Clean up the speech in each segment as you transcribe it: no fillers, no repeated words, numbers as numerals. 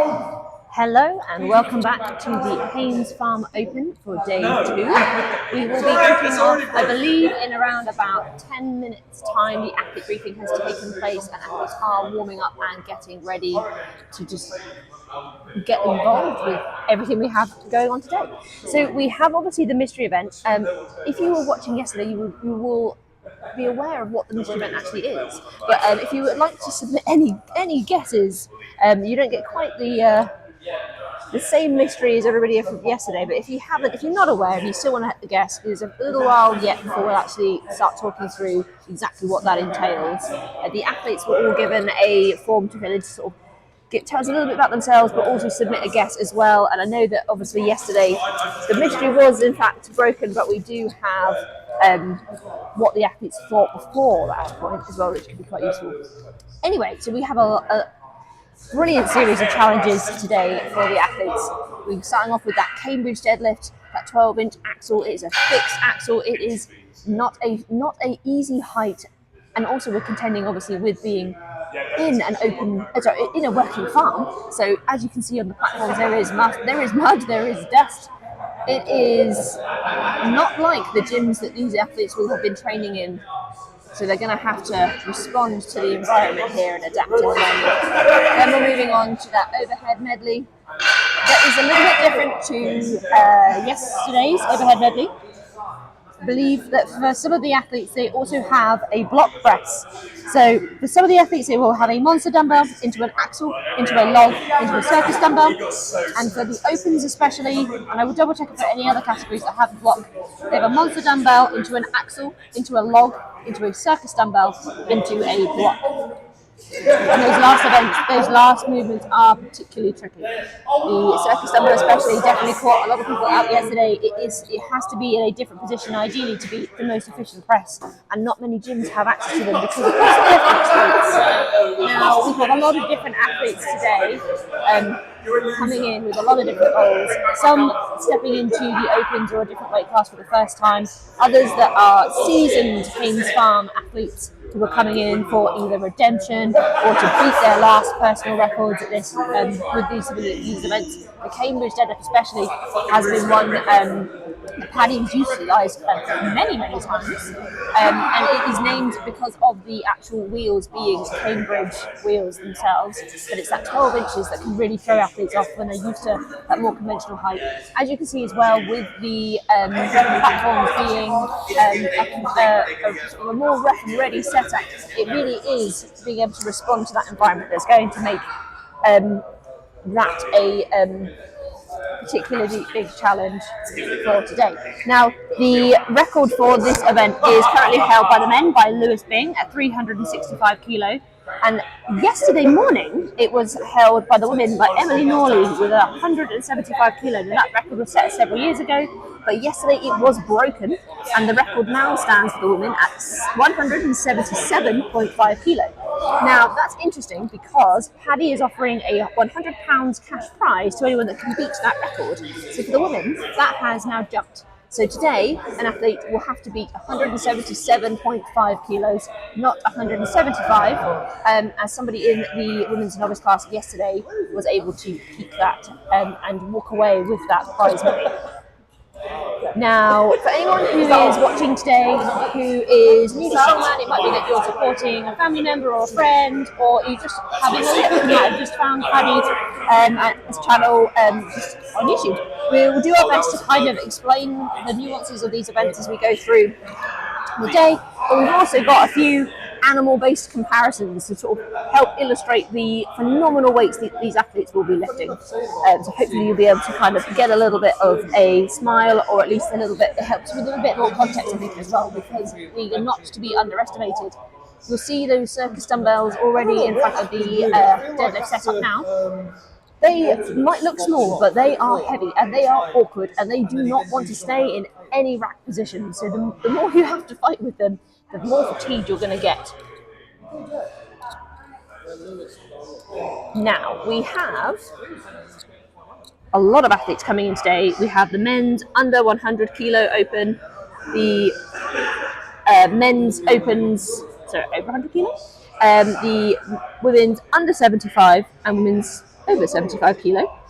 Hello and welcome back to the Haynes Farm Open for day 2. We will be kicking off, I believe, in around about 10 minutes time. The athlete briefing has taken place and athletes are warming up and getting ready to just get involved with everything we have going on today. So we have obviously the mystery event. If you were watching yesterday, you will be aware of what the mystery event actually is. But if you would like to submit any guesses, you don't get quite the same mystery as everybody from yesterday. But if you're not aware and you still want to guess, there's a little while yet before we'll actually start talking through exactly what that entails. The athletes were all given a form to fill in to sort of tell us a little bit about themselves, but also submit a guess as well. And I know that obviously yesterday the mystery was in fact broken, but we do have what the athletes thought before that point as well, which can be quite useful. Anyway, so we have a brilliant series of challenges today for the athletes. We're starting off with that Cambridge deadlift, that 12-inch axle. It is a fixed axle. It is not a easy height, and also we're contending obviously with being in a working farm. So as you can see on the platforms, there is mud, there is dust. It is not like the gyms that these athletes will have been training in. So they're going to have to respond to the environment here and adapt to the environment. Then we're moving on to that overhead medley. That is a little bit different to yesterday's overhead medley. I believe that for some of the athletes, they also have a block press. So for some of the athletes, they will have a monster dumbbell into an axle, into a log, into a circus dumbbell. And for the opens especially, and I will double check for any other categories that have a block, they have a monster dumbbell into an axle, into a log, into a circus dumbbell, into a block. And those last movements are particularly tricky. The circus dumbbell especially definitely caught a lot of people out yesterday. It has to be in a different position, ideally, to be the most efficient press, and not many gyms have access to them because of the Now, we have a lot of different athletes today coming in with a lot of different goals. Some stepping into the opens or a different weight class for the first time. Others that are seasoned Haynes Farm athletes who are coming in for either redemption or to beat their last personal records at this with these events. The Cambridge deadlift especially has been one that Paddy's utilised many times, and it is named because of the actual wheels being Cambridge wheels themselves, but it's that 12 inches that can really throw athletes off when they're used to that more conventional height. As you can see as well, with the platforms being a more rough and ready setup, it really is being able to respond to that environment that's going to make that a particularly big challenge for today. Now, the record for this event is currently held by the men by Lewis Bing at 365 kilo. And yesterday morning, it was held by the women by Emily Norley with 175 kilo. Now, that record was set several years ago, but yesterday it was broken, and the record now stands for the women at 177.5 kilo. Now, that's interesting because Paddy is offering a £100 cash prize to anyone that can beat that record. So for the women, that has now jumped. So today, an athlete will have to beat 177.5 kilos, not 175, as somebody in the women's novice class yesterday was able to keep that and walk away with that prize money. Now, for anyone who is watching today who is new to Strongman, it might be that you're supporting a family member or a friend, or you just having a look and might have just found Paddy at this channel just on YouTube. We will do our best to kind of explain the nuances of these events as we go through the day, but we've also got a few animal-based comparisons to sort of help illustrate the phenomenal weights that these athletes will be lifting. So hopefully you'll be able to kind of get a little bit of a smile, or at least a little bit, it helps with a bit more context, I think, as well, because we are not to be underestimated. You'll see those circus dumbbells already in front of the deadlift setup now. They might look small, but they are heavy and they are awkward, and they do not want to stay in any rack position. So the more you have to fight with them, the more fatigued you're going to get. Now, we have a lot of athletes coming in today. We have the men's under 100 kilo open, the men's opens, over 100 kilo, the women's under 75 and women's over 75 kilo.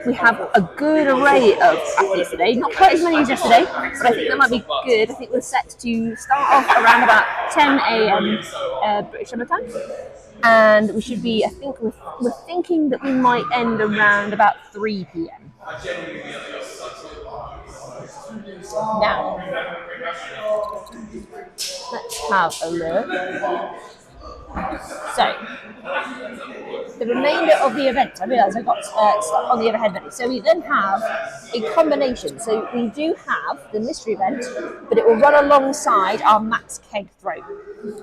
We have a good array of athletes today, not quite as many as yesterday, but I think that might be good. I think we're set to start off around about 10 a.m. British Summer Time, and we should be, I think we're thinking that we might end around about 3 p.m. Now, let's have a look. So, the remainder of the event, I realised I got stuck on the other head. So we then have a combination. So we do have the mystery event, but it will run alongside our max keg throw.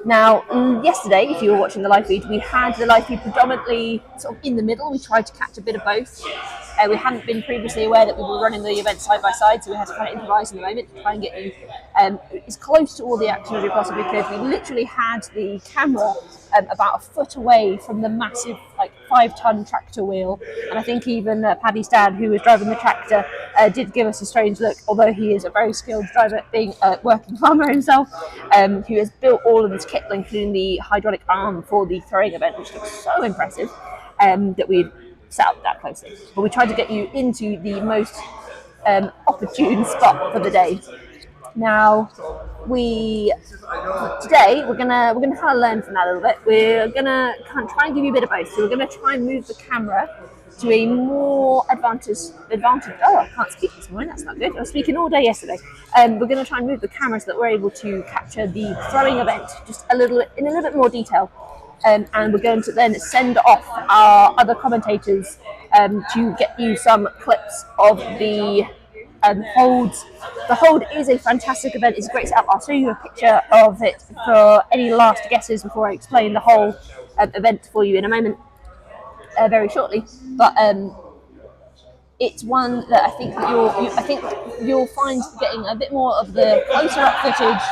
Now, yesterday, if you were watching the live feed, we had the live feed predominantly sort of in the middle. We tried to catch a bit of both. We hadn't been previously aware that we were running the event side by side, so we had to kind of improvise in the moment to try and get you as close to all the action as we possibly could. We literally had the camera about a foot away from the massive, like 5-ton tractor wheel, and I think even Paddy's dad, who was driving the tractor, did give us a strange look, although he is a very skilled driver, being a working farmer himself, who has built all of this kit, including the hydraulic arm for the throwing event, which looks so impressive, that we set up that closely. But we tried to get you into the most opportune spot for the day. Now, today we're gonna kind of learn from that a little bit. We're gonna kind of try and give you a bit of both. So we're gonna try and move the camera to a more advantage. Oh, I can't speak this morning. That's not good. I was speaking all day yesterday. We're gonna try and move the camera so that we're able to capture the throwing event just in a little bit more detail. And we're going to then send off our other commentators to get you some clips of the holds. The hold is a fantastic event. It's a great setup. I'll show you a picture of it for any last guesses before I explain the whole event for you in a moment, very shortly. But it's one that I think you'll find getting a bit more of the closer up footage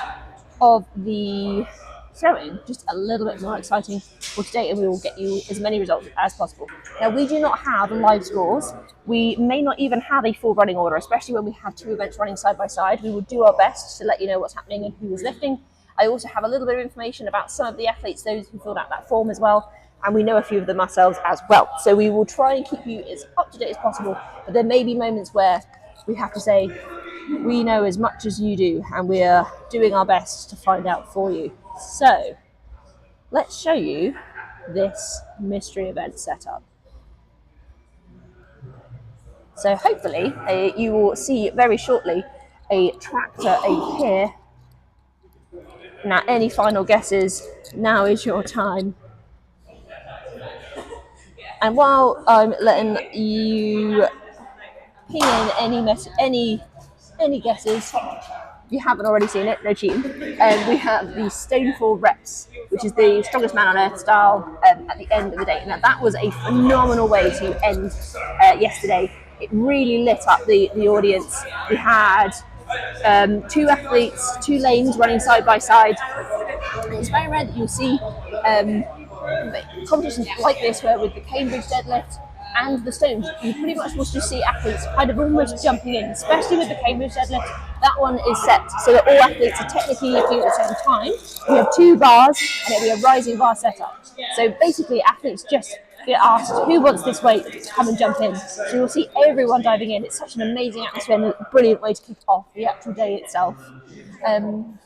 of the throwing just a little bit more exciting for today, and we will get you as many results as possible. Now, we do not have live scores. We may not even have a full running order, especially when we have two events running side by side. We will do our best to let you know what's happening and who is lifting. I also have a little bit of information about some of the athletes, those who filled out that form as well, and we know a few of them ourselves as well. So we will try and keep you as up to date as possible, but there may be moments where we have to say, we know as much as you do, and we are doing our best to find out for you. So, let's show you this mystery event setup. So hopefully you will see very shortly a tractor appear. Now, any final guesses? Now is your time. And while I'm letting you ping in any guesses, if you haven't already seen it, no cheating. We have the Stonefall Reps, which is the Strongest Man on Earth style at the end of the day. Now, that was a phenomenal way to end yesterday. It really lit up the audience. We had two athletes, two lanes running side by side. It's very rare that you'll see competitions like this, where with the Cambridge Deadlift and the stones, you pretty much will just see athletes kind of almost jumping in, especially with the Cambridge Deadlift. That one is set so that all athletes are technically lifting at the same time. We have 2 bars, and it'll be a rising bar setup. So basically, athletes just get asked, who wants this weight, to come and jump in. So you'll see everyone diving in. It's such an amazing atmosphere and a brilliant way to kick off the actual day itself. And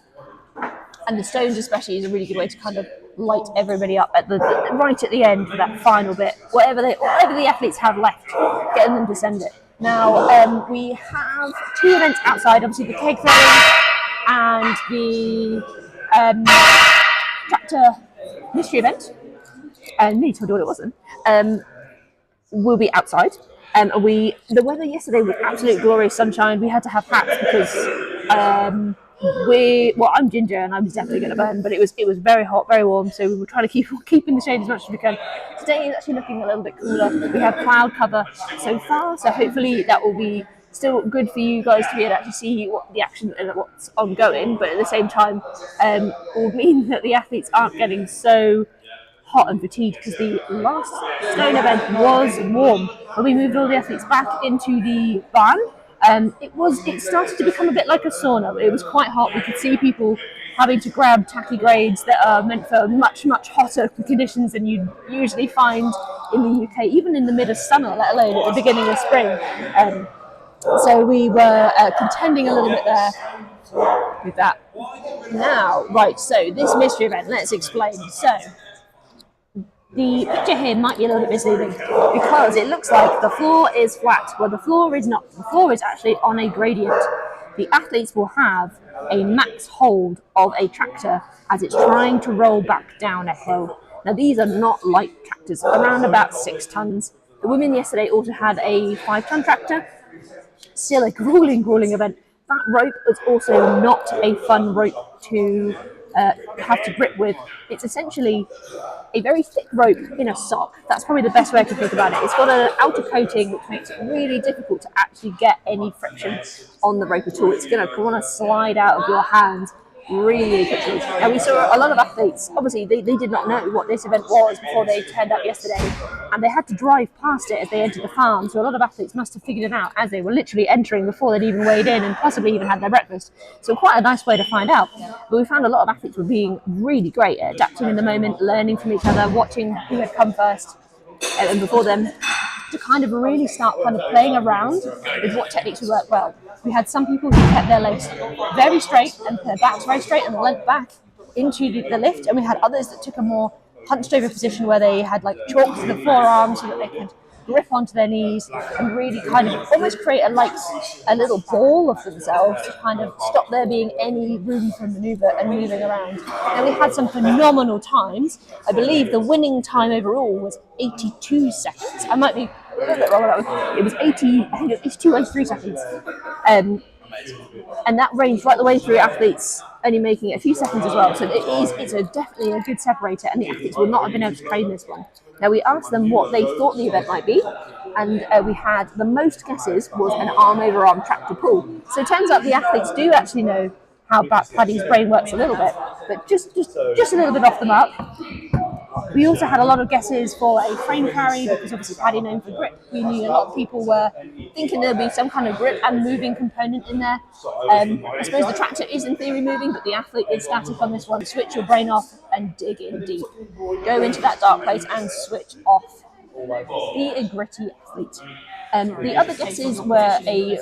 the stones especially is a really good way to kind of light everybody up at right at the end for that final bit. Whatever the athletes have left, getting them to send it. Now, we have 2 events outside, obviously the keg throwing and the tractor mystery event. And me told you what it wasn't. Will be outside. The weather yesterday was absolute glorious sunshine. We had to have hats because I'm ginger and I was definitely going to burn, but it was very hot, very warm, so we were trying to keep in the shade as much as we can. Today is actually looking a little bit cooler. We have cloud cover so far, so hopefully that will be still good for you guys to be able to actually see what the action and what's ongoing, but at the same time will mean that the athletes aren't getting so hot and fatigued, because the last stone event was warm. When we moved all the athletes back into the barn, it started to become a bit like a sauna. It was quite hot. We could see people having to grab tacky grades that are meant for much, much hotter conditions than you'd usually find in the UK, even in the mid of summer, let alone at the beginning of spring. So we were contending a little bit there with that. Now, right, so this mystery event, let's explain. So, the picture here might be a little bit misleading because it looks like the floor is flat. Well, the floor is not. The floor is actually on a gradient. The athletes will have a max hold of a tractor as it's trying to roll back down a hill. Now, these are not light tractors, around about 6 tons. The women yesterday also had a 5-ton tractor. Still a grueling event. That rope is also not a fun rope to have to grip with. It's essentially a very thick rope in a sock. That's probably the best way to think about it. It's got an outer coating which makes it really difficult to actually get any friction on the rope at all. It's going to want to slide out of your hand really quickly. And we saw a lot of athletes, obviously they did not know what this event was before they turned up yesterday, and they had to drive past it as they entered the farm, so a lot of athletes must have figured it out as they were literally entering before they'd even weighed in and possibly even had their breakfast. So quite a nice way to find out. But we found a lot of athletes were being really great at adapting in the moment, learning from each other, watching who had come first and before them, to kind of really start kind of playing around with what techniques would work well. We had some people who kept their legs very straight and their backs very straight and leant back into the lift, and we had others that took a more hunched over position where they had like chalk to the forearms so that they could grip onto their knees and really kind of almost create a little ball of themselves to kind of stop there being any room for maneuver and moving around. And we had some phenomenal times. I believe the winning time overall was 82 seconds. I might be a little bit wrong on that one. It was 83 seconds. And that ranged right the way through athletes only making it a few seconds as well. So it's definitely a good separator, and the athletes will not have been able to train this one. Now, we asked them what they thought the event might be, and we had the most guesses was an arm-over-arm tractor pull. So it turns out the athletes do actually know how Paddy's brain works a little bit, but just a little bit off the mark. We also had a lot of guesses for a frame carry because obviously Paddy known for grip. We knew a lot of people were thinking there'd be some kind of grip and moving component in there. I suppose the tractor is in theory moving, but the athlete is static on this one. Switch your brain off and dig in deep. Go into that dark place and switch off. Be a gritty athlete. The other guesses were a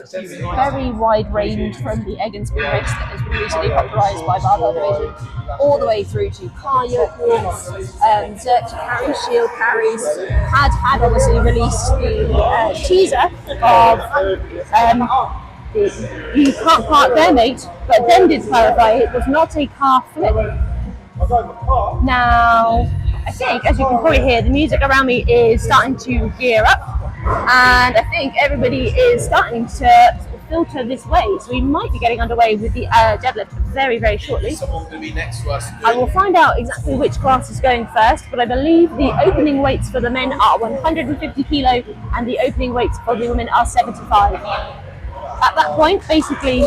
very wide range from the egg and spoon race that has been recently popularised by barbell division, all the way through to car yoke walks, zerk carries, shield carries. Had obviously released the teaser of you can't park there, mate, but then did clarify it was not a car flip. Now, I think, as you can probably hear, the music around me is starting to gear up, and I think everybody is starting to filter this way, so we might be getting underway with the deadlift very, very shortly. Someone going to be next to us. I will find out exactly which class is going first, but I believe the opening weights for the men are 150 kilo and the opening weights for the women are 75. At that point, basically,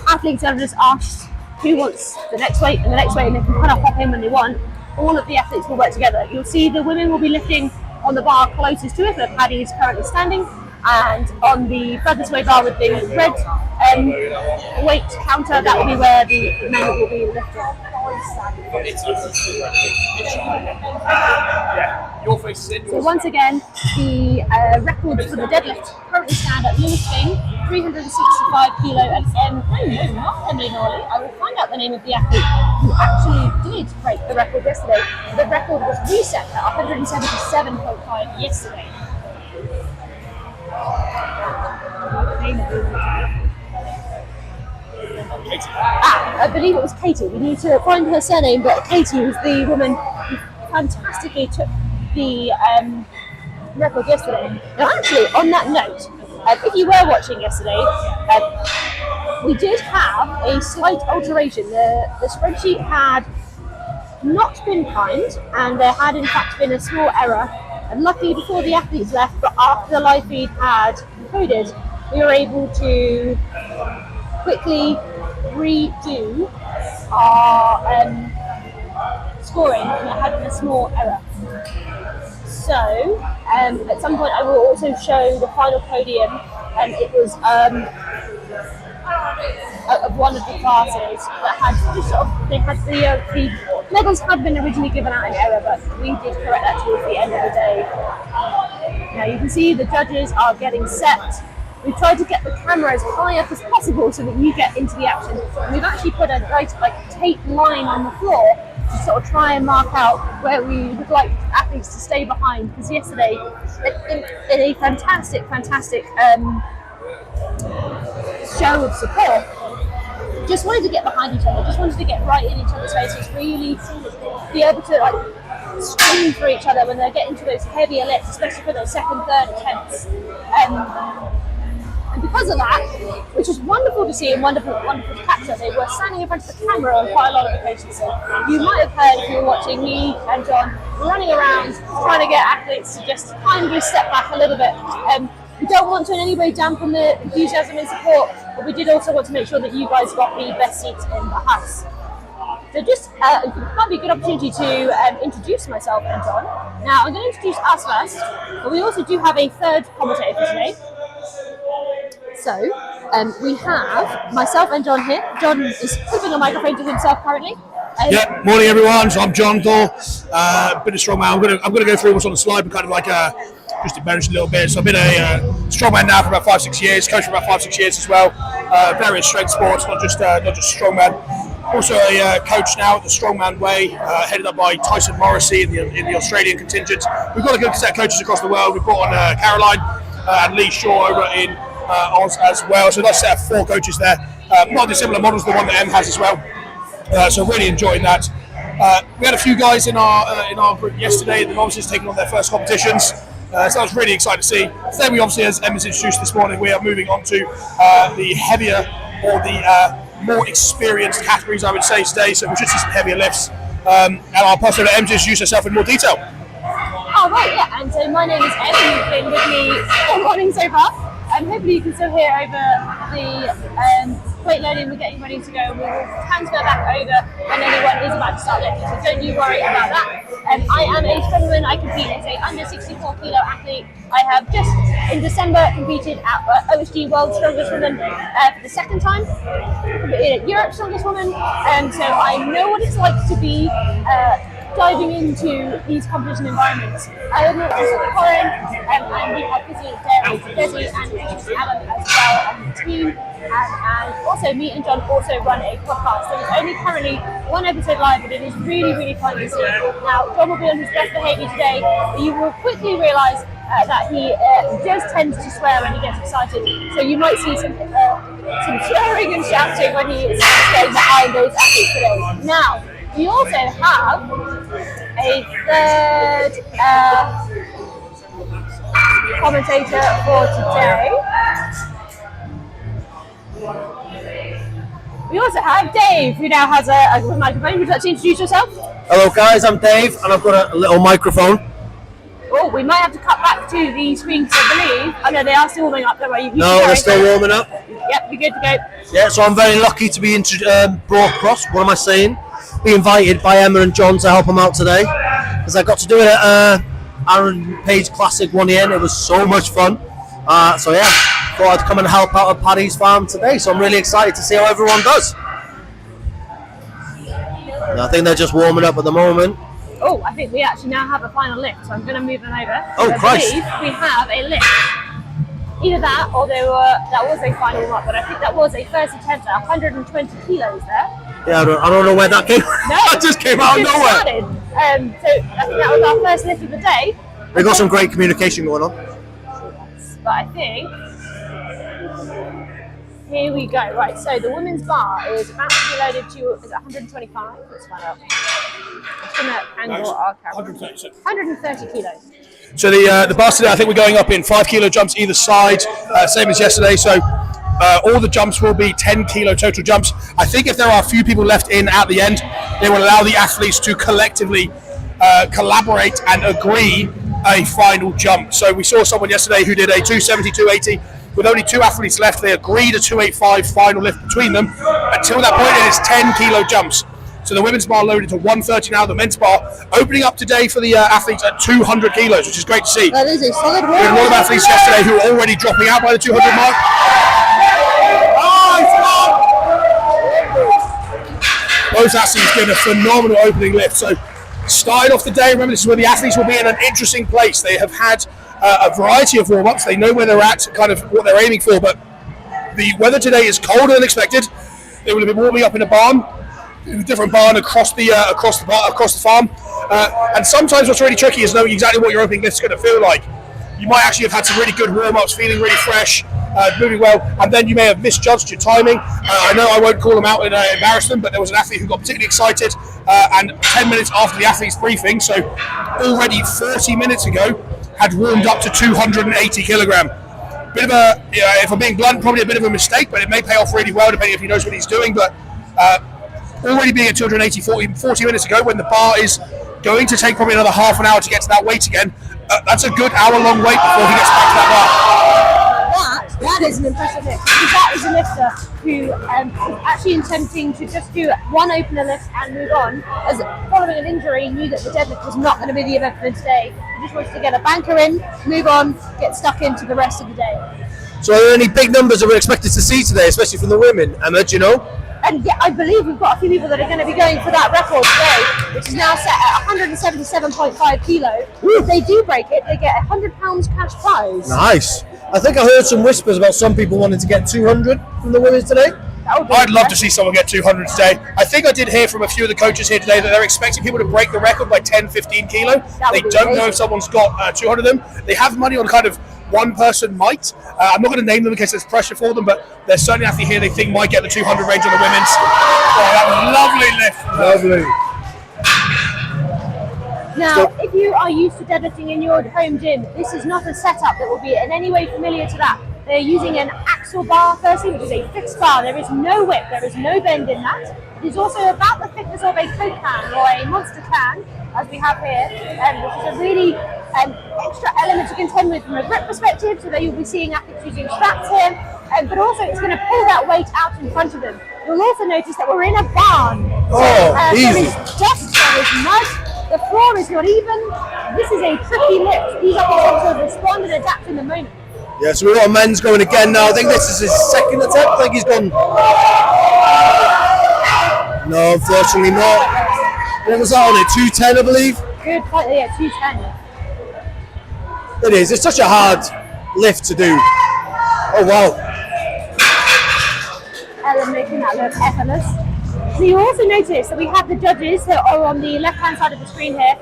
athletes are just asked who wants the next weight and the next weight, and they can kind of hop in when they want. All of the athletes will work together. You'll see the women will be lifting on the bar closest to it, where Paddy is currently standing, and on the furthest away bar with the red weight counter, that will be where the men will be lifting. Yeah, your face is in. So once again, the records for the deadlift currently stand at Lewis King, 365 kilo, and no, not Emily Norley. I will find out the name of the athlete who actually did break the record yesterday. The record was reset at 177.5 yesterday. I believe it was Katie. We need to find her surname, but Katie was the woman who fantastically took the record yesterday. Now, actually, on that note, if you were watching yesterday, we did have a slight alteration. The spreadsheet had not been kind, and there had in fact been a small error. And luckily, before the athletes left, but after the live feed had concluded, we were able to quickly redo our scoring, and it had a small error. So, at some point I will also show the final podium, and it was of one of the classes that had just sort of, they had the medals had been originally given out in error, but we did correct that towards the end of the day. Now you can see the judges are getting set. We've tried to get the camera as high up as possible so that you get into the action. And we've actually put a nice tape line on the floor to sort of try and mark out where we would like athletes to stay behind. Because yesterday, in a fantastic show of support, just wanted to get behind each other, just wanted to get right in each other's faces, really be able to scream for each other when they get into those heavier lifts, especially for those second, third attempts. And because of that, which was wonderful to see and wonderful to capture, they were standing in front of the camera on quite a lot of occasions. So you might have heard, if you were watching, me and John running around trying to get athletes to just kindly step back a little bit. We don't want to in any way dampen the enthusiasm and support, but we did also want to make sure that you guys got the best seats in the house. So just, it might be a good opportunity to introduce myself and John. Now, I'm going to introduce us first, but we also do have a third commentator for today. So, we have myself and John here. John is flipping a microphone to himself currently. Yeah, morning everyone. So I'm John Thor, been a strongman. I'm gonna go through what's on the slide, but kind of just embarrass a little bit. So I've been a strongman now for about 5-6 years, coach for about 5-6 years as well. Various strength sports, not just strongman. Also a coach now at the Strongman Way, headed up by Tyson Morrissey in the Australian contingent. We've got a good set of coaches across the world. We've brought on Caroline and Lee Shaw over in Oz as well. So a nice set of 4 coaches there. Not dissimilar models to the one that M has as well. So really enjoying that. We had a few guys in our group yesterday, the novices taking on their first competitions. So I was really excited to see. Today we obviously, as Emma's introduced this morning, we are moving on to the heavier or the more experienced categories, I would say, today. So we should see some heavier lifts. And I'll pass over to Em to introduce herself in more detail. Oh, right, yeah. And so my name is Em, and you've been with me all morning so far. Hopefully you can still hear over the weight loading. We're getting ready to go. We will transfer back over when anyone is about to start lifting. So don't you worry about that. I am a strongman. I compete as a under 64 kilo athlete. I have just in December competed at OSG World Strongest Woman for the second time. Competed at Europe's Strongest Woman. So I know what it's like to be diving into these competition environments. I am also Corin, and we have Desi and Alan as well on the team. And also me and John also run a podcast. So there's only currently one episode live, but it is really, really fun to see. Now, John will be on his best behaviour today, but you will quickly realise that he just tends to swear when he gets excited. So you might see some swearing and shouting when he is staying behind those athletes today. Now, we also have a third commentator for today. We also have Dave, who now has a microphone. Would you like to introduce yourself? Hello guys, I'm Dave, and I've got a little microphone. Oh, we might have to cut back to the screen because I believe. Oh no, they are still warming up. Don't worry. No, they're still warming up. Yep, you're good to go. Yeah, so I'm very lucky to be brought across. What am I saying? Be invited by Emma and John to help them out today, because I got to do it at Aaron Page Classic one year, and it was so much fun. So yeah, thought I'd come and help out at Paddy's farm today. So I'm really excited to see how everyone does. And I think they're just warming up at the moment. Oh, I think we actually now have a final lift, so I'm going to move them over. Oh, Christ! I believe we have a lift. Either that, or that was a final one, but I think that was a first attempt at 120 kilos there. Yeah, I don't know where that came from. No, that just came out of nowhere. So I think that was our first lift of the day. We've got some great communication going on. But I think, here we go. Right, so the women's bar is about to be loaded to, is it 125? Let's find out. I'm going to angle our camera. 130 kilos. So the bars today, I think we're going up in 5 kilo jumps either side, same as yesterday. So all the jumps will be 10 kilo total jumps. I think if there are a few people left in at the end, they will allow the athletes to collectively collaborate and agree a final jump. So we saw someone yesterday who did a 270, 280. With only 2 athletes left, they agreed a 285 final lift between them. Until that point, it is 10 kilo jumps. So the women's bar loaded to 130 now, the men's bar opening up today for the athletes at 200 kilos, which is great to see. That is a solid We had a lot of athletes yesterday who were already dropping out by the 200 mark. both athletes did a phenomenal opening lift. So starting off the day, remember this is where the athletes will be in an interesting place. They have had a variety of warm-ups. They know where they're at, kind of what they're aiming for, but the weather today is colder than expected. They will have been warming up in a barn, in a different barn across the farm. And sometimes what's really tricky is knowing exactly what your opening lift is going to feel like. You might actually have had some really good warm-ups, feeling really fresh, moving well, and then you may have misjudged your timing. I know I won't call them out and embarrass them, but there was an athlete who got particularly excited, and 10 minutes after the athlete's briefing, so already 40 minutes ago, had warmed up to 280 kilogram. Bit of a, if I'm being blunt, probably a bit of a mistake, but it may pay off really well depending if he knows what he's doing. But already being at 280 40 minutes ago, when the bar is going to take probably another half an hour to get to that weight again, that's a good hour-long wait before he gets back to that bar. That is an impressive lift. Because that is a lifter who is actually attempting to just do one opener lift and move on. As following an injury, knew that the deadlift was not going to be the event for today. He just wants to get a banker in, move on, get stuck into the rest of the day. So are there any big numbers that we're expected to see today, especially from the women, Emma, do you know? And yeah, I believe we've got a few people that are going to be going for that record today, which is now set at 177.5 kilo. If they do break it, they get £100 cash prize. Nice. I think I heard some whispers about some people wanting to get 200 from the women today. I'd love to see someone get 200 today. I think I did hear from a few of the coaches here today that they're expecting people to break the record by 10-15 kilo. They don't know if someone's got 200 of them. They have money on kind of one person might. I'm not going to name them in case there's pressure for them, but there's certainly an athlete here they think might get the 200 range on the women's. Oh, that was lovely lift. Lovely. Now, if you are used to deadlifting in your home gym, this is not a setup that will be in any way familiar to that. They're using an axle bar firstly, which is a fixed bar. There is no whip, there is no bend in that. It is also about the thickness of a Coke can or a Monster can, as we have here, which is a really extra element to contend with from a grip perspective, so that you'll be seeing athletes using straps here, but also it's going to pull that weight out in front of them. You'll also notice that we're in a barn. There is dust, there is mud, the floor is not even. This is a tricky lift. These athletes have to respond and adapt in the moment. Yeah, so we've got men's going again now. I think this is his second attempt. I think he's gone. No, unfortunately not. What was that on it? 210, I believe? Good fight, yeah, 210. It is. It's such a hard lift to do. Oh, wow. Ellen making that look effortless. So you also notice that we have the judges that are on the left-hand side of the screen here.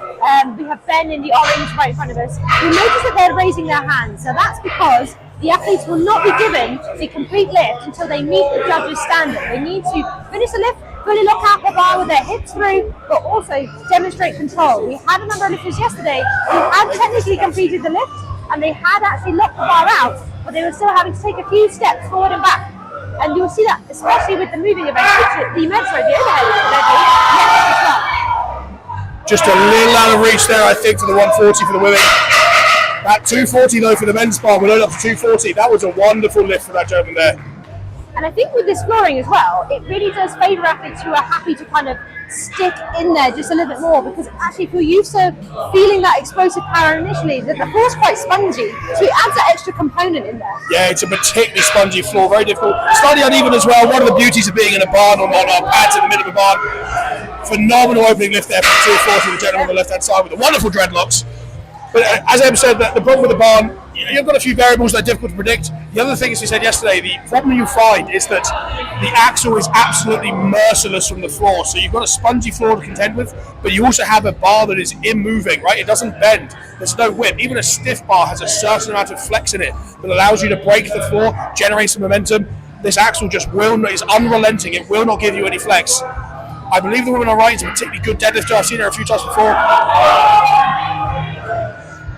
We have Ben in the orange right in front of us. You notice that they're raising their hands. So that's because the athletes will not be given the complete lift until they meet the judges' standard. They need to finish the lift, fully look out the bar with their hips through, but also demonstrate control. We had a number of lifters yesterday who had technically completed the lift, and they had actually locked the bar out, but they were still having to take a few steps forward and back. And you'll see that, especially with the moving events, the Medley, the overhead as well. Just a little out of reach there, I think, for the 140 for the women. That 240 though for the men's bar, we're up to 240. That was a wonderful lift for that gentleman there. And I think with this flooring as well, it really does favour athletes who are happy to kind of stick in there just a little bit more, because actually if you're used to feeling that explosive power initially, the floor's quite spongy, so it adds that extra component in there. Yeah, it's a particularly spongy floor, very difficult. Slightly uneven as well. One of the beauties of being in a barn on our pads in the middle of a barn. Phenomenal opening lift there for 240, the gentleman on the left hand side with the wonderful dreadlocks. But as Em said, the problem with the barn, you've got a few variables that are difficult to predict. The other thing, as we said yesterday, the problem you find is that the axle is absolutely merciless from the floor. So you've got a spongy floor to contend with, but you also have a bar that is immoving, right? It doesn't bend. There's no whip. Even a stiff bar has a certain amount of flex in it that allows you to break the floor, generate some momentum. This axle just is unrelenting. It will not give you any flex. I believe the women are right. It's a particularly good deadlifter. I've seen her a few times before.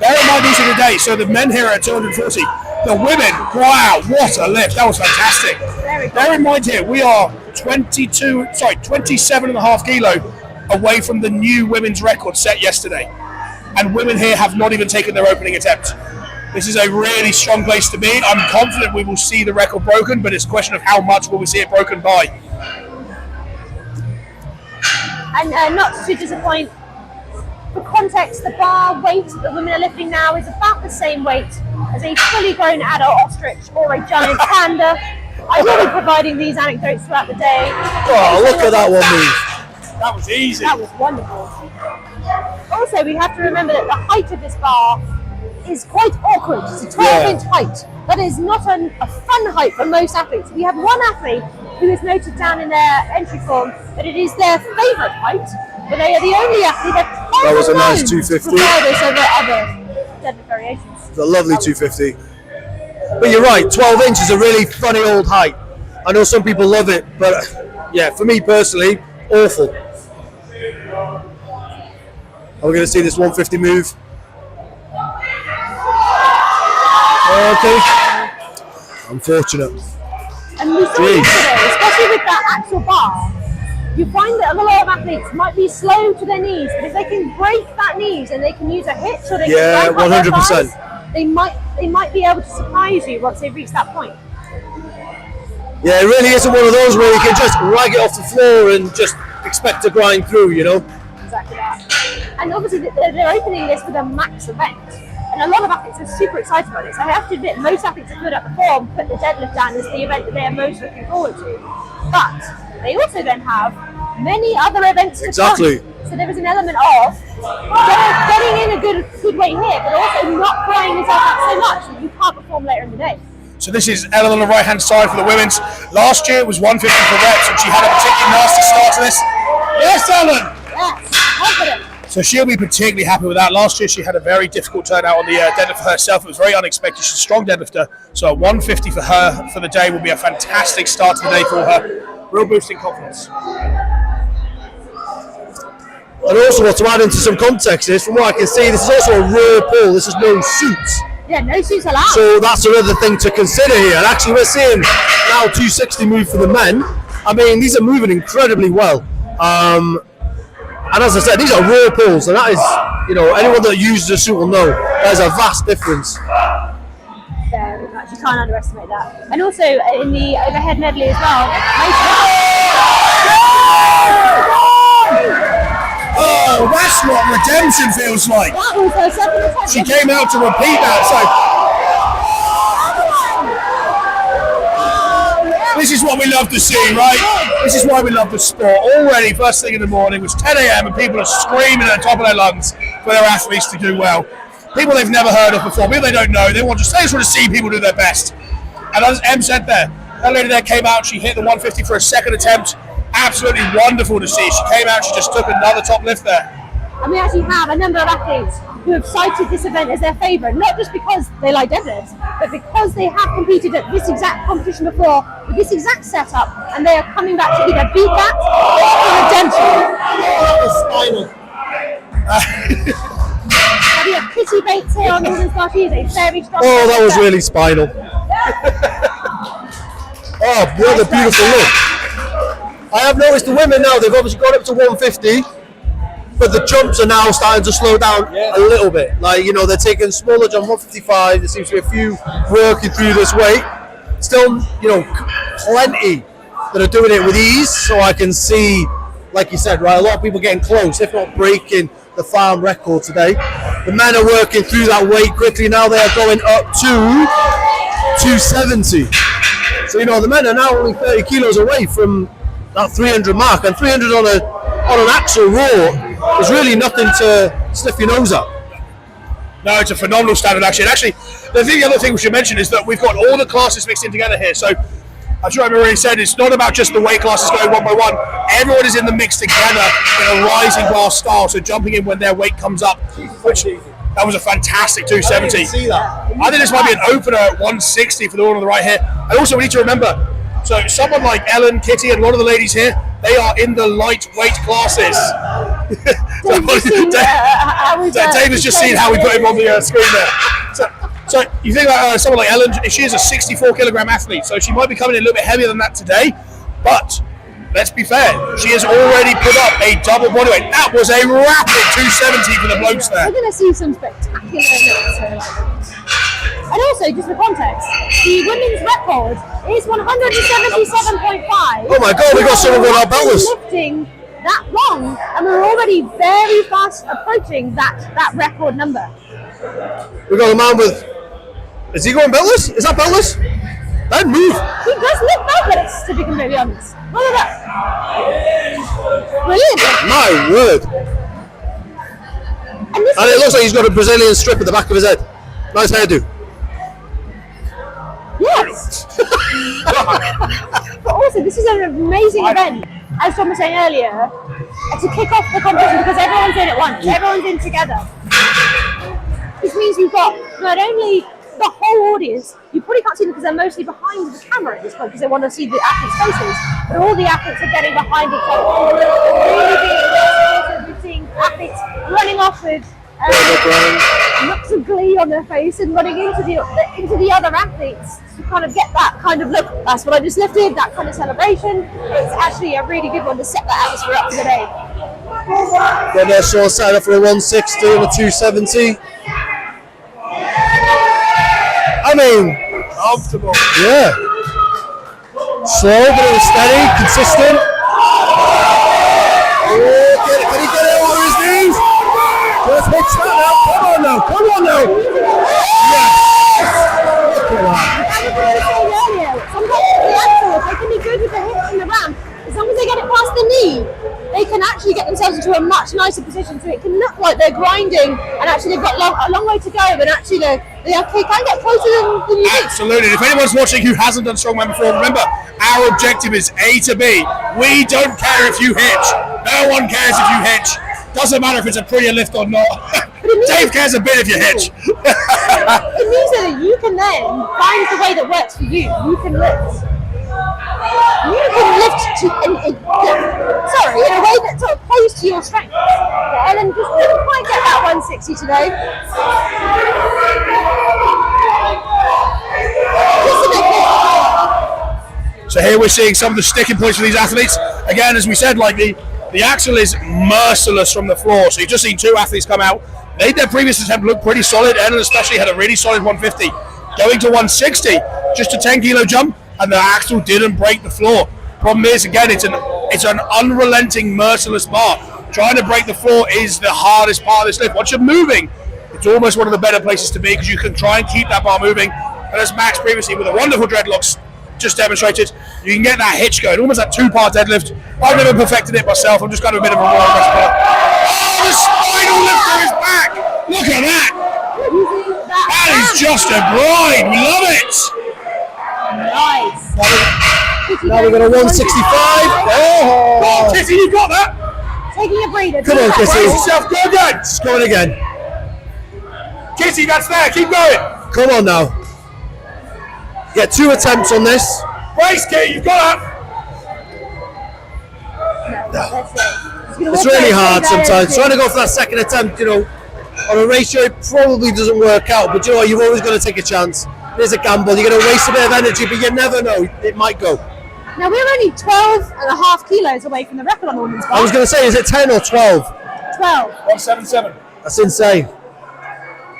Bear in mind these are the days, so the men here are at 240. The women, wow, what a lift. That was fantastic. Bear in mind here, we are 27.5 kilo away from the new women's record set yesterday. And women here have not even taken their opening attempt. This is a really strong place to be. I'm confident we will see the record broken, but it's a question of how much will we see it broken by. And not to disappoint, for context, the bar weight that the women are lifting now is about the same weight as a fully grown adult ostrich or a giant panda. I will be providing these anecdotes throughout the day. Oh, look at that one move. That was easy. That was wonderful. Also, we have to remember that the height of this bar is quite awkward. It's a 12-inch height. That is not a fun height for most athletes. We have one athlete who has noted down in their entry form that it is their favourite height, but they are the only athlete that was a nice 250. Regardless over other deadlift variations. It's a lovely 250. But you're right, 12 inch is a really funny old height. I know some people love it, but yeah, for me personally, awful. Are we going to see this 150 move? Okay. Unfortunate. And we saw yesterday, especially with that actual bar, you find that a lot of athletes might be slow to their knees, but if they can break that knees and they can use a hitch or they can break their thighs, they might be able to surprise you once they've reached that point. Yeah, it really isn't one of those where you can just rag it off the floor and just expect to grind through, you know? Exactly that. And obviously they're opening this with a max event. And a lot of athletes are super excited about it. So I have to admit, most athletes have put up the form, put the deadlift down as the event that they are most looking forward to. But they also then have many other events to come. So there is an element of getting in a good weight here, but also not throwing yourself out so much that you can't perform later in the day. So this is Ellen on the right hand side for the women's. Last year it was 150 for reps, and she had a particularly nasty start to this. Yes, Ellen! Yes, confident. So she'll be particularly happy with that. Last year she had a very difficult turnout on the deadlift for herself. It was very unexpected. She's a strong deadlifter. So a 150 for her for the day will be a fantastic start to the day for her. Real boosting confidence. And also, what to add into some context is, from what I can see, this is also a raw pull. This is no suits. Yeah, no suits allowed. So that's another thing to consider here. And actually, we're seeing now 260 move for the men. I mean, these are moving incredibly well. And as I said, these are raw pulls, and that is, you know, anyone that uses a suit will know there's a vast difference. Very much. You can't underestimate that. And also in the overhead medley as well. Oh, that's what redemption feels like. That was her second attempt. She came out to repeat that. So this is what we love to see, right? This is why we love the sport. Already, first thing in the morning, it was 10 a.m. and people are screaming at the top of their lungs for their athletes to do well. People they've never heard of before, people they don't know. They just want to see people do their best. And as Em said there, that lady there came out, she hit the 150 for a second attempt. Absolutely wonderful to see. She came out, she just took another top lift there. And we actually have a number of athletes who have cited this event as their favourite, not just because they like deadlifts, but because they have competed at this exact competition before with this exact setup, and they are coming back to either beat that or redemption. We have Kitty Bates here on the women's bar. She is a very strong. Oh, that was really spinal. Oh, what a beautiful look. I have noticed the women now, they've obviously gone up to 150, but the jumps are now starting to slow down a little bit. Like, you know, they're taking smaller jump 155. There seems to be a few working through this weight. Still, you know, plenty that are doing it with ease. So I can see, like you said, right, a lot of people getting close, if not breaking the farm record today. The men are working through that weight quickly. Now they are going up to 270. So, you know, the men are now only 30 kilos away from that 300 mark, and 300 on an axle raw is really nothing to sniff your nose at. No, it's a phenomenal standard actually. And actually, the other thing we should mention is that we've got all the classes mixed in together here. So I'm sure I've already said it's not about just the weight classes going one by one. Everyone is in the mix together in a rising bar style, so jumping in when their weight comes up, which that was a fantastic 270. I see that. I think this might be an opener at 160 for the one on the right here. And also we need to remember, so someone like Ellen, Kitty, and a lot of the ladies here, they are in the lightweight classes. Dave has just seen how we put him on the screen there. So you think about someone like Ellen, she is a 64 kilogram athlete, so she might be coming in a little bit heavier than that today, but let's be fair, she has already put up a double body weight. That was a rapid 270 for the blokes there. We're going to see some spectacular looks. And also, just for context, the women's record is 177.5. Oh my God, we got someone going out beltless. Lifting that long, and we're already very fast approaching that record number. We got a man with. Is he going beltless? Is that beltless? That move. He does look fabulous, to be completely honest. Look at that. Brilliant. My word. And this And it looks like he's got a Brazilian strip at the back of his head. Nice hairdo. Yes. But also, this is an amazing event, as John was saying earlier, to kick off the competition because everyone's in at once. Everyone's in together. This means you've got not only the whole audience, you probably can't see them because they're mostly behind the camera at this point because they want to see the athletes' faces, but all the athletes are getting behind each other. Really being invested. You're seeing athletes running off with looks of glee on their face and running into the other athletes to kind of get that kind of look. That's what I just lifted, that kind of celebration. It's actually a really good one to set that atmosphere up for the day. Then they're sort of set up for a 160 and a 270. I mean, Comfortable. yeah. Slow, but it was steady, consistent. Oh, can he get it over his knees? Just hit that now. Come on now. Come on now. Yes. Look at that. Sometimes the axles, they can be good with the hips and the ramp. As long as they get it past the knee, they can actually get themselves into a much nicer position so it can look like they're grinding and actually they've got a long way to go, but actually they can get closer than you think. Absolutely. If anyone's watching who hasn't done strongman before, remember, our objective is A to B. We don't care if you hitch. No one cares if you hitch. Doesn't matter if it's a prettier lift or not. Dave cares a bit if you hitch. It means that you can then find the way that works for you. You can lift. You can lift in a way that sort of plays to your strength. Yeah, Ellen just didn't quite get that 160 today. Just a bit more. So here we're seeing some of the sticking points for these athletes. Again, as we said, like the axle is merciless from the floor. So you've just seen two athletes come out. Made their previous attempt look pretty solid. Ellen especially had a really solid 150. Going to 160, just a 10 kilo jump, and the axle didn't break the floor. Problem is, again, it's an unrelenting, merciless bar. Trying to break the floor is the hardest part of this lift. Once you're moving, it's almost one of the better places to be because you can try and keep that bar moving. And as Max previously, with the wonderful dreadlocks just demonstrated, you can get that hitch going, almost that two-part deadlift. I've never perfected it myself. I'm just kind of a bit of a raw wrestler. Oh, the spinal lift to his back! Look at that! That is just a grind. We love it. Nice. Now we've got a 165. Oh, Kitty, you got that? Taking a breather. Come on, Kitty. Brace yourself. Go again. It's going again. Kitty, that's there. Keep going. Come on now. Get 2 attempts on this. Brace, Kitty. You've got that. It's really hard sometimes. Trying to go for that second attempt, on a ratio, it probably doesn't work out. But you've always got to take a chance. There's a gamble. You're going to waste a bit of energy, but you never know. It might go. Now we're only 12.5 kilos away from the record on the women's bar. I was going to say, is it 10 or 12? 12. 177. That's insane.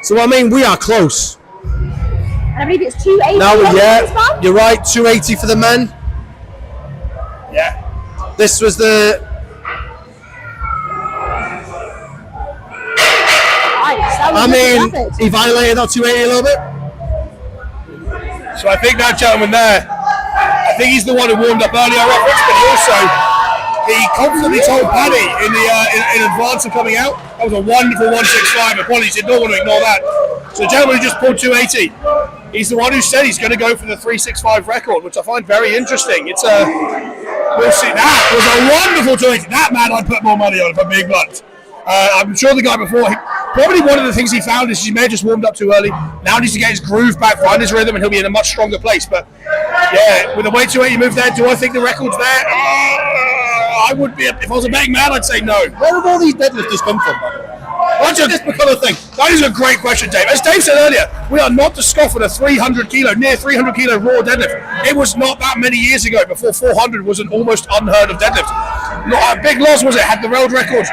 So, I mean, we are close. And I believe it's 280 Now, on the women's yeah, bar. you're right, 280 for the men. Yeah. This was the... Nice. That was I mean, rapid. he violated that 280 a little bit. So I think that gentleman there, I think he's the one who warmed up earlier reference, but he confidently told Paddy in advance of coming out. That was a wonderful 165. Apologies, did not want to ignore that. So the gentleman who just pulled 280, he's the one who said he's going to go for the 365 record, which I find very interesting. We'll see. That was a wonderful 280. That man I'd put more money on, if I'm being blunt. I'm sure the guy before, probably one of the things he found is he may have just warmed up too early. Now he needs to get his groove back, find his rhythm, and he'll be in a much stronger place. But yeah, with the weight 280 move there, do I think the record's there? I would be, if I was a betting man, I'd say no. Where have all these deadlifters come from, by the way? What's this become a thing? That is a great question, Dave. As Dave said earlier, we are not to scoff at a near 300 kilo raw deadlift. It was not that many years ago before 400 was an almost unheard of deadlift. Big Loz, was it, had the world record?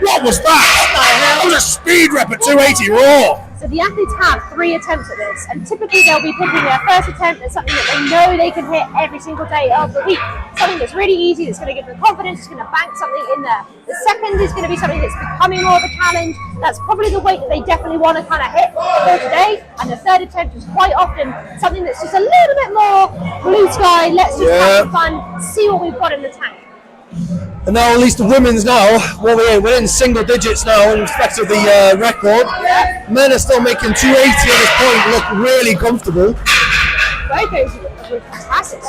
What was that? That was a speed rep at 280 raw. So the athletes have 3 attempts at this, and typically they'll be picking their first attempt at something that they know they can hit every single day of the week. Something that's really easy, that's going to give them confidence, it's going to bank something in there. The second is going to be something that's becoming more of a challenge. That's probably the weight that they definitely want to kind of hit for today. And the third attempt is quite often something that's just a little bit more blue sky, let's just have some fun, see what we've got in the tank. And now, at least the women's now, we're in single digits now in respect of the record. Men are still making 280 at this point, look really comfortable. Both were fantastic.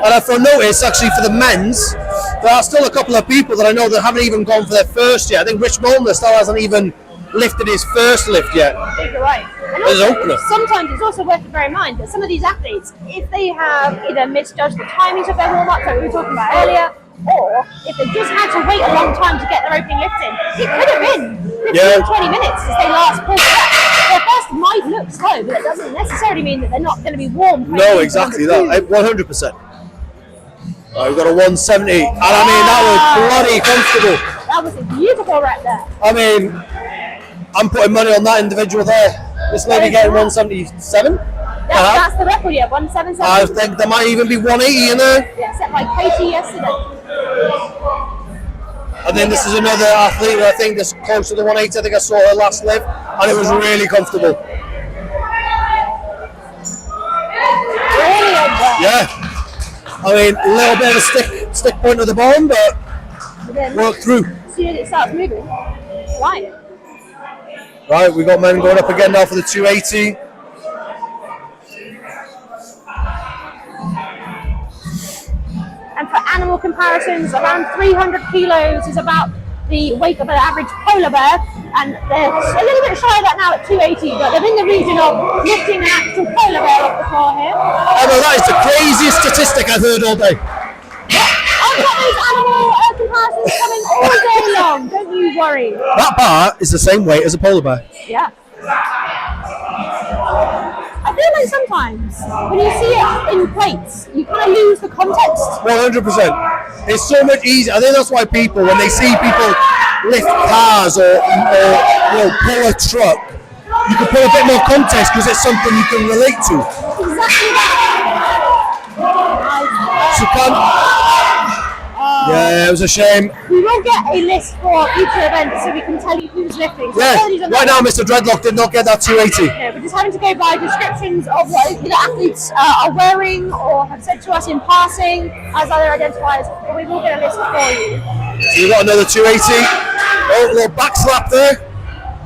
And I've noticed, actually, for the men's, there are still a couple of people that I know that haven't even gone for their first yet. I think Rich Molnar still hasn't even lifted his first lift yet. I think you're right. And also, sometimes it's also worth to bear in mind that some of these athletes, if they have either misjudged the timings of their warm-up, like we were talking about earlier, or if they just had to wait a long time to get their opening lift in, it could have been 15-20 minutes since they last pulled it up. Their first might look slow, but it doesn't necessarily mean that they're not going to be warm. No, exactly that, 100%. We've got a 170, and I mean, that was bloody comfortable. That was a beautiful rep there. I mean, I'm putting money on that individual there. This lady getting 177. That's the record, 177. I think there might even be 180 in there. Yeah, set by Katie yesterday. And then this is another athlete that I think that's close to the 180. I think I saw her last lift, and it was really comfortable. Yeah. I mean, a little bit of a stick point at the bottom, but work through. As soon as it starts moving, flying. Right, we got men going up again now for the 280. And for animal comparisons, around 300 kilos is about the weight of an average polar bear, and they're a little bit shy of that now at 280, but they're in the region of lifting an actual polar bear off the floor here. Emma, that is the craziest statistic I've heard all day. I've got those animal comparisons coming all day long, don't you worry. That bar is the same weight as a polar bear. Yeah. I feel like sometimes when you see it in plates, you kind of lose the context. 100%. It's so much easier. I think that's why people, when they see people lift cars or pull a truck, you can put a bit more context because it's something you can relate to. Exactly that. So yeah, it was a shame. We will get a list for future events so we can tell you who's lifting. So right now Mr. Dreadlock did not get that 280. Yeah, we're just having to go by descriptions of what the athletes are wearing or have said to us in passing as other identifiers, but we will get a list for you. So you've got another 280. Oh, a little back slap there.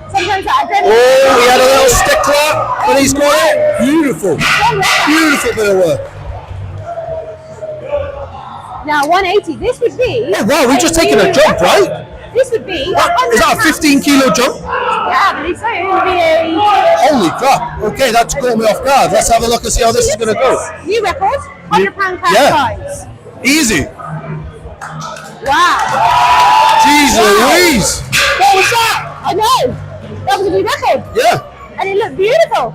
Sometimes that adrenaline. Oh, he had a little stick clap, but he's got it. Beautiful. Beautiful bit of work. Now 180, this would be... Oh wow, we've just taken a jump, right? This would be... Is that a 15 kilo jump? Yeah, I believe so. It would be a... Holy crap. Okay, that's caught me off guard. Let's have a look and see how this is going to go. New record, 100-pound size. Easy. Wow. Jeez Louise. What was that? I know. That was a new record. Yeah. And it looked beautiful.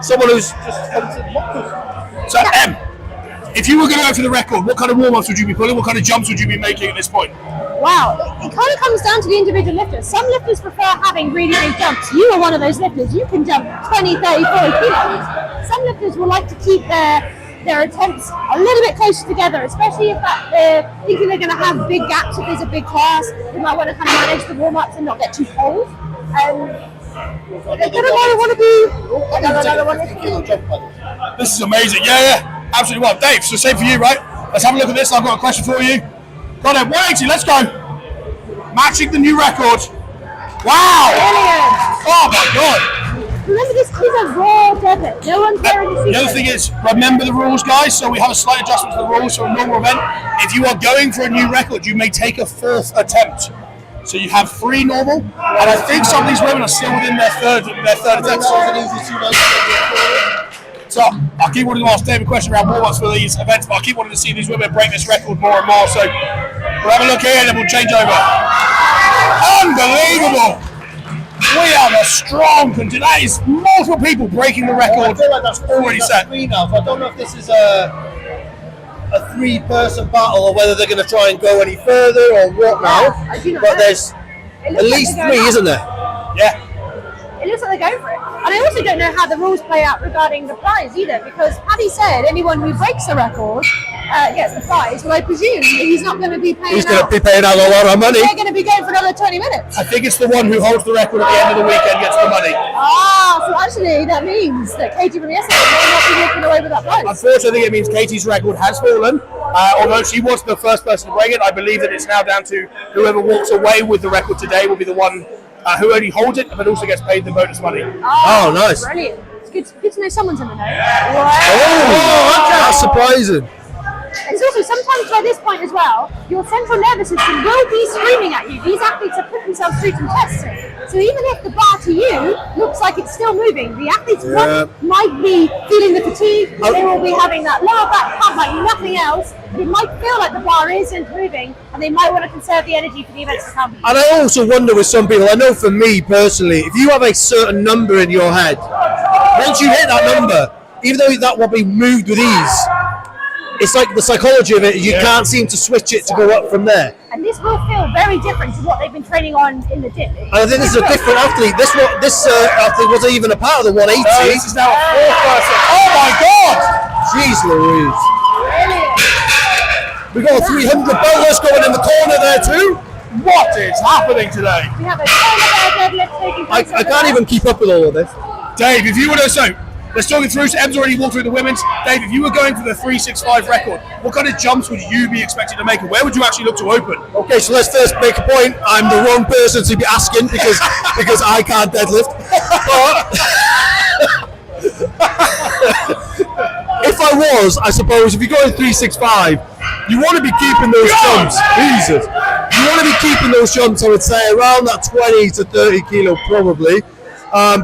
Someone who's just... So, if you were going to go for the record, what kind of warm-ups would you be pulling? What kind of jumps would you be making at this point? Wow, it kind of comes down to the individual lifters. Some lifters prefer having really big jumps. You are one of those lifters. You can jump 20, 30, 40 kilos. Some lifters will like to keep their attempts a little bit closer together, especially if they're thinking they're going to have big gaps if there's a big class. They might want to kind of manage the warm-ups and not get too cold. They're going to want to be another 150 kilo jump. This is amazing. Yeah. Absolutely well. Dave, so same for you, right? Let's have a look at this. I've got a question for you. Got it. 180, let's go. Matching the new record. Wow. Brilliant. Oh my God. Remember, this is a raw debit. No one's wearing the secret. The other thing is, remember the rules, guys. So we have a slight adjustment to the rules for a normal event. If you are going for a new record, you may take a 4th attempt. So you have 3 normal, and I think some of these women are still within their third attempt. So I keep wanting to ask Dave a question around warm-ups for these events, but I keep wanting to see these women break this record more and more. So we'll have a look here and then we'll change over. Unbelievable! We have a strong contender. That is multiple people breaking the record. I feel like that's already set. 3 now, so I don't know if this is a 3-person battle or whether they're going to try and go any further or what now. But there's at least 3, isn't there? Yeah. It looks like they're going for it. And I also don't know how the rules play out regarding the prize either, because Paddy said anyone who breaks the record gets the prize. Well, I presume he's not going to be paying He's going to be paying out a lot of money. They're going to be going for another 20 minutes. I think it's the one who holds the record at the end of the weekend gets the money. Ah, so actually that means that Katie from yesterday may not be walking away with that prize. Unfortunately, it means Katie's record has fallen. Although she was the first person to break it, I believe that it's now down to whoever walks away with the record today will be the one who only holds it, but also gets paid the bonus money. Oh, nice. Brilliant. It's good to know someone's in the know. Oh, that's surprising. It's also sometimes by this point as well, your central nervous system will be screaming at you. These athletes have put themselves through some tests. So even if the bar to you looks like it's still moving, the athletes might be feeling the fatigue. They will be having that lower back pump like nothing else. It might feel like the bar isn't moving, and they might want to conserve the energy for the events to come. And I also wonder with some people, I know for me personally, if you have a certain number in your head, once you hit that number, even though that will be moved with ease, it's like the psychology of it, you can't seem to switch it to go up from there. And this will feel very different to what they've been training on in the dip. And I think this is a different athlete. This athlete wasn't even a part of the 180. This is now a fourth person. Oh my God! Jeez Louise. Brilliant. We got a 300 bowlers going in the corner there too. What is happening today? We have a deadlift taking place. I can't even keep up with all of this. Dave, if you were to, let's talk it through. So Em's already walked through the women's. Dave, if you were going for the 365 record, what kind of jumps would you be expected to make, and where would you actually look to open? Okay, so let's first make a point. I'm the wrong person to be asking because I can't deadlift. But if I was, I suppose, if you're going 365, you want to be keeping those jumps. Jesus. You want to be keeping those jumps, I would say, around that 20 to 30 kilo probably.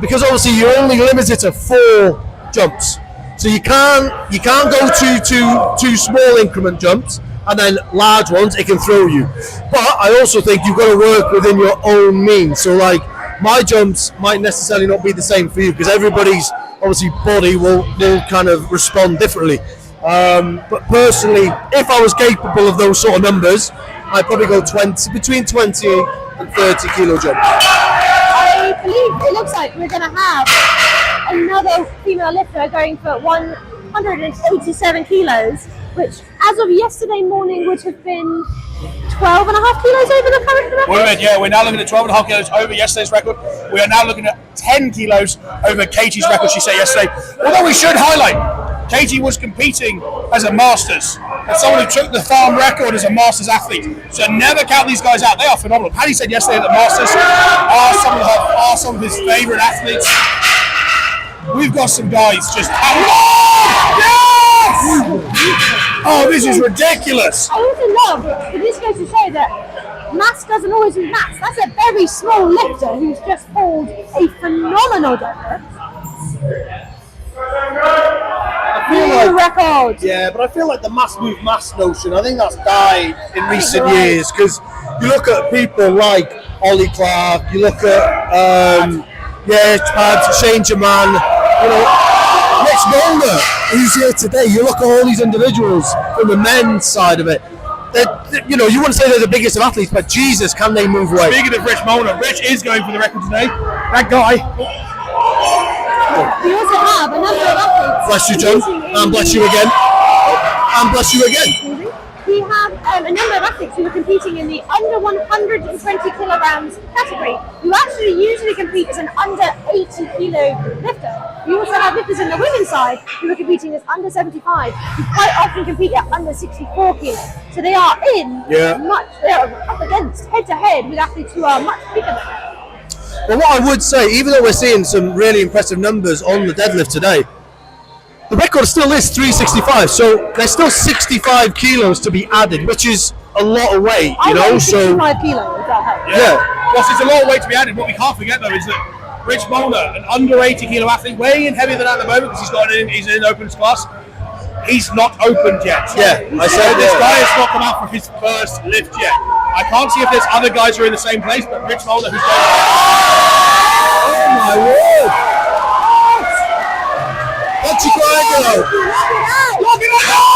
Because obviously you're only limited to 4 jumps. So you can't go to small increment jumps and then large ones, it can throw you. But I also think you've got to work within your own means. So like my jumps might necessarily not be the same for you because everybody's obviously body will kind of respond differently. But personally, if I was capable of those sort of numbers, I'd probably go between 20 and 30 kilo jumps. I believe it looks like we're going to have another female lifter going for 187 kilos, which as of yesterday morning would have been 12.5 kilos over the current record. Yeah, we're now looking at 12.5 kilos over yesterday's record. We are now looking at 10 kilos over Katie's record, she said yesterday. Although we should highlight, Katie was competing as a Masters, and someone who took the farm record as a Masters athlete. So never count these guys out. They are phenomenal. Paddy said yesterday that the Masters are some of his favourite athletes. We've got some guys just... Oh, this is ridiculous. I also love that this goes to show that mass doesn't always mean mass. That's a very small lifter who's just pulled a phenomenal deadlift. New record. Yeah, but I feel like the mass move mass notion, I think that's died in recent years because you look at people like Ollie Clark, you look at Shane Jaman, you know, Rich Molnar, who's here today. You look at all these individuals from the men's side of it. You know, you wouldn't say they're the biggest of athletes, but Jesus, can they move weight? Speaking of Rich Molnar, Rich is going for the record today. That guy. We also have a number of athletes. Bless you, John. And bless you again. And bless you again. We have a number of athletes who are competing in the under 120 kilograms category, who actually usually compete as an under 80 kilo lifter. We also have lifters in the women's side who are competing as under 75, who quite often compete at under 64 kilos. So they are they are up against head to head with athletes who are much bigger than them. Well, what I would say, even though we're seeing some really impressive numbers on the deadlift today, the record still is 365, so there's still 65 kilos to be added, which is a lot of weight, you know. 65 kilos, that helps. Yeah. Whilst it's a lot of weight to be added, what we can't forget though is that Rich Molnar, an under 80 kilo athlete, weighing heavier than that at the moment because he's in opens class. He's not opened yet. Yeah, I said this guy has not come out for his first lift yet. I can't see if there's other guys who are in the same place, but Rich Molnar, who's going. Oh my word! What's your Look at that!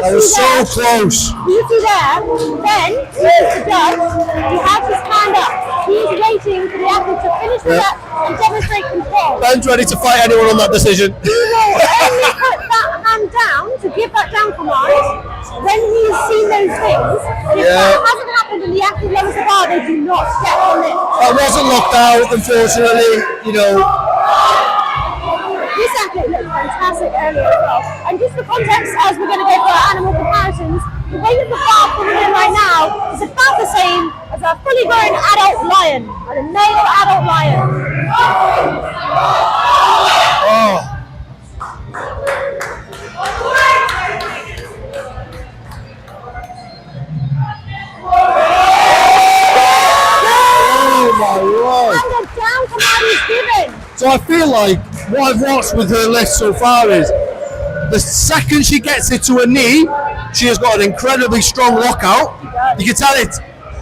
That was so close. You see there, then, to judge, he has his hand up. He's waiting for the athlete to finish the rep and demonstrate control. Ben's ready to fight anyone on that decision. He will only put that hand down to give that down command when he's seen those things. And if that hasn't happened and the athlete lowers the bar, they do not step on it. That wasn't locked out, unfortunately. You know. This athlete looked fantastic earlier as well. And just for context, as we're going to go for our animal comparisons, the weight of the bar coming in right now is about the same as a fully grown adult lion, and a male adult lion. Oh. And the down command is given. So I feel like what I've watched with her list so far is the second she gets it to her knee, she has got an incredibly strong lockout. You can tell it.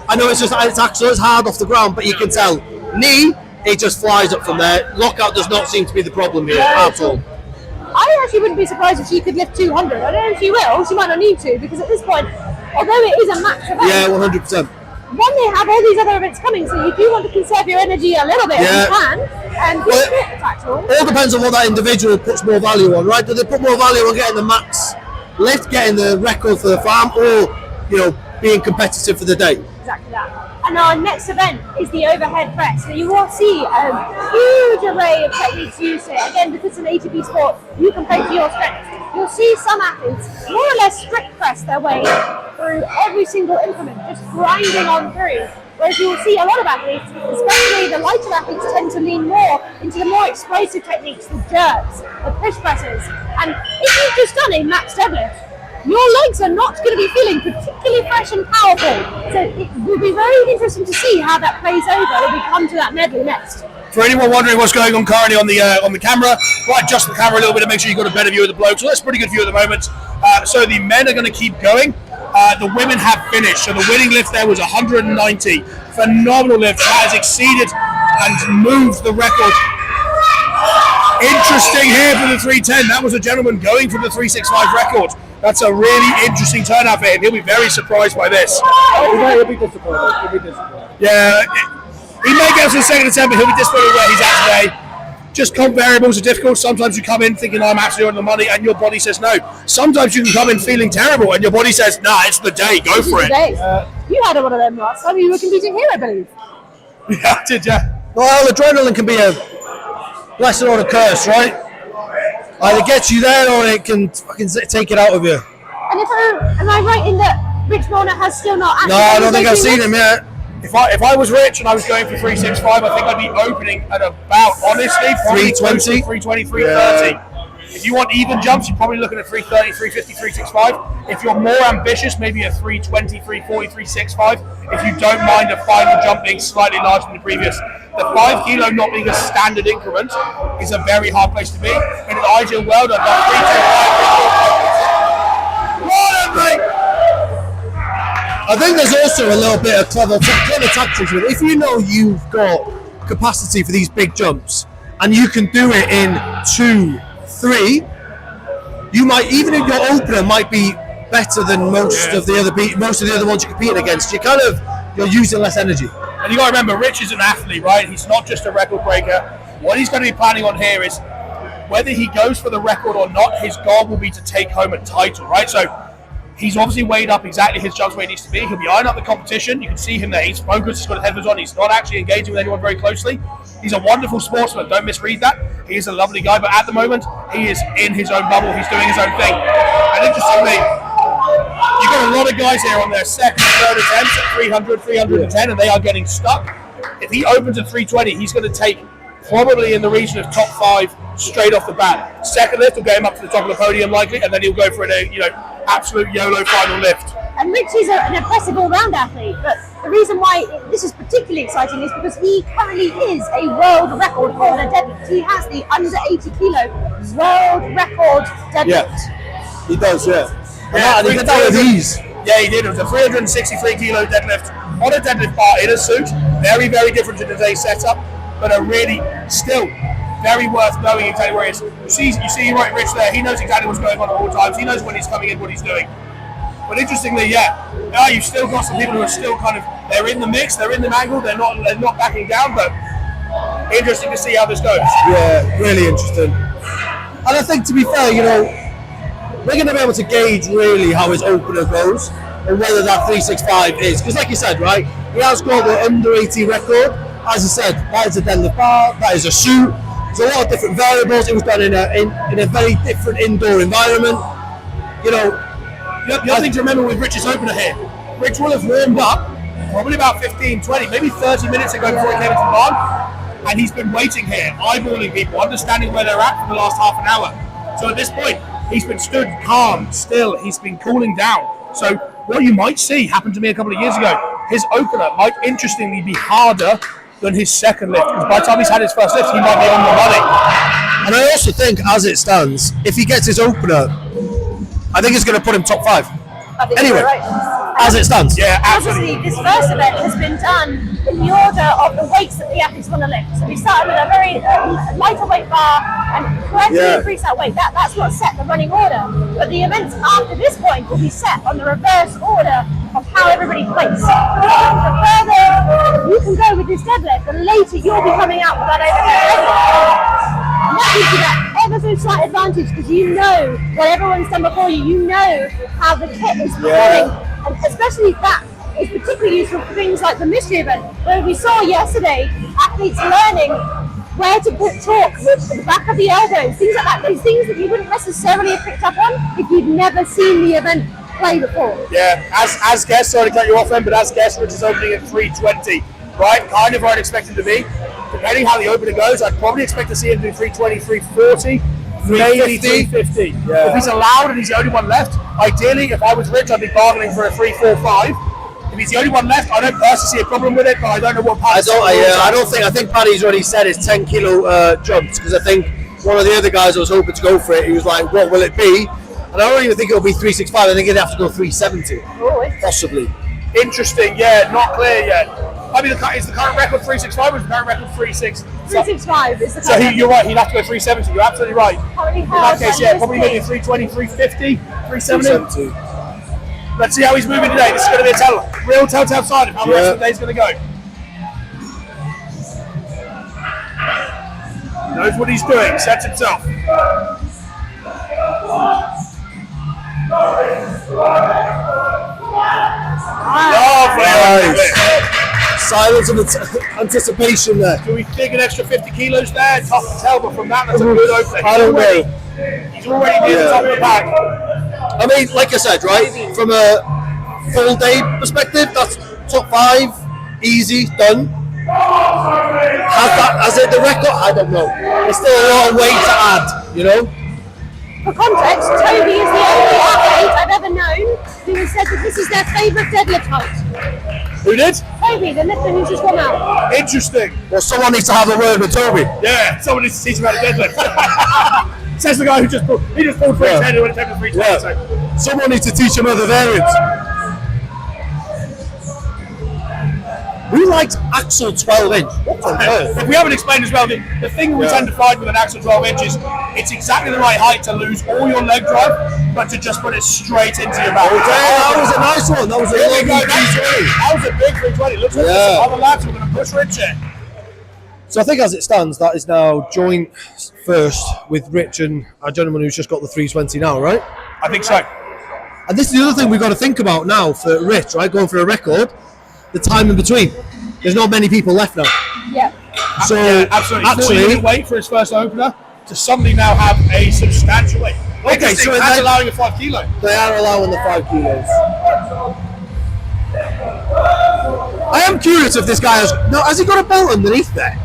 I know it's actually it's hard off the ground, but you can tell knee, it just flies up from there. Lockout does not seem to be the problem here at all. I actually wouldn't be surprised if she could lift 200. I don't know if she will. She might not need to, because at this point, although it is a max event, Yeah, 100%. one, they have all these other events coming, so you do want to conserve your energy a little bit if you can. And this tactical. It all depends on what that individual puts more value on, right? Do they put more value on getting the max lift, getting the record for the farm, or being competitive for the day? Exactly that. And our next event is the overhead press. So you will see a huge array of techniques used here. Again, because it's an ATP sport, you can play to your strengths. You'll see some athletes more or less strict press their way through every single implement, just grinding on through. Whereas you will see a lot of athletes, especially the lighter athletes, tend to lean more into the more explosive techniques, the jerks, the push presses. And if you've just done a max deadlift, your legs are not going to be feeling particularly fresh and powerful. So it will be very interesting to see how that plays over when we come to that medley next. For anyone wondering what's going on currently on the camera, right, adjust the camera a little bit to make sure you've got a better view of the blokes. So that's a pretty good view at the moment. So the men are going to keep going. The women have finished. So the winning lift there was 190. Phenomenal lift. That has exceeded and moved the record. Interesting here for the 310. That was a gentleman going for the 365 record. That's a really interesting turnout for him. He'll be very surprised by this. He'll be disappointed. Yeah, he may get us in the second attempt, but he'll be disappointed where he's at today. Just comp variables are difficult. Sometimes you come in thinking I'm absolutely on the money, and your body says no. Sometimes you can come in feeling terrible, and your body says, nah, it's the day, go for it. You had one of them last time. You were competing here, I believe. Yeah, did you? Well, adrenaline can be a blessing or a curse, right? Either gets you there or it can fucking take it out of you. And am I right in that Rich Milner has still not actually... No, I don't think I've seen him yet. If I was Rich and I was going for 365, I think I'd be opening at about, honestly, 320, 320, 330. Yeah. If you want even jumps, you're probably looking at 330, 350, 365. If you're more ambitious, maybe a 320, 340, 365. If you don't mind a final jump being slightly larger than the previous. The 5 kilo not being a standard increment is a very hard place to be. In an ideal world, I'd love 325. What a break! I think there's also a little bit of clever tactics with it. If you know you've got capacity for these big jumps and you can do it in 2, 3, you might, even if your opener might be better than most of the other ones you're competing against, you're using less energy. And you got to remember, Rich is an athlete, right? He's not just a record breaker. What he's going to be planning on here is whether he goes for the record or not, his goal will be to take home a title, right? So he's obviously weighed up exactly his jumps where he needs to be. He'll be eyeing up the competition. You can see him there. He's focused. He's got his headphones on. He's not actually engaging with anyone very closely. He's a wonderful sportsman. Don't misread that. He is a lovely guy. But at the moment, he is in his own bubble. He's doing his own thing. And interestingly, you've got a lot of guys here on their second, third attempts at 300, 310, and they are getting stuck. If he opens at 320, he's going to take probably in the region of top 5 straight off the bat. Second lift will get him up to the top of the podium likely, and then he'll go for an absolute YOLO final lift. And Rich is an impressive all-round athlete, but the reason why this is particularly exciting is because he currently is a world record holder deadlift. He has the under 80 kilo world record deadlift. Yeah, he does, yeah. And he did that with ease. Yeah, he did. It was a 363 kilo deadlift on a deadlift bar in a suit. Very, very different to today's setup, but a really still very worth knowing exactly where he is. You see right Rich there, he knows exactly what's going on at all times. He knows when he's coming in, what he's doing. But interestingly, you've still got some people who are still kind of, they're in the mix, they're in the angle, they're not backing down, but interesting to see how this goes. Yeah, really interesting. And I think, to be fair, we're going to be able to gauge really how his opener goes and whether that 365 is. Because like you said, right, he has got the under 80 record. As I said, that is a deadlift bar, that is a suit. There's a lot of different variables. It was done in a very different indoor environment. The other thing to remember with Rich's opener here, Rich will have warmed up probably about 15, 20, maybe 30 minutes ago before he came into the barn, and he's been waiting here, eyeballing people, understanding where they're at for the last half an hour. So at this point, he's been stood calm, still, he's been cooling down. So what you might see happened to me a couple of years ago, his opener might interestingly be harder than his second lift, because by the time he's had his first lift, he might be on the money. And I also think, as it stands, if he gets his opener, I think it's going to put him top 5. Anyway, right. As it stands. Yeah, absolutely. Obviously, this first event has been done in the order of the weights that the athletes want to lift. So we started with a very lighter weight bar and gradually increase that weight. That's what set the running order. But the events after this point will be set on the reverse order of how everybody plays. The further you can go with this deadlift, the later you'll be coming out with that overhead. And that gives you that ever so slight advantage because you know what everyone's done before you. You know how the kit is performing, and especially that is particularly useful for things like the mystery event, where we saw yesterday athletes learning where to put torque with the back of the elbows, things like that. Those things that you wouldn't necessarily have picked up on if you'd never seen the event play before. Yeah, as guests, sorry to cut you off then, but as guests, Rich is opening at 320, right? Kind of where I'd expect him to be. Depending how the opener goes, I'd probably expect to see him do 320, 340, maybe 350. Yeah. If he's allowed and he's the only one left, ideally, if I was Rich, I'd be bargaining for a 345. If he's the only one left, I don't personally see a problem with it, but I don't know what Paddy's I think Paddy's already said it's 10 kilo jumps, because I think one of the other guys I was hoping to go for it, he was like, what will it be? And I don't even think it'll be 365, I think he'd have to go 370. Possibly. Interesting, not clear yet. I mean, is the current record 365 or is the current record 36? 365 is the So you're right, he'd have to go 370, you're absolutely right. Currently In that case, probably maybe 320, 350, 370. Let's see how he's moving today. This is going to be a real telltale sign of how the rest of the day's going to go. He knows what he's doing, sets himself. Silence of anticipation there. Do we think an extra 50 kilos there? Tough to tell, but from that, that's a good opening. I don't know. He's already near the top of the pack. I mean, like I said, right, from a full day perspective, that's top 5, easy, done. Has it the record? I don't know. There's still a lot of weight to add, For context, Toby is the only athlete I've ever known who has said that this is their favourite deadlift height. Who did? Toby, the lifter who's just come out. Interesting. Well, someone needs to have a word with Toby. Yeah, someone needs to teach him how to deadlift. Says the guy who just pulled 310 and went to 320. Yeah. Someone needs to teach him other variants. We liked Axel 12 inch. What on earth? If we haven't explained as well, the thing we tend to find with an Axel 12 inch is it's exactly the right height to lose all your leg drive, but to just put it straight into your back. Okay, that was a nice one. That was a really good 320. That was a big 320. Looks like there's some other lads who are going to push Rich in. So I think as it stands, that is now joint first with Rich and our gentleman who's just got the 320 now, right? I think so. And this is the other thing we've got to think about now for Rich, right? Going for a record, the time in between. There's not many people left now. Yeah. So absolutely. Actually, wait for his first opener to suddenly now have a substantial weight. Okay, so that's allowing a 5 kilo. They are allowing the 5 kilos. I am curious if this guy has he got a belt underneath there?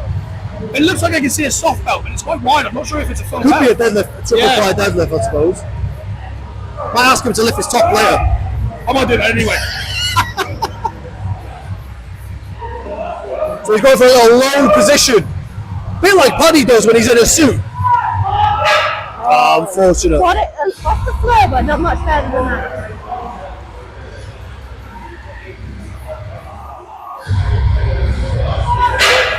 It looks like I can see a soft belt, but it's quite wide. I'm not sure if it's a full belt. Could be a deadlift, a triple fly deadlift, I suppose. Might ask him to lift his top later. I might do that anyway. So he's going for a little low position. A bit like Paddy does when he's in a suit. Unfortunate. Got it off the floor, but not much better than that.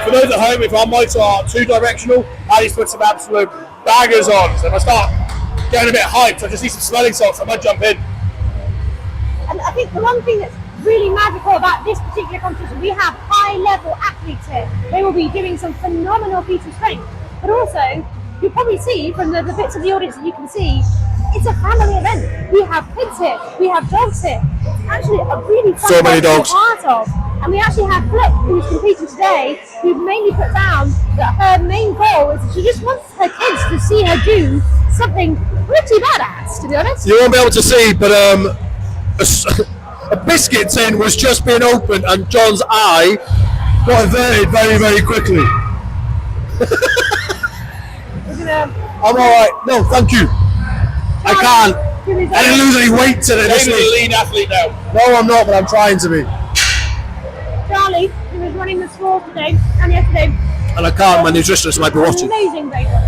For those at home, if our mics are too directional, Paddy's put some absolute baggers on. So if I start getting a bit hyped, I just need some smelling salts, I might jump in. think the one thing that's really magical about this particular competition, we have high-level athletes here. They will be doing some phenomenal feats of strength, but also you'll probably see from the bits of the audience that you can see, it's a family event. We have kids here, we have dogs here. It's actually a really fun So many event to be dogs. part of. And we actually have Flip, who's competing today, who mainly put down that her main goal is that she just wants her kids to see her do something pretty badass, to be honest. You won't be able to see, but a biscuit tin was just being opened and John's eye got averted very, very quickly. I'm alright. No, thank you. I can't. I didn't lose any weight today. David's a lean athlete now. No, I'm not, but I'm trying to be. Charlie, who was running the score today and yesterday. And I can't, my nutritionist might be watching. Amazing bagel.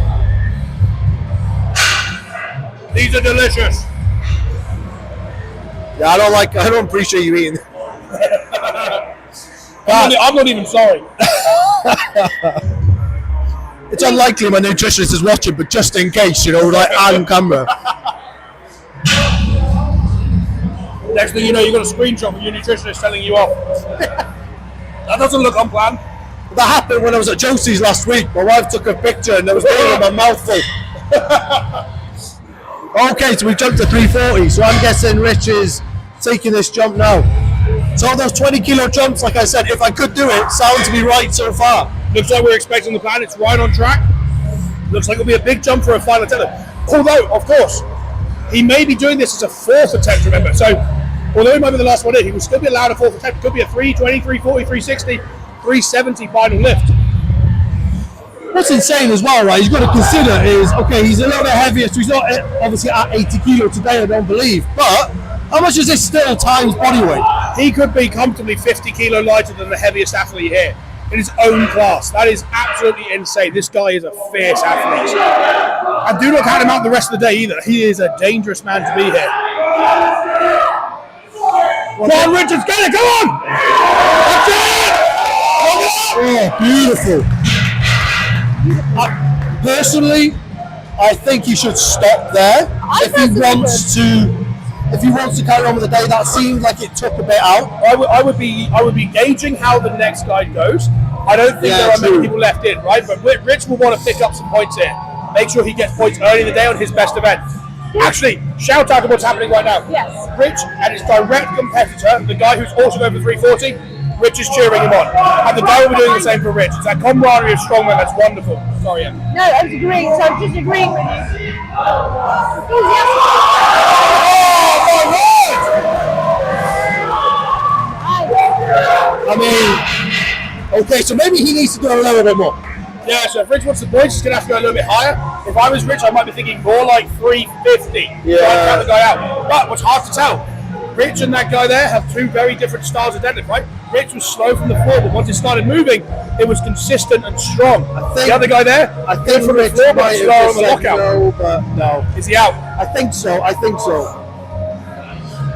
These are delicious. Yeah, I don't appreciate you eating. I'm not even sorry. It's unlikely my nutritionist is watching, but just in case, like on camera. Next thing you know, you got a screenshot of your nutritionist telling you off. That doesn't look on plan. That happened when I was at Josie's last week. My wife took a picture and there was beer in my mouth full. Okay, so we jumped to 340, so I'm guessing Rich is taking this jump now. So those 20 kilo jumps, like I said, if I could do it, sound to be right so far. Looks like we're expecting the plan. It's right on track. Looks like it'll be a big jump for a final attempt. Although, of course, he may be doing this as a fourth attempt, remember. So, although he might be the last one in, he will still be allowed a fourth attempt. It could be a 320, 340, 360, 370 final lift. What's insane as well, right, you've got to consider is, okay, he's a little bit heavier, so he's not obviously at 80 kilo today, I don't believe. But how much is this still times body weight? He could be comfortably 50 kilo lighter than the heaviest athlete here in his own class. That is absolutely insane. This guy is a fierce athlete. And do not count him out the rest of the day either. He is a dangerous man to be here. Come on, Richards, get it, come on! That's it! Oh, beautiful. Personally, I think he should stop there. If he wants to carry on with the day, that seemed like it took a bit out. I would be gauging how the next guy goes. I don't think there are many people left in, right? But Rich will want to pick up some points here. Make sure he gets points early in the day on his best event. Actually, shout out to what's happening right now. Yes. Rich and his direct competitor, the guy who's also over 340, Rich is cheering him on. And the guy will be doing the same for Rich. It's that camaraderie of strongmen that's wonderful. Sorry, Em. No, I was agreeing. So I'm just agreeing with you. I mean, okay, so maybe he needs to do a little bit more. Yeah, so if Rich wants the points, he's going to have to go a little bit higher. If I was Rich, I might be thinking more like 350. Yeah. Try and count the guy out. But what's hard to tell, Rich and that guy there have two very different styles of deadlift, right? Rich was slow from the floor, but once it started moving, it was consistent and strong. The other guy there, I think from the Rich floor, but might slow have on the just said lockout. no, but no. Is he out? I think so.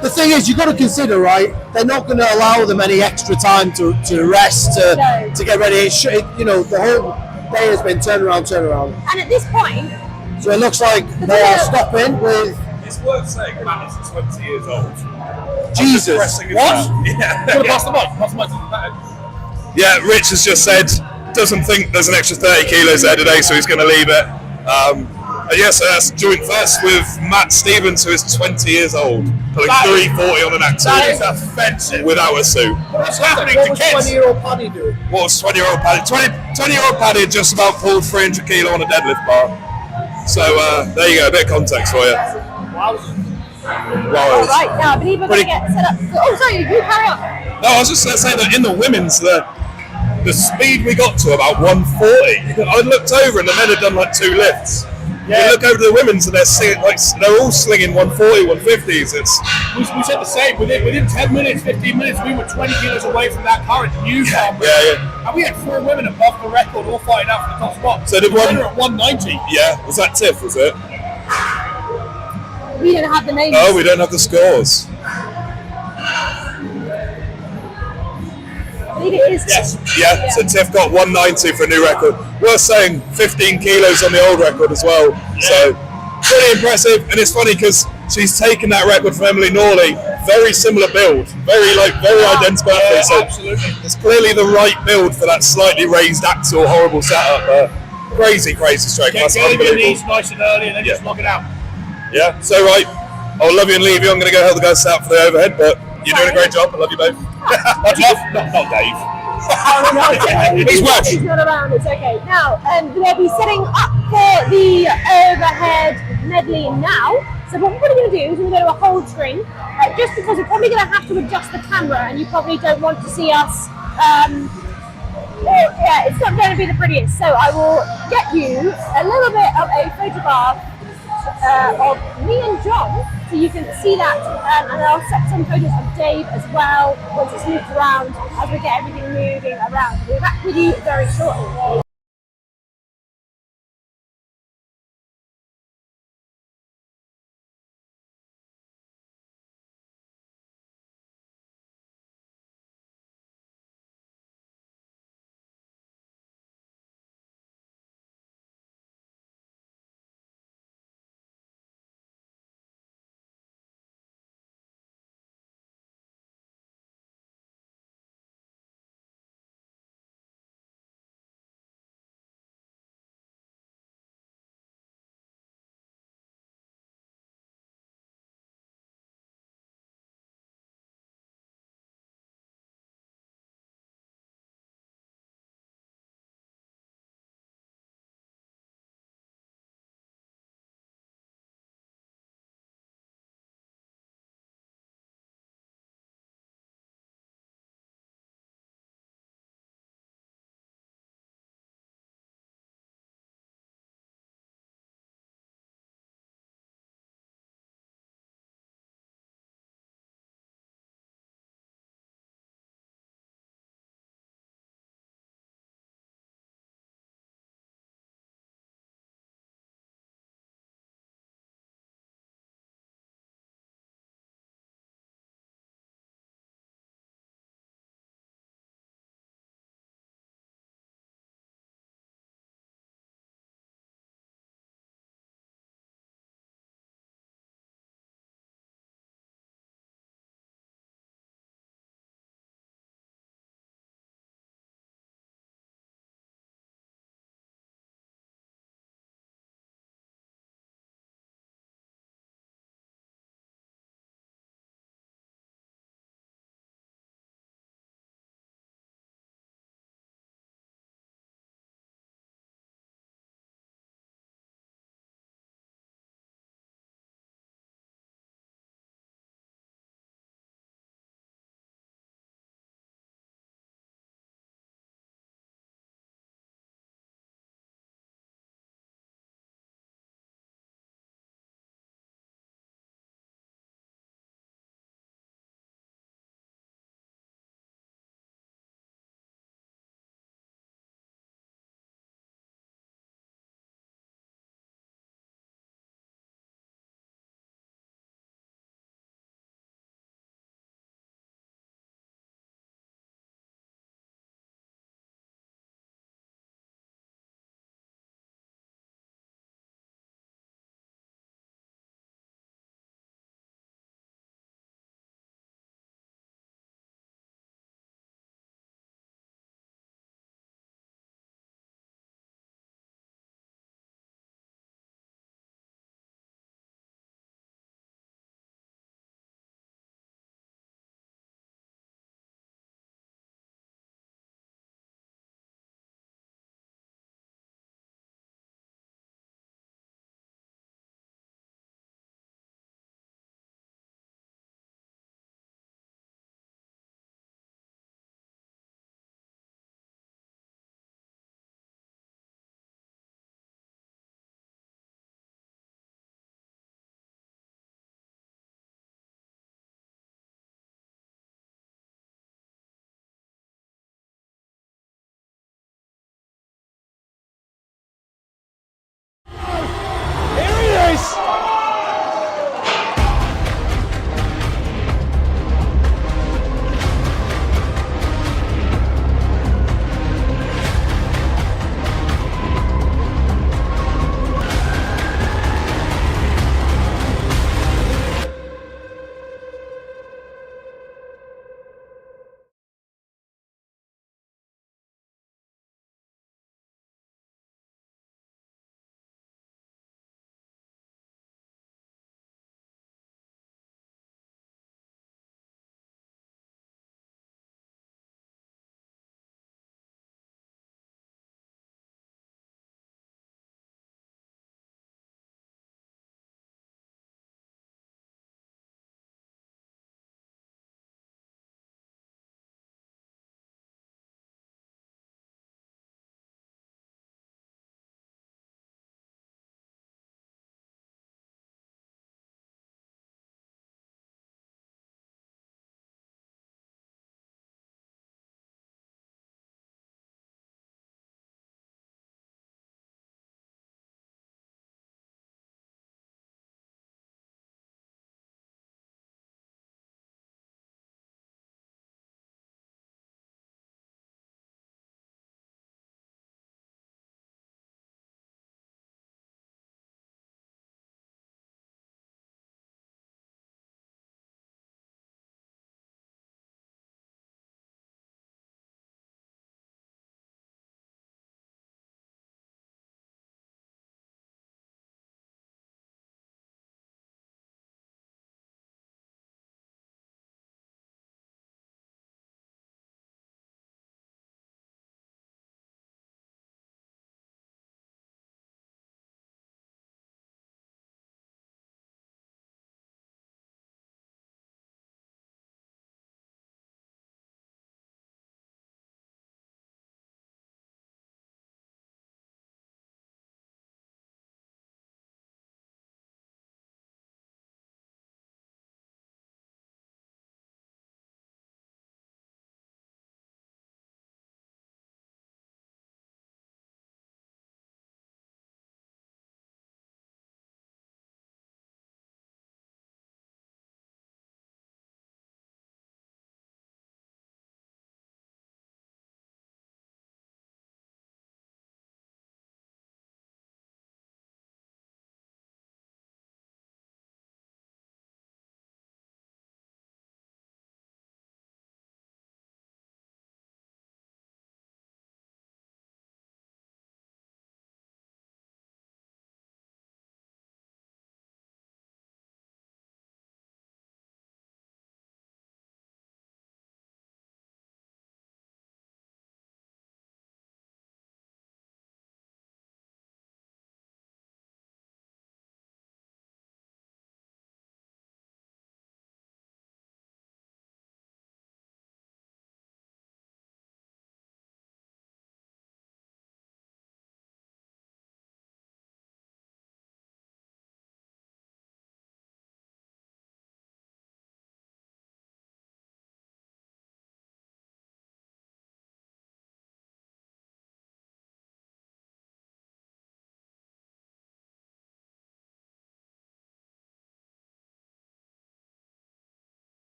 The thing is, you've got to consider, right? They're not going to allow them any extra time to rest, to get ready. The whole day has been turn around. And at this point, So it looks like they are stopping with. It's worth saying Matt is 20 years old. Jesus. Pressing his What? phone. Yeah. Pass the mic. Yeah, Rich has just said doesn't think there's an extra 30 kilos there today, so he's going to leave it. And yes, that's joint first with Matt Stevens, who is 20 years old, pulling 340 on an That activity is offensive. without a suit. What's happening What to was kids? 20-year-old Paddy doing? What was 20-year-old Paddy? 20-year-old Paddy had just about pulled 300 kilo on a deadlift bar. So there you go, a bit of context for you. Wow. right now, I believe we're going to get set up. Oh, sorry, you carry on. No, I was just going to say that in the women's, the speed we got to about 140. I looked over and the men had done like 2 lifts. Yeah. You look over to the women's and they're all slinging 140, 150s. We said the same. Within 10 minutes, 15 minutes, we were 20 kilos away from that current new farm. Yeah. And we had 4 women above the record, all fighting out for the top spot. So did one were at 190. Yeah, was that Tiff, was it? We don't have the names. Oh, we don't have the scores. I believe it is. Yes. Yeah, so Tiff got 190 for a new record. Worth saying 15 kilos on the old record as well. So pretty impressive. And it's funny because So he's taken that record from Emily Norley. Very similar build, very identical. Yeah, So absolutely. it's clearly the right build for that slightly raised axle, horrible setup. Crazy strength. That's Get your unbelievable. knees nice and early and then just knock it out. Yeah. So right, I'll love you and leave you. I'm going to go help the guys set up for the overhead, but you're doing a great job. I love you both. Much love. Not Dave. He's Welsh. He's not around, it's okay. Now, they'll be setting up for the overhead medley now. So what we're going to do is we're going to go to a hold screen, just because we're probably going to have to adjust the camera and you probably don't want to see us. Yeah, it's not going to be the prettiest. So I will get you a little bit of a photograph of me and John, so you can see that, and I'll set some photos of Dave as well once it's moved around, as we get everything moving around. We'll be back with you very shortly.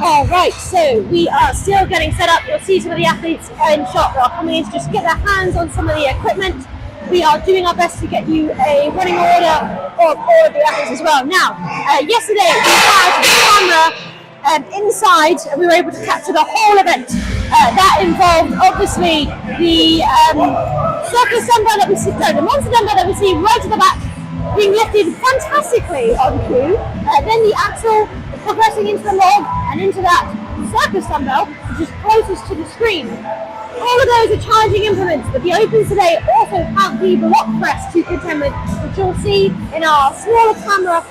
All right, so we are still getting set up. You'll see some of the athletes in shot that are coming in to just get their hands on some of the equipment. We are doing our best to get you a running order of all of the athletes as well. Now, yesterday we had the camera inside and we were able to capture the whole event. That involved obviously the circus dumbbell that we see, the monster dumbbell that we see right to the back being lifted fantastically on cue. Then the axle progressing into the log and into that circus dumbbell, which is closest to the screen. All of those are challenging implements, but the Opens today also have the block press to contend with, which you'll see in our smaller camera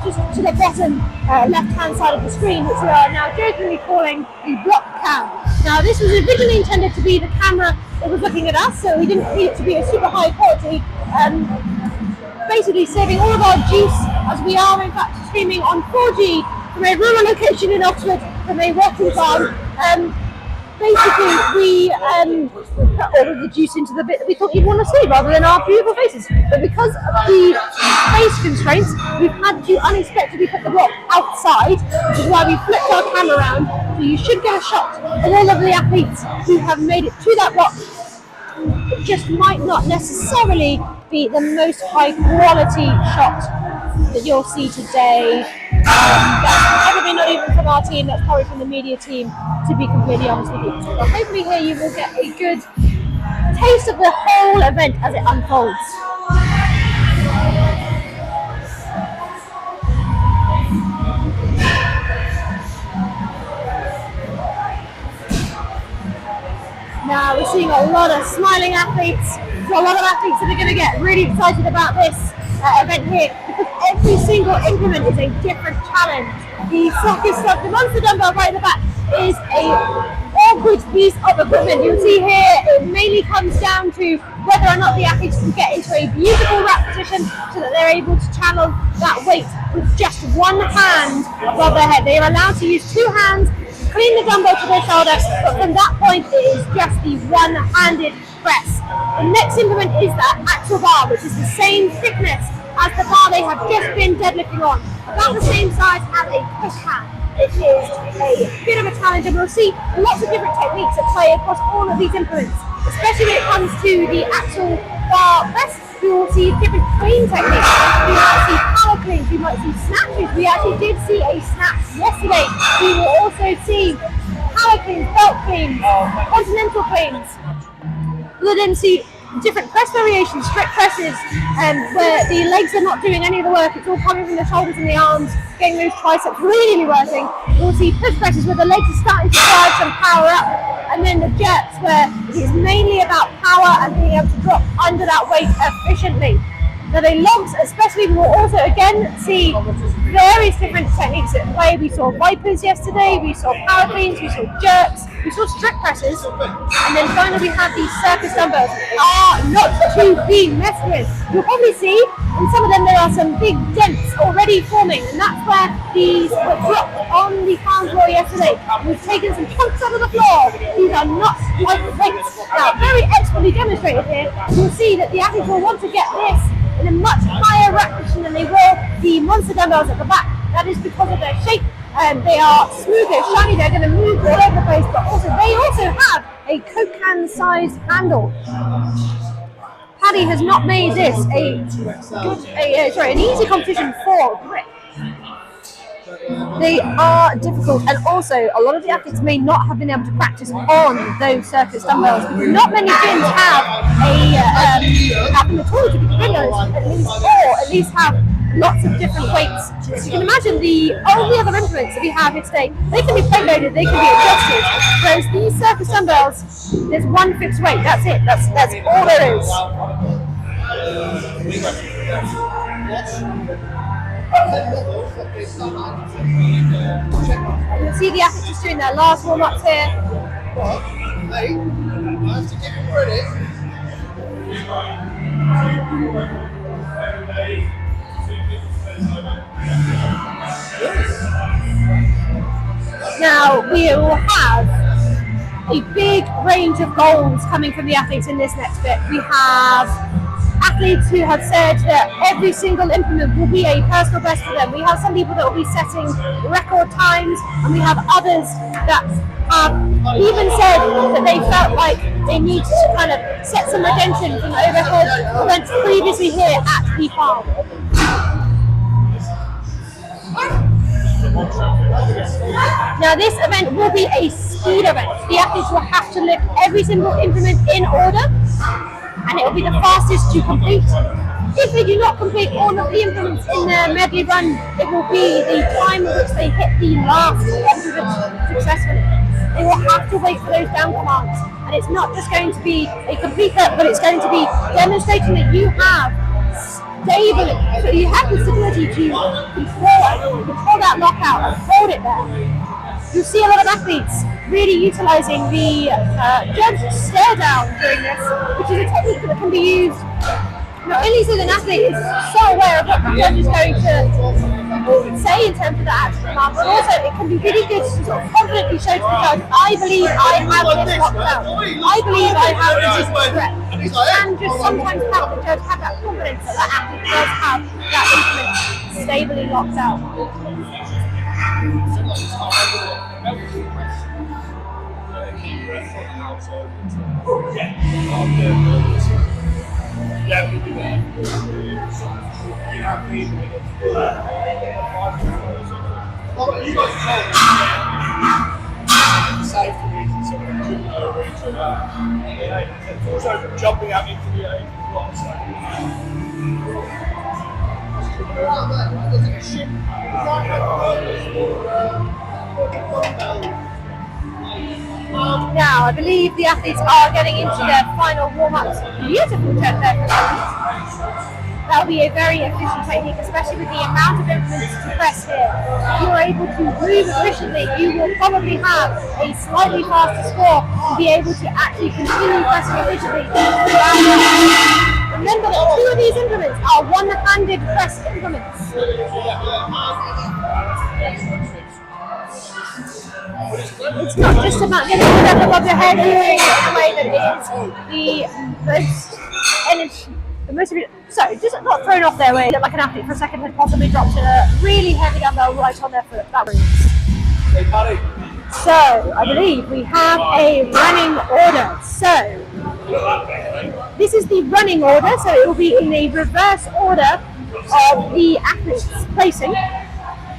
just to the bottom left-hand side of the screen, which we are now jokingly calling the block cam. Now, this was originally intended to be the camera that was looking at us, so we didn't need it to be a super high quality. Basically saving all of our juice, as we are in fact streaming on 4G from a rural location in Oxford from a working farm. Basically, we put all of the juice into the bit that we thought you'd want to see rather than our beautiful faces. But because of the space constraints, we've had to unexpectedly put the block outside, which is why we flipped our camera around. So you should get a shot of all of the athletes who have made it to that block. It just might not necessarily be the most high quality shot that you'll see today. That's probably not even from our team, that's probably from the media team, to be completely honest with you. But hopefully here you will get a good taste of the whole event as it unfolds. Now we're seeing a lot of smiling athletes, a lot of athletes that are going to get really excited about this event here, because every single implement is a different challenge. The circus stuff, the monster dumbbell right at the back, is a awkward piece of equipment. You'll see here it mainly comes down to whether or not the athletes can get into a beautiful wrap position so that they're able to channel that weight with just one hand above their head. They are allowed to use two hands, clean the dumbbell to their shoulder, but from that point it is just the one-handed press. The next implement is that axle bar, which is the same thickness as the bar they have just been deadlifting on, about the same size as a push hand. It is a bit of a challenge, and we'll see lots of different techniques at play across all of these implements, especially when it comes to the axle bar press. We will see different clean techniques. We might see power cleans, we might see snatches. We actually did see a snatch yesterday. We will also see power cleans, belt cleans, continental cleans. We'll then see different press variations, strict presses, where the legs are not doing any of the work. It's all coming from the shoulders and the arms, getting those triceps really working. We'll see push presses where the legs are starting to drive some power up, and then the jerks where it is mainly about power and being able to drop under that weight efficiently. Now the logs especially, we will also again see various different techniques at play. We saw vipers yesterday, we saw power cleans, we saw jerks, we saw strict presses, and then finally we have these circus dumbbells are not to be messed with. You'll probably see in some of them there are some big dents already forming, and that's where these were dropped on the farm floor yesterday. We've taken some chunks out of the floor. These are not light weights. Now, very expertly demonstrated here, you'll see that the athletes will want to get this in a much higher rack position than they will the monster dumbbells at the back. That is because of their shape. They are smooth, they're shiny, they're going to move all over the place, but also they also have a Coke can sized handle. Paddy has not made this an easy competition for grip. They are difficult, and also a lot of the athletes may not have been able to practice on those circus dumbbells. Not many gyms have them at all, to be completely honest, at least have lots of different weights. So you can imagine the only other implements that we have here today, they can be plate loaded, they can be adjusted. Whereas these circus dumbbells, there's one fixed weight, that's it, that's all there is. You can see the athletes just doing their last warm-ups here. Hey, I have to give you credit. Now we will have a big range of goals coming from the athletes in this next bit. We have athletes who have said that every single implement will be a personal best for them. We have some people that will be setting record times, and we have others that have even said that they felt like they need to kind of set some redemption from overhead events previously here at the farm. Now this event will be a speed event. The athletes will have to lift every single implement in order, and it will be the fastest to complete. If they do not complete all of the implements in their medley run, it will be the time at which they hit the last implement successfully. They will have to wait for those down commands, and it's not just going to be a complete but it's going to be demonstrating that you have stability, so you have the stability to control that lockout and hold it there. You'll see a lot of athletes really utilising the judge stare down during this, which is a technique that can be used not only so an athlete is so aware of what the judge is going to say in terms of the action command, but also it can be really good to sort of confidently show to the judge, I believe I have this locked down. I believe I have this threat. And just sometimes have the judge have that confidence that that athlete does have that implement stably locked out. Also jumping out into the blocks. Now, I believe the athletes are getting into their final warm-ups. Beautiful check there for them. That will be a very efficient technique, especially with the amount of implements to press here. If you're able to move efficiently, you will probably have a slightly faster score to be able to actually continue pressing efficiently. Remember that 2 of these implements are one-handed press implements. It's not just about getting the level above your head and doing it in a way that is the most so just not thrown off their way, like an athlete for a second had possibly dropped a really heavy dumbbell right on their foot. That was. So I believe we have a running order. So this is the running order, so it will be in a reverse order of the athletes placing.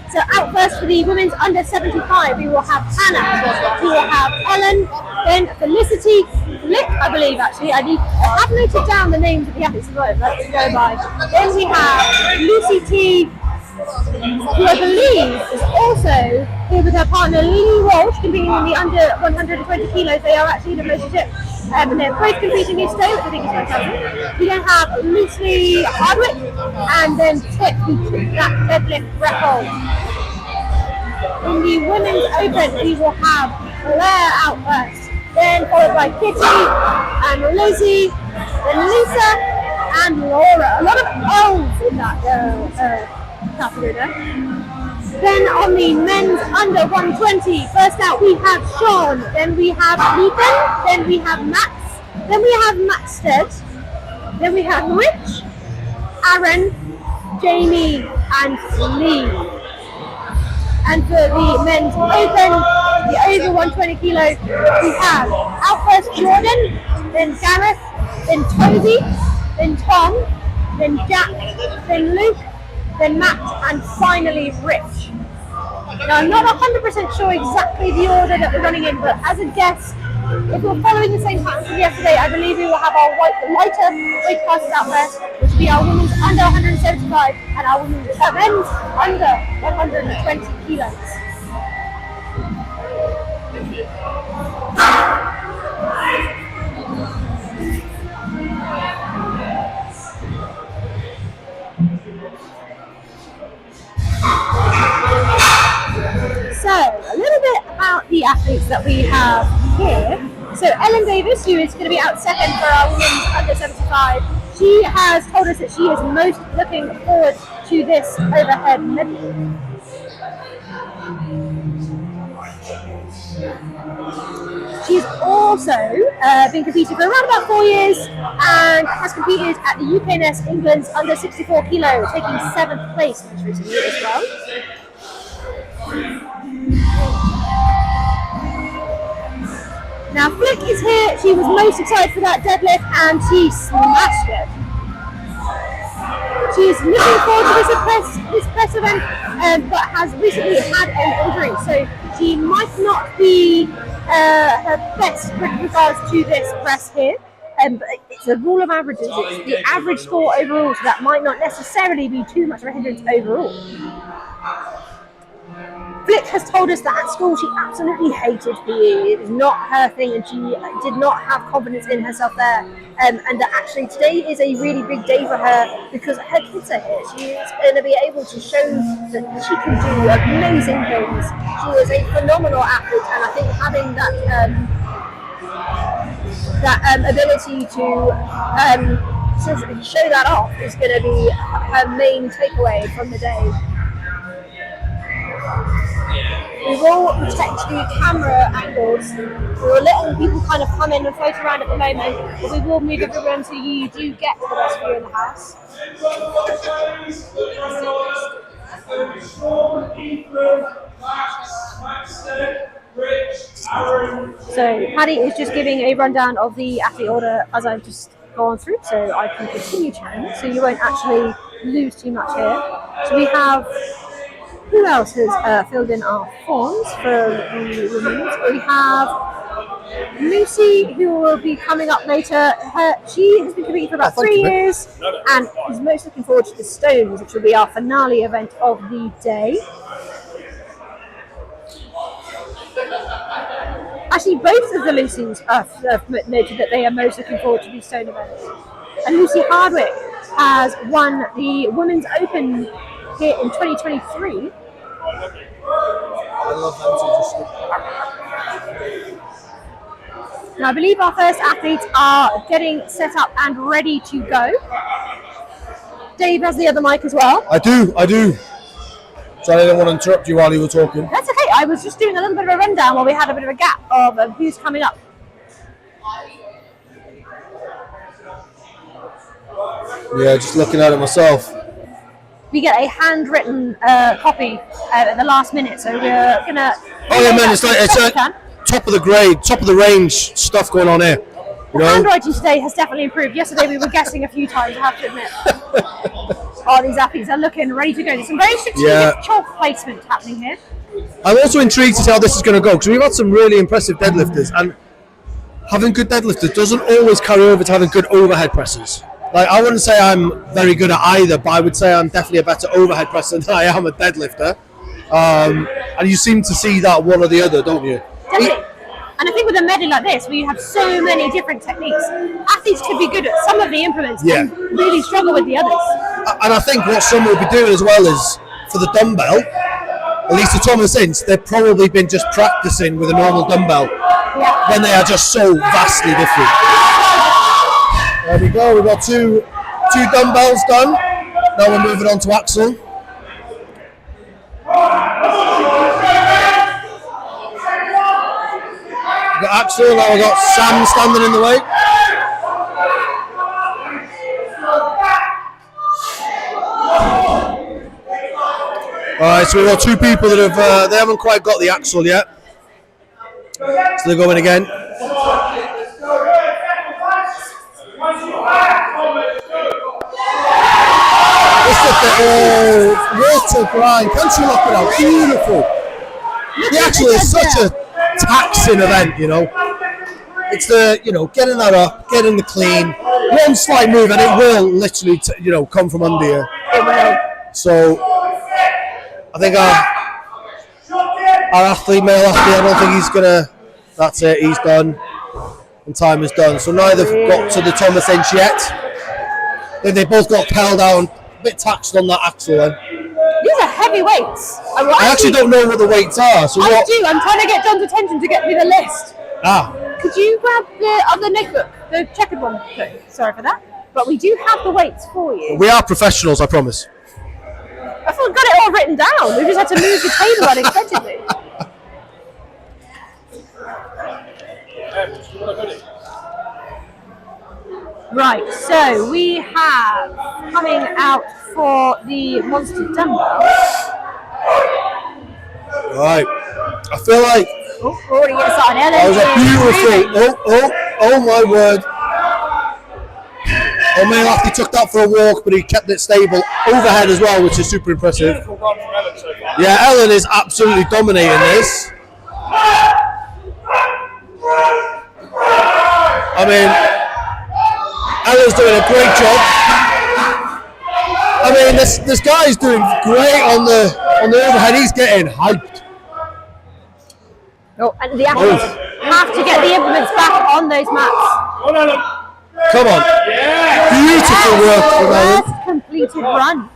So out first for the women's under 75, we will have Hannah, we will have Ellen, then Felicity, Flick, I believe actually. I have noted down the names of the athletes as well, let's go by. Then we have Lucy T, who I believe is also here with her partner Lily Walsh, competing in the under 120 kilos. They are actually the most fit. And they're both competing in today, which I think is fantastic. We then have Lucy Hardwick and then Tip, who took that deadlift record. In the women's open, we will have Claire out first, then followed by Kitty and Lizzie, then Lisa and Laura. A lot of L's in that category there. Then on the men's under 120, first out we have Sean, then we have Ethan, then we have Max, then we have Matt Stead, then we have Rich, Aaron, Jamie and Lee. And for the men's open, the over 120 kilos, we have out first Jordan, then Gareth, then Toby, then Tom, then Jack, then Luke, then Matt, and finally Rich. Now I'm not 100% sure exactly the order that we're running in, but as a guess, if we're following the same pattern as yesterday, I believe we will have our lighter weight classes out first, which will be our women's under 175 and our men's under 120 kilos. So, a little bit about the athletes that we have here. So, Ellen Davis, who is going to be out second for our women's under 75, she has told us that she is most looking forward to this overhead medley. She's also been competing for around about 4 years and has competed at the UKNS England's under 64 kilo, taking 7th place most recently as well. Now Flick is here. She was most excited for that deadlift and she smashed it. She's looking forward to this press event, but has recently had an injury, so she might not be her best with regards to this press here. But it's a rule of averages. It's the average score overall, so that might not necessarily be too much of a hindrance overall. Flick has told us that at school she absolutely hated PE. It was not her thing and she did not have confidence in herself there. And that actually today is a really big day for her because her kids are here. She is going to be able to show that she can do amazing things. She is a phenomenal athlete and I think having that ability to show that off is going to be her main takeaway from the day. We will protect the camera angles. We're letting people kind of come in and float around at the moment, but we will move everyone so you do get the best view in the house. So Paddy is just giving a rundown of the athlete order as I've just gone through, so I can continue chatting, so you won't actually lose too much here. So we have... Who else has filled in our forms for the women's? We have Lucy, who will be coming up later. She has been competing for about 3 years and is most looking forward to the Stones, which will be our finale event of the day. Actually, both of the Lucys have noted that they are most looking forward to the Stone event. And Lucy Hardwick has won the Women's Open here in 2023. Now I believe our first athletes are getting set up and ready to go. Dave has the other mic as well. I do. So I didn't want to interrupt you while you were talking. That's okay, I was just doing a little bit of a rundown while we had a bit of a gap of who's coming up. Yeah, just looking at it myself. We get a handwritten copy at the last minute, so we're gonna. Oh yeah, man! It's top of the grade, top of the range stuff going on here. You know? Handwriting today has definitely improved. Yesterday we were guessing a few times, I have to admit. Oh, these athletes are looking ready to go. There's some very strategic chalk placement happening here. I'm also intrigued to see how this is going to go because we've had some really impressive deadlifters, and having good deadlifters doesn't always carry over to having good overhead pressers. Like, I wouldn't say I'm very good at either, but I would say I'm definitely a better overhead presser than I am a deadlifter. And you seem to see that one or the other, don't you? Definitely. And I think with a medley like this, where you have so many different techniques, athletes could be good at some of the implements and really struggle with the others. And I think what some will be doing as well is, for the dumbbell, at least to Thomas Ince, they've probably been just practicing with a normal dumbbell when they are just so vastly different. There we go, we've got two dumbbells done. Now we're moving on to Axel. We've got Axel, now we've got Sam standing in the way. Alright, so we've got two people that have, they haven't quite got the Axel yet. So they're going again. Oh, what a grind. Can't you look at how beautiful. The Axel is such a taxing event, you know. It's the, you know, getting that up, getting the clean, one slight move and it will literally, come from under you. It will. So, I think our athlete, male athlete, I don't think he's gonna, that's it, he's done. And time is done. So neither got to the Thomas Ince yet. Then they both got held down. A bit taxed on that Axel then. These are heavy weights. I actually don't know what the weights are. So I do. I'm trying to get John's attention to get me the list. Ah. Could you grab the other notebook, the checkered one? Sorry for that. But we do have the weights for you. We are professionals, I promise. I thought we got it all written down. We just had to move the table unexpectedly. Right, so we have coming out for the monster dumbbell. Right. I feel like Already inside. that was a beautiful. Oh my word. O'Malley took that for a walk, but he kept it stable overhead as well, which is super impressive. Beautiful run from Ellen so far. Yeah, Ellen is absolutely dominating this. I mean, Ellen's doing a great job. I mean, this guy's doing great on the overhead. He's getting hyped. Oh, and the athletes have to get the implements back on those mats. Come on. Beautiful work from Ellen. First completed run.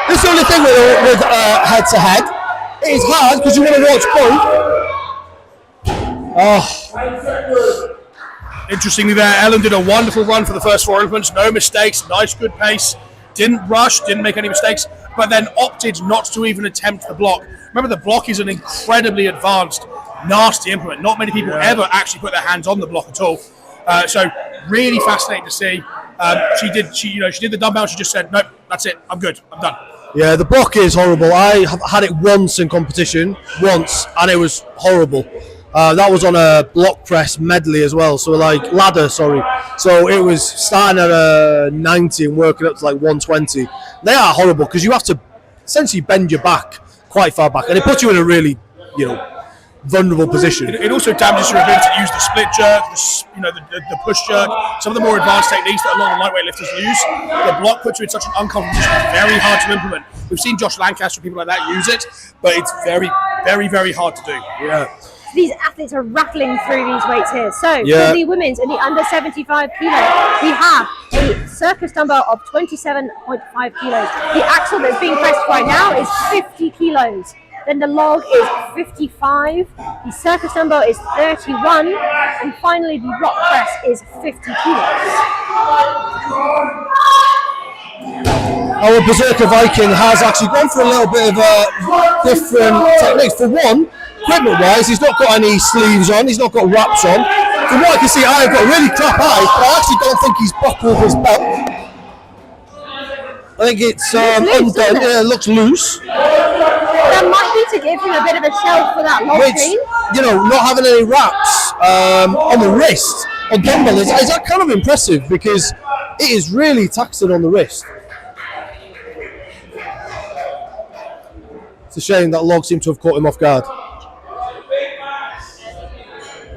This is the only thing with head to head. It is hard because you want to watch both. Oh. Interestingly there, Ellen did a wonderful run for the first 4 implements, no mistakes, nice good pace, didn't rush, didn't make any mistakes, but then opted not to even attempt the block. Remember, the block is an incredibly advanced, nasty implement. Not many people ever actually put their hands on the block at all. So really fascinating to see. She did the dumbbell. She just said, nope, that's it. I'm good. I'm done. Yeah, the block is horrible. I have had it once in competition, and it was horrible. That was on a block press medley as well, so like ladder, sorry. So it was starting at 90 and working up to like 120. They are horrible because you have to essentially bend your back quite far back, and it puts you in a really, vulnerable position. It also damages your ability to use the split jerk, the push jerk, some of the more advanced techniques that a lot of lightweight lifters use. The block puts you in such an uncomfortable position. It's very hard to implement. We've seen Josh Lancaster and people like that use it, but it's very, very, very hard to do. Yeah. These athletes are rattling through these weights here. So Yeah. for the women's in the under 75 kilos, we have a circus dumbbell of 27.5 kilos. The axle that's being pressed right now is 50 kilos. Then the log is 55. The circus dumbbell is 31. And finally the block press is 50 kilos. Our Berserker Viking has actually gone for a little bit of different techniques. For one, equipment-wise, he's not got any sleeves on, he's not got wraps on. From what I can see, I've got really crap eyes, but I actually don't think he's buckled his belt. I think it's undone, it looks loose. That might be to give him a bit of a shelf for that log Which, chain. not having any wraps on the wrist, on dumbbell, is that kind of impressive because it is really taxing on the wrist. It's a shame that log seemed to have caught him off guard.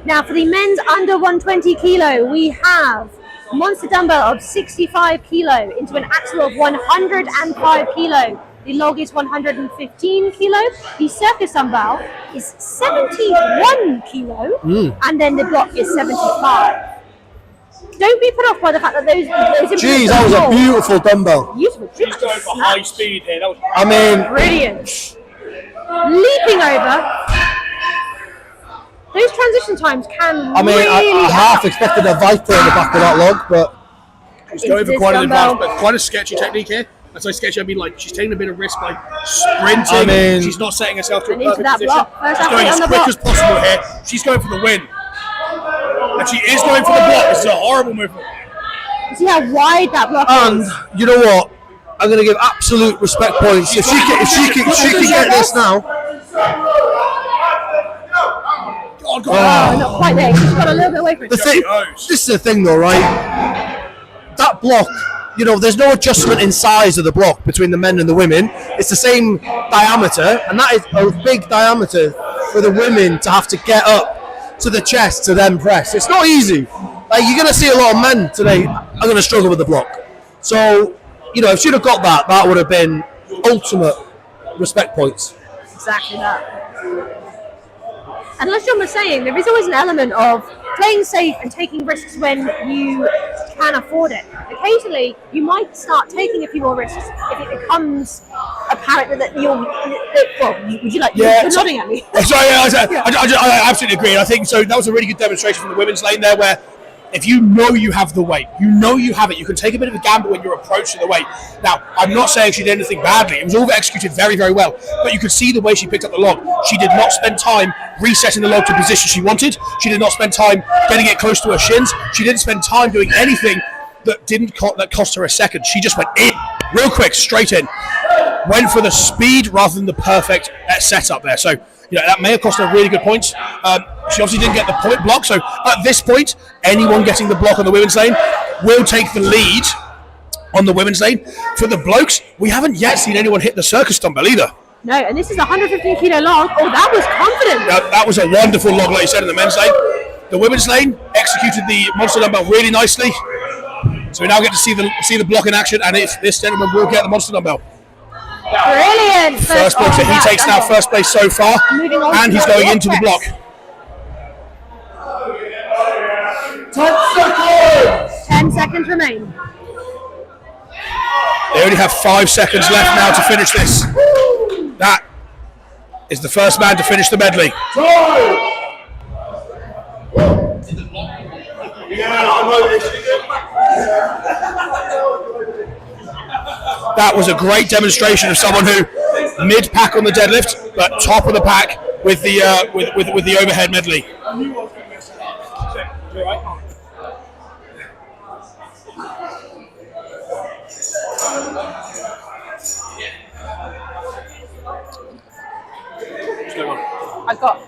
Now for the men's under 120 kilo, we have a monster dumbbell of 65 kilo into an axle of 105 kilo. The log is 115 kilo. The circus dumbbell is 71 kilo, and then the block is 75. Don't be put off by the fact that those Jeez, that was a beautiful dumbbell. Beautiful. He's going for high speed here. That was I mean, Brilliant. Leaping over. Those transition times can really I half expected a viper in the back of that log, but She's going for quite an advanced, but quite a sketchy technique here. That's like sketchy. I mean, like she's taking a bit of risk by sprinting. I mean, she's not setting herself to a And into perfect that position. block. First She's going athlete as on the quick block. as possible here. She's going for the win, and she is going for the block. This is a horrible movement. See how wide that block and is. you know what? I'm going to give absolute respect points. If she can get this now. Oh, Oh, not quite there. She's got a little bit away from it. This is the thing though, right? That block, there's no adjustment in size of the block between the men and the women. It's the same diameter, and that is a big diameter for the women to have to get up to the chest to then press. It's not easy. Like, you're going to see a lot of men today are going to struggle with the block. So, if she'd have got that, that would have been ultimate respect points. Exactly that. And as John was saying, there is always an element of playing safe and taking risks when you can afford it. Occasionally, you might start taking a few more risks if it becomes apparent that you're. Well, would you like? Yeah, you're nodding at me. Sorry, I absolutely agree. I think so. That was a really good demonstration from the women's lane there, where if you know you have the weight, you know you have it, you can take a bit of a gamble when you're approaching the weight. Now, I'm not saying she did anything badly. It was all executed very, very well. But you could see the way she picked up the log. She did not spend time resetting the log to the position she wanted. She did not spend time getting it close to her shins. She didn't spend time doing anything that cost her a second. She just went in, real quick, straight in. Went for the speed rather than the perfect setup there. So, that may have cost her really good points. She obviously didn't get the point block. So at this point, anyone getting the block on the women's lane will take the lead on the women's lane. For the blokes, we haven't yet seen anyone hit the circus dumbbell either. No, and this is a 115 kilo log. Oh, that was confident. That was a wonderful log, like you said, in the men's lane. The women's lane executed the monster dumbbell really nicely. So we now get to see the block in action, and this gentleman will get the monster dumbbell. Brilliant. First block, so he takes now first place so far, and he's going into the block. 10 seconds remain. They only have 5 seconds left now to finish this. That is the first man to finish the medley. That was a great demonstration of someone who mid-pack on the deadlift, but top of the pack with the with the overhead medley. I've got.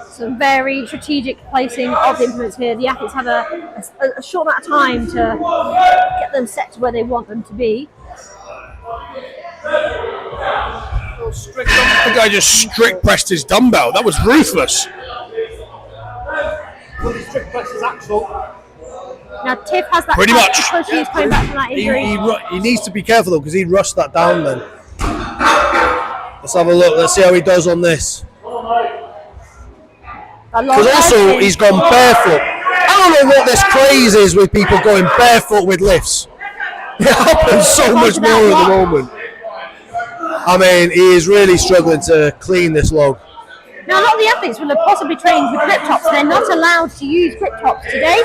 Some very strategic placing of the implements here. The athletes have a short amount of time to get them set to where they want them to be. The guy just strict pressed his dumbbell. That was ruthless. Now Tiff has that pretty much because she's coming back from that injury. He needs to be careful though, because he rushed that down then. Let's have a look. Let's see how he does on this. Because also he's gone barefoot. I don't know what this craze is with people going barefoot with lifts. It happens so much more at the moment. I mean, he is really struggling to clean this log. Now, a lot of the athletes will have possibly trained with grip tops. They're not allowed to use grip tops today.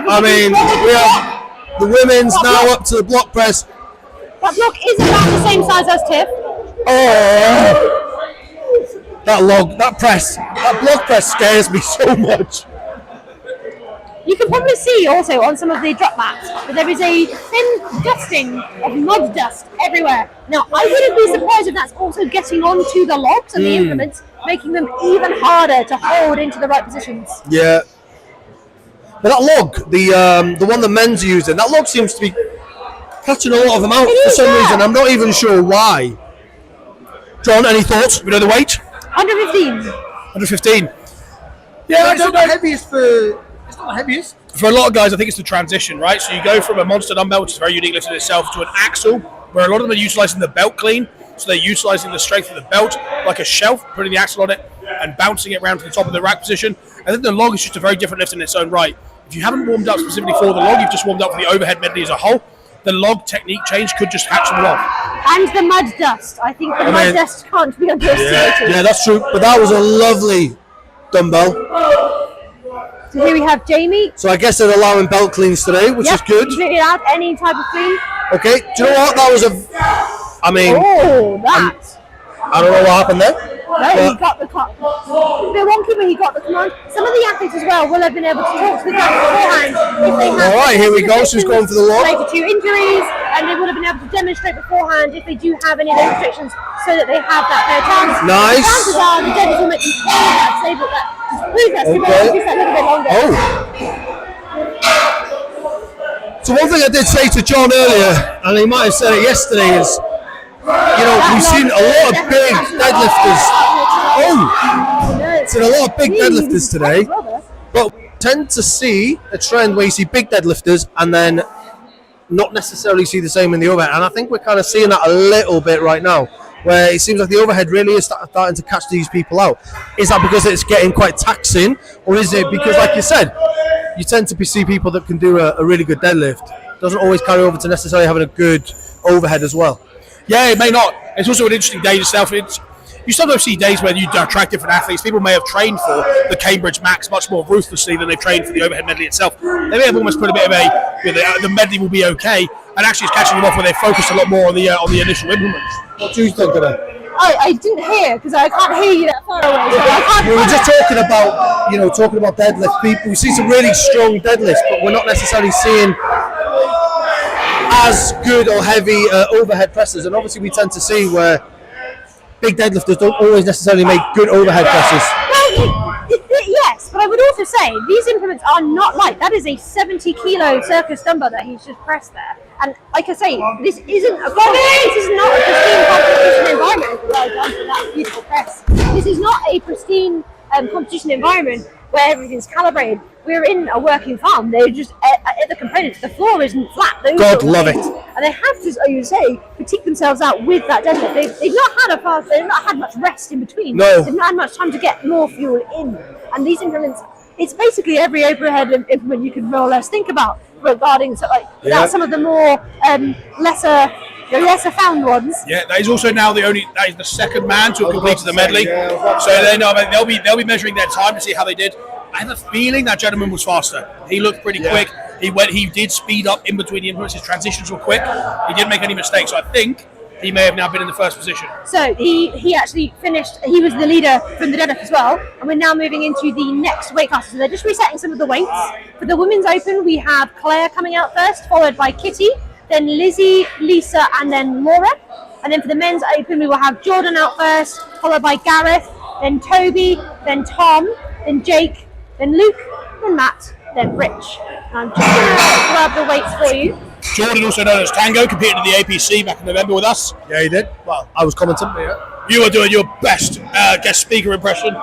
I mean, we have the women's now up to the block press. That block is about the same size as Tiff. Oh, that block press scares me so much. You can probably see also on some of the drop mats that there is a thin dusting of mud dust everywhere. Now, I wouldn't be surprised if that's also getting onto the logs and the implements, making them even harder to hold into the right positions. Yeah. But that log, the one the men's are using, that log seems to be catching a lot of them out for some reason. I'm not even sure why. John, any thoughts? We know the weight? 115. 115. Yeah, it's not the heaviest for. It's not the heaviest. For a lot of guys, I think it's the transition, right? So you go from a monster dumbbell, which is a very unique lift in itself, to an axle, where a lot of them are utilising the belt clean. So they're utilising the strength of the belt like a shelf, putting the axle on it and bouncing it around to the top of the rack position. And then the log is just a very different lift in its own right. If you haven't warmed up specifically for the log, you've just warmed up for the overhead medley as a whole. The log technique change could just catch them off. And the mud dust. I think the mud dust can't be underestimated. Yeah, that's true. But that was a lovely dumbbell. So here we have Jamie. So I guess they're allowing belt cleans today, which is good. Completely allowed any type of clean. Okay, do you know what? That was I mean... Oh, that. I don't know what happened there. No, he got the cut. A bit wonky, but he got the command. Some of the athletes as well will have been able to talk to the guy beforehand if they have. All right, here we go. She's going for the log. Related to injuries, and they would have been able to demonstrate beforehand if they do have any of those restrictions, so that they have that fair chance. Nice. The chances are the judges will make them play that, say that please let's give it a little bit longer. Oh. So one thing I did say to John earlier, and he might have said it yesterday, is we've seen a lot of big deadlifters. Seen a lot of big deadlifters today, but we tend to see a trend where you see big deadlifters and then not necessarily see the same in the overhead. And I think we're kind of seeing that a little bit right now, where it seems like the overhead really is starting to catch these people out. Is that because it's getting quite taxing, or is it because, like you said, you tend to see people that can do a really good deadlift. Doesn't always carry over to necessarily having a good overhead as well. Yeah, it may not. It's also an interesting day itself. You sometimes see days where you attract different athletes. People may have trained for the Cambridge Max much more ruthlessly than they've trained for the overhead medley itself. They may have almost put a bit of the medley will be okay, and actually it's catching them off where they focus a lot more on the initial implements. What do you think of that? I didn't hear because I can't hear you that far away. So I can't We were just talking about deadlift people. We see some really strong deadlifts, but we're not necessarily seeing as good or heavy overhead presses. And obviously we tend to see where big deadlifters don't always necessarily make good overhead presses. Well, yes, but I would also say these implements are not light. That is a 70 kilo circus dumbbell that he's just pressed there. And like I say, this isn't a this is not a pristine competition environment. Well done for that beautiful press. This is not a pristine competition environment where everything's calibrated. We're in a working farm. They're just at the components. The floor isn't flat. God love it. And they have to, as you say, critique themselves out with that deadlift. They've not had much rest in between. No. They've not had much time to get more fuel in. And these implements, it's basically every overhead implement you can more or less think about regarding without some of the more lesser found ones. Yeah, that is also now that is the second man to have completed the medley. So they'll be measuring their time to see how they did. I have a feeling that gentleman was faster. He looked pretty quick. He did speed up in between the implements. His transitions were quick. He didn't make any mistakes. So I think he may have now been in the first position. So he actually finished. He was the leader from the deadlift as well. And we're now moving into the next weight class. So they're just resetting some of the weights. For the women's open, we have Claire coming out first, followed by Kitty, then Lizzie, Lisa, and then Laura. And then for the men's open, we will have Jordan out first, followed by Gareth, then Toby, then Tom, then Jake, then Luke, then Matt, then Rich. And I'm just going to grab the weights for you. Jordan, also known as Tango, competed in the APC back in November with us. Yeah, he did. Well, I was commenting. You are doing your best guest speaker impression.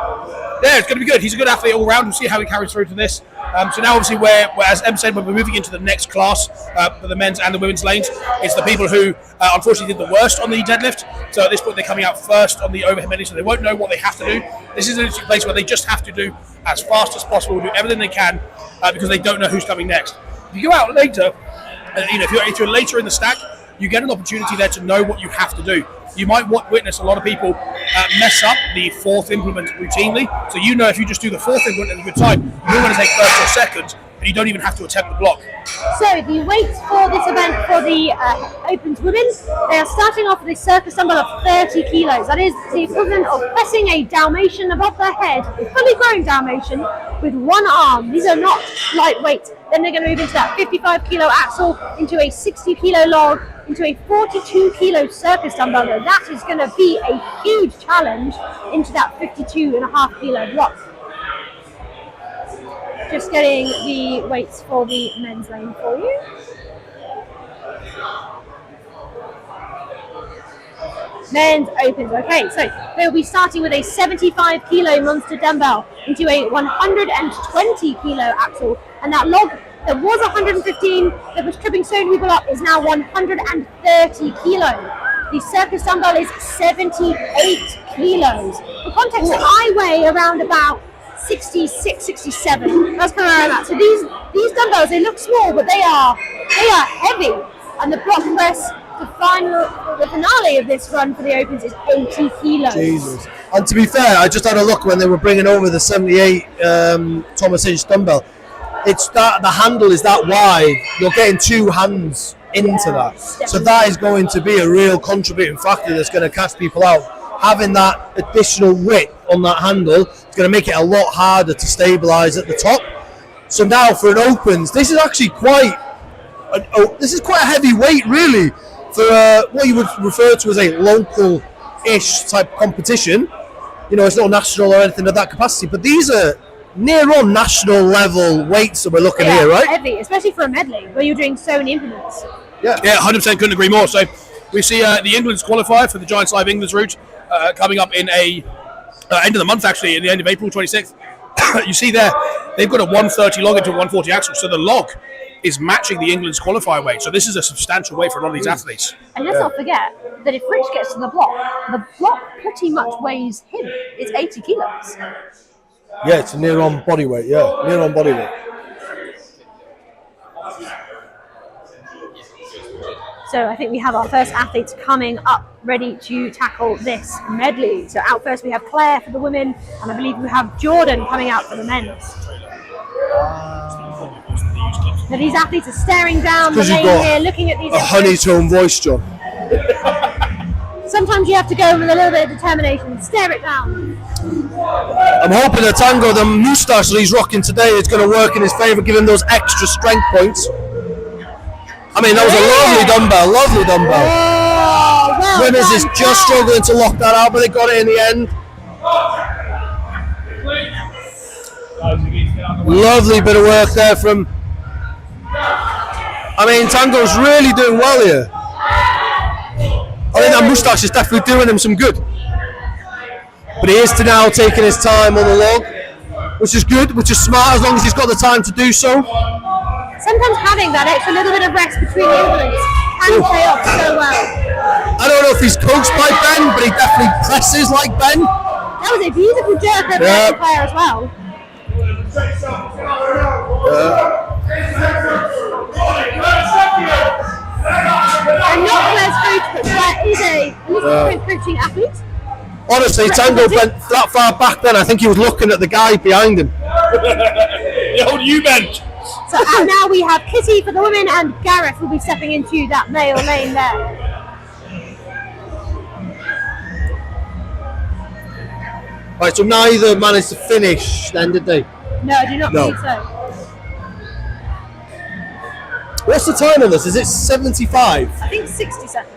Yeah, it's going to be good. He's a good athlete all round. We'll see how he carries through to this. So now, obviously, as Em said, we're moving into the next class for the men's and the women's lanes. It's the people who, unfortunately, did the worst on the deadlift. So at this point, they're coming out first on the overhead medley, so they won't know what they have to do. This is a place where they just have to do as fast as possible, do everything they can, because they don't know who's coming next. If you go out later, if you're later in the stack, you get an opportunity there to know what you have to do. You might witness a lot of people mess up the fourth implement routinely. So if you just do the fourth implement at a good time, you're going to take 30 seconds, and you don't even have to attempt the block. So the weights for this event for the Opens Women, they are starting off with a circus dumbbell of 30 kilos. That is the equivalent of pressing a Dalmatian above their head, a fully grown Dalmatian, with one arm. These are not lightweight. Then they're going to move into that 55 kilo axle, into a 60 kilo log, into a 42 kilo circus dumbbell. That is going to be a huge challenge into that 52.5 kilo block. Just getting the weights for the men's lane for you. Men's opens. Okay, so they'll be starting with a 75 kilo monster dumbbell into a 120 kilo axle, and that log that was 115 that was tripping stone people up is now 130 kilo. The circus dumbbell is 78 kilos. For context, I weigh around about 66, 67. That's kind of where I'm at. So these dumbbells, they look small, but they are heavy. And the block press, the finale of this run for the Opens is 80 kilos. Jesus. And to be fair, I just had a look when they were bringing over the 78 Thomas Inch dumbbell. It's that the handle is that wide. You're getting two hands into that. So that is going to be a real contributing factor that's going to catch people out. Having that additional width on that handle is going to make it a lot harder to stabilise at the top. So now for an Opens, this is actually quite a heavy weight really for what you would refer to as a local-ish type competition. It's not national or anything of that capacity, but these are near on national level weights that we're looking here, right? Heavy, especially for a medley where you're doing so many implements. Yeah, 100% couldn't agree more. So we see the England's qualifier for the Giants Live England's route coming up in end of the month, actually, in the end of April 26th. You see there, they've got a 130 log into a 140 axle, so the log is matching the England's qualifier weight. So this is a substantial weight for a lot of these athletes. And let's not forget that if Rich gets to the block pretty much weighs him. It's 80 kilos. Yeah, it's near on body weight. Yeah, near on body weight. So I think we have our first athletes coming up, ready to tackle this medley. So out first we have Claire for the women, and I believe we have Jordan coming out for the men's. Now these athletes are staring down the lane here, looking at these. A honeytone voice, John. Sometimes you have to go with a little bit of determination and stare it down. I'm hoping the Tango, the moustache that he's rocking today, is going to work in his favour, giving those extra strength points. I mean, that was a lovely dumbbell. Oh, well Winners done, is just struggling to lock that out, but they got it in the end. Lovely bit of work there from... I mean, Tango's really doing well here. I think that moustache is definitely doing him some good. But he is now taking his time on the log, which is good, which is smart, as long as he's got the time to do so. Sometimes having that extra little bit of rest between the implements can pay off so well. I don't know if he's coached by Ben, but he definitely presses like Ben. That was a beautiful jerk over the player as well. I'm not Claire's coach, but Claire is a Elizabeth coaching athlete. Honestly, Tango bent that far back then, I think he was looking at the guy behind him. The old U-bend. So and now we have Kitty for the women, and Gareth will be stepping into that male lane there. Right, so neither managed to finish then, did they? No, I do not believe so. What's the time on this? Is it 75? I think 60 seconds.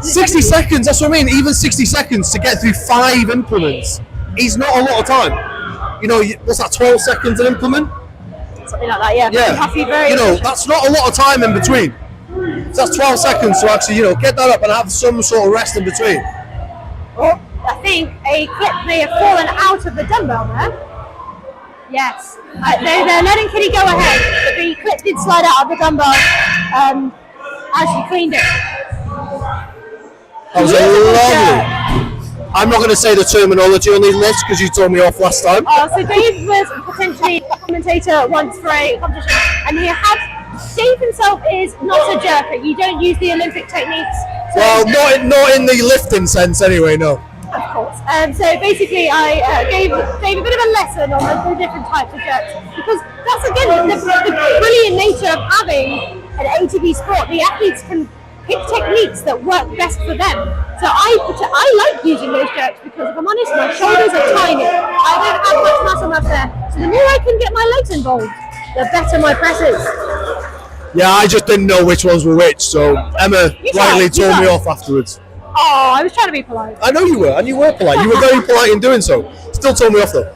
60 seconds, that's what I mean. Even 60 seconds to get through 5 implements is not a lot of time. You know, what's that, 12 seconds an implement? Something like that, yeah. Yeah. You know, that's not a lot of time in between. So that's 12 seconds to actually, you know, get that up and have some sort of rest in between. Oh, I think a clip may have fallen out of the dumbbell there. Yes. They're letting Kitty go ahead, but the clip did slide out of the dumbbell as she cleaned it. That was a lovely. I'm not going to say the terminology on these lists because you told me off last time. Oh, so Dave was potentially a commentator once for a competition, and Dave himself is not a jerker. You don't use the Olympic techniques. So well, not in the lifting sense anyway, no. Of course. So basically, I gave Dave a bit of a lesson on the different types of jerks, because that's again the brilliant nature of having an ATP sport. The athletes can pick techniques that work best for them. So I like using those jerks because, if I'm honest, my shoulders are tiny. I don't have much muscle mass there. So the more I can get my legs involved, the better my press is. Yeah, I just didn't know which ones were which, so Emma rightly told me off afterwards. Oh, I was trying to be polite. I know you were, and you were polite. You were very polite in doing so. Still told me off though.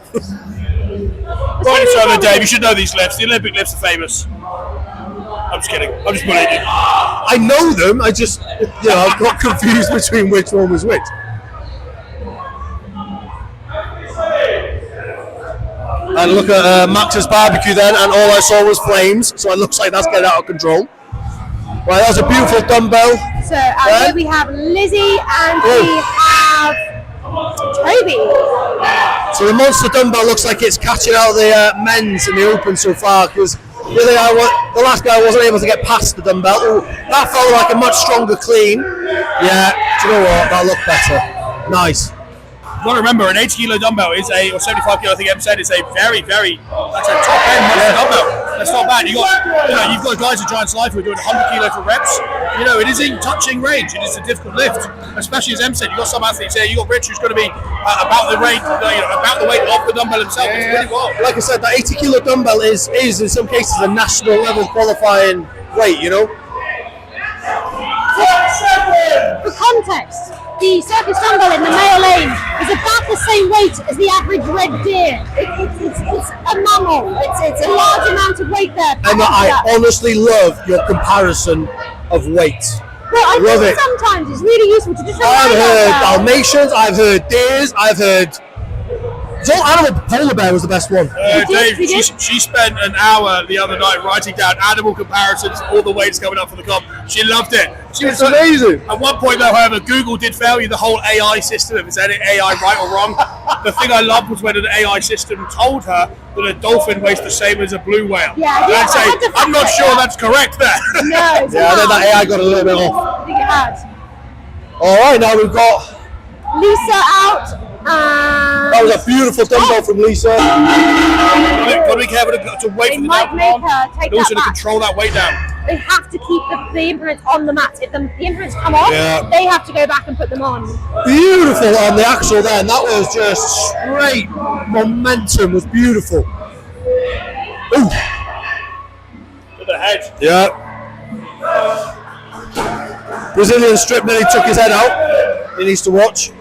Right, so Dave, you should know these lifts. The Olympic lifts are famous. I'm just kidding. I'm just bullying you. I know them. I just, you know, I got confused between which one was which. And look at Max's barbecue then, and all I saw was flames. So it looks like that's getting out of control. Right, that was a beautiful dumbbell. So here we have Lizzie and we have Toby. So the monster dumbbell looks like it's catching out the men's in the open so far, because really the last guy wasn't able to get past the dumbbell. Ooh, that felt like a much stronger clean. Yeah, do you know what? That looked better. Nice. You've got to remember, an 80 kilo dumbbell is or 75 kilo, I think Em said, is a very, that's a top end monster dumbbell. That's not bad. You've got guys at Giants Life who are doing 100 kilo for reps. You know, it is in touching range. It is a difficult lift, especially as Em said. You've got some athletes here. You've got Rich, who's going to be about the weight of the dumbbell himself. It's pretty well. Like I said, that 80 kilo dumbbell is in some cases a national level qualifying weight. You know. For context, the circus dumbbell in the male lane is about the same weight as the average red deer. It's a mammal. It's a large amount of weight there. Emma, I honestly love your comparison of weight. Well, I think sometimes it's really useful to just. I've heard Dalmatians, I've heard deers, I've heard Animal polar bear was the best one. Dave, we did. she spent an hour the other night writing down animal comparisons, all the weights coming up for the comp. She loved it. It's amazing. At one point, though, however, Google did fail you the whole AI system, if it's any AI right or wrong. The thing I loved was when an AI system told her that a dolphin weighs the same as a blue whale. Yeah, And yeah, I'd say, I had to I'm not fact sure check that's correct there. No, Yeah, I think that AI got a little bit off. I think it had. All right, now we've got. Lisa out. That was a beautiful dumbbell from Lisa. Got to be careful to wait They for the might down make arm, her take and also that to back. control that weight down. They have to keep the implements on the mat. If the implements come off, they have to go back and put them on. Beautiful on the axle there, and that was just straight momentum. Was beautiful. Ooh. To the head. Yeah. Brazilian strip nearly took his head out. He needs to watch.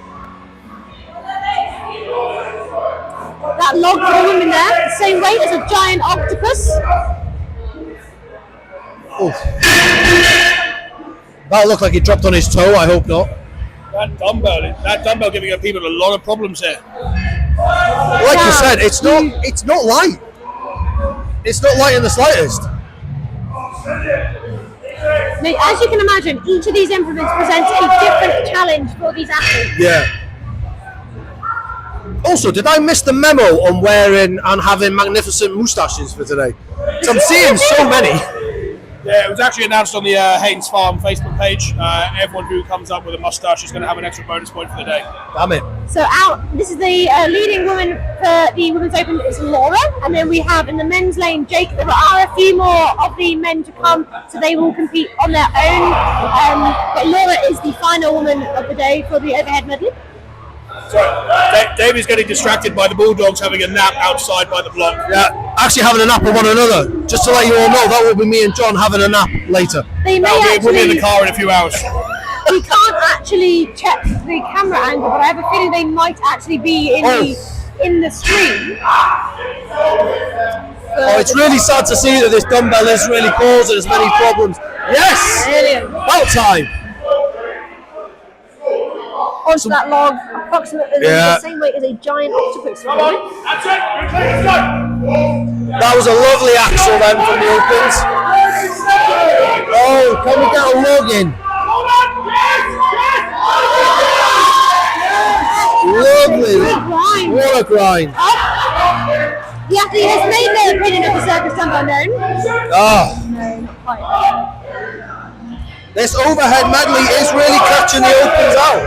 That log column in there, the same weight as a giant octopus. Oh. That looked like he dropped on his toe. I hope not. That dumbbell giving people a lot of problems here. Like you said, it's not light. It's not light in the slightest. Now, as you can imagine, each of these implements presents a different challenge for these athletes. Yeah. Also, did I miss the memo on wearing and having magnificent moustaches for today? 'Cause I'm seeing so many. Yeah, it was actually announced on the Haynes Farm Facebook page. Everyone who comes up with a mustache is going to have an extra bonus point for the day. Damn it. So this is the leading woman for the Women's Open is Laura, and then we have in the men's lane Jake. There are a few more of the men to come, so they will compete on their own. But Laura is the final woman of the day for the overhead medley. Sorry, Dave is getting distracted by the Bulldogs having a nap outside by the block. Yeah, actually having a nap with one another. Just to let you all know, that will be me and John having a nap later. They may We'll be in actually. the car in a few hours. We can't actually check the camera angle, but I have a feeling they might actually be in the stream. Oh, it's really sad to see that this dumbbell is really causing as many problems. Yes! Brilliant. About time. Onto that log, approximately Yeah. the same weight as a giant octopus. That's it. Let's go. That was a lovely axle then from the opens. Oh, can we get a log in? Lovely. Grind. What a grind. The athlete has made their opinion of the circus dumbbell known. Ah, No, not quite. this overhead medley is really catching the opens out.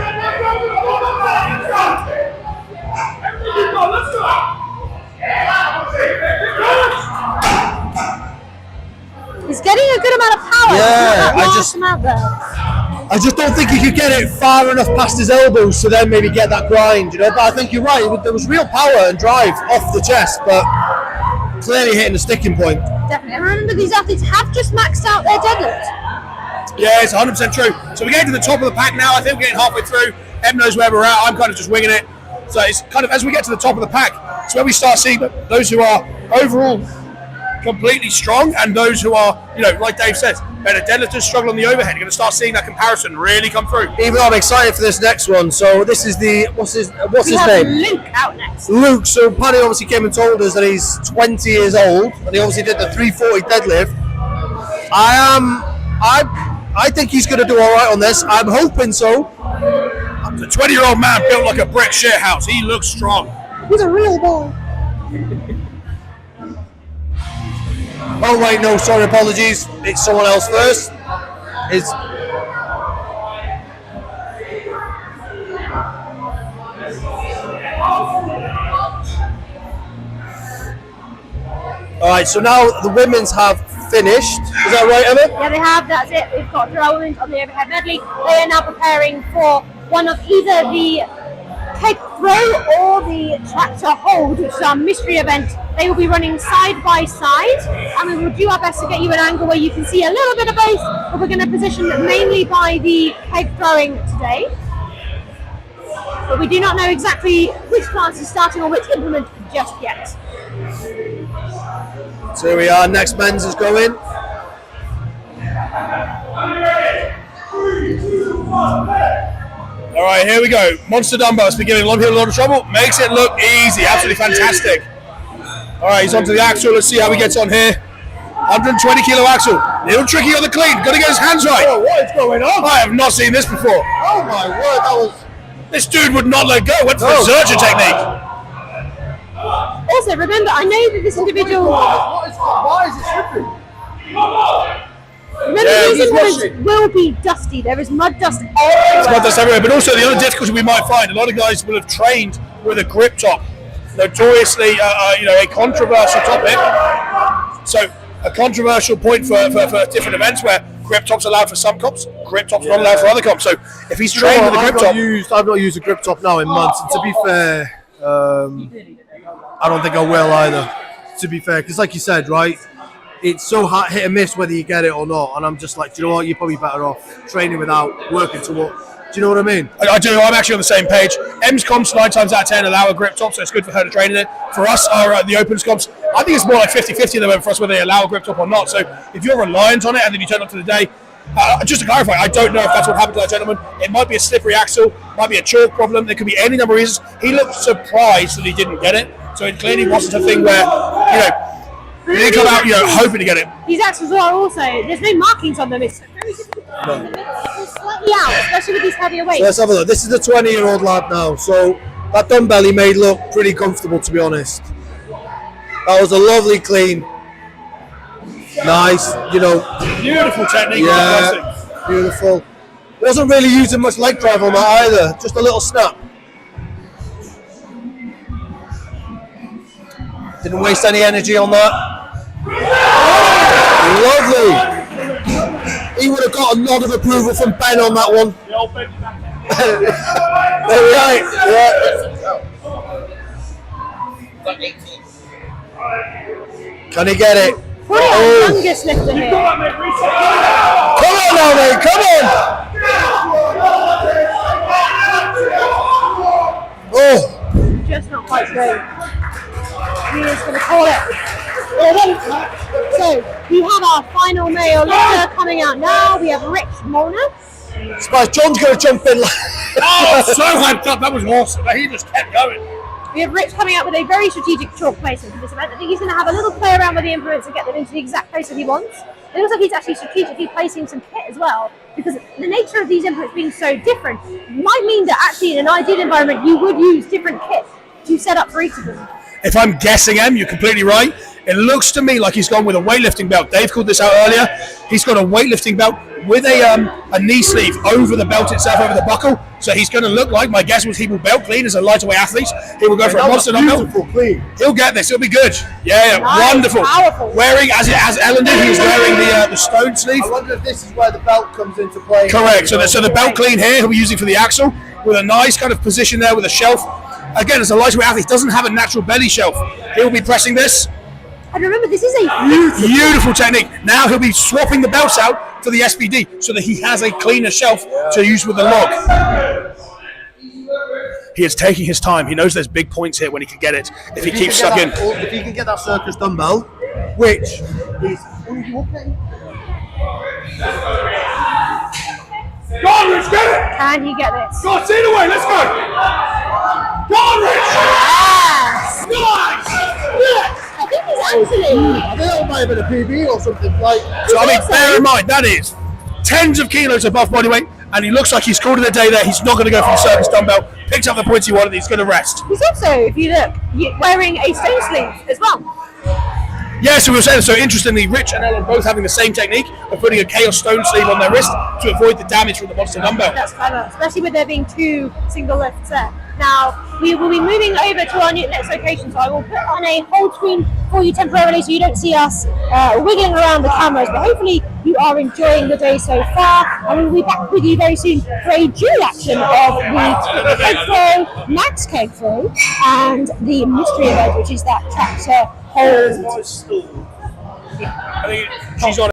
He's getting a good amount of power. Yeah, I just don't think he could get it far enough past his elbows to then maybe get that grind, you know. But I think you're right. There was real power and drive off the chest, but clearly hitting the sticking point. Definitely. And remember, these athletes have just maxed out their deadlift. Yeah, it's 100% true. So we're getting to the top of the pack now. I think we're getting halfway through. Em knows where we're at. I'm kind of just winging it. So it's kind of as we get to the top of the pack, it's where we start seeing those who are overall completely strong and those who are, you know, like Dave says, better deadlifters struggle on the overhead. You're going to start seeing that comparison really come through. Even though I'm excited for this next one. So this is the what's his We have name? Luke out next. Luke. So Paddy obviously came and told us that he's 20 years old, and he obviously did the 340 deadlift. I think he's going to do all right on this. I'm hoping so. The 20-year-old man built like a brick shit house. He looks strong. He's a real boy. Oh wait, no, sorry, apologies. It's someone else first. It's all right. So now the women's have finished. Is that right, Emma? Yeah, they have. That's it. We've got 3 women on the overhead medley. They are now preparing for one of either the keg throw or the tractor hold, which is our mystery event. They will be running side by side, and we will do our best to get you an angle where you can see a little bit of base, but we're going to position mainly by the keg throwing today. But we do not know exactly which class is starting or which implement just yet. So here we are. Next men's is going. All right, here we go. Monster dumbbells beginning a lot of people a lot of trouble. Makes it look easy. Absolutely fantastic. All right, he's onto the axle. Let's see how he gets on here. 120 kilo axle. Little tricky on the clean. Got to get his hands right. Oh, what is going on? I have not seen this before. Oh my word, that was. This dude would not let go. Went for the Zercher technique. Also, remember, I know that this individual. Why is it slipping? Remember, these implements will be dusty. There is mud dust everywhere. It's mud dust everywhere. But also, the other difficulty we might find, a lot of guys will have trained with a grip top. Notoriously, a controversial topic. So, a controversial point for different events where grip tops are allowed for some comps, grip tops not allowed for other comps. So, if he's trained with a grip top, I've not used a grip top now in months. And to be fair, I don't think I will either. To be fair, because like you said, right, it's so hard, hit and miss whether you get it or not. And I'm just like, do you know what? You're probably better off training without working to what. Do you know what I mean? I do. I'm actually on the same page. M's comps 9 times out of 10 allow a grip top, so it's good for her to train in it. For us, the Opens comps, I think it's more like 50-50 at the moment for us whether they allow a grip top or not. So if you're reliant on it and then you turn up to the day, just to clarify, I don't know if that's what happened to that gentleman. It might be a slippery axle, might be a chalk problem. There could be any number of reasons. He looked surprised that he didn't get it. So it clearly wasn't a thing where, he didn't come out, hoping to get it. These axles are also, there's no markings on them. It's very difficult. It's slightly out, especially with these heavier weights. So let's have a look. This is the 20-year-old lad now. So that dumbbell he made look pretty comfortable, to be honest. That was a lovely clean. Nice, Beautiful technique. Yeah, beautiful. Wasn't really using much leg drive on that either. Just a little snap. Didn't waste any energy on that. Lovely. He would have got a nod of approval from Ben on that one. Right. Yeah. Can he get it? Probably our youngest lifter here. Come on now, mate. Come on. Oh. Just not quite through. He is going to call it. So we have our final male lifter coming out now. We have Rich Molnar. Spice, John's going to jump in. Oh, so hyped up. That was awesome. He just kept going. We have Rich coming out with a very strategic chalk placement for this event. I think he's going to have a little play around with the implements and get them into the exact place that he wants. It looks like he's actually strategically placing some kit as well, because the nature of these implements being so different might mean that actually in an ideal environment you would use different kit to set up for each of them. If I'm guessing, you're completely right. It looks to me like he's gone with a weightlifting belt. Dave called this out earlier. He's got a weightlifting belt with a knee sleeve over the belt itself, over the buckle. So he's going to look like, my guess was he will belt clean as a lighter weight athlete. He will go for a monster dumbbell. Clean. He'll get this. It'll be good. Yeah, Nice, wonderful. powerful. Wearing, as Ellen did, he was wearing the stone sleeve. I wonder if this is where the belt comes into play. Correct. So the belt clean here he'll be using for the axle with a nice kind of position there with a shelf. Again, as a lightweight athlete, he doesn't have a natural belly shelf. He'll be pressing this. And remember, this is a Beautiful technique. Now he'll be swapping the belts out for the SBD so that he has a cleaner shelf to use with the log. He is taking his time. He knows there's big points here when he can get it. If he keeps stuck in. If he can get that circus dumbbell, which is. Go on, Rich, get it! Can he get this? Go on, see it away, let's go! Go on, Rich! Yes! Nice! I think he's actually. I think that might have been a PB or something like. So I mean, bear in mind, that is tens of kilos above body weight, and he looks like he's called it a day there. He's not going to go for the circus dumbbell. Picked up the points he wanted, he's going to rest. He's also, if you look, wearing a stone sleeve as well. Yeah, so we were saying, so interestingly, Rich and Ellen both having the same technique of putting a chaos stone sleeve on their wrist to avoid the damage from the monster dumbbell. That's clever, especially with there being 2 single lifts there. Now, we will be moving over to our next location, so I will put on a hold screen for you temporarily so you don't see us wiggling around the cameras, but hopefully you are enjoying the day so far, and we'll be back with you very soon for a dual action of the keg throw, max keg throw, and the mystery event, which is that tractor hold. I think she's on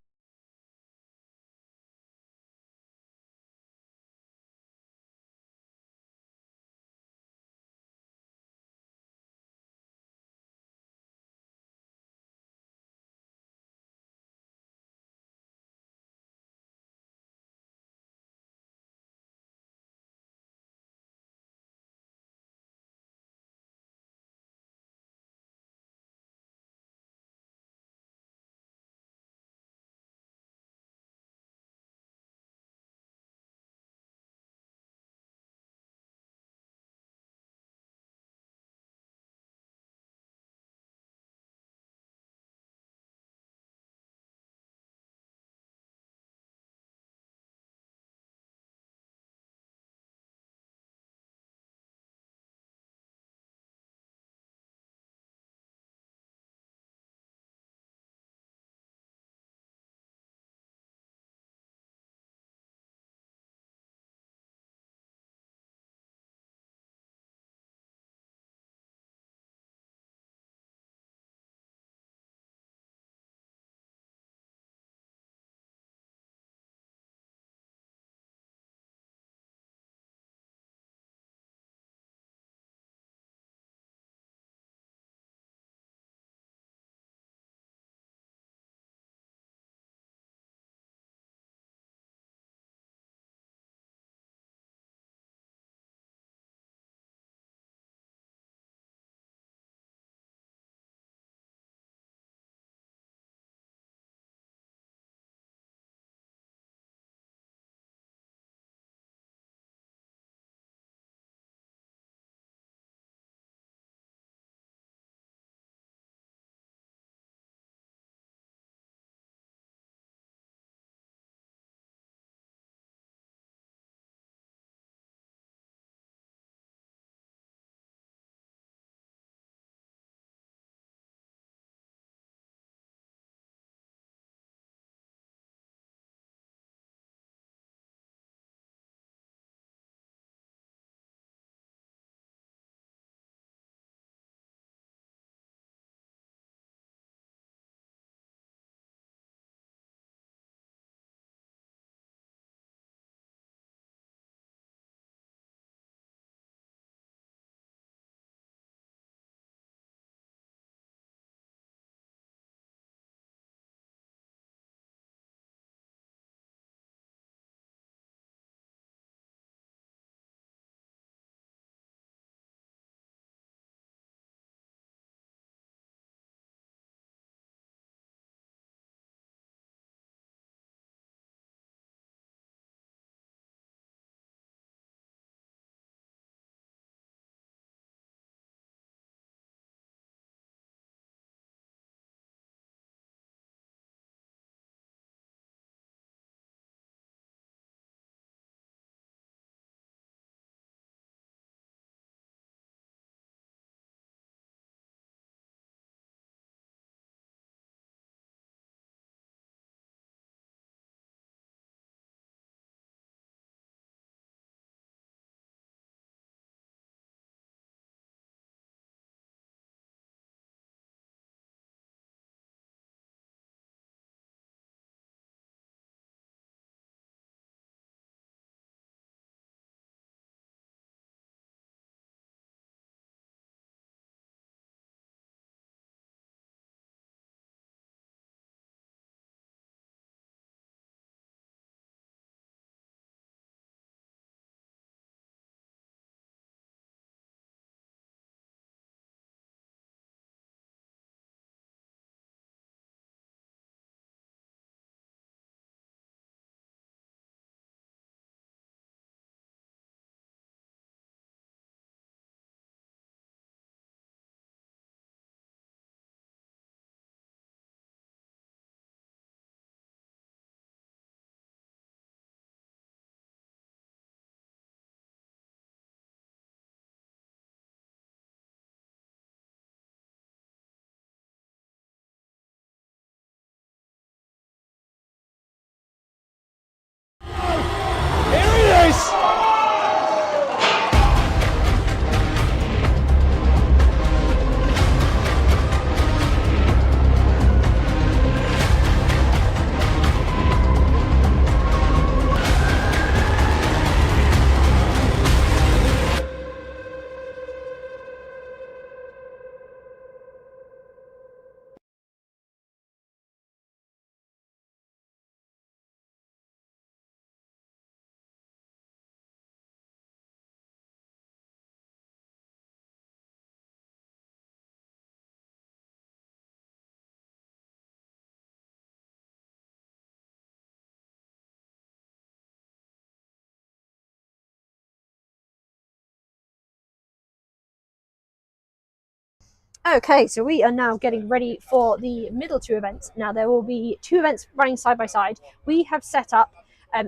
Okay, so we are now getting ready for the middle two events. Now there will be two events running side by side. We have set up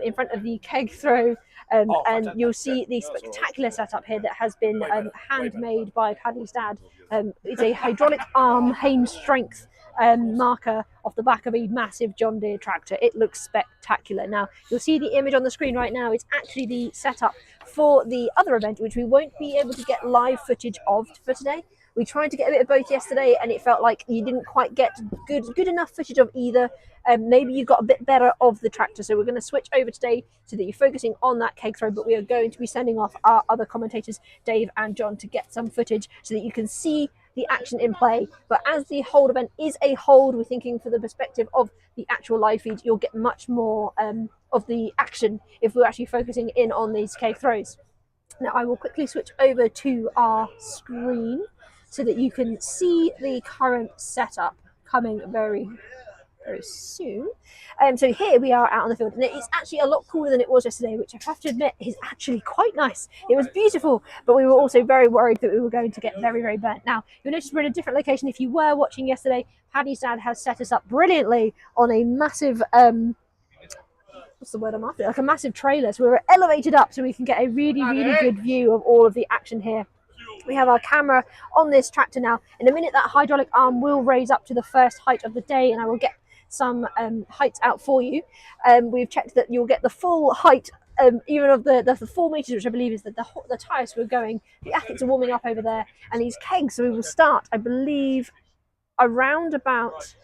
in front of the keg throw, and you'll see the spectacular setup here that has been handmade by Paddy's dad. It's a hydraulic arm Haynes strength marker off the back of a massive John Deere tractor. It looks spectacular. Now you'll see the image on the screen right now. It's actually the setup for the other event, which we won't be able to get live footage of for today. We tried to get a bit of both yesterday, and it felt like you didn't quite get good enough footage of either. Maybe you got a bit better of the tractor, so we're going to switch over today so that you're focusing on that keg throw, but we are going to be sending off our other commentators, Dave and John, to get some footage so that you can see the action in play. But as the hold event is a hold, we're thinking for the perspective of the actual live feed, you'll get much more of the action if we're actually focusing in on these keg throws. Now I will quickly switch over to our screen so that you can see the current setup coming very soon. So here we are out on the field, and it's actually a lot cooler than it was yesterday, which I have to admit is actually quite nice. It was beautiful, but we were also very worried that we were going to get very burnt. Now you'll notice we're in a different location. If you were watching yesterday, Paddy's dad has set us up brilliantly on a massive what's the word I'm after? Like a massive trailer. So we were elevated up so we can get a really good view of all of the action here. We have our camera on this tractor now. In a minute, that hydraulic arm will raise up to the first height of the day, and I will get some heights out for you. We've checked that you'll get the full height, even of the 4 meters, which I believe is the highest we're going. The athletes are warming up over there, and these kegs, so we will start, I believe, around about,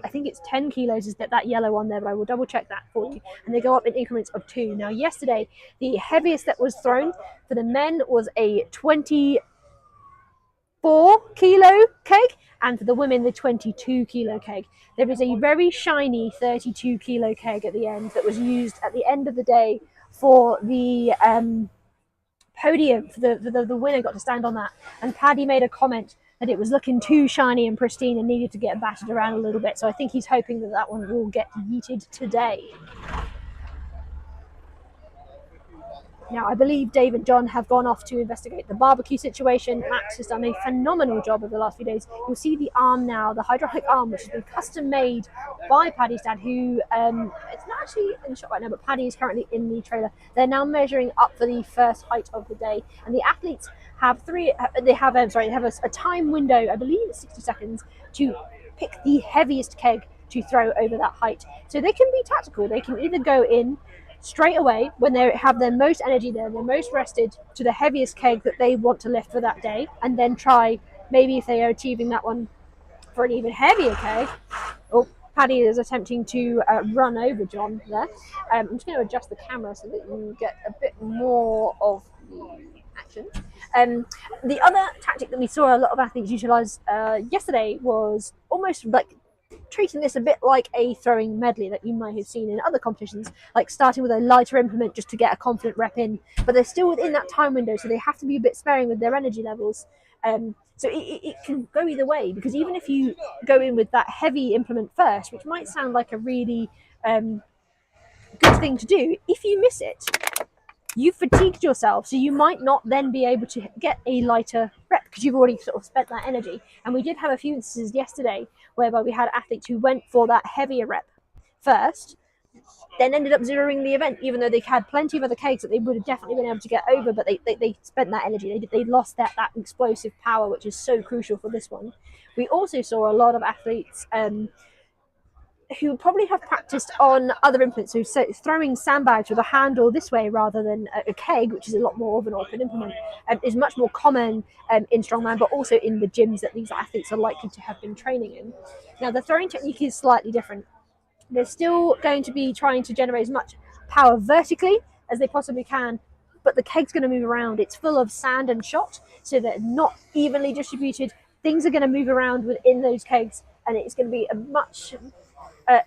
I think it's 10 kilos is that yellow one there, but I will double check that for you. And they go up in increments of 2. Now, yesterday, the heaviest that was thrown for the men was a 24 kilo keg, and for the women, the 22 kilo keg. There is a very shiny 32 kilo keg at the end that was used at the end of the day for the podium. The winner got to stand on that, and Paddy made a comment that it was looking too shiny and pristine and needed to get battered around a little bit. So I think he's hoping that that one will get yeeted today. Now, I believe Dave and John have gone off to investigate the barbecue situation. Max has done a phenomenal job over the last few days. You'll see the arm now, the hydraulic arm, which has been custom made by Paddy's dad, who it's not actually in the shot right now, but Paddy is currently in the trailer. They're now measuring up for the first height of the day, and the athletes have a time window, I believe it's 60 seconds, to pick the heaviest keg to throw over that height. So they can be tactical. They can either go in straight away when they have their most energy there, they're most rested, to the heaviest keg that they want to lift for that day, and then try, maybe if they are achieving that one, for an even heavier keg. Oh, Paddy is attempting to run over John there. I'm just going to adjust the camera so that you get a bit more of the action. The other tactic that we saw a lot of athletes utilise yesterday was almost like treating this a bit like a throwing medley that you might have seen in other competitions, like starting with a lighter implement just to get a confident rep in, but they're still within that time window, so they have to be a bit sparing with their energy levels. So it can go either way, because even if you go in with that heavy implement first, which might sound like a really good thing to do, if you miss it, you've fatigued yourself, so you might not then be able to get a lighter rep because you've already sort of spent that energy. And we did have a few instances yesterday whereby we had athletes who went for that heavier rep first, then ended up zeroing the event, even though they had plenty of other kegs that they would have definitely been able to get over, but they spent that energy. They lost that explosive power, which is so crucial for this one. We also saw a lot of athletes who probably have practiced on other implements, so throwing sandbags with a handle this way rather than a keg, which is a lot more of an open implement, is much more common in strongman, but also in the gyms that these athletes are likely to have been training in. Now, the throwing technique is slightly different. They're still going to be trying to generate as much power vertically as they possibly can, but the keg's going to move around. It's full of sand and shot, so they're not evenly distributed. Things are going to move around within those kegs, and it's going to be a much...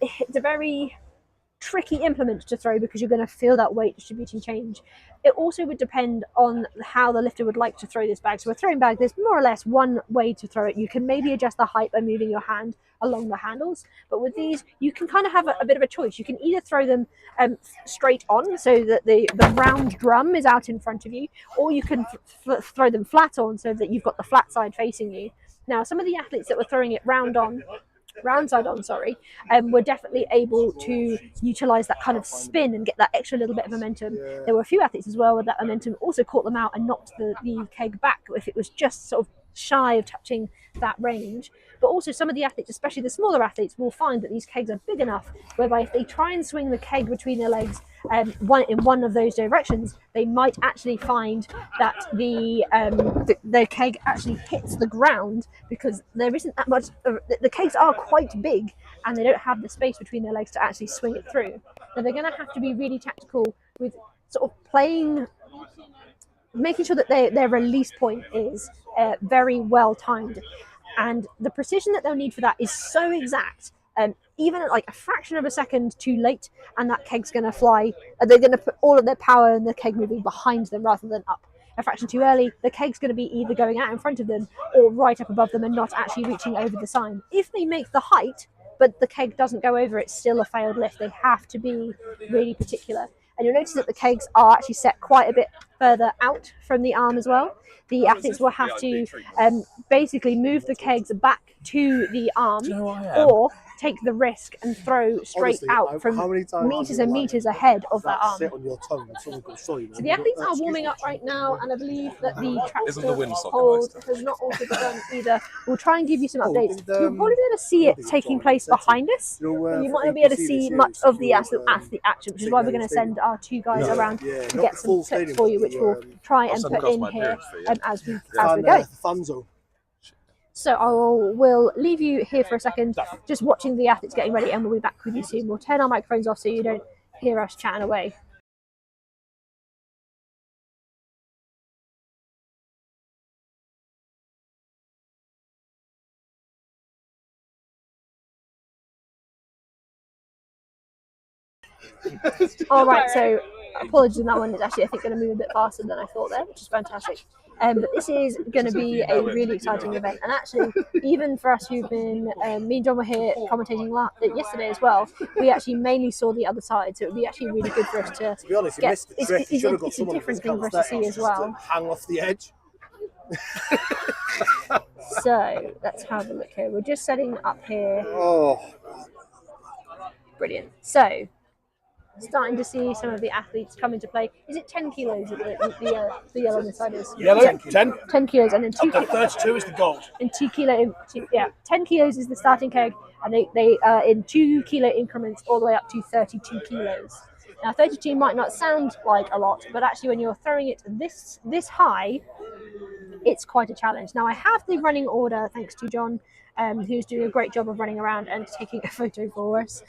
it's a very tricky implement to throw because you're going to feel that weight distributing change. It also would depend on how the lifter would like to throw this bag. So a throwing bag, there's more or less one way to throw it. You can maybe adjust the height by moving your hand along the handles, but with these you can kind of have a bit of a choice. You can either throw them straight on so that the round drum is out in front of you, or you can throw them flat on so that you've got the flat side facing you. Now, some of the athletes that were throwing it round side on, were definitely able to utilize that kind of spin and get that extra little bit of momentum. There were a few athletes as well where that momentum also caught them out and knocked the keg back if it was just sort of shy of touching that range. But also some of the athletes, especially the smaller athletes, will find that these kegs are big enough whereby if they try and swing the keg between their legs in one of those directions, they might actually find that the keg actually hits the ground because there isn't that much. The kegs are quite big and they don't have the space between their legs to actually swing it through. So they're going to have to be really tactical with sort of making sure that their release point is very well timed, and the precision that they'll need for that is so exact. Even at like a fraction of a second too late, and that keg's going to fly. They're going to put all of their power in the keg moving behind them rather than up. A fraction too early, the keg's going to be either going out in front of them or right up above them and not actually reaching over the sign. If they make the height, but the keg doesn't go over, it's still a failed lift. They have to be really particular. And you'll notice that the kegs are actually set quite a bit further out from the arm as well. The athletes will have to basically move the kegs back to the arm or take the risk and throw straight out from meters and meters ahead of that arm. So the athletes are warming up right now, and I believe that the tractor hold has not also begun either. We'll try and give you some updates. You'll probably be able to see it taking place behind us, but you might not be able to see much of the athlete action, which is why we're going to send our two guys around to get some clips for you, which we'll try and put in here as we go. So we'll leave you here for a second, just watching the athletes getting ready, and we'll be back with you soon. We'll turn our microphones off so you don't hear us chatting away. All right, so apologies on that one. It's actually, I think, going to move a bit faster than I thought there, which is fantastic. But this is going to be a really exciting event, and actually, even for us who've been, me and John were here commentating yesterday as well. We actually mainly saw the other side, so it would be actually really good for us to be honest, get. It's a different thing for us to see as well. Hang off the edge. So let's have a look here. We're just setting up here. Oh, brilliant. So, starting to see some of the athletes come into play. Is it 10 kilos that the yellow on the side is? Yellow, 10. 10 kilos, and then 2 kilos. 32 is the gold. And 2 kilo, 10 kilos is the starting keg, and they are in 2 kilo increments all the way up to 32 kilos. Now, 32 might not sound like a lot, but actually when you're throwing it this high, it's quite a challenge. Now, I have the running order, thanks to John, who's doing a great job of running around and taking a photo for us.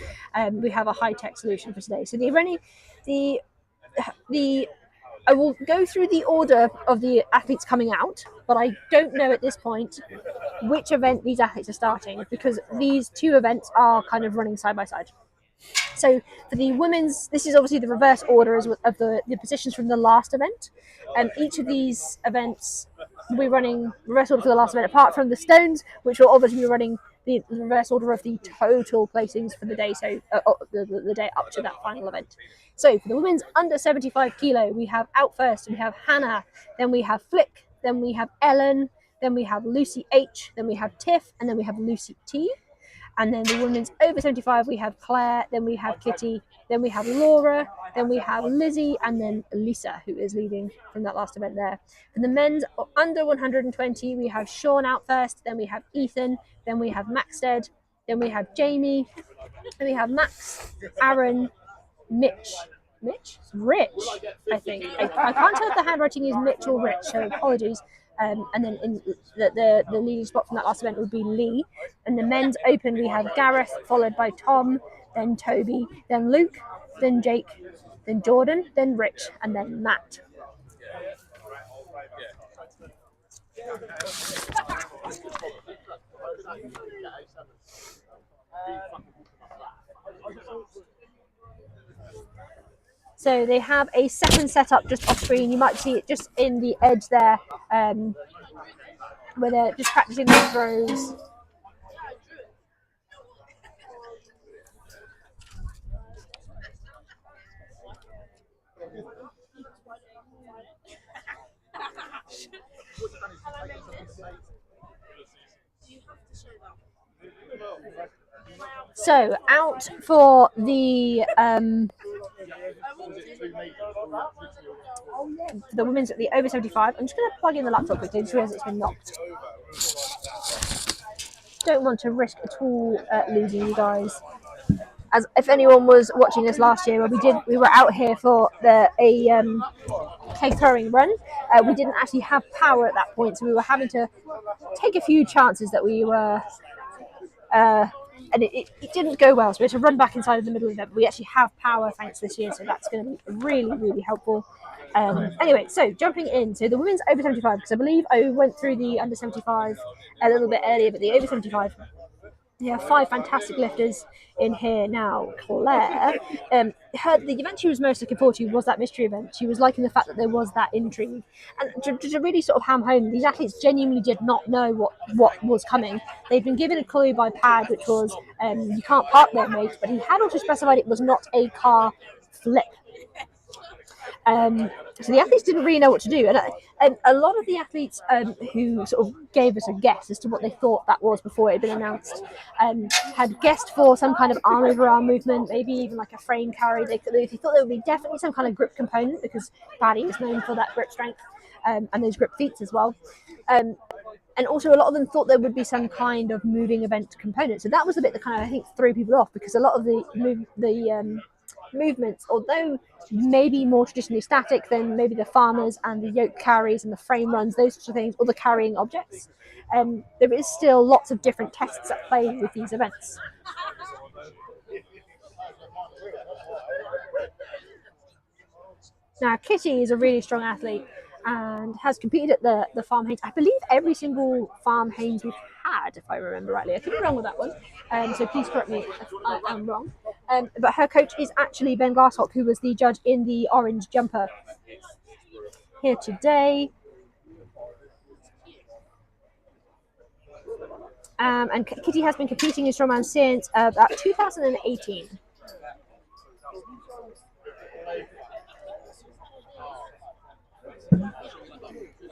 We have a high-tech solution for today. So I will go through the order of the athletes coming out, but I don't know at this point which event these athletes are starting, because these two events are kind of running side by side. So for the women's, this is obviously the reverse order of the positions from the last event. Each of these events will be running reverse order for the last event, apart from the stones, which will obviously be running the reverse order of the total placings for the day, so the day up to that final event. So for the women's under 75 kilo, we have out first, we have Hannah, then we have Flick, then we have Ellen, then we have Lucy H, then we have Tiff, and then we have Lucy T. And then the women's over 75, we have Claire, then we have Kitty, then we have Laura, then we have Lizzie, and then Lisa, who is leading from that last event there. For the men's under 120, we have Sean out first, then we have Ethan, then we have Maxted, then we have Jamie, then we have Max, Aaron, Rich, I think. I can't tell if the handwriting is Mitch or Rich, so apologies. And then in the leading spot from that last event would be Lee. And the men's open, we have Gareth, followed by Tom, then Toby, then Luke, then Jake, then Jordan, then Rich, and then Matt. So they have a second setup just off screen. You might see it just in the edge there, where they're just practicing their throws. So out for the women's at the over 75. I'm just going to plug in the laptop quickly just realize it's been knocked. Don't want to risk at all losing you guys. As if anyone was watching this last year, where we were out here for a keg throwing run. We didn't actually have power at that point, so we were having to take a few chances that we were. And it didn't go well, so we had to run back inside of the middle of it. But we actually have power thanks this year, so that's going to be really, really helpful. Anyway, so jumping in, so the women's over 75, because I believe I went through the under 75 a little bit earlier, but the over 75, we have 5 fantastic lifters in here now. Claire, the event she was most looking forward to was that mystery event. She was liking the fact that there was that intrigue, and to really sort of ham home, these athletes genuinely did not know what was coming. They'd been given a clue by Pad, which was you can't park there, mate, but he had also specified it was not a car flip. So the athletes didn't really know what to do, and a lot of the athletes who sort of gave us a guess as to what they thought that was before it had been announced had guessed for some kind of arm over arm movement, maybe even like a frame carry. They thought there would be definitely some kind of grip component, because Paddy was known for that grip strength and those grip feats as well. And also a lot of them thought there would be some kind of moving event component. So that was the bit that kind of, I think, threw people off, because a lot of the movements, although maybe more traditionally static than maybe the farmers and the yoke carries and the frame runs, those sorts of things, or the carrying objects, there is still lots of different tests at play with these events. Now, Kitty is a really strong athlete and has competed at the Farm Haynes. I believe every single Farm Haynes we've had, if I remember rightly. I could be wrong with that one, so please correct me if I am wrong. But her coach is actually Ben Glasshock, who was the judge in the orange jumper here today. And Kitty has been competing in strongman since about 2018.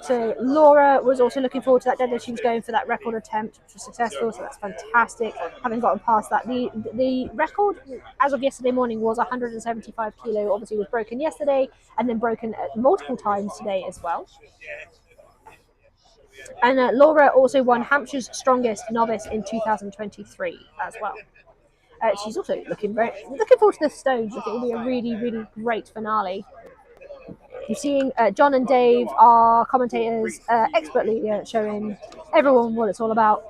So Laura was also looking forward to that deadlift. She was going for that record attempt, which was successful, so that's fantastic. Having gotten past that, the record as of yesterday morning was 175 kilo. Obviously, was broken yesterday and then broken multiple times today as well. And Laura also won Hampshire's strongest novice in 2023 as well. She's also looking forward to the stones. I think it'll be a really, really great finale. You're seeing John and Dave, our commentators, expertly showing everyone what it's all about.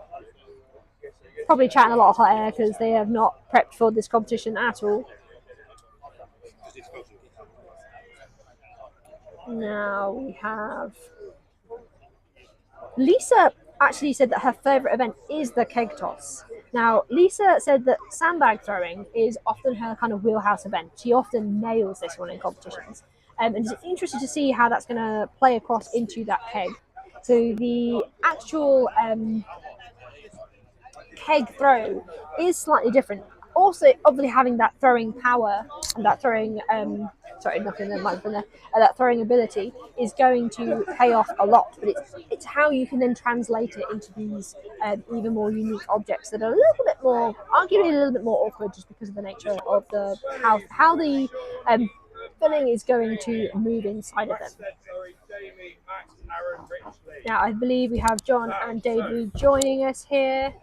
Probably chatting a lot of hot air because they have not prepped for this competition at all. Now we have Lisa actually said that her favourite event is the Keg Toss. Now, Lisa said that sandbag throwing is often her kind of wheelhouse event. She often nails this one in competitions. And it's interesting to see how that's going to play across into that keg. So the actual keg throw is slightly different. Also, obviously having that throwing power and that throwing, that throwing ability is going to pay off a lot. But it's how you can then translate it into these even more unique objects that are a little bit more, arguably a little bit more awkward, just because of the nature of the how the filling is going to move inside of them. Now, I believe we have John and Dave joining us here.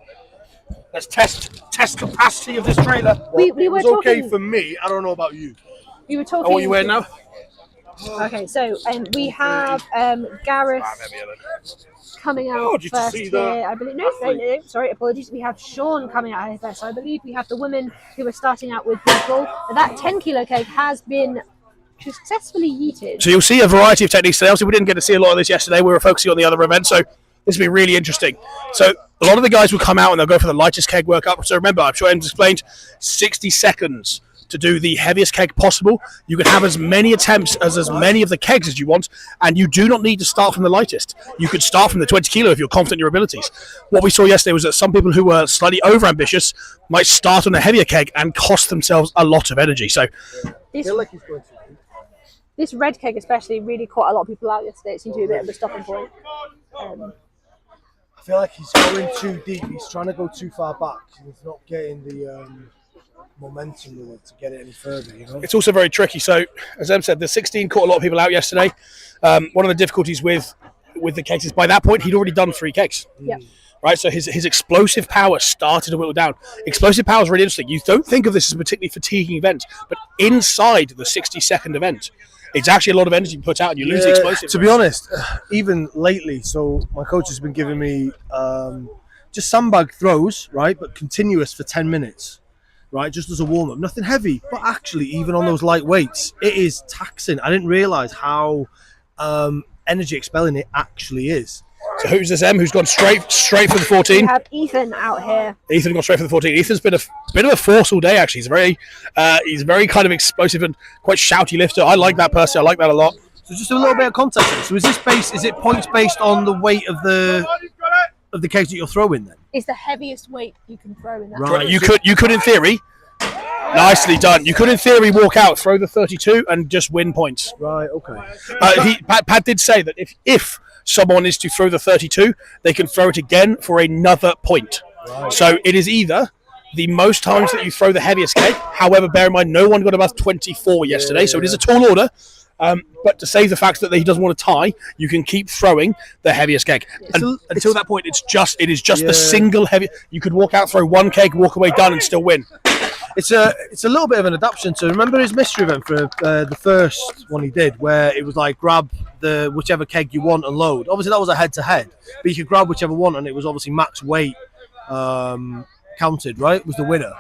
Let's test capacity of this trailer. We were It's talking. okay for me. I don't know about you. We were talking. What are you wearing now? Okay, so we have Gareth coming out did you first see here. that? I believe. No, sorry, apologies. We have Sean coming out here first. So I believe we have the women who are starting out with people. That 10 kilo keg has been successfully yeeted. So you'll see a variety of techniques today. Obviously, we didn't get to see a lot of this yesterday. We were focusing on the other event, so this will be really interesting. So a lot of the guys will come out and they'll go for the lightest keg workout. So remember, I'm sure Em's explained, 60 seconds to do the heaviest keg possible. You can have as many attempts as many of the kegs as you want, and you do not need to start from the lightest. You could start from the 20 kilo if you're confident in your abilities. What we saw yesterday was that some people who were slightly over ambitious might start on a heavier keg and cost themselves a lot of energy. So this red keg especially really caught a lot of people out yesterday. It seemed to be a bit of a stopping point. I feel like he's going too deep. He's trying to go too far back. He's not getting the momentum with it to get it any further, you know? it's also very tricky. So, as Em said, the 16 caught a lot of people out yesterday. One of the difficulties with the kegs is by that point, he'd already done 3 kegs. Yeah. Right, so his explosive power started to whittle down. Explosive power is really interesting. You don't think of this as a particularly fatiguing event, but inside the 60-second event, it's actually a lot of energy you put out and you lose the explosive. To be honest, even lately, so my coach has been giving me just sandbag throws, right, but continuous for 10 minutes, right, just as a warm-up. Nothing heavy, but actually, even on those light weights, it is taxing. I didn't realise how energy expelling it actually is. So who's this M? Who's gone straight for the 14? We have Ethan out here. Ethan gone straight for the 14. Ethan's been a bit of a force all day. Actually, he's very kind of explosive and quite shouty lifter. I like that personally. I like that a lot. So just a little bit of context. So is it points based on the weight of the kegs that you're throwing then? It's the heaviest weight you can throw in that. Right. You could in theory. Nicely done. You could in theory walk out, throw the 32, and just win points. Right. Okay. Pat did say that if someone is to throw the 32, they can throw it again for another point. Right. So it is either the most times that you throw the heaviest keg. However, bear in mind, no one got above 24 yesterday, so it is a tall order. But to save the fact that he doesn't want to tie, you can keep throwing the heaviest keg. Until that point, it is just the single heavy. You could walk out, throw 1 keg, walk away, done, and still win. It's a little bit of an adaptation to remember his mystery event for the first one he did, where it was like grab the whichever keg you want and load. Obviously that was a head-to-head, but you could grab whichever one, and it was obviously max weight counted. Right, was the winner.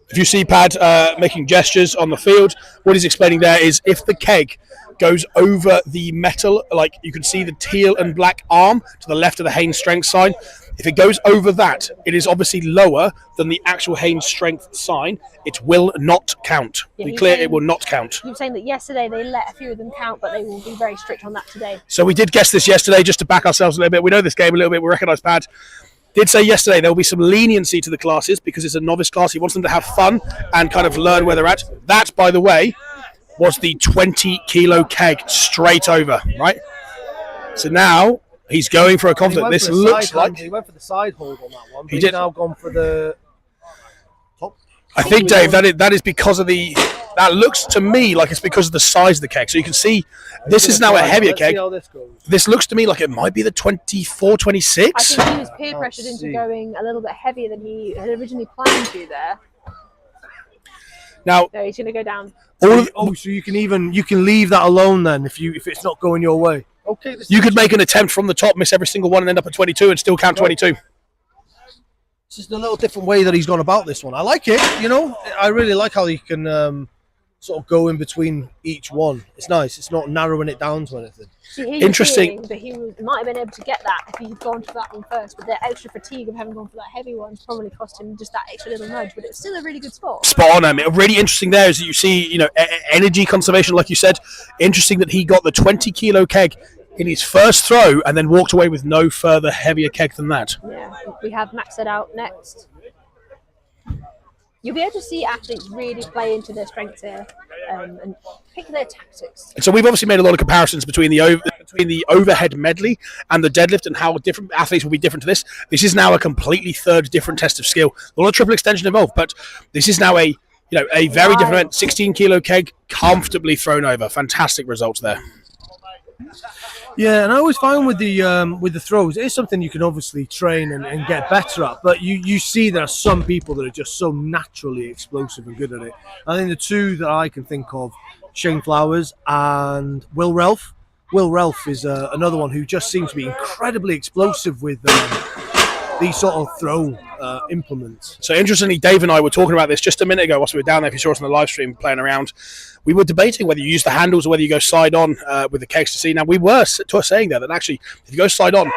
If you see Pad making gestures on the field, what he's explaining there is if the keg goes over the metal, like you can see the teal and black arm to the left of the Haynes strength sign. If it goes over that, it is obviously lower than the actual Haynes strength sign. It will not count. Be clear, it will not count. You were saying that yesterday they let a few of them count, but they will be very strict on that today. So we did guess this yesterday, just to back ourselves a little bit. We know this game a little bit. We recognise Pad. Did say yesterday there will be some leniency to the classes because it's a novice class. He wants them to have fun and kind of learn where they're at. That, by the way, was the 20 kilo keg straight over, right? So now he's going for a confident. This looks like he went for the side hold on that one. But he did. He's now gone for the top. I think, Dave, that is because of the. That looks to me like it's because of the size of the keg. So you can see this is now a heavier keg. See how this goes. This looks to me like it might be the 24, 26. I think he was peer pressured into going a little bit heavier than he had originally planned to there. Now, So he's going to go down. So you can leave that alone then if it's not going your way. Okay. You could make an attempt from the top, miss every single one, and end up at 22 and still count 22. It's just a little different way that he's gone about this one. I like it, you know. I really like how he can sort of go in between each one. It's nice. It's not narrowing it down to anything. Interesting. That he might have been able to get that if he had gone for that one first, but the extra fatigue of having gone for that heavy one probably cost him just that extra little nudge. But it's still a really good spot. Spot on. I mean, really interesting there is that you see, energy conservation, like you said. Interesting that he got the 20 kilo keg in his first throw and then walked away with no further heavier keg than that. Yeah, we have Maxed Out next. You'll be able to see athletes really play into their strengths here and pick their tactics. And so we've obviously made a lot of comparisons between the overhead medley and the deadlift and how different athletes will be different to this. This is now a completely third different test of skill. A lot of triple extension involved, but this is now a very different event. 16 kilo keg comfortably thrown over. Fantastic results there. Yeah, and I always find with the throws, it is something you can obviously train and get better at. But you see there are some people that are just so naturally explosive and good at it. I think the two that I can think of, Shane Flowers and Will Relf. Will Relf is another one who just seems to be incredibly explosive with these sort of throw implements. So interestingly, Dave and I were talking about this just a minute ago whilst we were down there. If you saw us on the live stream playing around, we were debating whether you use the handles or whether you go side on with the kegs to see. Now we were saying there that actually if you go side on,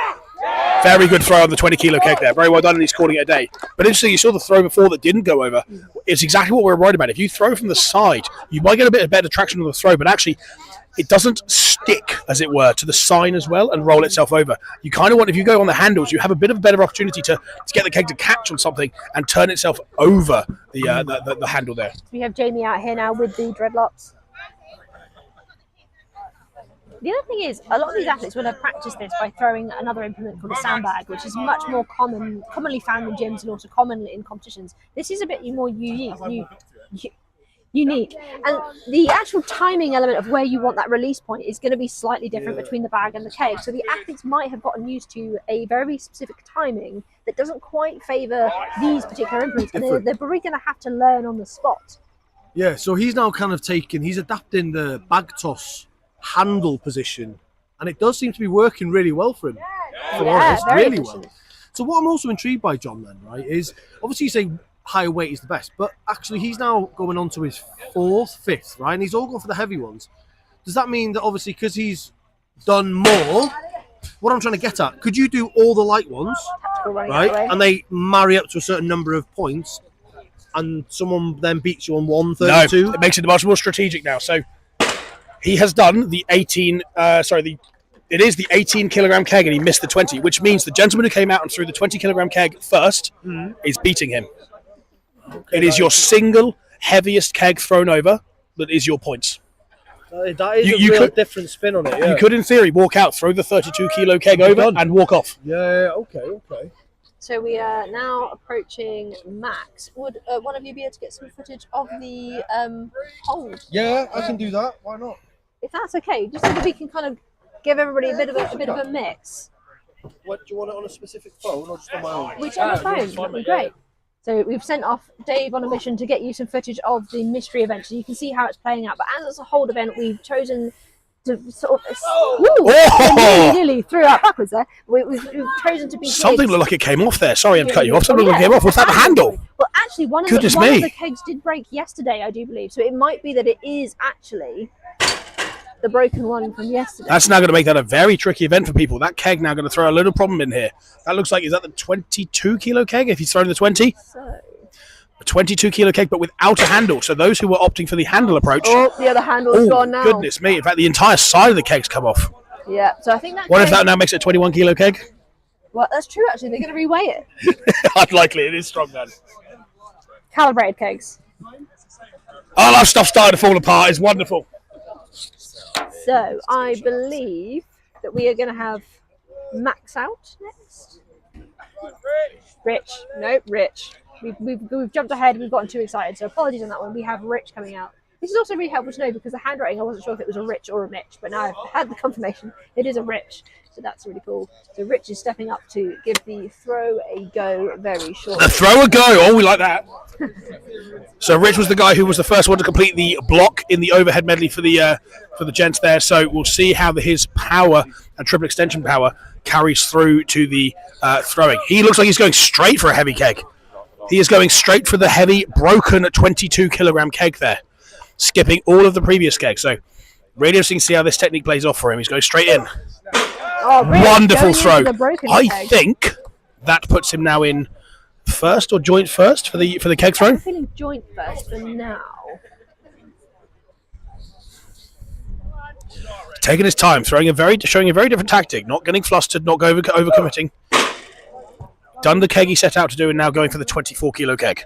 Very good throw on the 20 kilo keg there. Very well done, and he's calling it a day. But interesting, you saw the throw before that didn't go over. It's exactly what we're worried about. If you throw from the side, you might get a bit of better traction on the throw, but actually it doesn't stick, as it were, to the sign as well and roll itself over. You kind of want, if you go on the handles, you have a bit of a better opportunity to get the keg to catch on something and turn itself over the handle there. We have Jamie out here now with the dreadlocks. The other thing is, a lot of these athletes will have practiced this by throwing another implement called a sandbag, which is much more commonly found in gyms and also commonly in competitions. This is a bit more unique. And the actual timing element of where you want that release point is going to be slightly different between the bag and the keg. So the athletes might have gotten used to a very specific timing that doesn't quite favour these particular implements. And they're probably going to have to learn on the spot. Yeah, so he's now kind of he's adapting the bag toss handle position, and it does seem to be working really well for him. Really well. So what I'm also intrigued by, John, then, right, is obviously you say higher weight is the best, but actually he's now going on to his fifth, right, and he's all gone for the heavy ones. Does that mean that obviously because he's done more, what I'm trying to get at, could you do all the light ones, right, and they marry up to a certain number of points, and someone then beats you on 132? No, it makes it much more strategic now. So he has done the 18 kilogram keg, and he missed the 20, which means the gentleman who came out and threw the 20 kilogram keg first is beating him. Okay, it is your single heaviest keg thrown over that is your points. That is a real different spin on it. Yeah. You could, in theory, walk out, throw the 32 kilo keg over, and walk off. Yeah. Okay. So we are now approaching Max. Would one of you be able to get some footage of the hold? Yeah, I can do that. Why not? If that's okay, just so that we can kind of give everybody a bit of a mix. What do you want it on a specific phone or just on my own? Whichever phone, that'd be great. So we've sent off Dave on a mission to get you some footage of the mystery event, so you can see how it's playing out. But as a hold event, we've chosen to sort of nearly threw out backwards there. We've chosen to be something looked like it came off there. Sorry, I'm cutting you off. Something came off. Was that the handle? Well, actually, one of the kegs did break yesterday, I do believe. So it might be that it is actually the broken one from yesterday. That's now going to make that a very tricky event for people. That keg now going to throw a little problem in here. That looks like, is that the 22 kilo keg if he's thrown the 20? So a 22 kilo keg, but without a handle. So those who were opting for the handle approach. Oh, the other handle's gone now. Goodness me. In fact, the entire side of the keg's come off. Yeah, so I think that. What if that now makes it a 21 kilo keg? Well, that's true, actually. They're going to reweigh it. Unlikely. It is strong then. Calibrated kegs. All our stuff started to fall apart. It's wonderful. So I believe that we are going to have Max out next. Rich. Nope, Rich. We've jumped ahead. We've gotten too excited. So apologies on that one. We have Rich coming out. This is also really helpful to know because the handwriting, I wasn't sure if it was a Rich or a Mitch, but now I've had the confirmation. It is a Rich. So that's really cool. So Rich is stepping up to give the throw a go very shortly. The throw a go. Oh, we like that. So Rich was the guy who was the first one to complete the block in the overhead medley for the gents there. So we'll see how his power and triple extension power carries through to the throwing. He looks like he's going straight for a heavy keg. He is going straight for the heavy, broken 22 kilogram keg there, skipping all of the previous kegs. So really interesting to see how this technique plays off for him. He's going straight in. Oh, really? Wonderful throw. I keg. think that puts him now in first or joint first for the keg throw. I'm feeling joint first for now. Taking his time, showing a very different tactic, not getting flustered, not overcommitting. Done the keg he set out to do, and now going for the 24 kilo keg.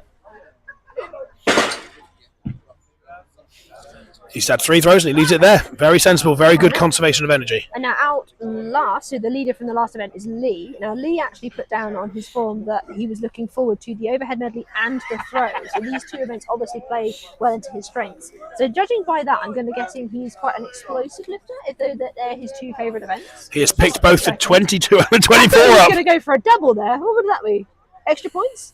He's had 3 throws and he leaves it there. Very sensible, very good conservation of energy. And now out last, so the leader from the last event is Lee. Now Lee actually put down on his form that he was looking forward to the overhead medley and the throw. So these two events obviously play well into his strengths. So judging by that, I'm going to guess he's quite an explosive lifter, if they're his 2 favourite events. He has picked both the 22 and the 24 up. He's going to go for a double there. What would that be? Extra points?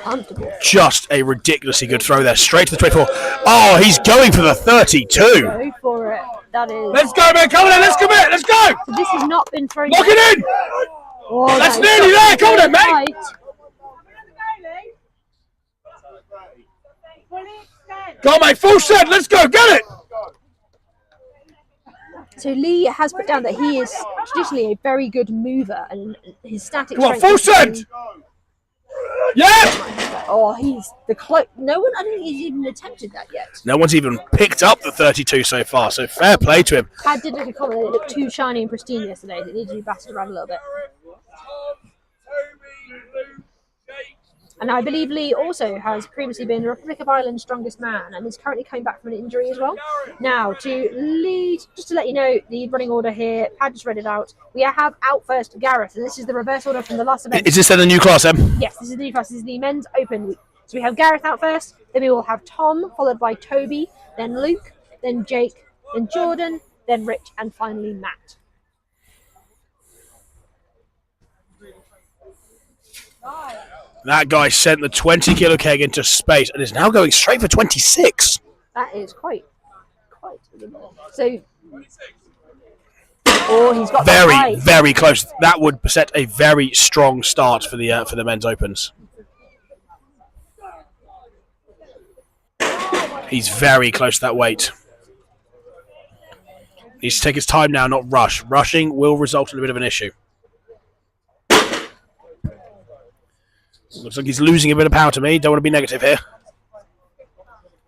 Comfortable. Just a ridiculously good throw there, straight to the 24. Oh, he's going for the 32. Go for it. That is. Let's go, man. Come on, let's commit. Let's go. So this has not been thrown. Lock it in. Oh, that's nearly there. Come on, mate. Go on, mate. Full set. Let's go. Get it. So Lee has put down that he is traditionally a very good mover, and his static Come on, strength full is- send! Yeah! Oh, he's the close. No one, I don't think he's even attempted that yet. No one's even picked up the 32 so far, so fair play to him. Pat did make a comment that it looked too shiny and pristine yesterday. It needed to be battered around a little bit. And I believe Lee also has previously been Republic of Ireland's strongest man and is currently coming back from an injury as well. Now, to lead, just to let you know, the running order here, Pat just read it out. We have out first Gareth, and this is the reverse order from the last event. Is this then the new class, Em? Yes, this is the new class. This is the men's open week. So we have Gareth out first, then we will have Tom, followed by Toby, then Luke, then Jake, then Jordan, then Rich, and finally Matt. That guy sent the 20 kilo keg into space and is now going straight for 26. That is quite. So. Oh, he's got Very, very close. That would set a very strong start for the men's opens. He's very close to that weight. He needs to take his time now, not rush. Rushing will result in a bit of an issue. Looks like he's losing a bit of power to me. Don't want to be negative here.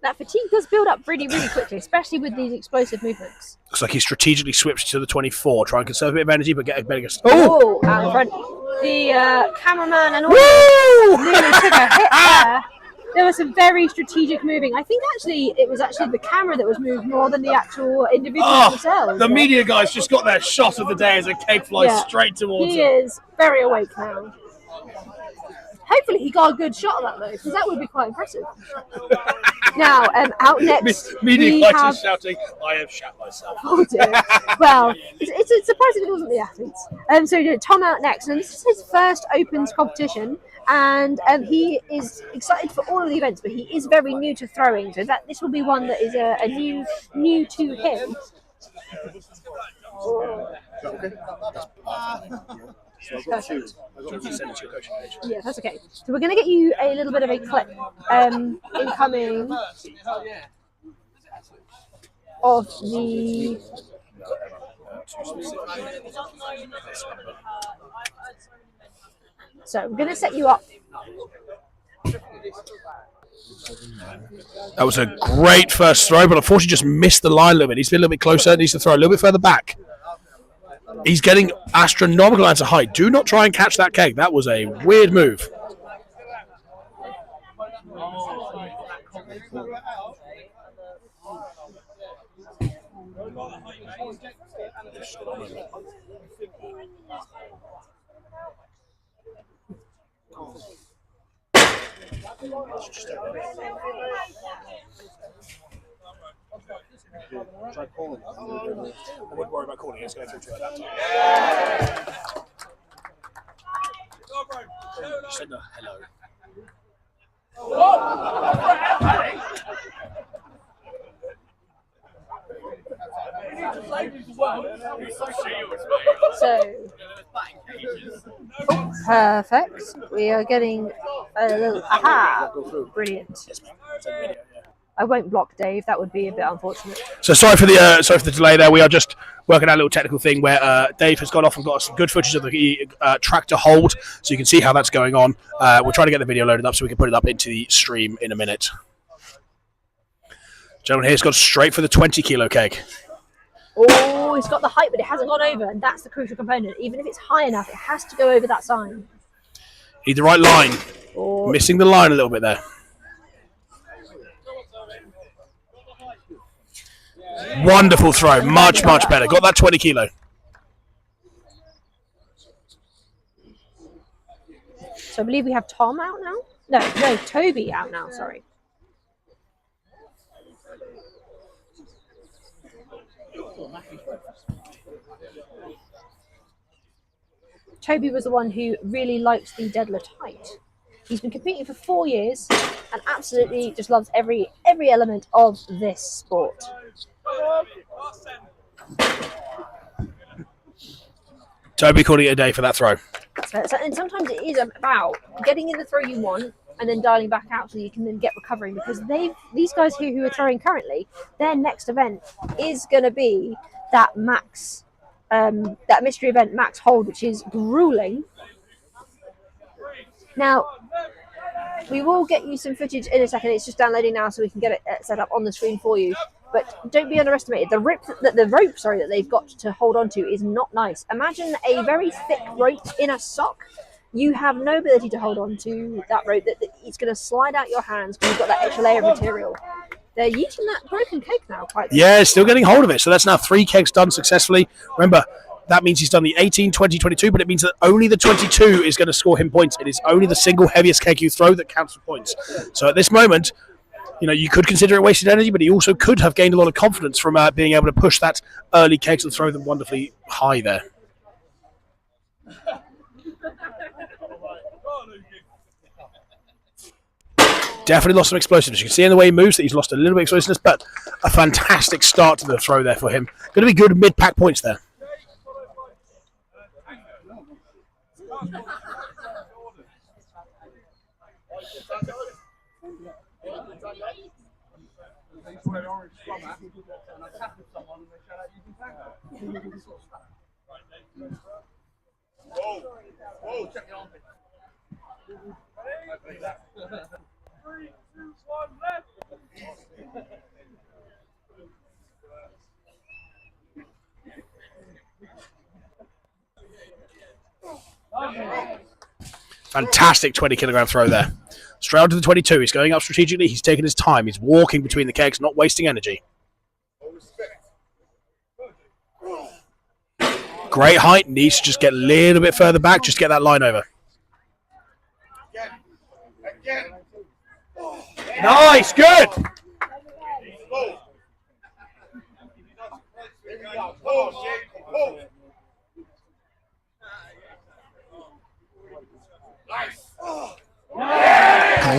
That fatigue does build up really, really quickly, especially with these explosive movements. Looks like he strategically switched to the 24, try and conserve a bit of energy, but get a better. Oh, out in front. The cameraman and all nearly took a hit there. There was some very strategic moving. I think actually it was actually the camera that was moved more than the actual individuals themselves. The media guys just got their shot of the day as a keg flies straight towards He him. is very awake now. Hopefully he got a good shot of that though, because that would be quite impressive. Now, out next Media guys are shouting, I have shat myself. Oh dear. Well, it's surprising it wasn't the athletes. So Tom out next, and this is his first Opens competition, and he is excited for all of the events, but he is very new to throwing, so that this will be one that is a new to him. Perfect. Yeah, that's okay. So we're going to get you a little bit of a clip incoming of the... So we're going to set you up. That was a great first throw, but unfortunately just missed the line a little bit. Needs to be a little bit closer, needs to throw a little bit further back. He's getting astronomical amounts of height. Do not try and catch that keg. That was a weird move. Try calling. I wouldn't worry about calling. It's going through to at that time. Just said hello. So, perfect. We are getting a little. Aha! Brilliant. I won't block Dave. That would be a bit unfortunate. So sorry for the delay there. We are just working out a little technical thing where Dave has gone off and got some good footage of the tractor hold, so you can see how that's going on. We'll try to get the video loaded up so we can put it up into the stream in a minute. Gentleman here's gone straight for the 20 kilo keg. Oh, he's got the height, but it hasn't gone over, and that's the crucial component. Even if it's high enough, it has to go over that sign. Need the right line. Missing the line a little bit there. Wonderful throw. Much better. Got that 20 kilo. So I believe we have Tom out now. No, Toby out now. Sorry. Toby was the one who really likes the deadlift height. He's been competing for 4 years and absolutely just loves every element of this sport. Toby calling it a day for that throw. And sometimes it is about getting in the throw you want and then dialing back out so you can then get recovering, because these guys who are throwing currently, their next event is going to be that max, that mystery event max hold, which is grueling. Now, we will get you some footage in a second. It's just downloading now, so we can get it set up on the screen for you. But don't be underestimated. The rope that they've got to hold on to is not nice. Imagine a very thick rope in a sock. You have no ability to hold on to that rope. It's going to slide out your hands because you've got that extra layer of material. They're using that broken keg now quite. Yeah, still getting hold of it. So that's now 3 kegs done successfully. Remember, that means he's done the 18, 20, 22, but it means that only the 22 is going to score him points. It is only the single heaviest keg you throw that counts for points. So at this moment, you could consider it wasted energy, but he also could have gained a lot of confidence from being able to push that early kegs and throw them wonderfully high there. Definitely lost some explosiveness. You can see in the way he moves that he's lost a little bit of explosiveness, but a fantastic start to the throw there for him. Going to be good mid-pack points there. Fantastic 20-kilogram throw there. Straight on to the 22. He's going up strategically. He's taking his time. He's walking between the kegs, not wasting energy. Great height. Needs to just get a little bit further back. Just get that line over. Nice. Good.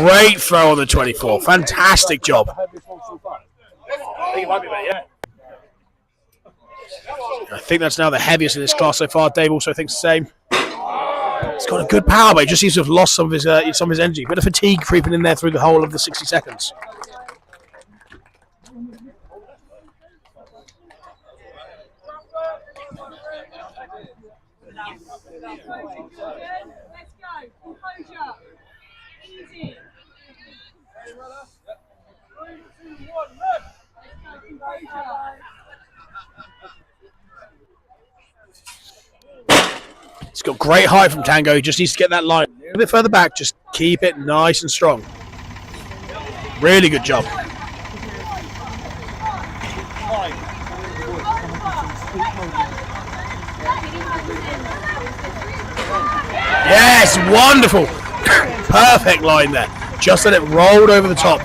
Great throw on the 24. Fantastic job. I think that's now the heaviest in this class so far. Dave also thinks the same. He's got a good power, but he just seems to have lost some of his energy. Bit of fatigue creeping in there through the whole of the 60 seconds. He's got great height from Tango. He just needs to get that line a little bit further back. Just keep it nice and strong. Really good job. Yes, wonderful. Perfect line there. Just let it roll over the top.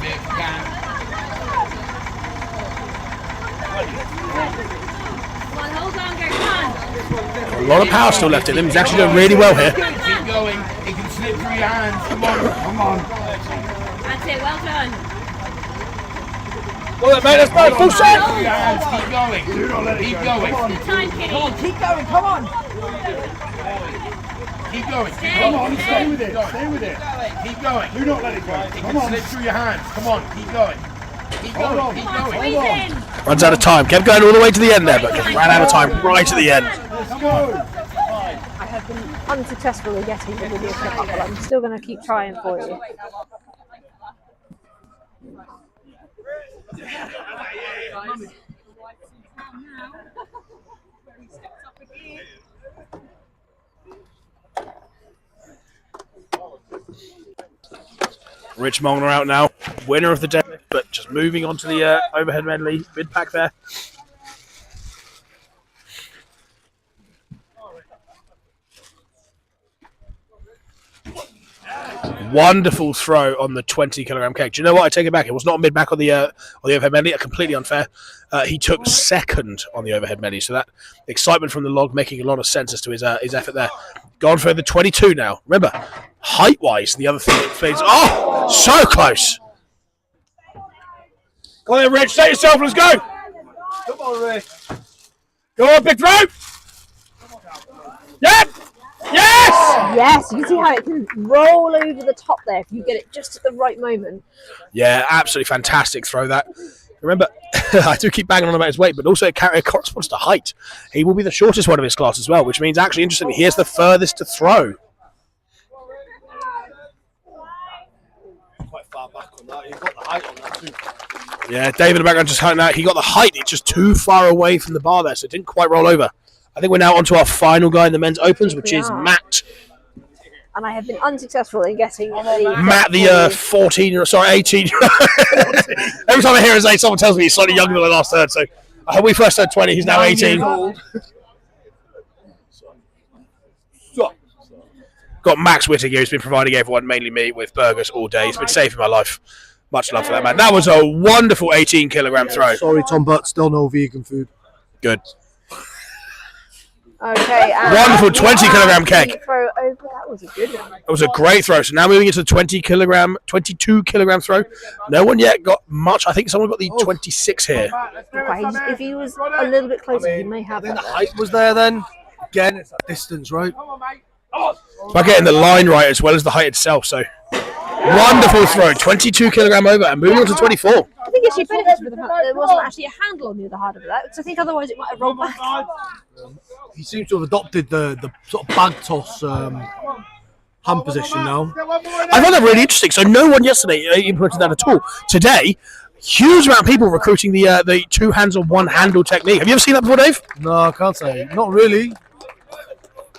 A lot of power still left in him. He's actually doing really well here. Keep going. He can slip through your hands. Come on. Come on. That's it. Well done. Well, mate, let's go. Full set. Keep going. Do not let it Keep go. going. Come on. Time, Kitty. Come on. Keep going. Come on. Keep going. Come on. Stay with it. Stay with it. Keep going. Do not let it go. It can slip through your hands. Come on. Keep going. Keep going. Keep going. Runs out of time. Kept going all the way to the end there, but just ran out of time right at the end. Let's go. I have been unsuccessful in getting the video clip up, but I'm still going to keep trying for you. Rich Molnar out now, winner of the deadlift, but just moving on to the overhead medley mid pack there. Wonderful throw on the 20-kilogram keg. Do you know what? I take it back. It was not mid back on the overhead medley. Completely unfair. He took second on the overhead medley, so that excitement from the log making a lot of sense as to his effort there. Gone for the 22 now. Remember, height-wise, the other thing that plays. Oh, so close. Go on, Rich. Set yourself. Let's go. Come on, Rick. Go on, big throw. Yep. Yes! Yes, you can see how it can roll over the top there if you get it just at the right moment. Yeah, absolutely fantastic throw that. Remember, I do keep banging on about his weight, but also it corresponds to height. He will be the shortest one of his class as well, which means actually, interestingly, he is the furthest to throw. Quite far back on that. He got the height on that too. Yeah, David in the background just counting out. He got the height. It's just too far away from the bar there, so it didn't quite roll over. I think we're now on to our final guy in the men's opens, which is Matt. And I have been unsuccessful in getting the... Matt, the 18. Every time I hear his age, someone tells me he's slightly younger than the last third. So we first heard 20, he's now 18. Got Max Whittaker, who's been providing everyone, mainly me, with burgers all day. He's been saving my life. Much love for that, man. That was a wonderful 18-kilogram throw. Sorry, Tom, but still no vegan food. Good. Okay. Wonderful 20-kilogram keg. Throw over. That was a good one. It was a great throw. So now moving into the 22-kilogram throw. No one yet got much. I think someone got the 26 here. If he was a little bit closer, he may have I think the height was there then. Again, it's that distance, right? By getting the line right as well as the height itself. So wonderful throw. 22-kilogram over and moving on to 24. I think it's your benefit with the fact that there wasn't actually a handle on the other hand of that, because I think otherwise it might have rolled back. He seems to have adopted the sort of bag toss hand position now. I found that really interesting. So no one yesterday implemented that at all. Today, huge amount of people recruiting the two hands on one handle technique. Have you ever seen that before, Dave? No, I can't say. Not really.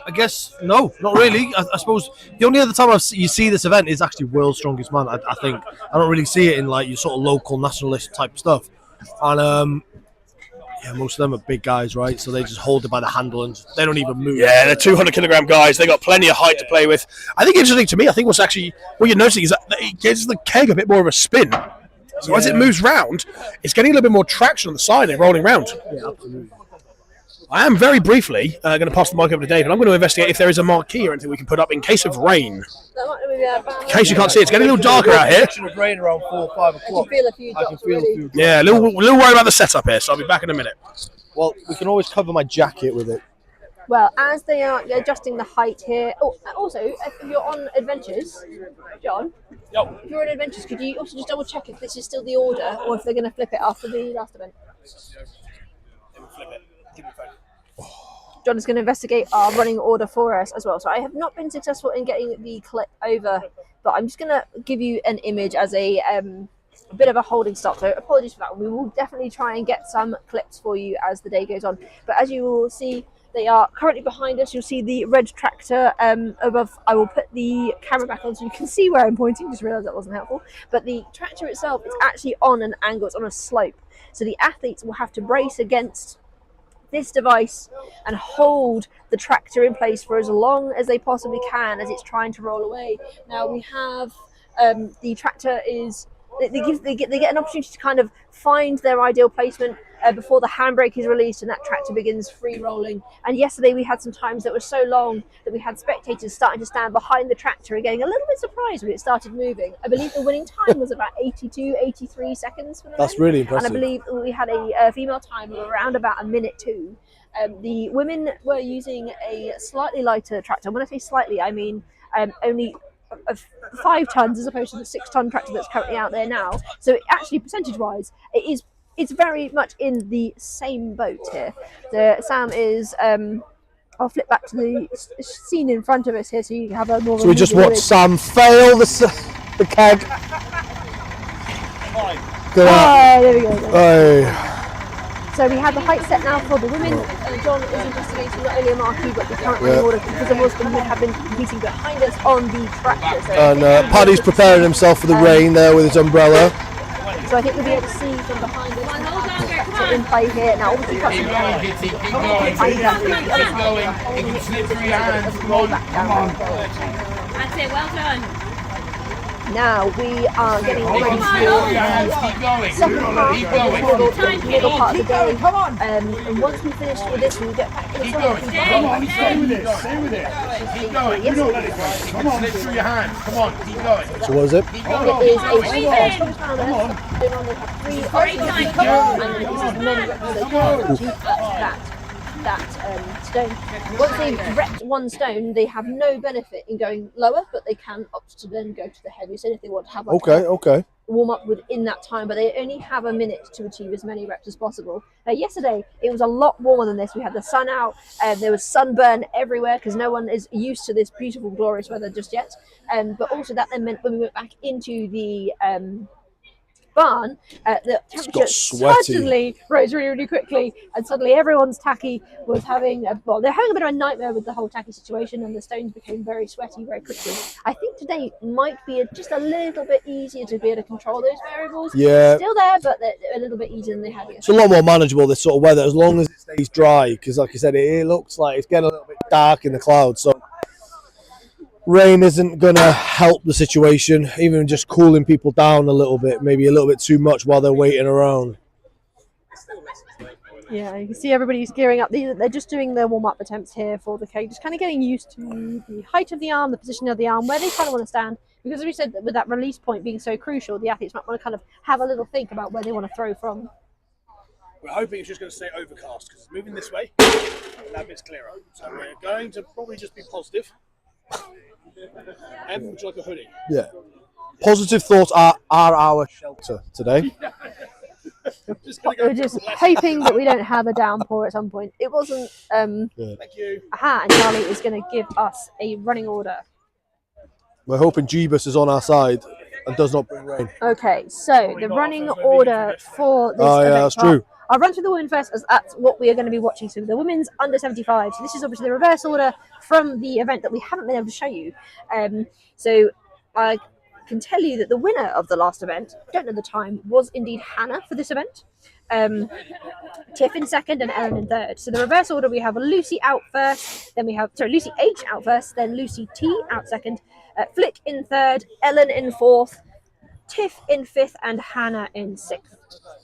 I guess, no, not really. I suppose the only other time you see this event is actually World's Strongest Man, I think. I don't really see it in like your sort of local nationalist type stuff. And yeah, most of them are big guys, right? So they just hold it by the handle and they don't even move. Yeah, they're 200-kilogram guys. They got plenty of height to play with. I think interesting to me, I think what you're noticing is that it gives the keg a bit more of a spin. So as it moves round, it's getting a little bit more traction on the side and rolling round. Yeah, absolutely. I am very briefly going to pass the mic over to Dave, and I'm going to investigate if there is a marquee or anything we can put up in case of rain. In case you can't see, it's getting a little darker out here. Of rain around 4 or 5 o'clock. I can feel a few drops. Yeah, a little worried about the setup here, so I'll be back in a minute. Well, we can always cover my jacket with it. Well, as they are adjusting the height here. Oh, also, if you're on Adventures, John, if you're on Adventures, could you also just double check if this is still the order or if they're going to flip it after the last event? Flip it. Give me a phone. John is going to investigate our running order for us as well. So I have not been successful in getting the clip over, but I'm just going to give you an image as a bit of a holding start. So apologies for that. We will definitely try and get some clips for you as the day goes on. But as you will see, they are currently behind us. You'll see the red tractor above. I will put the camera back on so you can see where I'm pointing. Just realised that wasn't helpful. But the tractor itself is actually on an angle. It's on a slope. So the athletes will have to brace against this device and hold the tractor in place for as long as they possibly can as it's trying to roll away. Now we have the tractor is they get an opportunity to kind of find their ideal placement before the handbrake is released and that tractor begins free rolling. And yesterday we had some times that were so long that we had spectators starting to stand behind the tractor and getting a little bit surprised when it started moving. I believe the winning time was about 83 seconds for the That's men. really impressive. And I believe we had a female time of around about a minute too. The women were using a slightly lighter tractor. When I say slightly, I mean only 5 tons as opposed to the 6-ton tractor that's currently out there now. So actually, percentage-wise, it's very much in the same boat here. Sam is. I'll flip back to the scene in front of us here, so you can have a more. So we just watched Sam fail the keg. There we go. Oh. So we have the height set now for the women. John is investigating not only a marquee but the current running order because of course the women have been competing behind us on the tractor. So And Paddy's preparing himself for the rain there with his umbrella. So I think we'll be able to see from behind us in play here. Now obviously Keep going, Kitty, keep going. Keep going. You can slip through your hands. Come on, come on. That's it, well done. Now we are getting ready for the second half, the middle part of the day. And once we finish with this, we'll get back to the Keep going. Come on, stay with it. Stay with it. Keep going. You don't let it go. You can slip through your hands. Come on, keep going. So what is it? Keep It going. is a strongest man on earth. Been on the 3 and this is men representation at that stone. Once they've wrecked one stone, they have no benefit in going lower, but they can opt to then go to the heavy. So if they want to have like Okay. warm up within that time, but they only have a minute to achieve as many reps as possible. Yesterday, it was a lot warmer than this. We had the sun out, and there was sunburn everywhere because no one is used to this beautiful, glorious weather just yet. But also that then meant when we went back into the barn, the temperature suddenly rose really, really quickly, and suddenly everyone's tacky was having they're having a bit of a nightmare with the whole tacky situation, and the stones became very sweaty very quickly. I think today might be just a little bit easier to be able to control those variables. Yeah, still there, but they're a little bit easier than they had yesterday. It's a lot more manageable, this sort of weather, as long as it stays dry, because like I said, it looks like it's getting a little bit dark in the clouds, so rain isn't going to help the situation, even just cooling people down a little bit, maybe a little bit too much while they're waiting around. Yeah, you can see everybody's gearing up. They're just doing their warm-up attempts here for the keg, just kind of getting used to the height of the arm, the position of the arm, where they kind of want to stand. Because as we said, with that release point being so crucial, the athletes might want to kind of have a little think about where they want to throw from. We're hoping it's just going to stay overcast because it's moving this way, and that bit's clearer. So we're going to probably just be positive. And would you like a hoodie? Yeah. Positive thoughts are our shelter today. We're just hoping that we don't have a downpour at some point. It wasn't. Thank you. Aha, and Charlie is going to give us a running order. We're hoping Jeebus is on our side and does not bring rain. Okay, so the running order for this event. That's true. I'll run through the women first, as that's what we are going to be watching. So the women's under 75. So this is obviously the reverse order from the event that we haven't been able to show you. So I can tell you that the winner of the last event, don't know the time, was indeed Hannah for this event. Tiff in second and Ellen in third. So the reverse order, we have Lucy out first, then we have Lucy H out first, then Lucy T out second, Flick in third, Ellen in fourth, Tiff in fifth, and Hannah in sixth.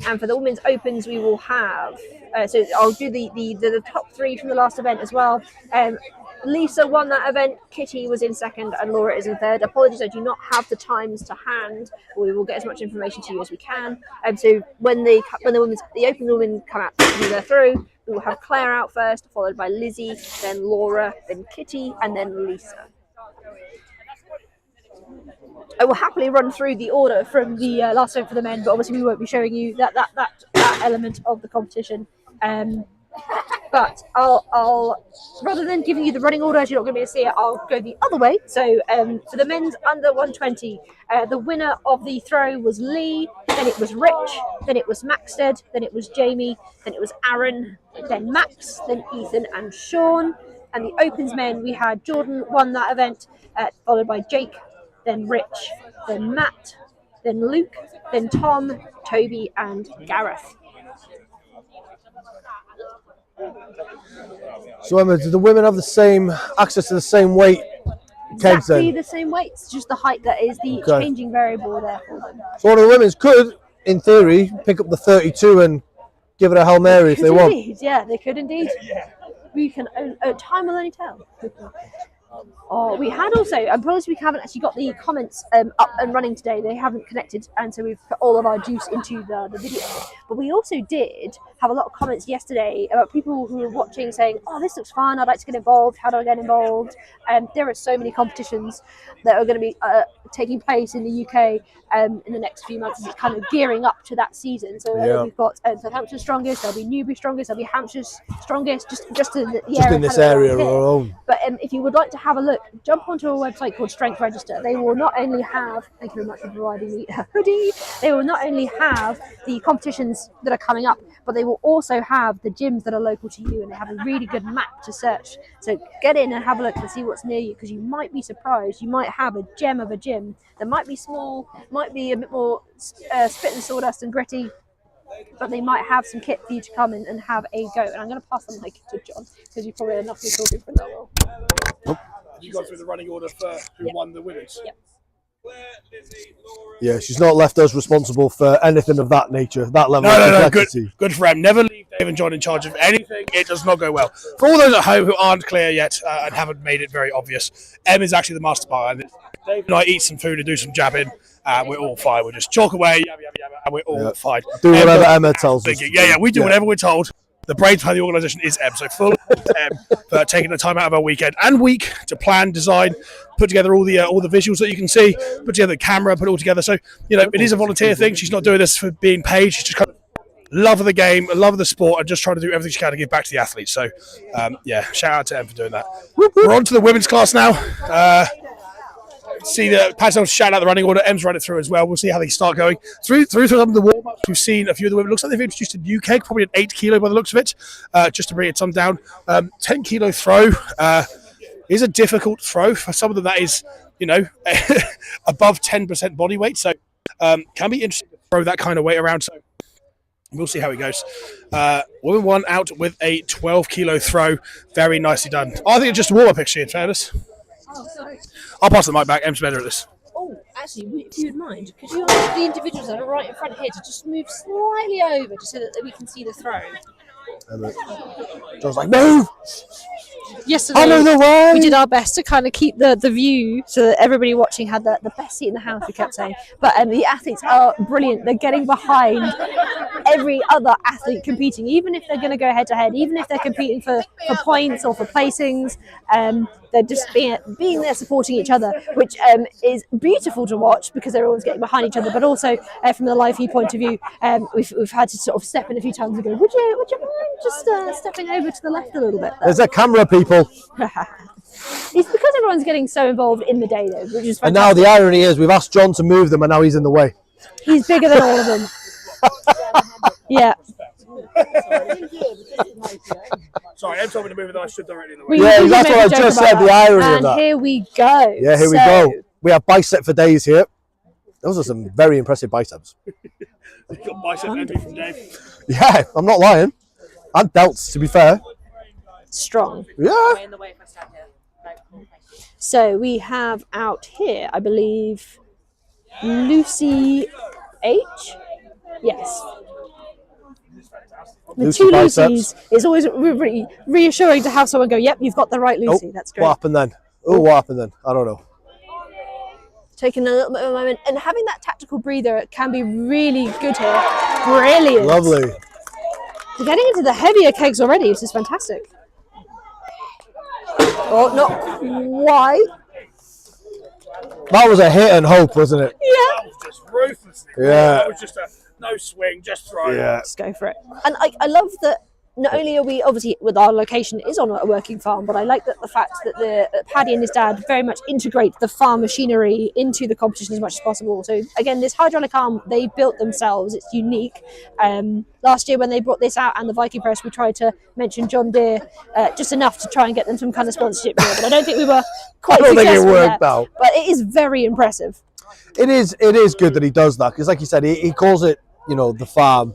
And for the women's opens, we will have so I'll do the top three from the last event as well. Lisa won that event, Kitty was in second, and Laura is in third. Apologies, I do not have the times to hand. We will get as much information to you as we can. So when the open women come out to do their throw, we will have Claire out first, followed by Lizzie, then Laura, then Kitty, and then Lisa. I will happily run through the order from the last event for the men, but obviously we won't be showing you that element of the competition. But I'll rather than giving you the running order, as you're not going to be able to see it, I'll go the other way. So for the men's under 120, the winner of the throw was Lee, then it was Rich, then it was Maxted, then it was Jamie, then it was Aaron, then Max, then Ethan and Sean. And the opens men, we had Jordan won that event, followed by Jake, then Rich, then Matt, then Luke, then Tom, Toby, and Gareth. So Emma, do the women have the same access to the same weight kegs then? Exactly the same weights, just the height that is the changing variable there for them. So one of the women's could, in theory, pick up the 32 and give it a Hail Mary if they want. Yeah, they could indeed. We can. Time will only tell. Oh, we had also, I'm promised we haven't actually got the comments up and running today. They haven't connected, and so we've put all of our juice into the video. But we also did have a lot of comments yesterday about people who were watching saying, oh, this looks fun, I'd like to get involved, how do I get involved? There are so many competitions that are going to be taking place in the UK in the next few months as it's kind of gearing up to that season. So we've got Southampton Strongest, there'll be Newbury Strongest, there'll be Hampshire's Strongest, just in this area alone. But if you would like to have a look, jump onto a website called Strength Register. They will not only have, thank you very much for providing me a hoodie, they will not only have the competitions that are coming up, but they will also have the gyms that are local to you, and they have a really good map to search. So get in and have a look and see what's near you, because you might be surprised. You might have a gem of a gym that might be small, might be a bit more spit and sawdust and gritty, but they might have some kit for you to come in and have a go. And I'm going to pass the mic to John, because you've probably enough me talking for that while. You got through the running order for who won the women's. Yep. Yeah, she's not left us responsible for anything of that nature, that level of complexity. Good for Em. Never leave Dave and John in charge of anything. It does not go well. For all those at home who aren't clear yet and haven't made it very obvious, Em is actually the master behind it. Dave and I eat some food and do some jabbing. We're all fine. We just chalk away, and we're all fine. Do whatever Emma tells us. We do whatever we're told. The brains behind the organisation is Em. So full for taking the time out of our weekend and week to plan, design, put together all the visuals that you can see, put together the camera, put it all together. So, it is a volunteer thing. She's not doing this for being paid. She's just kind of love of the game, love of the sport, and just trying to do everything she can to give back to the athletes. So, shout out to Em for doing that. We're on to the women's class now. See the Pat's shout out the running order. Em's run it through as well. We'll see how they start going through some of the warm-ups. We've seen a few of the women. Looks like they've introduced a new keg, probably an 8 kilo by the looks of it, just to bring it some down. 10 kilo throw is a difficult throw for some of them. That is, above 10% body weight. So can be interesting to throw that kind of weight around. So we'll see how it goes. Woman 1 out with a 12 kilo throw. Very nicely done. I think it's just a warm-up actually, in fairness. Oh, sorry. I'll pass the mic back. Em's better at this. Oh, actually, if you'd mind, could you ask the individuals that are right in front here to just move slightly over just so that we can see the throw? John's like, move! Yesterday, Out of the way! we did our best to kind of keep the view so that everybody watching had the best seat in the house, we kept saying. But the athletes are brilliant. They're getting behind every other athlete competing, even if they're going to go head-to-head, even if they're competing for points or for placings. They're just being there supporting each other, which is beautiful to watch because everyone's getting behind each other. But also from the live feed point of view, we've had to sort of step in a few times and go, would you mind just stepping over to the left a little bit there? There's a camera, people. It's because everyone's getting so involved in the day, though, which is fantastic. And now the irony is we've asked John to move them and now he's in the way. He's bigger than all of them. Yeah. Sorry, Em told me to move it, and I stood directly in the way. That's what I just said, the irony of that. And here we go. Yeah, here we go. We have bicep for days here. Those are some very impressive biceps. You've got bicep envy from Dave. Yeah, I'm not lying. And delts, to be fair. Strong. Yeah. So we have out here, I believe, Lucy H. Yes. The Lucy two biceps. Lucys is always really reassuring to have someone go, yep, you've got the right Lucy. Oh, That's great. what happened then? What happened then? I don't know. Taking a little bit of a moment and having that tactical breather can be really good here. Brilliant. Lovely. We're getting into the heavier kegs already. This is fantastic. Oh, not quite. That was a hit and hope, wasn't it? Yeah. That was just ruthless. Yeah. That was just a no swing, just throw. Yeah. Let's go for it. And I love that not only are we, obviously, with our location is on a working farm, but I like that the fact that Paddy and his dad very much integrate the farm machinery into the competition as much as possible. So again, this hydraulic arm, they built themselves. It's unique. Last year when they brought this out and the Viking Press, we tried to mention John Deere just enough to try and get them some kind of sponsorship deal, but I don't think we were quite successful. I don't think it worked out. But it is very impressive. It is good that he does that because, like you said, he calls it, the farm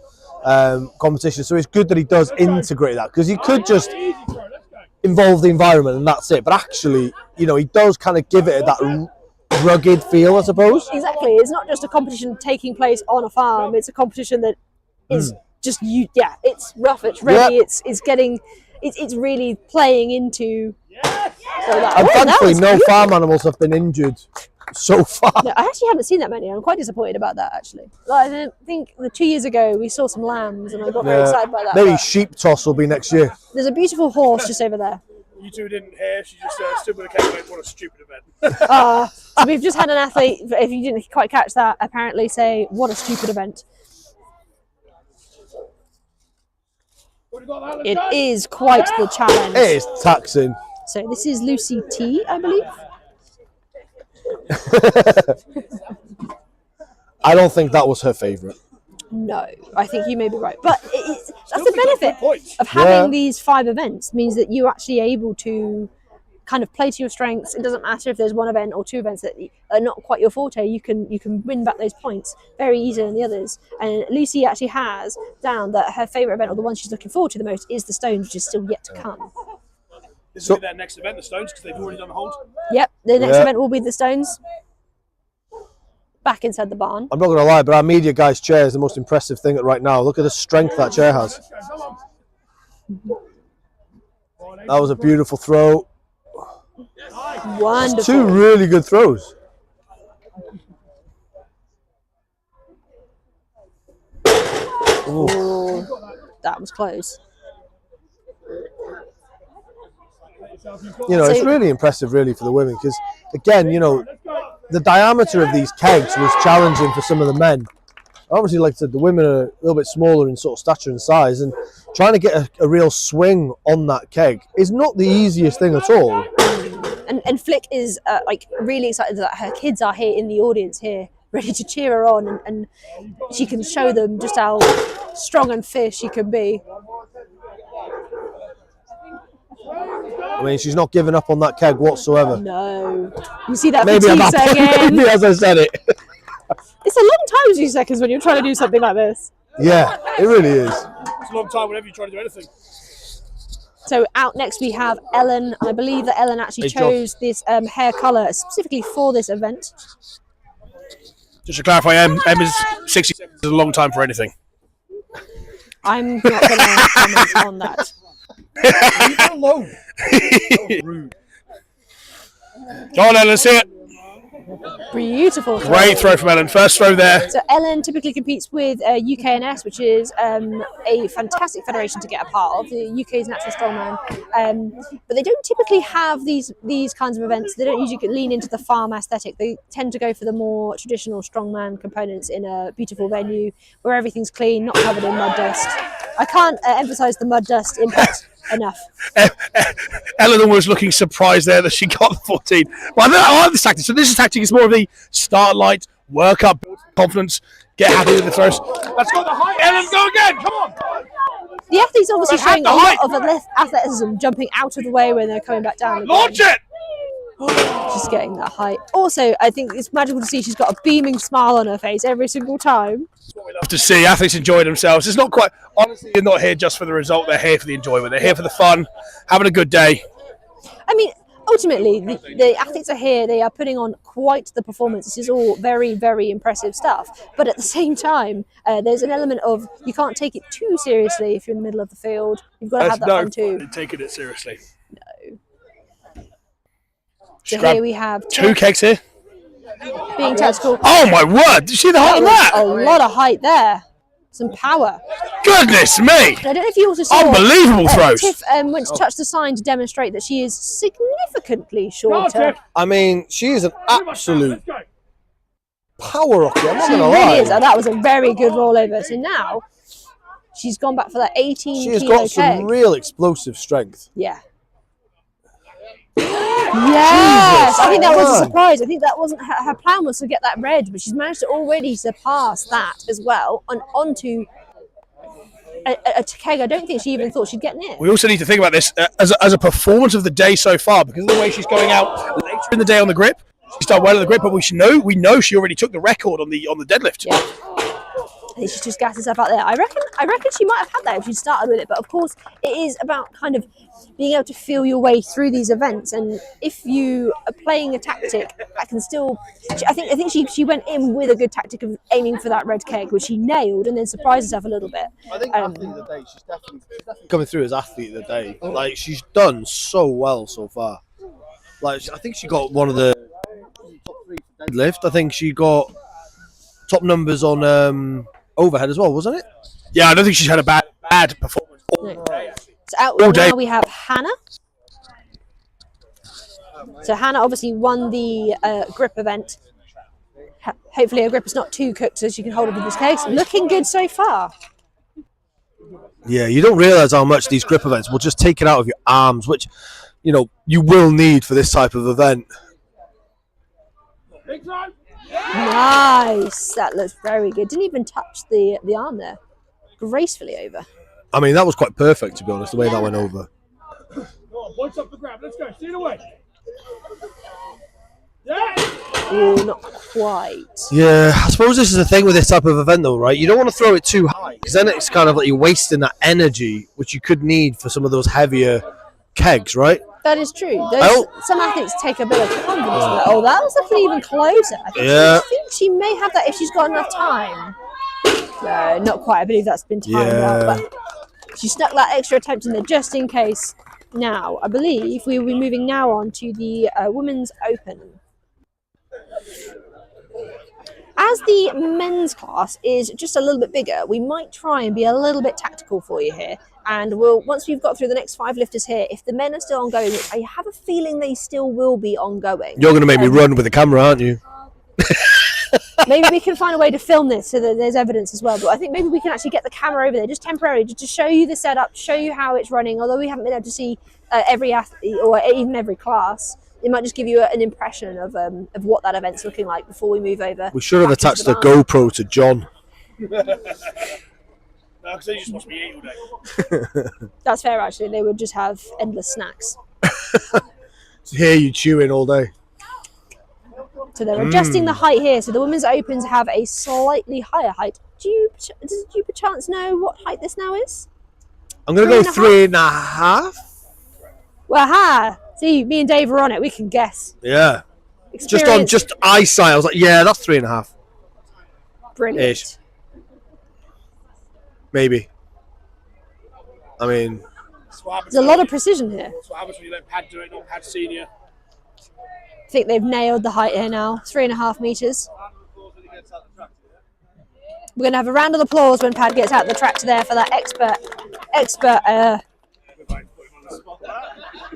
competition. So it's good that he does integrate that because he could just involve the environment and that's it. But actually, he does kind of give it that rugged feel, I suppose. Exactly. It's not just a competition taking place on a farm. It's a competition that is just it's rough, it's ready, it's really playing into that. And thankfully no farm animals have been injured so far. No, I actually haven't seen that many. I'm quite disappointed about that actually. I think 2 years ago we saw some lambs and I got very excited by that. Maybe sheep toss will be next year. There's a beautiful horse just over there. You two didn't hear, she just stood with a cake going, what a stupid event. So we've just had an athlete, if you didn't quite catch that, apparently say, what a stupid event. It is quite the challenge. It is taxing. So this is Lucy T, I believe. I don't think that was her favourite. No, I think you may be right. But that's the benefit of having these 5 events, means that you're actually able to kind of play to your strengths. It doesn't matter if there's one event or 2 events that are not quite your forte. You can win back those points very easily than the others. And Lucy actually has down that her favourite event, or the one she's looking forward to the most, is the Stones, which is still yet to come. This will be their next event, the Stones, because they've already done the hold. Yep, the next event will be the Stones. Back inside the barn. I'm not going to lie, but our media guy's chair is the most impressive thing right now. Look at the strength that chair has. That was a beautiful throw. Wonderful. 2 really good throws. Ooh, that was close. You know, it's really impressive, really, for the women because, again, you know, the diameter of these kegs was challenging for some of the men. Obviously, like I said, the women are a little bit smaller in sort of stature and size, and trying to get a real swing on that keg is not the easiest thing at all. And Flick is like really excited that her kids are here in the audience here, ready to cheer her on, and she can show them just how strong and fierce she can be. I mean, she's not giving up on that keg whatsoever. No. You see that maybe fatigue again. maybe as I said it. It's a long time, 2 seconds, when you're trying to do something like this. Yeah, it really is. It's a long time whenever you try to do anything. So out next we have Ellen. I believe that Ellen actually chose this hair colour specifically for this event. Just to clarify, Emma's 60 seconds is a long time for anything. I'm not going to comment on that. Leave her alone. So rude. Go on, Ellen, see it. Beautiful throw. Great throw from Ellen. First throw there. So Ellen typically competes with UKNS, which is a fantastic federation to get a part of, the UK's Natural Strongman. But they don't typically have these kinds of events. They don't usually lean into the farm aesthetic. They tend to go for the more traditional strongman components in a beautiful venue where everything's clean, not covered in mud dust. I can't emphasise the mud dust impact enough. Ellen was looking surprised there that she got the 14. Well, I like this tactic. So this tactic is more of the start light, work up, build confidence, get happy with the throws. Let's go the height. Ellen, go again. Come on. The athlete's obviously showing a lot of athleticism, jumping out of the way when they're coming back down. Launch it. She's getting that height. Also, I think it's magical to see she's got a beaming smile on her face every single time. That's what we love to see. Athletes enjoy themselves. It's not quite, honestly, you're not here just for the result. They're here for the enjoyment. They're here for the fun, having a good day. I mean, ultimately, the athletes are here. They are putting on quite the performance. This is all very, very impressive stuff. But at the same time, there's an element of you can't take it too seriously if you're in the middle of the field. You've got to have that fun too. Taking it seriously. No. So here we have two kegs here. Being tactical. Oh my word! Did you see the height of that? A lot of height there. Some power. Goodness me! I don't know if you also saw unbelievable throws. Tiff went to touch the sign to demonstrate that she is significantly shorter. I mean, she is an absolute power rocket. I'm not She going to really lie. is, and that was a very good rollover. So now she's gone back for that 18 She has kilo got some keg. real explosive strength. Yeah. Yes, I think that was a surprise. I think that wasn't her plan, was to get that red, but she's managed to already surpass that as well and onto a keg I don't think she even thought she'd get near. We also need to think about this as a performance of the day so far, because of the way she's going out later in the day on the grip. She's done well on the grip, but we know she already took the record on the deadlift. Yeah. I think she's just gassed herself out there. I reckon she might have had that if she'd started with it, but of course it is about kind of being able to feel your way through these events, and if you are playing a tactic, I can still. I think she went in with a good tactic of aiming for that red keg, which she nailed, and then surprised herself a little bit. I think athlete of the day, she's definitely coming through as athlete of the day. Like, she's done so well so far. Like, I think she got one of the top 3 for deadlift. I think she got top numbers on overhead as well, wasn't it? Yeah, I don't think she's had a bad performance all day. So out now we have Hannah. So Hannah obviously won the grip event. Hopefully her grip is not too cooked so she can hold it with this keg. Looking good so far. Yeah, you don't realise how much these grip events will just take it out of your arms, which, you know, you will need for this type of event. Nice. That looks very good. Didn't even touch the arm there. Gracefully over. I mean, that was quite perfect, to be honest, the way that went over. Go on, points up the grab. Let's go. See it away. Oh, not quite. Yeah, I suppose this is the thing with this type of event, though, right? You don't want to throw it too high, because then it's kind of like you're wasting that energy, which you could need for some of those heavier kegs, right? That is true. Some athletes take a bit of confidence with that. Oh, that was looking even closer. I think she may have that if she's got enough time. No, not quite. I believe that's been timed out. But she stuck that extra attempt in there just in case. Now, I believe we will be moving now on to the Women's Open. As the men's class is just a little bit bigger, we might try and be a little bit tactical for you here. And once we've got through the next 5 lifters here, if the men are still ongoing, which I have a feeling they still will be ongoing. You're going to make me run with the camera, aren't you? Maybe we can find a way to film this so that there's evidence as well. But I think maybe we can actually get the camera over there just temporarily, just to show you the setup, show you how it's running. Although we haven't been able to see every athlete or even every class, it might just give you an impression of what that event's looking like before we move over. We should have attached a GoPro to John. No, because they just watch me eat all day. That's fair, actually. They would just have endless snacks. To hear you chewing all day. So they're adjusting the height here. So the women's opens have a slightly higher height. Do you perchance know what height this now is? I'm going to go 3.5. Well, see, me and Dave are on it. We can guess. Yeah. Just eyesight. I was like, yeah, that's 3.5. Brilliant. Ish. Maybe. I mean, there's a lot of precision here. That's what happens when you let Pad do it, not Pad Senior. I think they've nailed the height here now. 3.5 meters. We're going to have a round of applause when Pad gets out the track there for that expert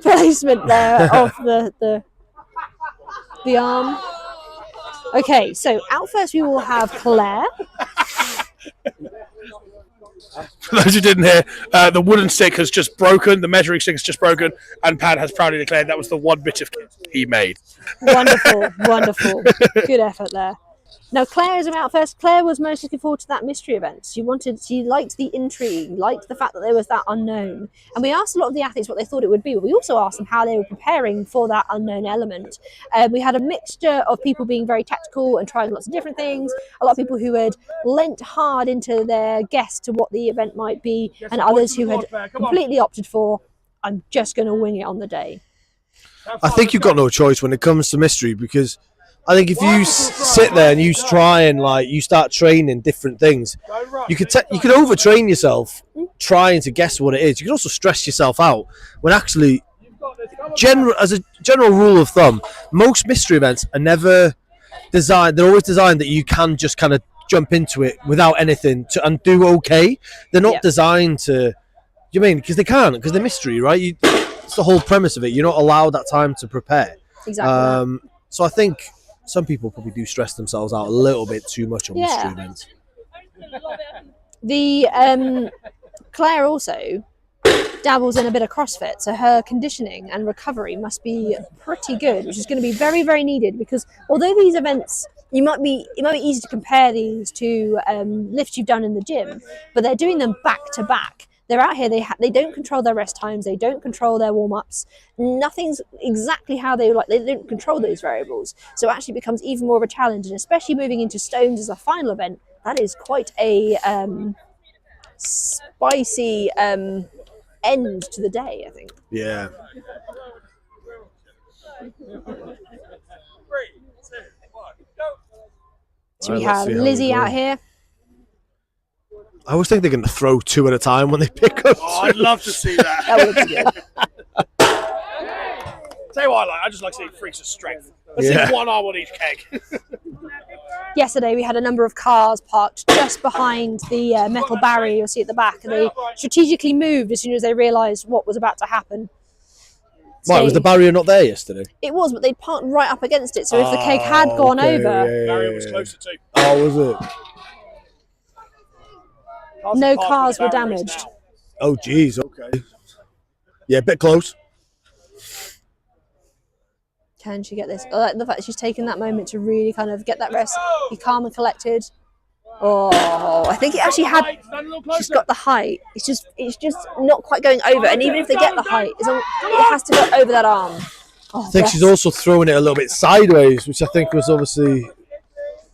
placement there of the arm. Okay, so out first we will have Claire. For those who didn't hear, the wooden stick has just broken, the measuring stick has just broken, and Pad has proudly declared that was the one bit of kit he made. Wonderful, wonderful. Good effort there. Now, Claire is out first. Claire was most looking forward to that mystery event. She liked the intrigue, liked the fact that there was that unknown. And we asked a lot of the athletes what they thought it would be, but we also asked them how they were preparing for that unknown element. We had a mixture of people being very tactical and trying lots of different things, a lot of people who had lent hard into their guess to what the event might be, and others who had completely opted for, I'm just going to wing it on the day. I think you've got no choice when it comes to mystery, because I think if you sit there and you try and you start training different things, you could overtrain yourself trying to guess what it is. You can also stress yourself out when actually, as a general rule of thumb, most mystery events are never designed. They're always designed that you can just kind of jump into it without anything and do okay. They're not designed to. You mean because they can't, because they're mystery, right? It's the whole premise of it. You're not allowed that time to prepare. Exactly. So I think some people probably do stress themselves out a little bit too much on mystery events. The Claire also dabbles in a bit of CrossFit, so her conditioning and recovery must be pretty good, which is going to be very, very needed, because although these events, it might be easy to compare these to lifts you've done in the gym, but they're doing them back to back. They're out here, they don't control their rest times, they don't control their warm-ups, nothing's exactly how they like, they don't control those variables. So it actually becomes even more of a challenge, and especially moving into stones as a final event, that is quite a spicy end to the day, I think. Yeah. So we have Lizzie out here. I always think they're going to throw 2 at a time when they pick up. Oh, I'd love to see that. That would be good. Tell you what I just like seeing freaks of strength. Let's see one arm on each keg. Yesterday we had a number of cars parked just behind the metal barrier you'll see at the back, and they strategically moved as soon as they realised what was about to happen. Why, was the barrier not there yesterday? It was, but they parked right up against it, so if the keg had gone over... The barrier was closer to. Oh, was it? No cars were damaged. Oh, geez, okay. Yeah, a bit close. Can she get this? I like the fact that she's taken that moment to really kind of get that rest, be calm and collected. Oh, I think it actually had. She's got the height. It's just not quite going over. And even if they get the height, it has to go over that arm. Oh, I think she's also throwing it a little bit sideways, which I think was obviously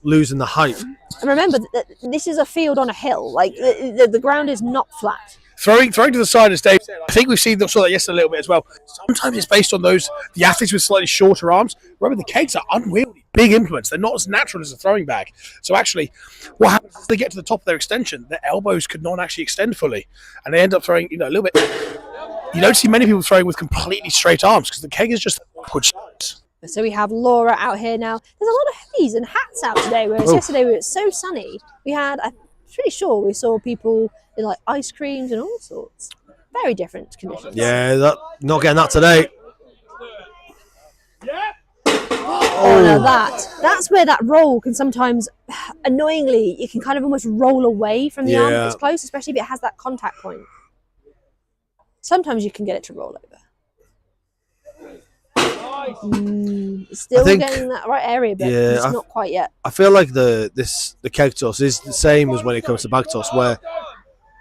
losing the height. And remember that this is a field on a hill. Like the ground is not flat. Throwing to the side, as Dave said, I think saw that yesterday a little bit as well. Sometimes it's based on the athletes with slightly shorter arms. Remember, the kegs are unwieldy, big implements. They're not as natural as a throwing bag. So actually, what happens is they get to the top of their extension, their elbows could not actually extend fully. And they end up throwing, a little bit. You don't see many people throwing with completely straight arms because the keg is just upward. So we have Laura out here now. There's a lot of hoodies and hats out today, whereas yesterday it was so sunny. We had, I'm pretty sure we saw people in like ice creams and all sorts. Very different conditions. Yeah, not getting that today. Oh, now that's where that roll can sometimes, annoyingly, you can kind of almost roll away from the arm if it's close, especially if it has that contact point. Sometimes you can get it to roll over. Still getting that right area, but it's not quite yet. I feel like the keg toss is the same as when it comes to bag toss, where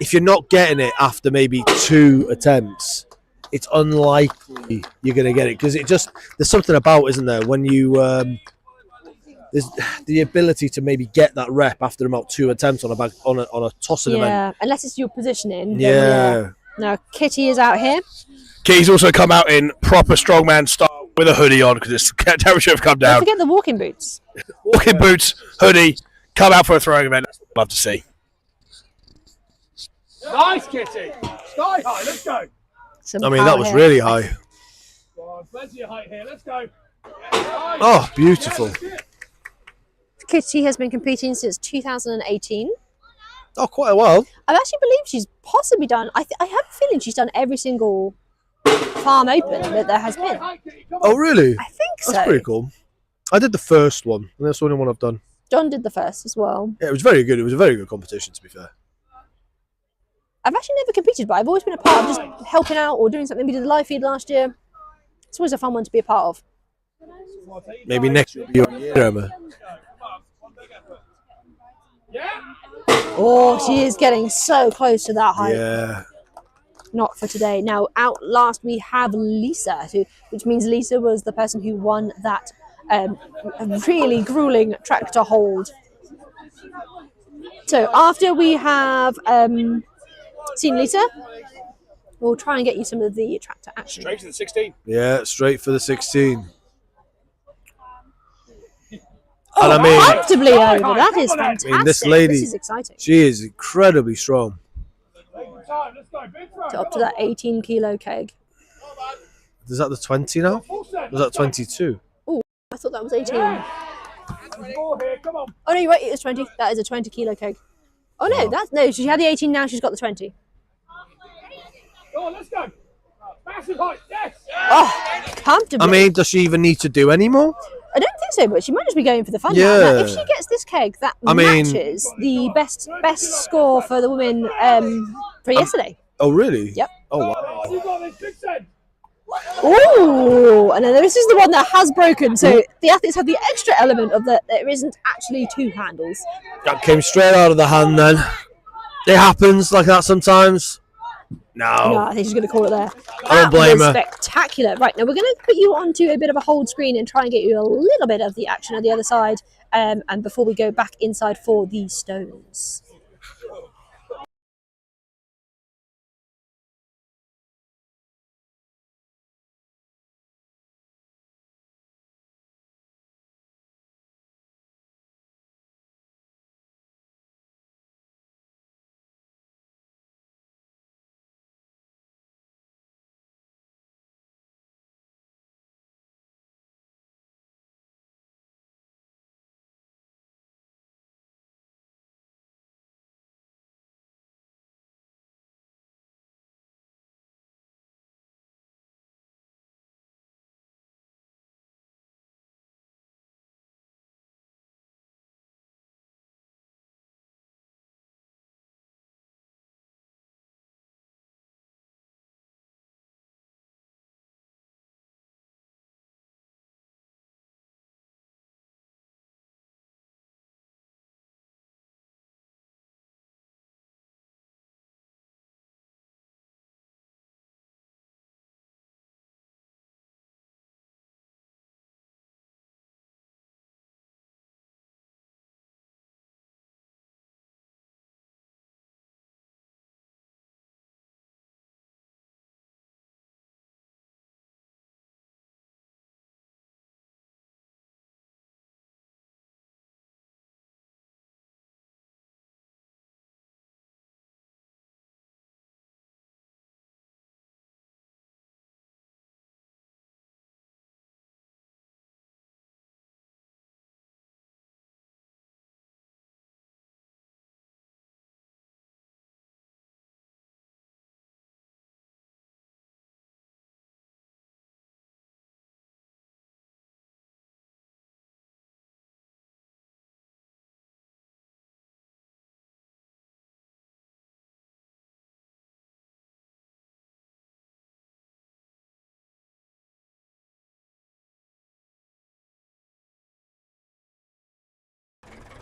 if you're not getting it after maybe 2 attempts, it's unlikely you're going to get it, because there's something about, isn't there, when you there's the ability to maybe get that rep after about 2 attempts on a tossing event. Yeah, unless it's your positioning. Yeah. Now Kitty is out here. Kitty's also come out in proper strongman style with a hoodie on because it's temperature have come down. Don't forget the walking boots. Walking boots, hoodie, come out for a throwing event. That's what I'd love to see. Nice, Kitty. Sky high. Let's go. That was really high. Plenty of height here. Let's go. Oh, beautiful. Kitty has been competing since 2018. Oh, quite a while. I actually believe she's possibly done. I have a feeling she's done every single farm open that there has been. Oh, really? I think so. That's pretty cool. I did the first one, and that's the only one I've done. John did the first as well. Yeah, it was very good. It was a very good competition, to be fair. I've actually never competed, but I've always been a part of just helping out or doing something. We did the live feed last year. It's always a fun one to be a part of. Maybe next year, Emma. Oh, she is getting so close to that height. Yeah. Not for today. Now, out last we have Lisa, which means Lisa was the person who won that really grueling tractor hold. So after we have seen Lisa, we'll try and get you some of the tractor action. Straight to the 16. Yeah, straight for the 16. Oh, and I mean, comfortably over. That is fantastic. I mean, this lady, this is exciting. She is incredibly strong. So up to that 18 kilo keg. Is that the 20 now? Was that 22? Oh, I thought that was 18. Oh no, you're right, it is 20. That is a 20 kilo keg. Oh no, no, she had the 18, now she's got the 20. Go on, let's go. Massive height, yes. Oh, comfortably. I mean, does she even need to do any more? I don't think so, but she might just be going for the fun. Yeah. Now, if she gets this keg, that matches the best score for the women for yesterday. Oh, really? Yep. Oh, wow. Oh, and then this is the one that has broken. So the athletes have the extra element of that there isn't actually 2 handles. That came straight out of the hand then. It happens like that sometimes. No, I think she's going to call it there. I don't blame her. Spectacular. Right, now we're going to put you onto a bit of a hold screen and try and get you a little bit of the action on the other side. And before we go back inside for the stones.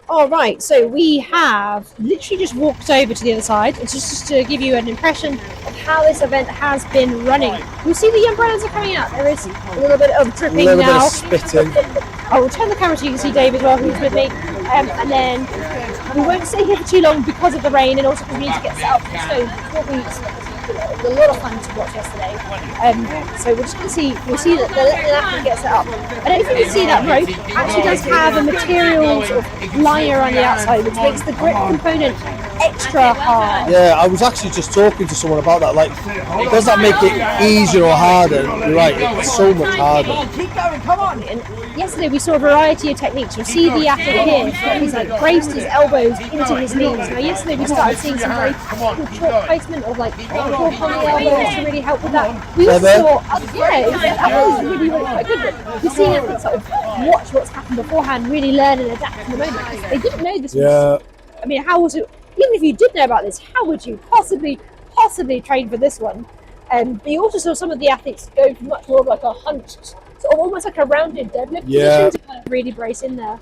All right, so we have literally just walked over to the other side. It's just to give you an impression of how this event has been running. You'll see the umbrellas are coming out. There is a little bit of dripping A little now. bit of spitting. I will turn the camera so you can see Dave as well, who's with me. And then we won't stay here for too long because of the rain and also because we need to get set up for the stones. It was a lot of fun to watch yesterday. So we're just going to see, you'll see that the athlete gets set up. I don't know if you can see that rope actually does have a material sort of liner on the outside, which makes the grip component extra hard. Yeah, I was actually just talking to someone about that. Like, does that make it easier or harder? You're right, it's so much harder. Keep going, come on. And yesterday we saw a variety of techniques. You'll see the athlete here, he's like braced his elbows into his knees. Now yesterday we started seeing some very good short placement of like torque on the elbows to really help with that. We also saw, that was really quite good. We're seeing athletes sort of watch what's happened beforehand, really learn and adapt to the moment. They didn't know this was, I mean, how was it, even if you did know about this, how would you possibly train for this one? But you also saw some of the athletes go for much more of like a hunched, sort of almost like a rounded deadlift position to kind of really brace in there.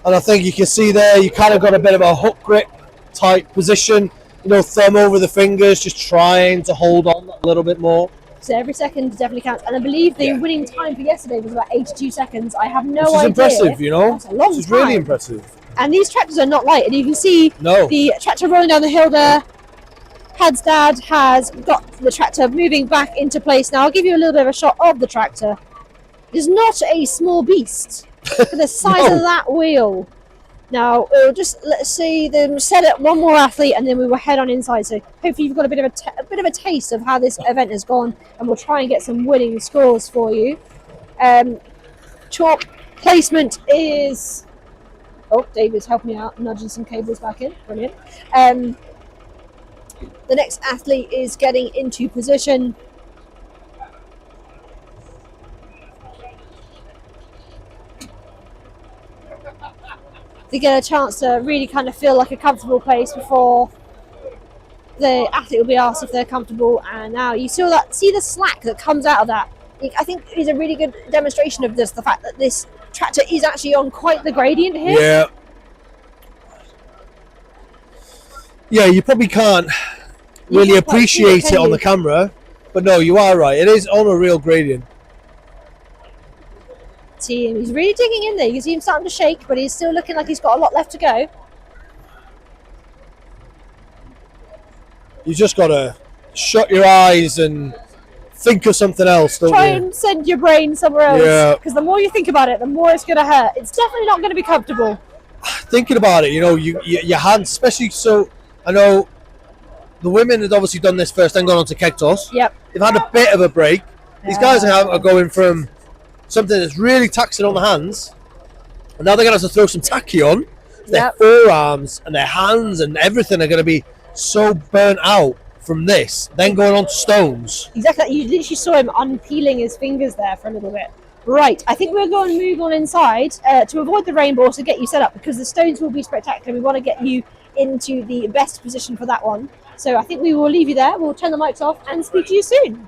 And I think you can see there, you kind of got a bit of a hook grip type position, you know, thumb over the fingers, just trying to hold on a little bit more. So every second definitely counts. And I believe the winning time for yesterday was about 82 seconds. I have no idea. Which is impressive, you know. That's a long time. It's really impressive. And these tractors are not light. And you can see the tractor rolling down the hill there. Pad's dad has got the tractor moving back into place. Now I'll give you a little bit of a shot of the tractor. It's not a small beast for the size of that wheel. Now we'll just let's see them set up one more athlete and then we will head on inside. So hopefully you've got a bit of a taste of how this event has gone, and we'll try and get some winning scores for you. Chalk placement is. Oh, David's helping me out, nudging some cables back in. Brilliant. The next athlete is getting into position. To get a chance to really kind of feel like a comfortable place before the athlete will be asked if they're comfortable. And now you see the slack that comes out of that. I think is a really good demonstration of this, the fact that this tractor is actually on quite the gradient here. Yeah, you probably can't really appreciate it on the camera, but no, you are right. It is on a real gradient. See him, he's really digging in there. You can see him starting to shake, but he's still looking like he's got a lot left to go. You just got to shut your eyes and think of something else, don't Try you? and send your brain somewhere else, because the more you think about it, the more it's going to hurt. It's definitely not going to be comfortable. Thinking about it, you know, your hands, especially, so I know the women had obviously done this first, then gone on to Keg Toss. Yep. They've had a bit of a break. These guys are going from something that's really taxing on the hands, and now they're going to have to throw some tacky on. Their forearms and their hands and everything are going to be so burnt out from this, then going on to stones. Exactly. You literally saw him unpeeling his fingers there for a little bit. Right, I think we're going to move on inside to avoid the rainbow to get you set up, because the stones will be spectacular. We want to get you into the best position for that one. So I think we will leave you there. We'll turn the mics off and speak to you soon.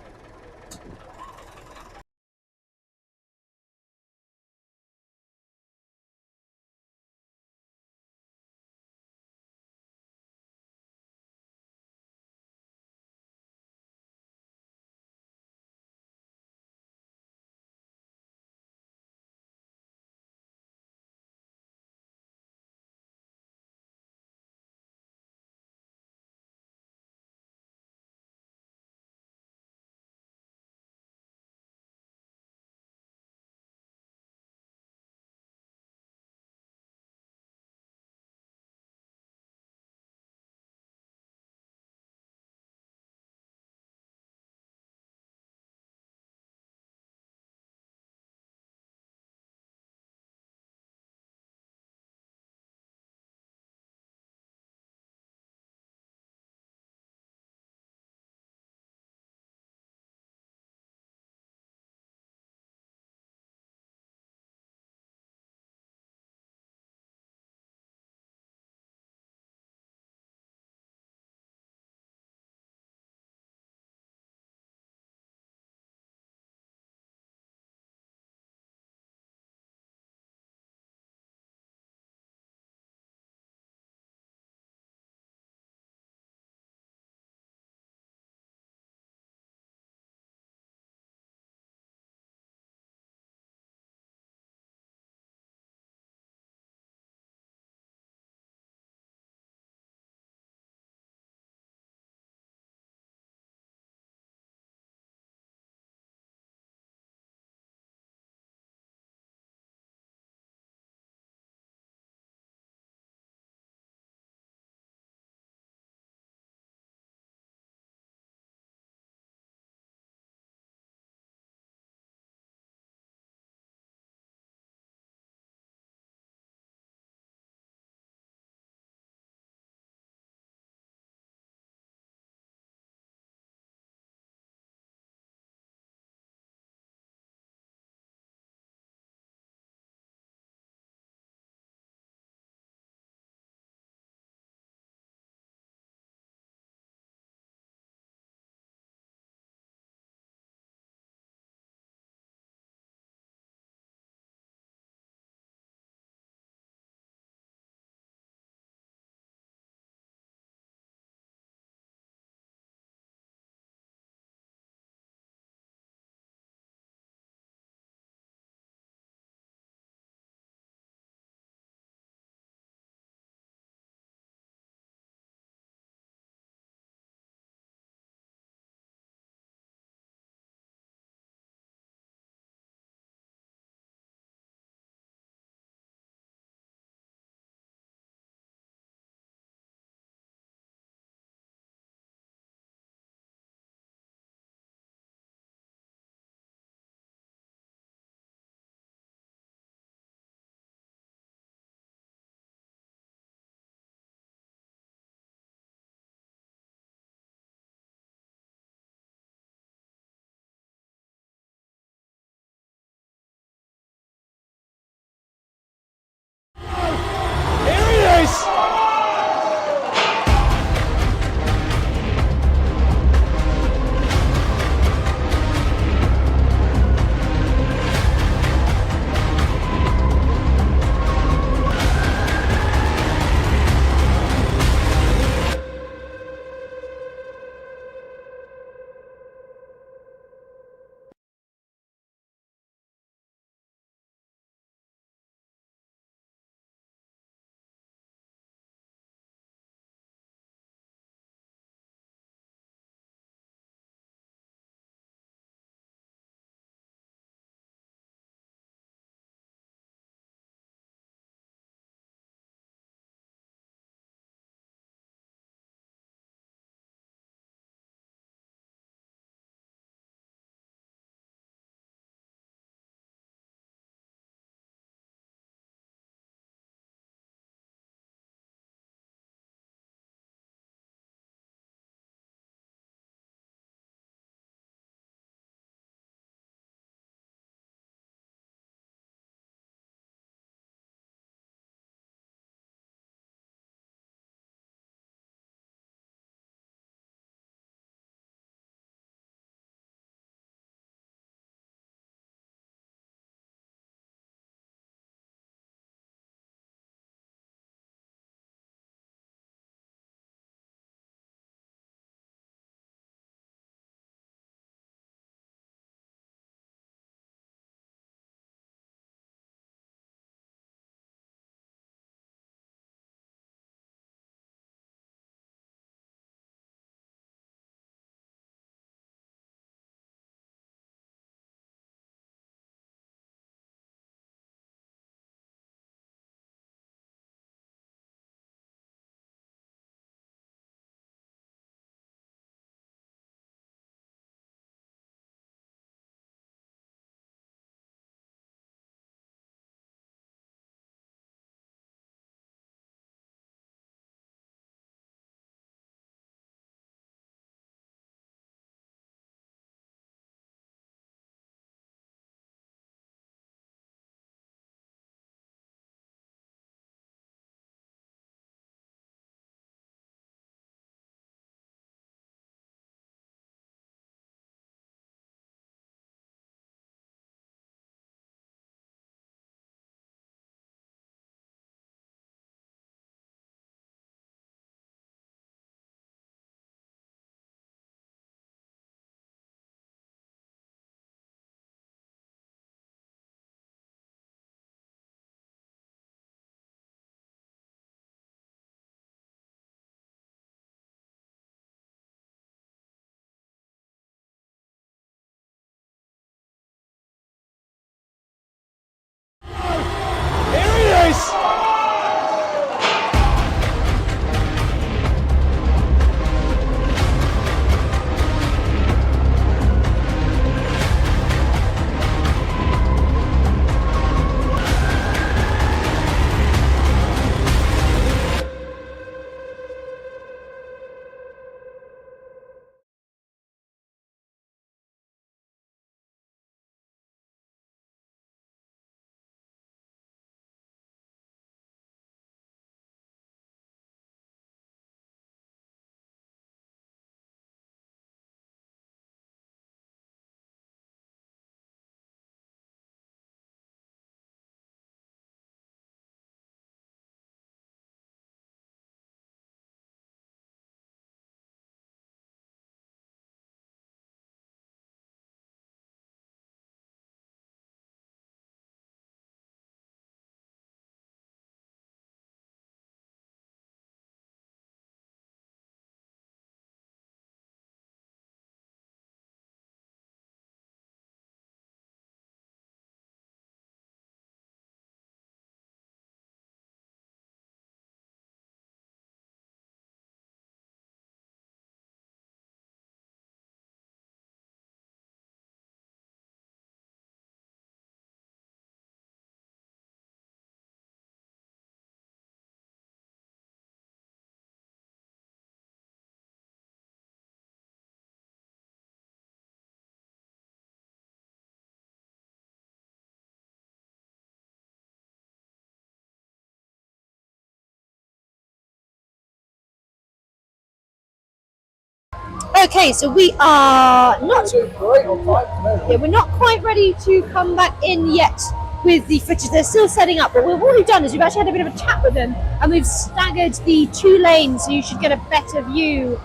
Okay, so we are not. Yeah, we're not quite ready to come back in yet with the footage. They're still setting up, but what we've done is we've actually had a bit of a chat with them, and we've staggered the 2 lanes, so you should get a better view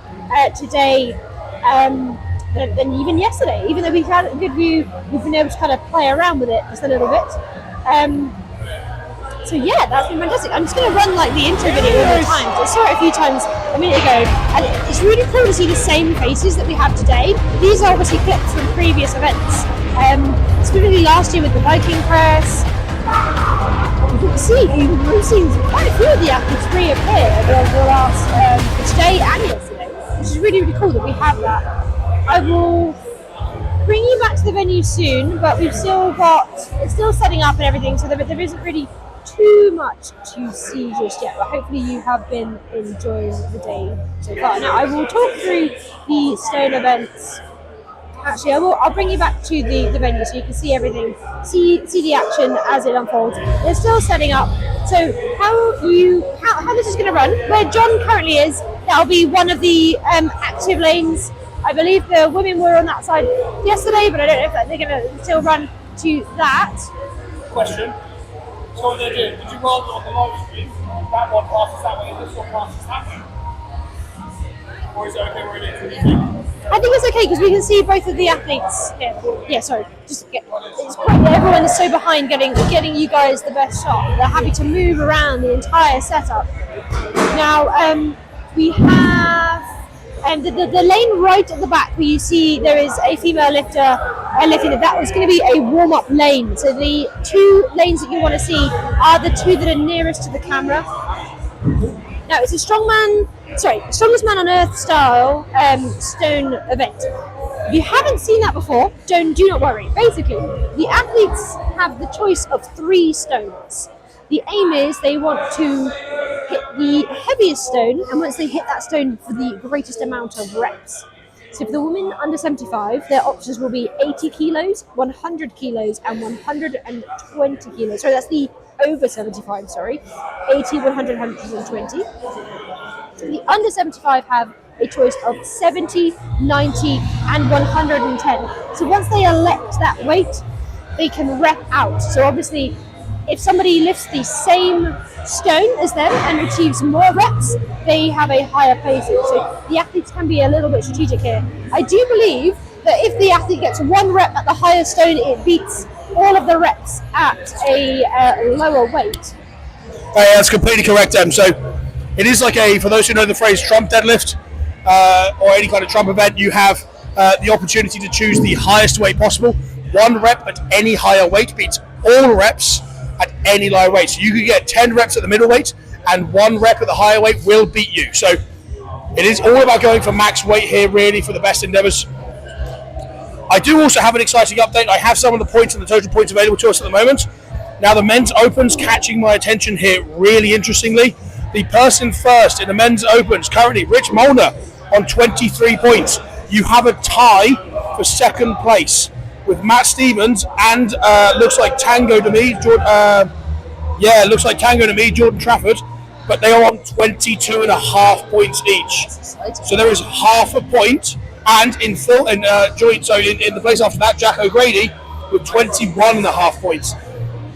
today than even yesterday. Even though we've had a good view, we've been able to kind of play around with it just a little bit. So yeah, that's been fantastic. I'm just going to run like the intro video one more time. I saw it a few times a minute ago, and it's really cool to see the same faces that we have today. These are obviously clips from previous events, specifically last year with the Viking press. You can see we've seen quite a few of the athletes reappear over the last today and yesterday, which is really cool that we have that. I will bring you back to the venue soon, but it's still setting up and everything, so there isn't really too much to see just yet, but hopefully you have been enjoying the day so far. Now I will talk through the stone events. Actually, I'll bring you back to the venue so you can see everything, see the action as it unfolds. They're still setting up. So how this is going to run? Where John currently is, that'll be one of the active lanes. I believe the women were on that side yesterday, but I don't know if they're going to still run to that. Question. So what they're doing, did you roll on the live stream? That one passes that way and this one passes that way? Or is it okay where it is? What do you think? I think it's okay because we can see both of the athletes here. Yeah, sorry. It's quite, everyone is so behind getting you guys the best shot. They're happy to move around the entire setup. Now, we have the lane right at the back where you see there is a female lifter lifting. That was going to be a warm-up lane. So the 2 lanes that you want to see are the 2 that are nearest to the camera. Now it's a strongest man on earth style stone event. If you haven't seen that before, do not worry. Basically, the athletes have the choice of 3 stones. The aim is they want to hit the heaviest stone, and once they hit that stone for the greatest amount of reps. So for the women under 75, their options will be 80 kilos, 100 kilos, and 120 kilos. Sorry, that's the over 75, 80, 100, 120. The under 75 have a choice of 70, 90, and 110. So once they elect that weight, they can rep out. So obviously, if somebody lifts the same stone as them and achieves more reps, they have a higher placing. So the athletes can be a little bit strategic here. I do believe that if the athlete gets 1 rep at the higher stone, it beats all of the reps at a lower weight. Yeah, that's completely correct, Em. So it is like for those who know the phrase Trump deadlift, or any kind of Trump event, you have the opportunity to choose the highest weight possible. 1 rep at any higher weight beats all reps at any lower weight. So you could get 10 reps at the middle weight, and 1 rep at the higher weight will beat you. So it is all about going for max weight here, really, for the best endeavors. I do also have an exciting update. I have some of the points and the total points available to us at the moment. Now the men's opens catching my attention here really interestingly. The person first in the men's opens currently, Rich Molnar, on 23 points. You have a tie for 2nd place with Matt Stevens and looks like Tango to me, Jordan Trafford, but they are on 22.5 points each. So there is half a point, and in the place after that, Jack O'Grady with 21.5 points.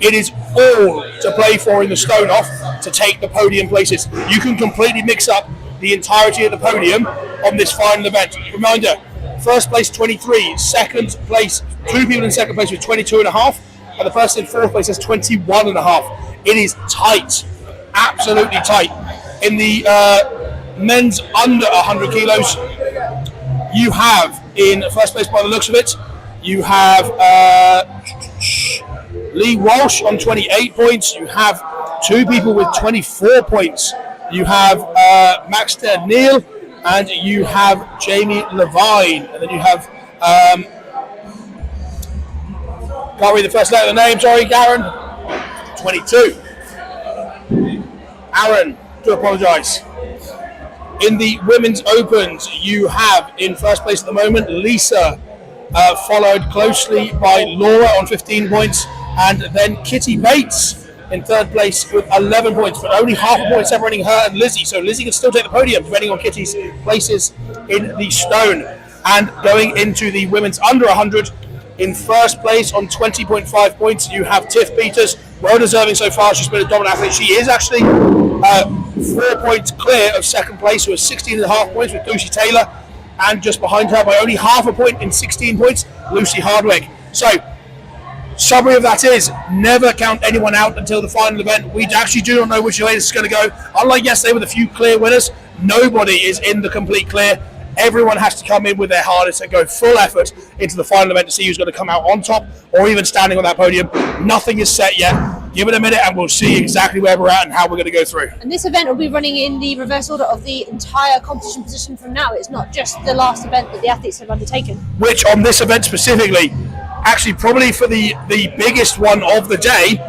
It is all to play for in the stone off to take the podium places. You can completely mix up the entirety of the podium on this final event. Reminder, first place 23, second place, 2 people in second place with 22.5, and the person in 4th place has 21.5. It is tight, absolutely tight. In the men's under 100 kilos, you have in first place by the looks of it, you have Lee Walsh on 28 points. You have 2 people with 24 points. You have Max Neal, and you have Jamie Levine, and then you have can't read the first letter of the name, sorry, Garen, 22. Aaron, do apologise. In the women's opens, you have in first place at the moment Lisa, followed closely by Laura on 15 points, and then Kitty Bates in third place with 11 points, but only half a point separating her and Lizzie. So Lizzie can still take the podium, depending on Kitty's places in the stone. And going into the women's under 100, in first place on 20.5 points, you have Tiff Peters. Well deserving so far. She's been a dominant athlete. She is actually 4 points clear of second place, who has 16.5 points with Lucy Taylor. And just behind her by only half a point in 16 points, Lucy Hardwick. So, summary of that is, never count anyone out until the final event. We actually do not know which way this is going to go. Unlike yesterday with a few clear winners, nobody is in the complete clear. Everyone has to come in with their hardest and go full effort into the final event to see who's going to come out on top or even standing on that podium. Nothing is set yet. Give it a minute and we'll see exactly where we're at and how we're going to go through. And this event will be running in the reverse order of the entire competition position from now. It's not just the last event that the athletes have undertaken. Which on this event specifically, actually probably for the biggest one of the day,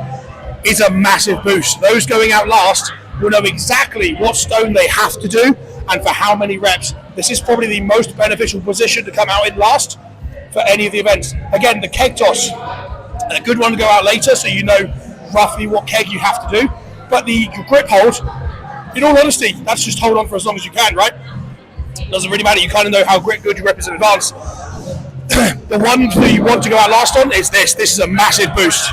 is a massive boost. Those going out last will know exactly what stone they have to do and for how many reps. This is probably the most beneficial position to come out in last for any of the events. Again, the keg toss, a good one to go out later so you know roughly what keg you have to do. But the grip hold, in all honesty, that's just hold on for as long as you can, right? Doesn't really matter, you kind of know how good your grip is in advance. The one that you want to go out last on is this. This is a massive boost.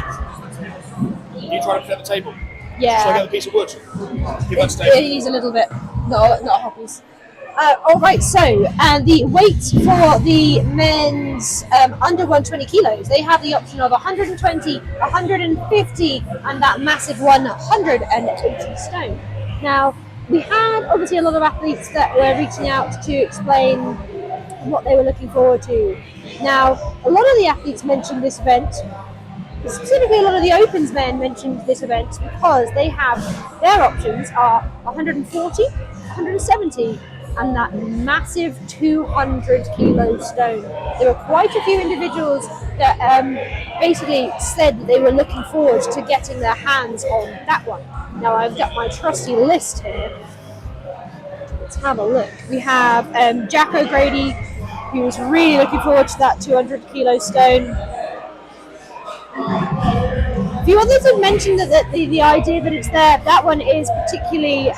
You trying to fit the table? Yeah. So I get a piece of wood. Give that It needs a little bit, not hobbies. All right, so the weight for the men's under 120 kilos, they have the option of 120, 150, and that massive 180 stone. Now, we had obviously a lot of athletes that were reaching out to explain what they were looking forward to. Now, a lot of the athletes mentioned this event. Specifically, a lot of the Opens men mentioned this event because they have their options are 140, 170, and that massive 200 kilo stone. There were quite a few individuals that basically said that they were looking forward to getting their hands on that one. Now I've got my trusty list here. Let's have a look. We have Jack O'Grady, who was really looking forward to that 200 kilo stone. A few others have mentioned that the idea that it's there, that one is particularly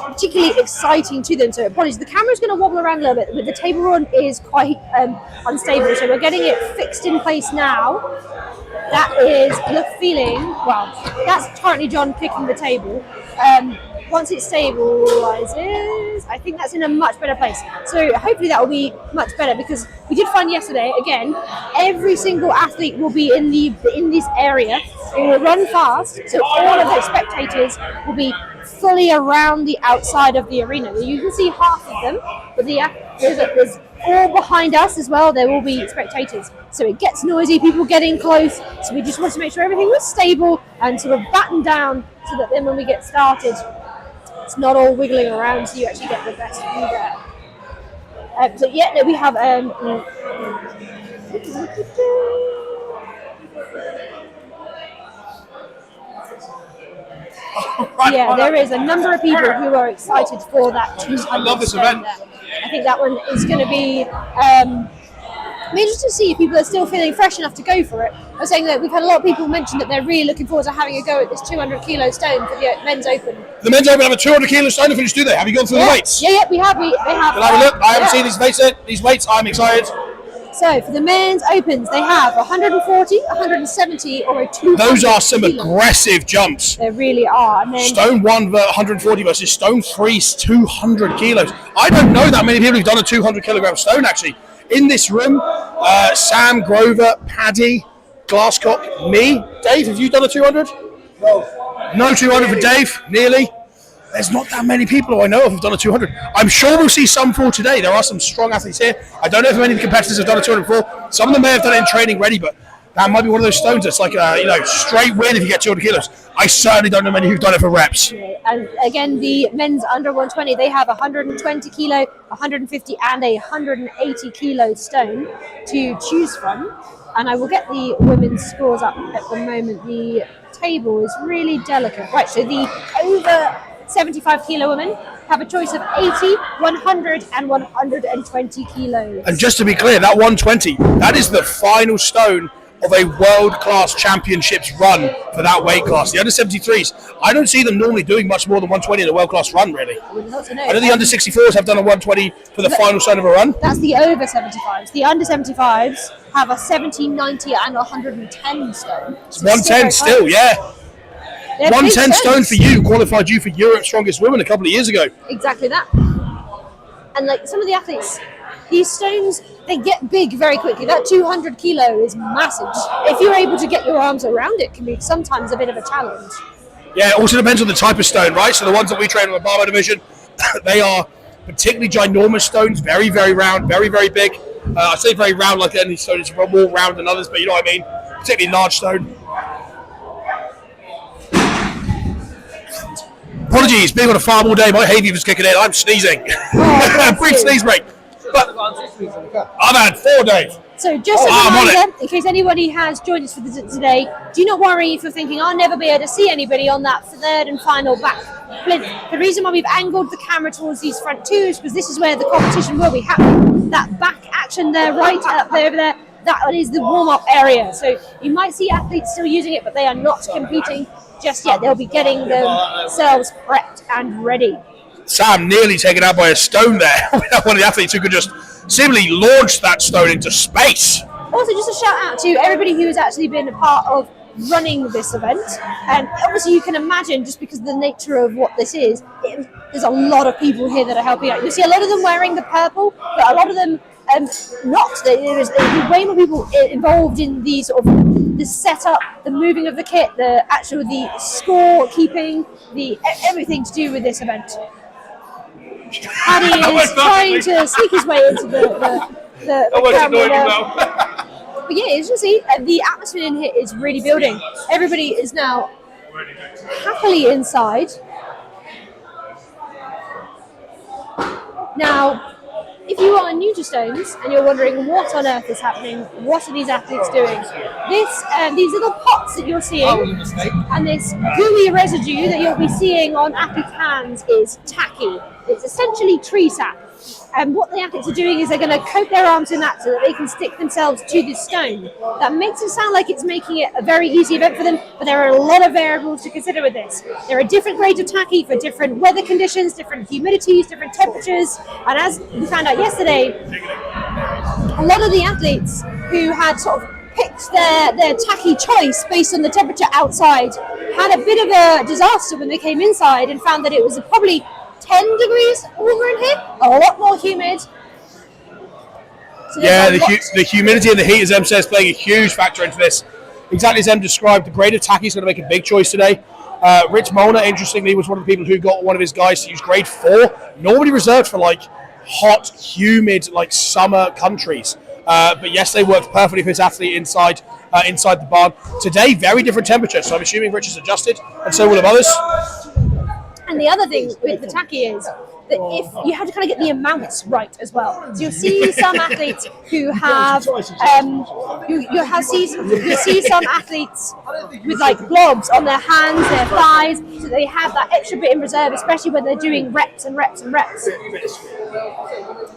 particularly exciting to them. So apologies, the camera's going to wobble around a little bit, but the table run is quite unstable, so we're getting it fixed in place now. That is the feeling, well, that's currently John kicking the table. Once it stabilises, I think that's in a much better place. So hopefully that will be much better, because we did find yesterday, again, every single athlete will be in this area. It will run fast, so all of the spectators will be fully around the outside of the arena. You can see half of them, but there's all behind us as well. There will be spectators, so it gets noisy, people getting close. So we just wanted to make sure everything was stable and sort of battened down, so that then when we get started, it's not all wiggling around, so you actually get the best view there. So yeah, no, we have yeah, there is a number of people who are excited for that 200. I love this event. I think that one is going to be interesting to see if people are still feeling fresh enough to go for it. I was saying that we've had a lot of people mention that they're really looking forward to having a go at this 200 kilo stone for the men's open. The men's open have a 200 kilo stone to finish, do they? Have you gone through the weights? Yeah, we have. They have. Can I have a look? I haven't seen these weights yet. These weights, I'm excited. So for the men's opens, they have 140, 170, or a 200. Those are some aggressive jumps. They really are. And then Stone 1 140 versus Stone 3's 200 kilos. I don't know that many people who've done a 200 kilogram stone, actually. In this room, Sam, Grover, Paddy, Glasscock, me. Dave, have you done a 200? No. No 200 for Dave, nearly. There's not that many people who I know of who've done a 200. I'm sure we'll see some for today. There are some strong athletes here. I don't know if many of the competitors have done a 200 before. Some of them may have done it in training ready, but that might be one of those stones that's like a straight win if you get 200 kilos. I certainly don't know many who've done it for reps. And again, the men's under 120, they have 120 kilo, 150 and a 180 kilo stone to choose from. And I will get the women's scores up at the moment. The table is really delicate. Right, so the over 75 kilo women have a choice of 80, 100 and 120 kilos. And just to be clear, that 120, that is the final stone of a world-class championships run for that weight class. The under 73s, I don't see them normally doing much more than 120 in a world-class run, really. I would love to know. I know the under 64s have done a 120 for the final stone of a run. That's the over 75s. The under 75s have a 70, 90 and 110 stone. So 110 still, yeah. 110 stone for you qualified you for Europe's Strongest Women a couple of years ago. Exactly that. And like some of the athletes, these stones, they get big very quickly. That 200 kilo is massive. If you're able to get your arms around it, can be sometimes a bit of a challenge. Yeah, it also depends on the type of stone, right? So the ones that we train in the barbell division, they are particularly ginormous stones, very, very round, very, very big. I say very round like any stone, it's more round than others, but you know what I mean? Particularly large stone. Apologies, being on a farm all day, my hay fever's kicking in, I'm sneezing. Brief sneeze break. But I've had 4 days. So just a reminder, in case anybody has joined us for today, do not worry if you're thinking, I'll never be able to see anybody on that third and final back plinth. The reason why we've angled the camera towards these front two is because this is where the competition will be happening. That back action there, right up there, over there, that is the warm-up area. So you might see athletes still using it, but they are not competing just yet. They'll be getting themselves prepped and ready. Sam nearly taken out by a stone there. One of the athletes who could just simply launch that stone into space. Also, just a shout out to everybody who has actually been a part of running this event. And obviously you can imagine, just because of the nature of what this is, there's a lot of people here that are helping out. You'll see a lot of them wearing the purple, but a lot of them not. There's way more people involved in the sort of the setup, the moving of the kit, the score keeping, everything to do with this event. Paddy is trying to sneak his way into the camera. But yeah, as you see, the atmosphere in here is really building. Everybody is now happily inside. Now, if you are new to Stones and you're wondering what on earth is happening, what are these athletes doing? These little pots that you're seeing and this gooey residue that you'll be seeing on athletes' hands is tacky. It's essentially tree sap. And what the athletes are doing is they're going to coat their arms in that so that they can stick themselves to this stone. That makes it sound like it's making it a very easy event for them, but there are a lot of variables to consider with this. There are different grades of tacky for different weather conditions, different humidities, different temperatures. And as we found out yesterday, a lot of the athletes who had sort of picked their tacky choice based on the temperature outside had a bit of a disaster when they came inside and found that it was probably 10 degrees warmer in here, a lot more humid. So yeah, the humidity and the heat, as Em says, playing a huge factor into this. Exactly as Em described, the grade of tacky is going to make a big choice today. Rich Molnar, interestingly, was one of the people who got one of his guys to use grade 4, normally reserved for like hot, humid, like summer countries. But yes, they worked perfectly for his athlete inside the barn. Today, very different temperature, so I'm assuming Rich has adjusted, and so will have others. And the other thing with the tacky is that if you have to kind of get the amounts right as well. So you'll see some athletes who have you'll see some athletes with like blobs on their hands, their thighs, so they have that extra bit in reserve, especially when they're doing reps and reps and reps.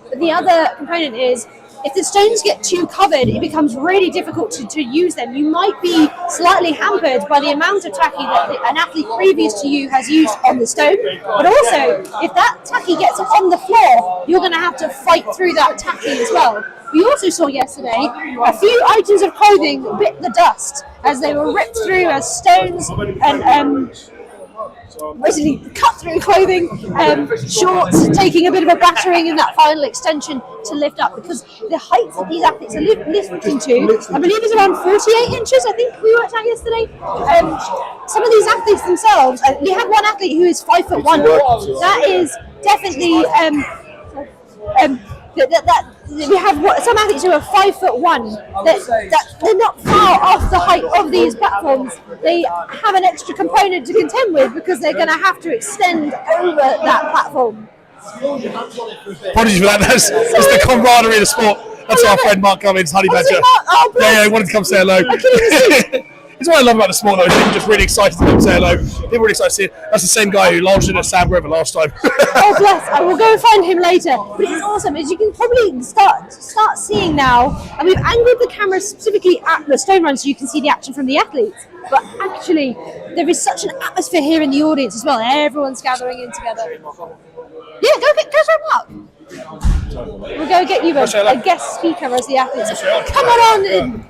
But the other component is, if the stones get too covered, it becomes really difficult to use them. You might be slightly hampered by the amount of tacky that an athlete previous to you has used on the stone. But also, if that tacky gets on the floor, you're going to have to fight through that tacky as well. We also saw yesterday a few items of clothing bit the dust as they were ripped through as stones and basically cut through clothing, shorts taking a bit of a battering in that final extension to lift up, because the height that these athletes are lifting to, I believe, is around 48 inches, I think we worked out yesterday. Some of these athletes themselves, we have one athlete who is 5'1". That is definitely we have some athletes who are 5'1". They're not far off the height of these platforms. They have an extra component to contend with because they're going to have to extend over that platform. Apologies for that. That's the camaraderie of the sport. That's our friend Mark Cummins, Honey Badger. Oh, yeah, I wanted to come say hello. It's what I love about the sport, though. People just really excited to come say hello. People really excited to see it. That's the same guy who launched it at Sam River last time. Oh bless! I will go and find him later. But it's awesome. As you can probably start seeing now, and we've angled the camera specifically at the stone run so you can see the action from the athletes. But actually, there is such an atmosphere here in the audience as well. Everyone's gathering in together. Yeah, go for a walk. We'll go get you a guest speaker as the athletes. Come on in.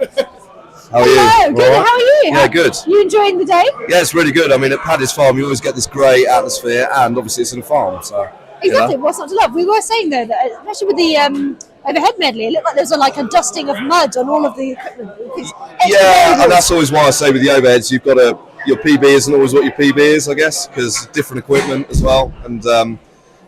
How are you? Hello, good. All right. How are you? Yeah, good. You enjoying the day? Yeah, it's really good. I mean, at Paddy's Farm, you always get this great atmosphere, and obviously it's in a farm, so. Exactly. What's not to love? We were saying though that especially with the overhead medley, it looked like there was like a dusting of mud on all of the equipment. Yeah, and that's always why I say with the overheads, you've got your PB isn't always what your PB is, I guess, because different equipment as well. And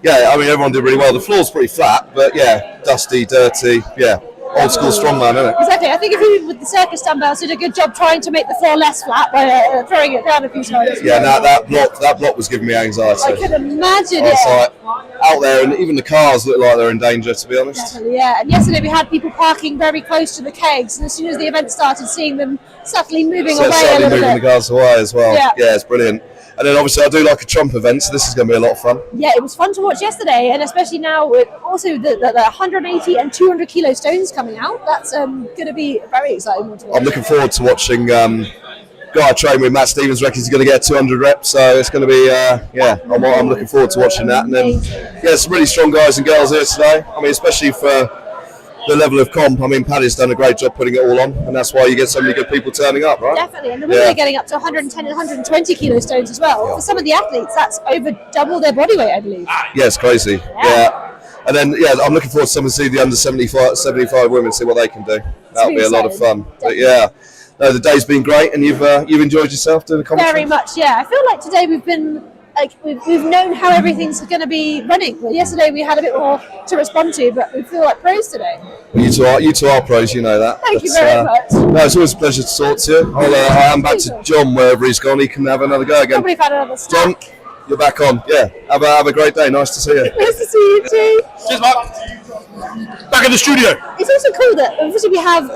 yeah, I mean, everyone did really well. The floor's pretty flat, but yeah, dusty, dirty, yeah. Old school strongman, isn't it? Exactly. I think if you with the circus dumbbells did a good job trying to make the floor less flat by throwing it down a few times. Yeah, that block was giving me anxiety. I can imagine I was it. like, out there, and even the cars look like they're in danger, to be honest. Definitely, yeah. And yesterday we had people parking very close to the kegs, and as soon as the event started, seeing them subtly moving away a Slightly little moving bit. the cars away as well. Yeah. It's brilliant. And then obviously I do like a Trump event, so this is going to be a lot of fun. Yeah, it was fun to watch yesterday, and especially now with also the 180 and 200 kilo stones coming out. That's going to be a very exciting one to watch. I'm looking forward to watching guy I train with, Matt Stevens, reckons he's going to get 200 reps, so it's going to be, I'm looking forward to watching that. And then, some really strong guys and girls here today. I mean, especially for the level of comp. I mean, Paddy's done a great job putting it all on, and that's why you get so many good people turning up, right? Definitely, and the women are getting up to 110 and 120 kilo stones as well. For some of the athletes, that's over double their body weight, I believe. Yeah, it's crazy. Yeah. And then, I'm looking forward to someone to see the under 75 women, see what they can do. That'll be a lot of fun. Definitely. But no, the day's been great, and you've enjoyed yourself doing the commentary? Very much, yeah. I feel like today we've been we've known how everything's going to be running. Well, yesterday we had a bit more to respond to, but we feel like pros today. Well, you two are pros, you know that. Thank you very much. No, it's always a pleasure to talk to you. I am back to John wherever he's gone. He can have another go again. Probably had another John, you're back on. Yeah, have a great day. Nice to see you. Nice to see you too. Cheers, Mark. Back in the studio. It's also cool that obviously we have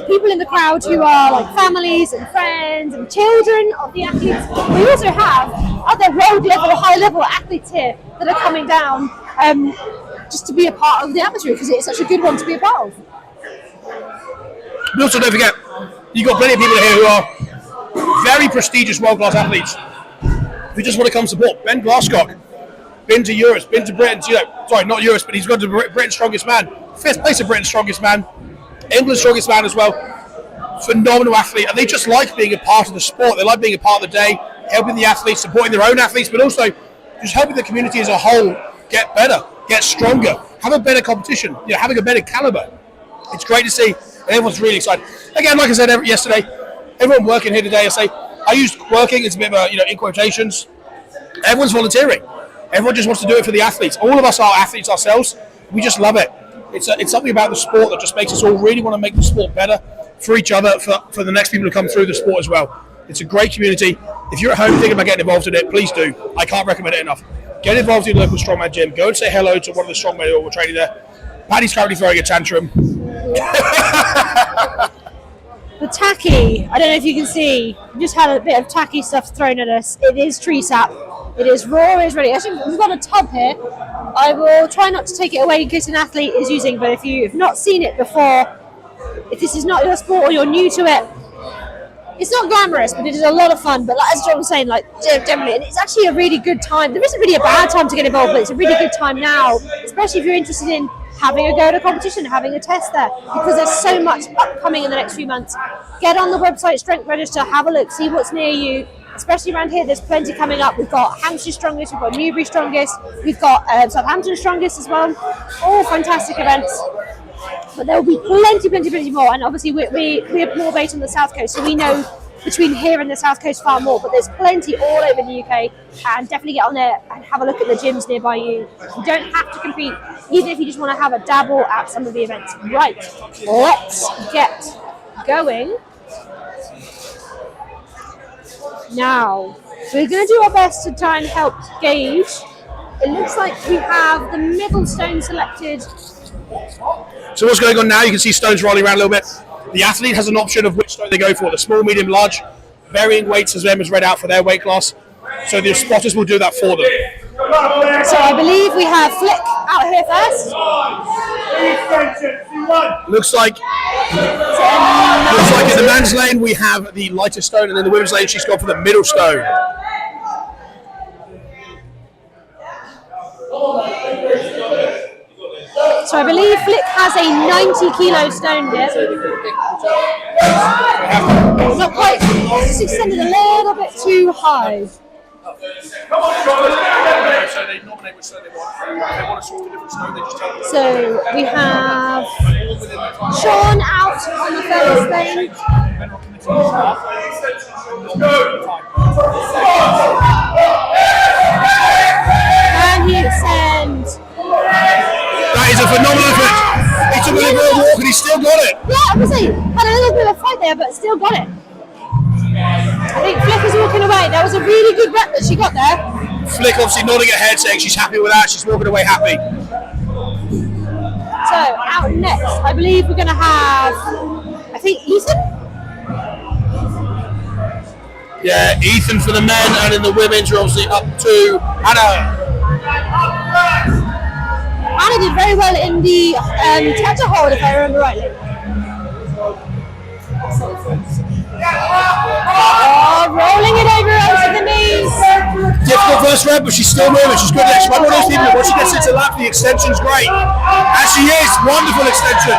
people in the crowd who are like families and friends and children of the athletes. We also have other road level, high level athletes here that are coming down just to be a part of the atmosphere because it's such a good one to be a part of. But also, don't forget, you've got plenty of people here who are very prestigious world-class athletes who just want to come support. Ben Glasscock, been to Europe, been to Britain's, sorry, not Europe, but he's gone to Britain's Strongest Man, 5th place of Britain's Strongest Man, England's Strongest Man as well. Phenomenal athlete, and they just like being a part of the sport. They like being a part of the day, helping the athletes, supporting their own athletes, but also just helping the community as a whole get better, get stronger, have a better competition, having a better caliber. It's great to see, and everyone's really excited. Again, like I said yesterday, everyone working here today, I used working as a bit of a, in quotations. Everyone's volunteering. Everyone just wants to do it for the athletes. All of us are athletes ourselves. We just love it. It's something about the sport that just makes us all really want to make the sport better for each other, for the next people to come through the sport as well. It's a great community. If you're at home thinking about getting involved in it, please do. I can't recommend it enough. Get involved in your local strongman gym. Go and say hello to one of the strongmen who are training there. Paddy's currently throwing a tantrum. The tacky, I don't know if you can see, we just had a bit of tacky stuff thrown at us. It is tree sap. It is raw, it is ready. Actually, we've got a tub here. I will try not to take it away in case an athlete is using, but if you've not seen it before, if this is not your sport or you're new to it, it's not glamorous, but it is a lot of fun. But as John was saying, generally, and it's actually a really good time. There isn't really a bad time to get involved, but it's a really good time now, especially if you're interested in having a go at a competition, having a test there, because there's so much upcoming in the next few months. Get on the website, Strength Register, have a look, see what's near you. Especially around here, there's plenty coming up. We've got Hampshire Strongest, we've got Newbury Strongest, we've got Southampton Strongest as well. All fantastic events. But there will be plenty more. And obviously we're more based on the South Coast, so we know between here and the South Coast far more. But there's plenty all over the UK, and definitely get on there and have a look at the gyms nearby you. You don't have to compete, even if you just want to have a dabble at some of the events. Right, let's get going. Now, we're going to do our best to try and help gauge. It looks like we have the middle stone selected. So what's going on now? You can see stones rolling around a little bit. The athlete has an option of which stone they go for, the small, medium, large, varying weights as them is read out for their weight class. So the spotters will do that for them. So I believe we have Flick out here first. Looks like in the men's lane we have the lighter stone, and in the women's lane she's gone for the middle stone. So I believe Flick has a 90-kilo stone here. Not quite. It's extended a little bit too high. So we have Sean out on the first lane. And he extends. That is a phenomenal effort. He took a little bit of walk and he still got it. Yeah, obviously had a little bit of a fight there, but still got it. I think Flick was walking away. That was a really good rep that she got there. Flick obviously nodding her head, saying she's happy with that. She's walking away happy. So out next, I believe we're going to have, I think Ethan. Yeah, Ethan for the men, and in the women's we're obviously up to Anna. Anna did very well in the tether hold, if I remember rightly. Oh, rolling it over onto the knees. Difficult first rep, but she's still moving. She's good. She's one of those people that once she gets into lap, the extension's great. And she is. Wonderful extension.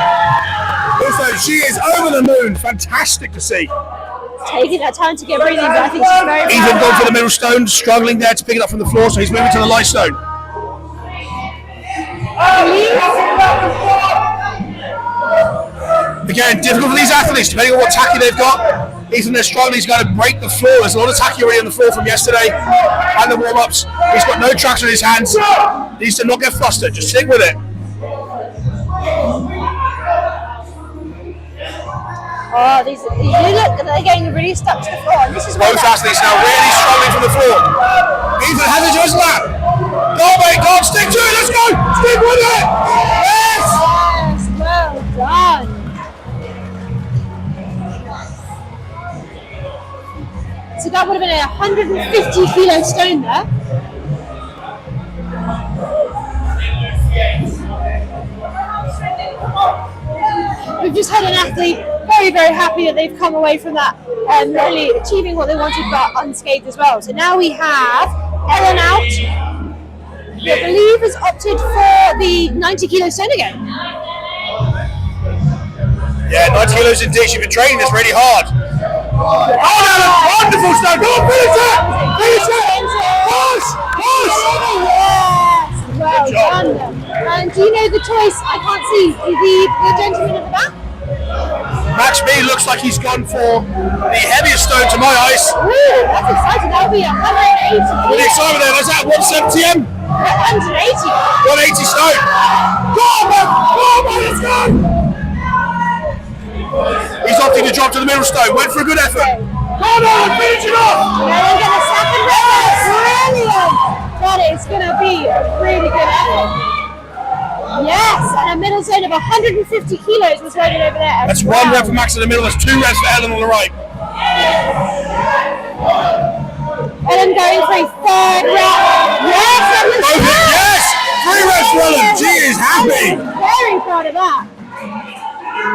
Also, she is over the moon. Fantastic to see. Taking that time to get breathing, but I think she's very Ethan gone for the middle stone, struggling there to pick it up from the floor, so he's moving to the light stone. Again, difficult for these athletes, depending on what tacky they've got. Ethan, they're struggling, he's got to break the floor. There's a lot of tacky already on the floor from yesterday and the warm-ups. He's got no traction in his hands. He needs to not get flustered, just stick with it. Oh, these look, they're getting really stuck to the floor. And this is both athletes now really struggling from the floor. Ethan has it to his lap. Go on, mate, go on, stick to it, let's go! Stick with it! Yes! Yes, well done. So that would have been a 150-kilo stone there. We've just had an athlete very, very happy that they've come away from that really achieving what they wanted but unscathed as well. So now we have Ellen out, who I believe has opted for the 90-kilo stone again. Yeah, 90 kilos indeed. She's been training this really hard. Oh, that was wonderful stone. Go on, finish it! Finish it! Push! Push! Yes! Well done. And do you know the choice? I can't see. The gentleman at the back? Max B looks like he's gone for the heaviest stone to my eyes. Ooh, that's exciting. That'll be 180. With the excitement there, that's at 170 m? 180. 180 stone. Go on, man! Go on, man, let's go! He's opting to drop to the middle stone. Went for a good effort. Go on, finish it off! And then get a second rep. Brilliant! That is going to be a really good effort. Yes, and a middle zone of 150 kilos was loaded over there. That's one rep for Max in the middle. That's 2 reps for Ellen on the right. Ellen going for a third rep. Yes, yes! 3 reps for Ellen. She is happy. Very proud of that.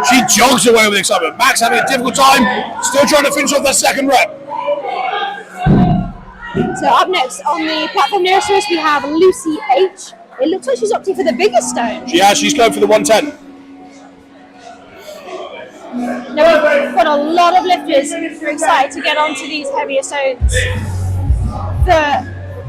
She jogs away with excitement. Max having a difficult time, still trying to finish off that second rep. So up next on the platform nearest to us, we have Lucy H. It looks like she's opting for the bigger stone. She's going for the 110. Now we've got a lot of lifters who are excited to get onto these heavier stones.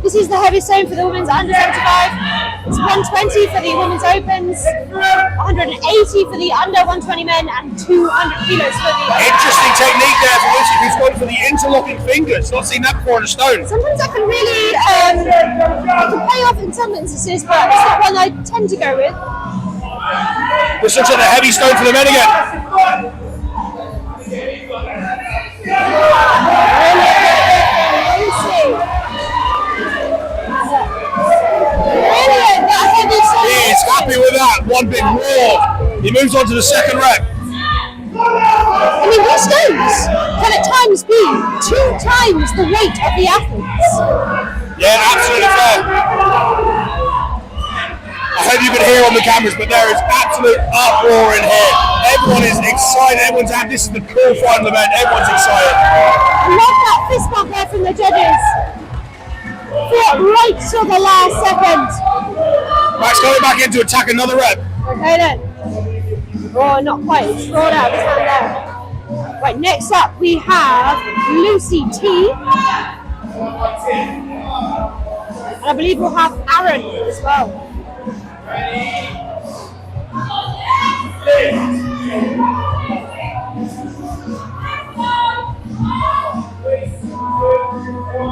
This is the heaviest stone for the women's under 75. It's 120 for the women's opens, 180 for the under 120 men, and 200 kilos for the Interesting technique there for Lucy, who's gone for the interlocking fingers. Not seen that before in a stone. Sometimes that can really can pay off in some instances, but it's not one I tend to go with. This looks like a heavy stone for the men again. He is happy with that. One big roar. He moves on to the second rep. mean, these stones can at times be 2 times the weight of the athletes. Yeah, absolutely fair. I hope you can hear on the cameras, but there is absolute uproar in here. Everyone is excited. Everyone's happy. This is the cool final event. Everyone's excited. I love that fist bump there from the judges. Fought right till the last second. Max going back in to attack another rep. Okay then. Oh, not quite. It's rolled out of his hand there. Right, next up we have Lucy T. And I believe we'll have Aaron as well.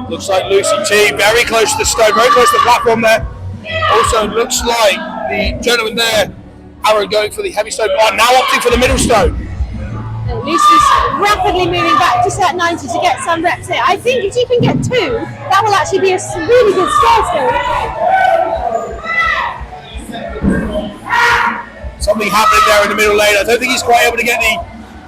Looks like Lucy T very close to the stone, very close to the platform there. Also looks like the gentleman there, Aaron, going for the heavy stone, now opting for the middle stone. Lucy's rapidly moving back to set 90 to get some reps here. I think if she can get 2, that will actually be a really good start still. Something happening there in the middle lane. I don't think he's quite able to get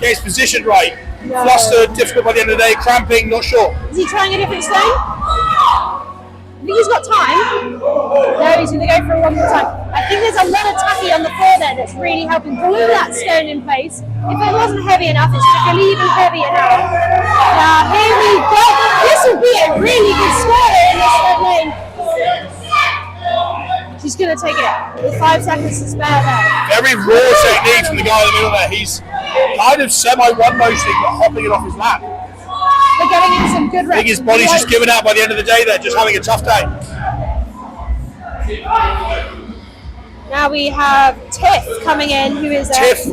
his position right. No. Flustered, difficult by the end of the day, cramping, not sure. Is he trying a different stone? I think he's got time. No, he's going to go for it one more time. I think there's a lot of tacky on the floor there that's really helping glue that stone in place. If it wasn't heavy enough, it's going to feel even heavier now. Now, here we go. This will be a really good score in this third lane. She's going to take it with 5 seconds to spare there. Very raw technique from the guy in the middle there. He's kind of semi-one motioning, but hopping it off his lap. They're getting in some good reps. I think his body's just given out by the end of the day there, just having a tough day. Now we have Tiff coming in, who is Tiff,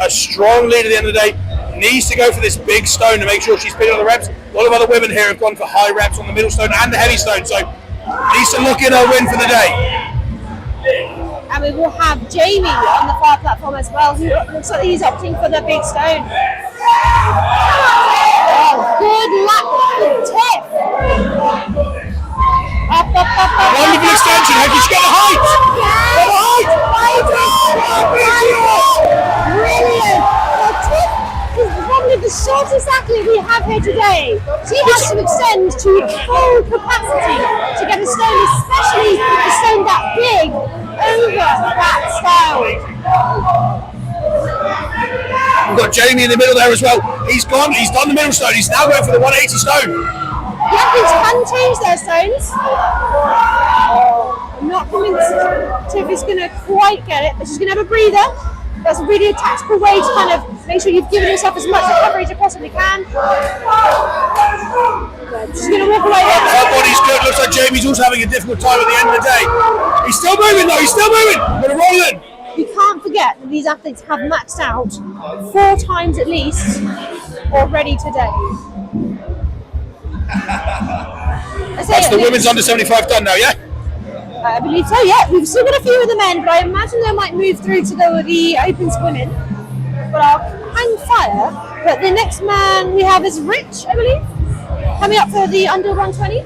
a strong lead at the end of the day, needs to go for this big stone to make sure she's picking on the reps. A lot of other women here have gone for high reps on the middle stone and the heavy stone, so needs to look in her win for the day. And we will have Jamie on the far platform as well, who looks like he's opting for the big stone. Oh, good luck, Tiff. Up. Wonderful extension. How did she get the height? Brilliant. Well, Tiff is probably the shortest athlete we have here today. She has to extend to full capacity to get a stone, especially a stone that big, over that style. We've got Jamie in the middle there as well. He's done the middle stone. He's now going for the 180 stone. The athletes can change their stones. I'm not convinced Tiff is going to quite get it, but she's going to have a breather. That's a really tactical way to kind of make sure you've given yourself as much recovery as you possibly can. She's going to walk away there. Her body's good. Looks like Jamie's also having a difficult time at the end of the day. He's still moving though. He's still moving. We're rolling. You can't forget that these athletes have maxed out 4 times at least already today. That's the women's under 75 done now, yeah? I believe so, yeah. We've still got a few of the men, but I imagine they might move through to the Opens women. But I'll hang fire. But the next man we have is Rich, I believe, coming up for the under 120.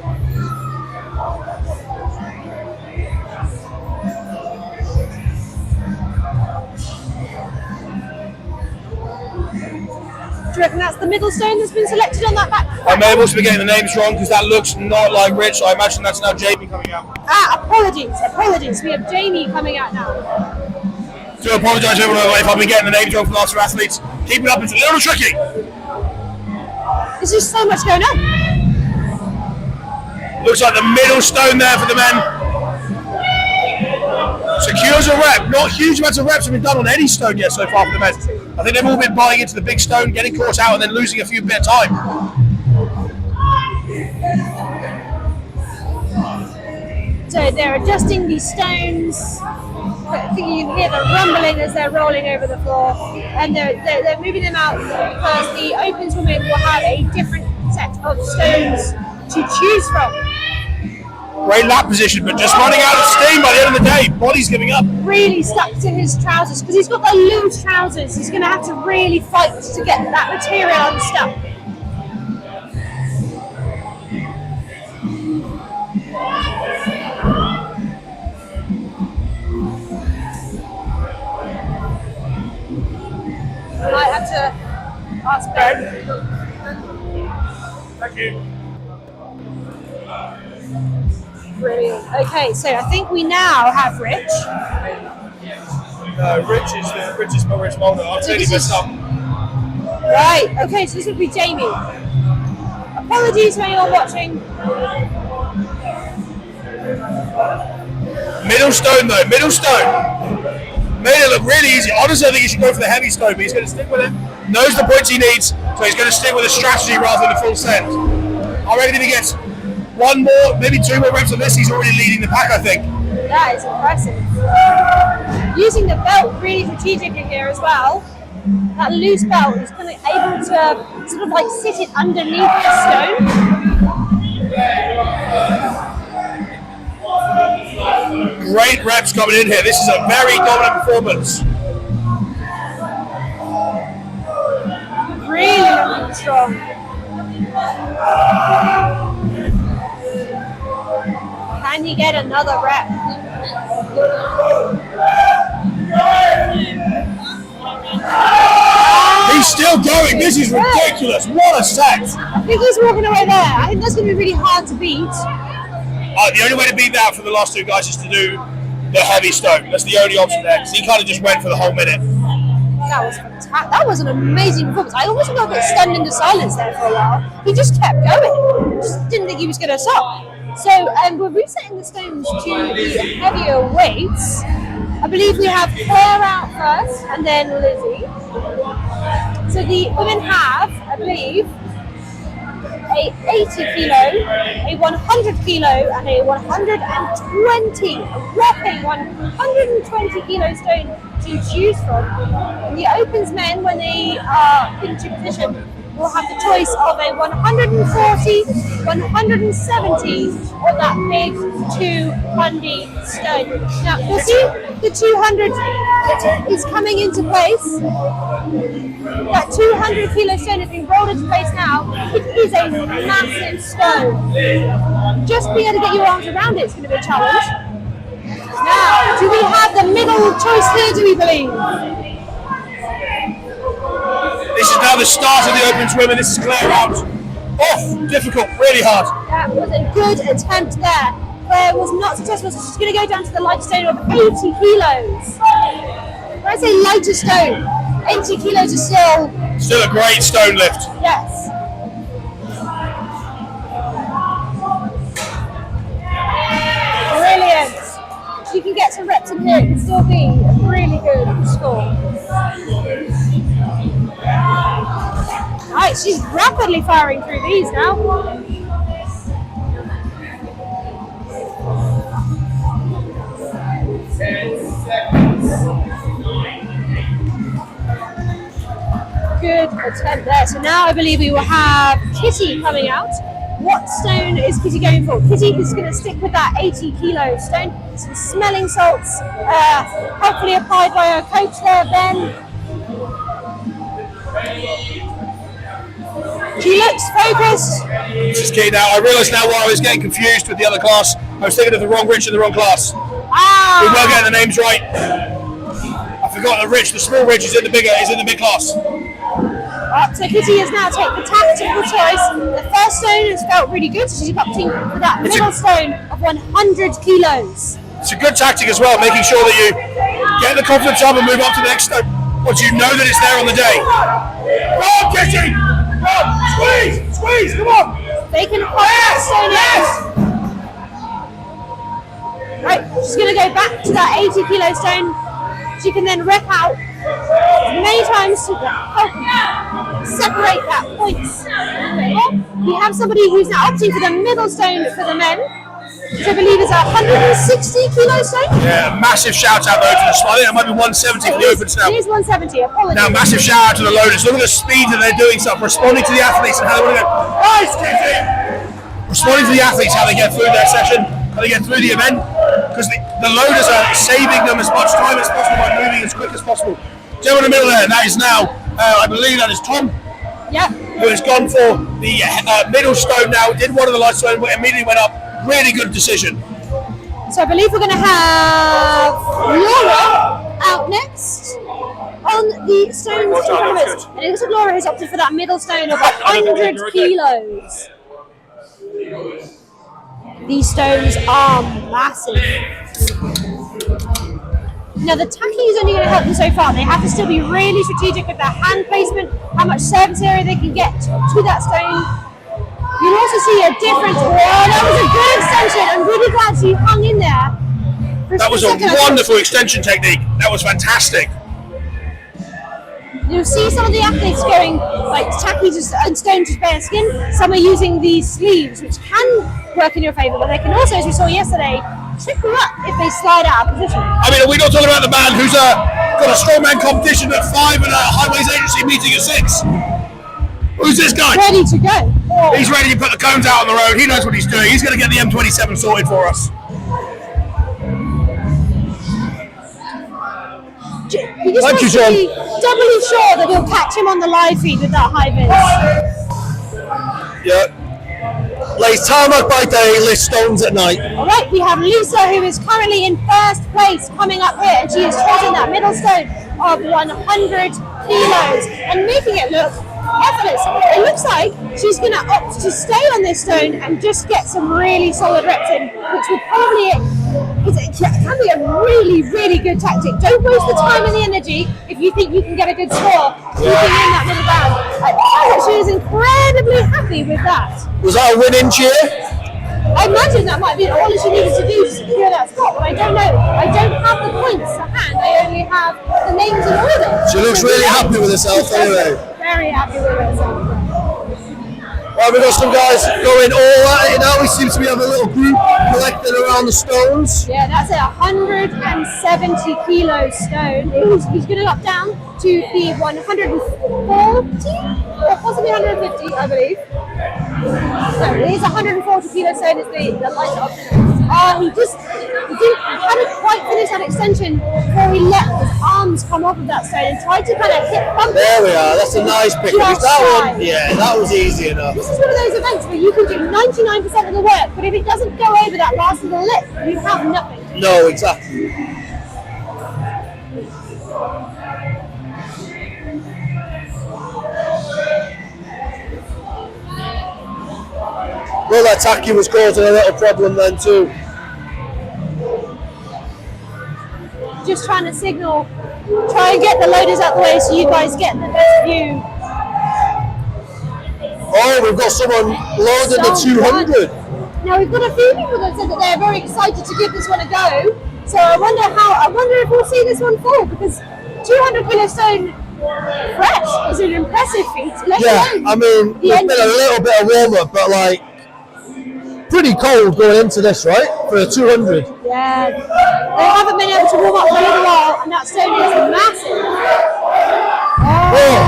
Do you reckon that's the middle stone that's been selected on that back? I may also be getting the names wrong because that looks not like Rich. So I imagine that's now Jamie coming out. Apologies. We have Jamie coming out now. Do apologise to everyone if I've been getting the names wrong for the last few athletes. Keep it up, it's a little tricky. There's just so much going on. Looks like the middle stone there for the men. Secures a rep. Not huge amounts of reps have been done on any stone yet so far for the men. I think they've all been buying into the big stone, getting caught out and then losing a few bit of time. So they're adjusting these stones. I think you can hear the rumbling as they're rolling over the floor, and they're moving them out because the Opens women will have a different set of stones to choose from. Great lap position, but just running out of steam by the end of the day. Body's giving up. Really stuck to his trousers because he's got the loose trousers. He's going to have to really fight to get that material unstuck. I have to Ben. Thank you. Brilliant. Okay, so I think we now have Rich. Rich is Maurice Mulder. I've really messed up. Right, okay, so this would be Jamie. Apologies to anyone watching. Middle stone though, middle stone. Made it look really easy. Honestly, I think he should go for the heavy stone, but he's going to stick with it. Knows the points he needs, so he's going to stick with a strategy rather than a full set. I reckon if he gets one more, maybe 2 more reps on this, he's already leading the pack, I think. That is impressive. Using the belt really strategically here as well. That loose belt is kind of able to sort of like sit it underneath the stone. Great reps coming in here. This is a very dominant performance. Really looking strong. Can he get another rep? He's still going. This is ridiculous. What a set. I think he's walking away there. I think that's going to be really hard to beat. The only way to beat that for the last 2 guys is to do the heavy stone. That's the only option there, because he kind of just went for the whole minute. That was fantastic. That was an amazing performance. I almost got a bit stunned into silence there for a while. He just kept going. Just didn't think he was going to stop. So we're resetting the stones to the heavier weights. I believe we have Claire out first, and then Lizzie. So the women have, I believe, a 80 kilo, a 100 kilo, and a 120, a whopping 120 kilo stone to choose from. In the opens men, when they are in position, will have the choice of a 140, 170, or that big 200 stone. Now, you'll see the 200 is coming into place. That 200 kilo stone has been rolled into place now. It is a massive stone. Just being able to get your arms around it is going to be a challenge. Now, do we have the middle choice here, do we believe? This is now the start of the opens women. This is Claire out. Off, difficult, really hard. That was a good attempt there. Claire was not successful, so she's going to go down to the lighter stone of 80 kilos. When I say lighter stone, 80 kilos is still a great stone lift. Yes. Brilliant. If you can get some reps in here, it can still be a really good score. Right, she's rapidly firing through these now. Good attempt there. So now I believe we will have Kitty coming out. What stone is Kitty going for? Kitty is going to stick with that 80 kilo stone. Some smelling salts, hopefully applied by her coach there, Ben. She looks focused. This is key now. I realise now why I was getting confused with the other class. I was thinking of the wrong Rich in the wrong class. We were getting the names right. I forgot that Rich, the small Rich, is in the big class. So Kitty has now taken the tactical choice. The first stone has felt really good, so she's opting for that middle stone of 100 kilos. It's a good tactic as well, making sure that you get the confidence up and move on to the next stone once you know that it's there on the day. Go on, Kitty! Go on, squeeze, come on! They can hold that stone in. Right, she's going to go back to that 80 kilo stone. She can then rep out many times to help separate that points. We have somebody who's now opting for the middle stone for the men, which I believe is a 160 kilo stone. Yeah, massive shout out though to the I think that might be 170 for the opens now. It is 170, apologies. Now, massive shout out to the loaders. Look at the speed that they're doing stuff, responding to the athletes and how they want to go. Nice, Kitty! Responding to the athletes, how they get through their session, how they get through the event, because the loaders are saving them as much time as possible by moving as quick as possible. Joe in the middle there, and that is now, I believe that is Tom. Yeah. Who has gone for the middle stone now, did one of the light stone, immediately went up. Really good decision. So I believe we're going to have Laura out next. Oh on the stones in front of us, and it looks like Laura has opted for that middle stone of 100 kilos. These stones are massive. Now the tacking is only going to help them so far. They have to still be really strategic with their hand placement, how much surface area they can get to that stone. You'll also see a difference. Oh, that was a good extension. I'm really glad she hung in there. That was a wonderful extension technique. That was fantastic. You'll see some of the athletes going like tacky and stone to bare skin. Some are using these sleeves, which can work in your favour, but they can also, as we saw yesterday, trip them up if they slide out of position. I mean, are we not talking about the man who's got a strongman competition at 5 and a highways agency meeting at 6? Who's this guy? Ready to go. Oh. He's ready to put the cones out on the road. He knows what he's doing. He's going to get the M27 sorted for us. He just wants to be doubly sure that he'll catch him on the live feed with that high vis. Yeah. Lays tarmac by day, lifts stones at night. All right, we have Lisa, who is currently in first place, coming up here, and she is trotting that middle stone of 100 kilos and making it look effortless. It looks like she's going to opt to stay on this stone and just get some really solid reps in, which would probably, it can be a really, really good tactic. Don't waste the time and the energy if you think you can get a good score keeping in that middle ground. She is incredibly happy with that. Was that a winning cheer? I imagine that might be all she needed to do to secure that spot, but I don't know. I don't have the points to hand. I only have the names in order. She looks really happy with herself anyway. Very happy with herself. Right, we've got some guys going all at it now. We seem to be having a little group collecting around the stones. Yeah, that's a 170 kilo stone. He's going to up down to the 140 or possibly 150, I believe. No, it is 140 kilo stone is the lighter option. He hadn't quite finished that extension before he let his arms come off of that stone and tried to kind of hit bump. There we are, that's a nice pick. That one, yeah, that was easy enough. This is one of those events where you can do 99% of the work, but if it doesn't go over that last little lip, you have nothing. No, exactly. Well, that tacky was causing a little problem then too. Just trying to signal, try and get the loaders out the way so you guys get the best view. Oh, we've got someone loading the 200. Now we've got a few people that said that they're very excited to give this one a go. So I wonder if we'll see this one fall, because 200 kilo stone fresh is an impressive feat. I mean, there's been a little bit of warm up, but like pretty cold going into this, right? For a 200. Yeah, they haven't been able to warm up for a little while, and that stone is massive. Oh,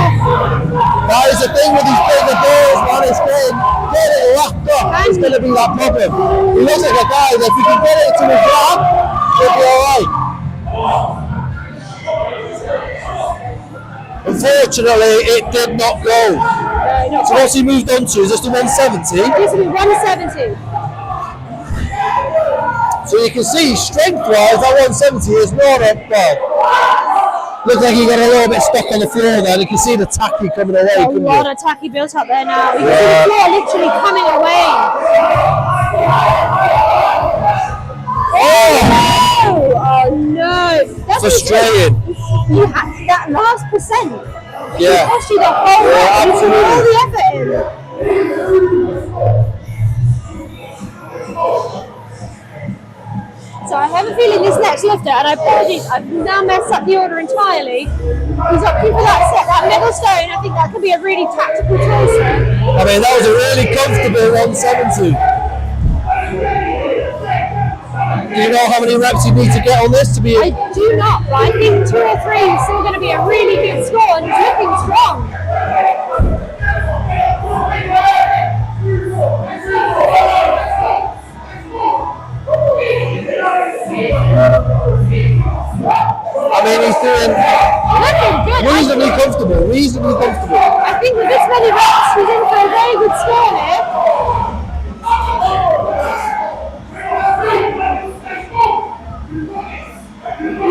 that is the thing with these bigger balls, man. It's getting it locked up. It's going to be that problem. He looks like a guy that if he can get it to his grab, he'll be alright. Unfortunately, it did not go. So what's he moved on to? Is this the 170? This will be 170. So you can see, strength-wise, that 170 is not a well. Looks like he got a little bit stuck on the floor there. You can see the tacky coming away. A lot of tacky built up there now. You can see the floor literally coming away. Oh no! That's frustrating. You had that last percent. Yeah. It cost you the whole lot. You put all the effort in. So I have a feeling this next lifter, and I apologize, I've now messed up the order entirely. He's opting for that middle stone. I think that could be a really tactical choice. I mean, that was a really comfortable 170. Do you know how many reps you need to get on this to be? I do not, but I think 2 or 3 is still going to be a really good score, and he's looking strong. I mean, he's doing reasonably comfortable. I think with this many reps, he's in for a very good score here.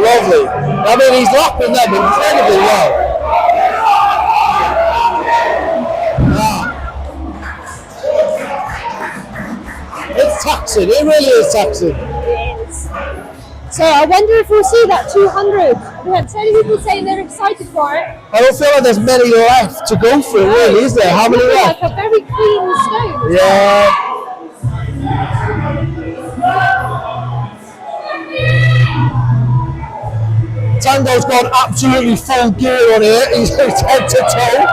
Love lovely. I mean, he's lapping them incredibly well. It's taxing, it really is taxing. It is. So I wonder if we'll see that 200. We have so many people saying they're excited for it. I don't feel like there's many left to go through, really, is there? How many left? Like a very clean stone. Yeah. Tango's gone absolutely full gear on here. He's head to toe.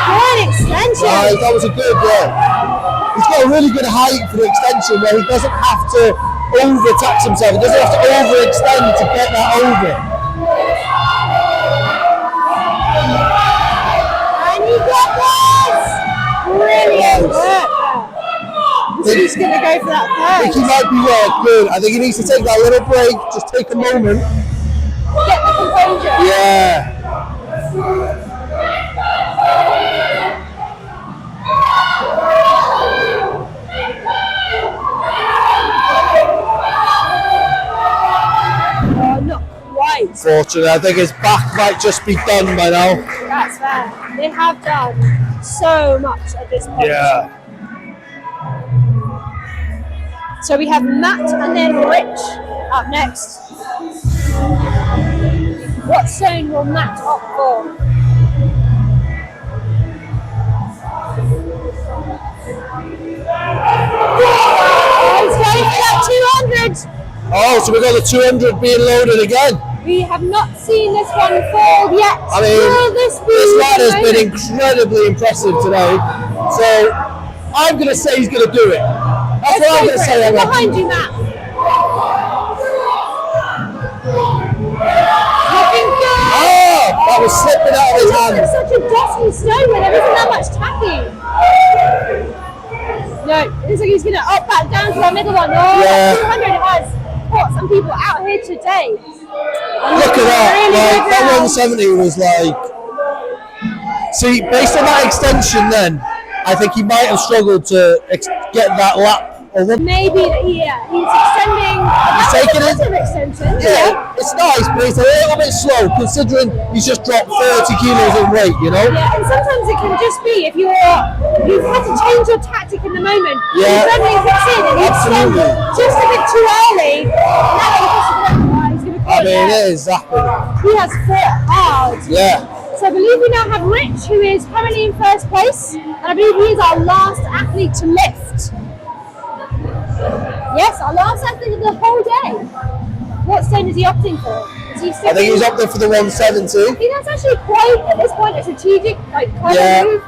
Good extension. That was a good, He's got a really good height for the extension where he doesn't have to overtax himself. He doesn't have to overextend to get that over. And he got this! Brilliant work. I think he's going to go for that third. I think he might be good. I think he needs to take that little break, just take a moment. Get the composure. Yeah. Not quite. Fortunately, I think his back might just be done by now. That's fair. They have done so much at this point. Yeah. So we have Matt and then Rich up next. What zone will Matt opt for? He's going for that 200. Oh, so we've got the 200 being loaded again. We have not seen this one fall yet. I mean, this lad has been incredibly impressive today. So I'm going to say he's going to do it. That's what I'm going to say. Behind you, Matt. Looking good. Oh, that was slipping out of his hand. It's such a dusty stone where there isn't that much tacking. No, it looks like he's going to up back down to our middle one. Oh, Yeah. 200 has caught some people out here today. Look at that. Like, that 170 was like... See, based on that extension then, I think he might have struggled to get that lap. Maybe that he's extending. He's taking it. Extension. Yeah, it's nice, but it's a little bit slow considering he's just dropped 30 kilos in weight, you know? Yeah, and sometimes it can just be if you've had to change your tactic in the moment. Yeah. Adrenaline kicks in and you extend just a bit too early. Now he's going to I mean, it is zapping. He has fought hard. Yeah. So I believe we now have Rich, who is currently in first place, and I believe he is our last athlete to lift. Yes, our last athlete of the whole day. What stone is he opting for? Is he I think he's opting for the 170. I think that's actually quite, at this point, a strategic, clever move.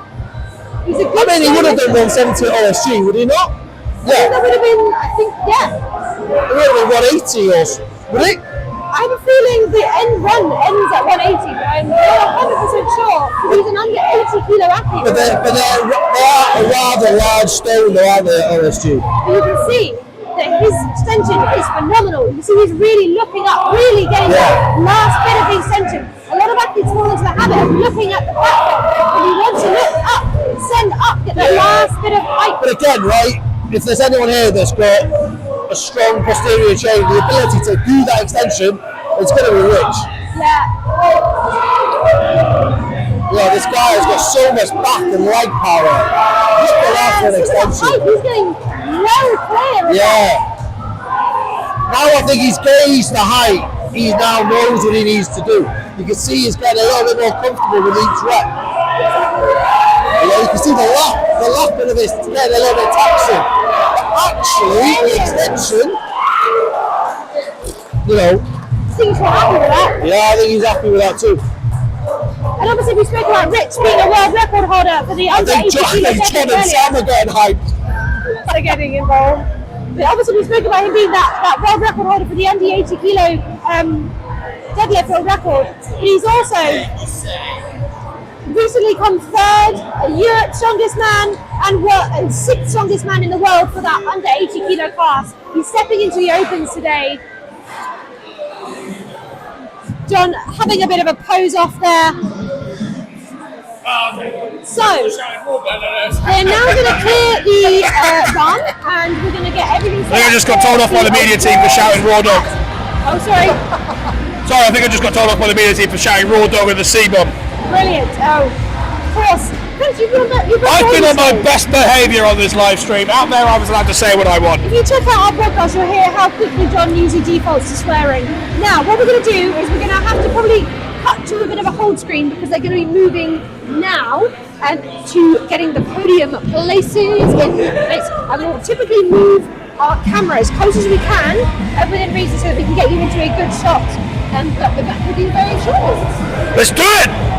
He's a good he would have done 170 at OSG, would he not? Yeah. That would have been, I think, yeah. It would have been 180 or so, would it? I have a feeling the end run ends at 180, but I'm not 100% sure. He's an under 80 kilo athlete. But they are a rather large stone, though, aren't they, at OSG? You can see that his extension is phenomenal. You see he's really looking up, really getting that last bit of the extension. A lot of athletes fall into the habit of looking at the platform. When you want to look up, send up, get that last bit of height. But again, right, if there's anyone here that's got a strong posterior chain, the ability to do that extension, it's going to be Rich. Yeah. Yeah, this guy has got so much back and leg power. Look at that for an extension. He's getting well clear. Yeah. Now I think he's gauged the height. He now knows what he needs to do. You can see he's getting a little bit more comfortable with each rep. You can see the lapping of this is getting a little bit taxing. Actually, the extension, you know. I think he's quite happy with that. Yeah, I think he's happy with that too. And obviously we spoke about Rich being a world record holder for the under 80 kilo John and Sam are getting hyped. They're getting involved. But obviously we spoke about him being that world record holder for the under 80 kilo deadlift world record. But he's also recently come third, Europe's strongest man, and sixth strongest man in the world for that under 80 kilo class. He's stepping into the opens today. John having a bit of a pose off there. So, they're now going to clear the run, and we're going to get everything set I think I up just got for told off by the media team for shouting raw dog. Oh, sorry. Sorry, I think I just got told off by the media team for shouting raw dog and the C-bomb. Brilliant. Oh, of course. Chris, you've I've been on my best behaviour on this live stream. Out there, I was allowed to say what I want. If you check out our podcast, you'll hear how quickly John usually defaults to swearing. Now, what we're going to do is we're going to have to probably cut to a bit of a hold screen because they're going to be moving now and to getting the podium places in place. And we'll typically move our camera as close as we can within reason so that we can get you into a good shot. But we're back with you very shortly. Let's do it!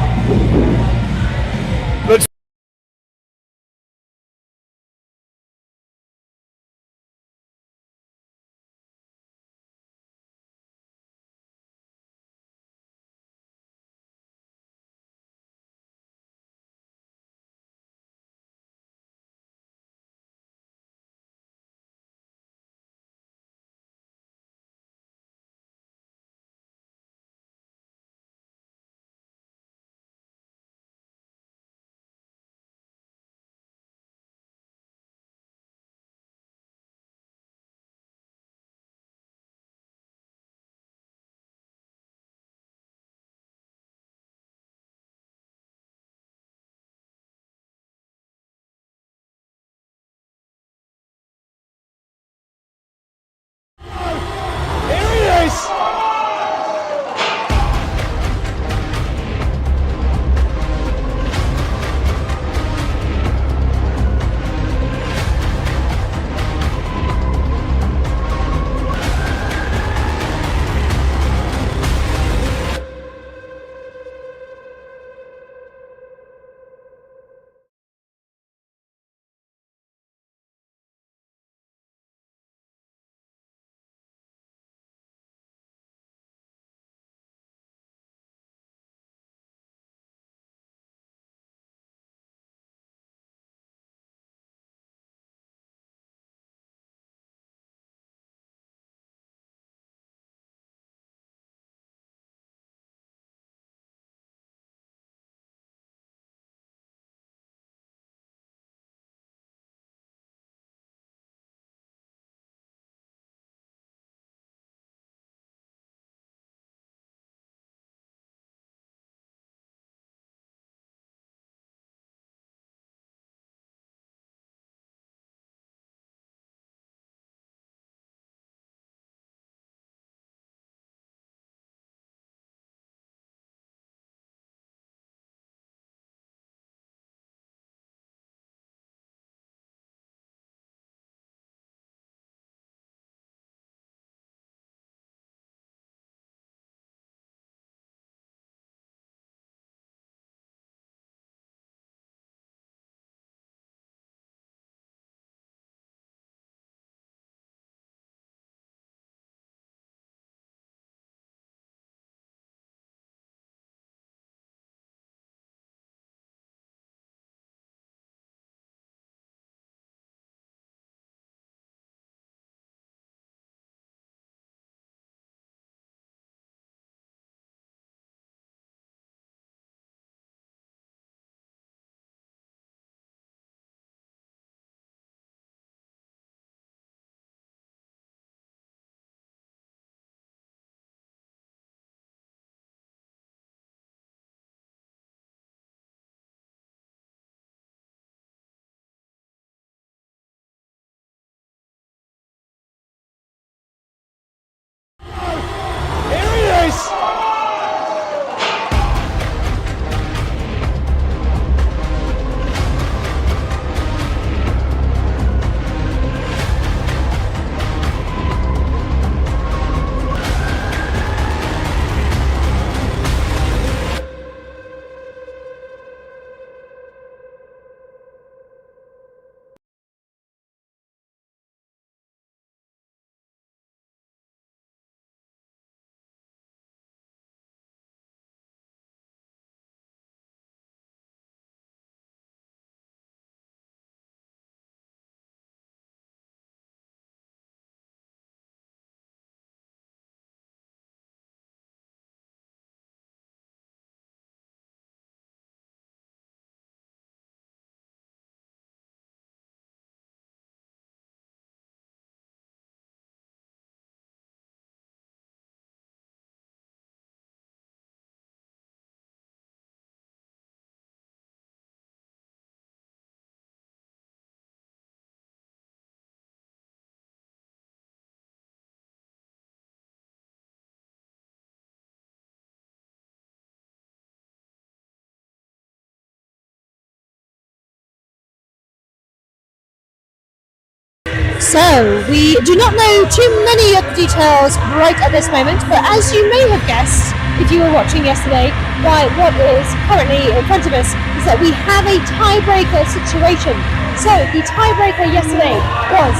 So, we do not know too many of the details right at this moment, but as you may have guessed, if you were watching yesterday, why what is currently in front of us is that we have a tiebreaker situation. So, the tiebreaker yesterday was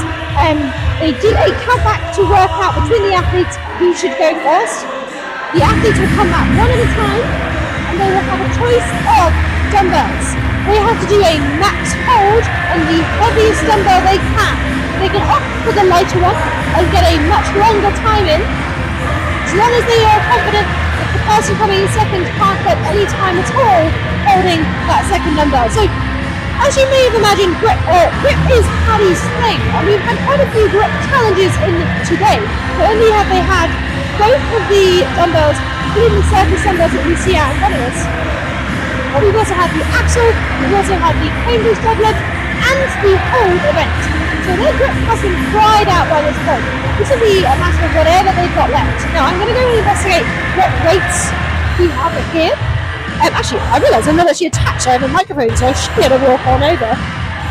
they did a countback to work out between the athletes who should go first. The athletes will come back one at a time, and they will have a choice of dumbbells. They have to do a max hold on the heaviest dumbbell they can. They can opt for the lighter one and get a much longer time in, as long as they are confident that the person coming in second can't get any time at all holding that second dumbbell. So, as you may have imagined, grip is Paddy's thing, and we've had quite a few grip challenges in today. Not only have they had both of the dumbbells, including the surface dumbbells that we see out in front of us, but we've also had the axle, we've also had the Cambridge deadlift, and the hold event. So their grip has been fried out by this point. This will be a matter of whatever they've got left. Now I'm going to go and investigate what weights we have here. Actually, I realise I'm not actually attached. I have a microphone, so I should be able to walk on over.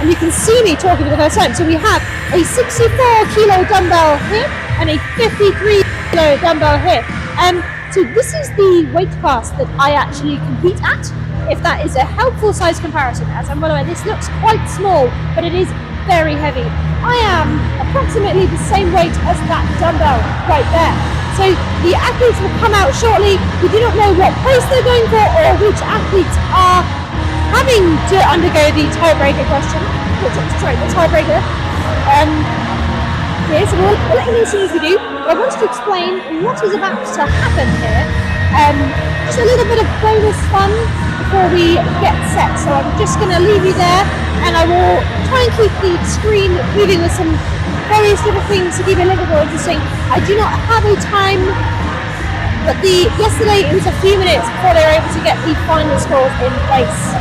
And you can see me talking for the first time. So we have a 64 kilo dumbbell here and a 53 kilo dumbbell here. So this is the weight class that I actually compete at, if that is a helpful size comparison. As I'm aware, this looks quite small, but it is very heavy. I am approximately the same weight as that dumbbell right there. So the athletes will come out shortly. We do not know what place they're going for or which athletes are having to undergo the tiebreaker question. Sorry, the tiebreaker. So we'll let you know as soon as we do. But I wanted to explain what is about to happen here. Just a little bit of bonus fun before we get set. So I'm just going to leave you there, and I will try and keep the screen moving with some various different things to keep it a little more interesting. I do not have a time, but yesterday it was a few minutes before they were able to get the final scores in place.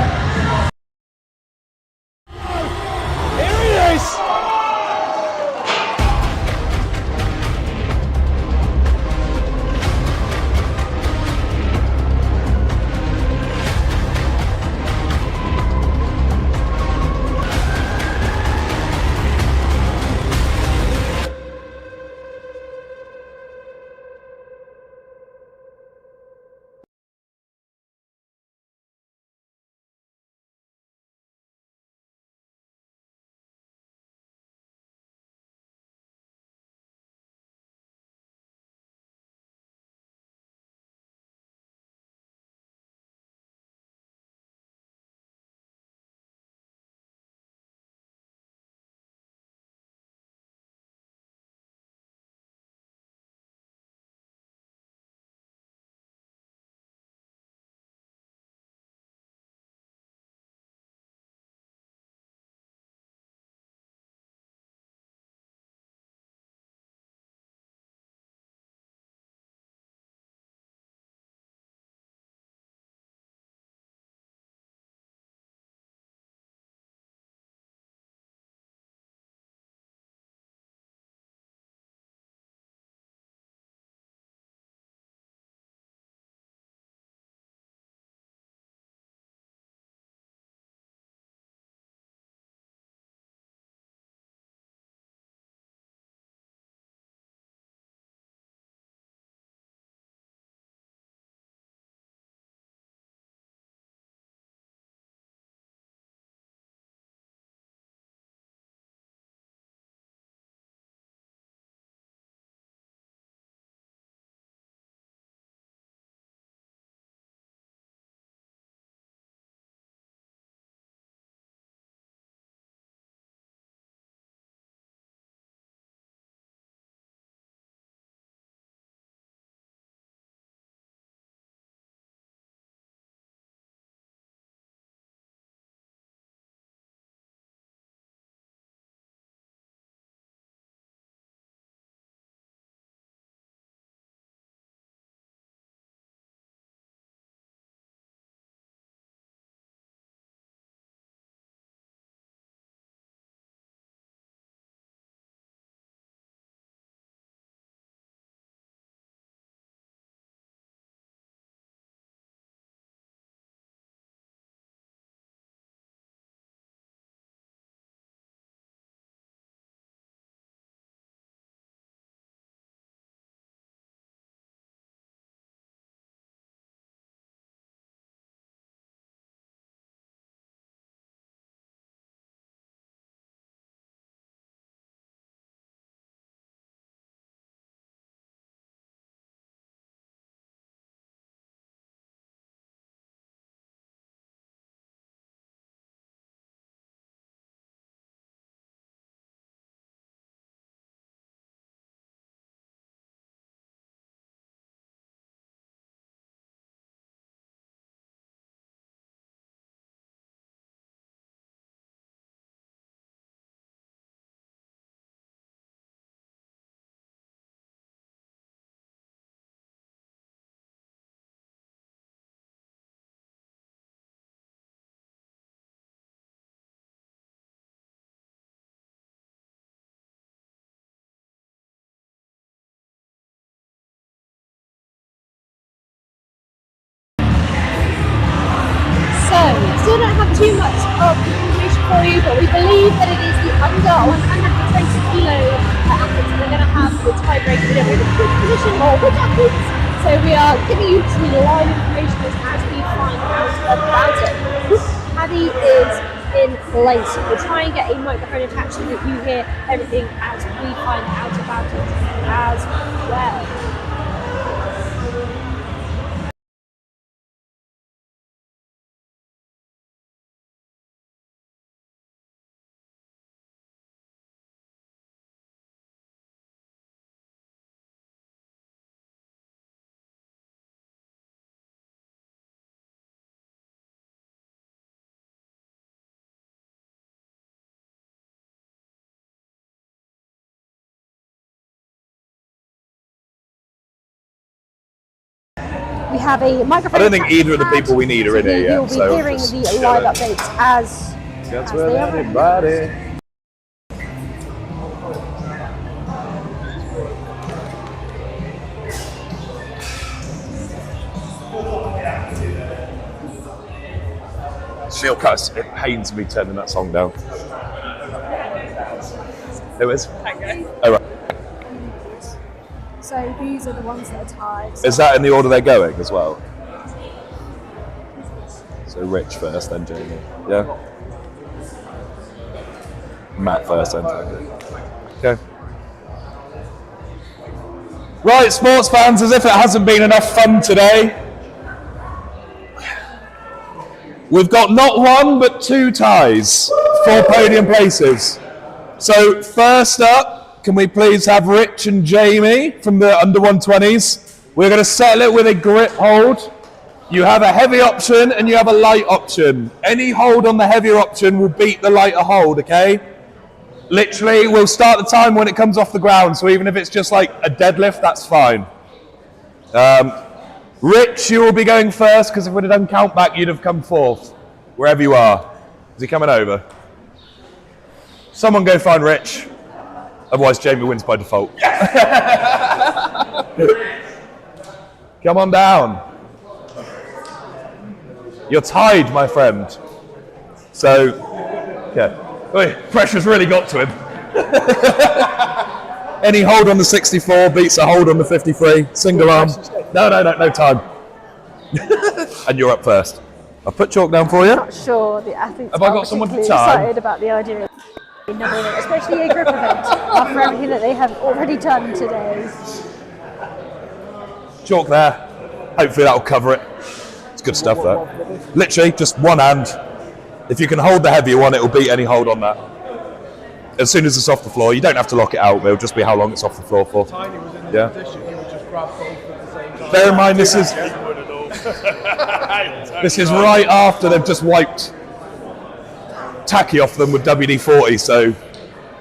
we believe that it is the under 120 kilo athletes that are going to have the tiebreaker in a good position or which athletes. So we are giving you some live information as we find out about it. Paddy is in place. We'll try and get a microphone attached so that you hear everything as we find out about it as well. We have a microphone. I don't think either of the people we need are in here yet. You'll be hearing the live updates as they are. Anybody. She'll cut. It pains me turning that song down. Who is? Oh, right. So these are the ones that are tied. Is that in the order they're going as well? So Rich first, then Jamie. Yeah. Matt first, then Tango. Okay. Right, sports fans, as if it hasn't been enough fun today, we've got not one but two ties for podium places. So first up, can we please have Rich and Jamie from the under 120s? We're going to settle it with a grip hold. You have a heavy option and you have a light option. Any hold on the heavier option will beat the lighter hold, okay? Literally, we'll start the time when it comes off the ground, so even if it's just like a deadlift, that's fine. Rich, you will be going first, because if we'd have done count back, you'd have come fourth, wherever you are. Is he coming over? Someone go find Rich. Otherwise, Jamie wins by default. Come on down. You're tied, my friend. So, yeah. Pressure's really got to him. Any hold on the 64 beats a hold on the 53. Single arm. No time. And you're up first. I'll put chalk down for you. I'm not sure the athletes Have I got someone to tie? excited about the idea of another event, especially a group event, after everything that they have already done today. Chalk there. Hopefully that'll cover it. It's good stuff, though. Literally, just one hand. If you can hold the heavier one, it will beat any hold on that. As soon as it's off the floor, you don't have to lock it out, but it'll just be how long it's off the floor for. Yeah. Bear in mind, this is right after they've just wiped tacky off them with WD-40, so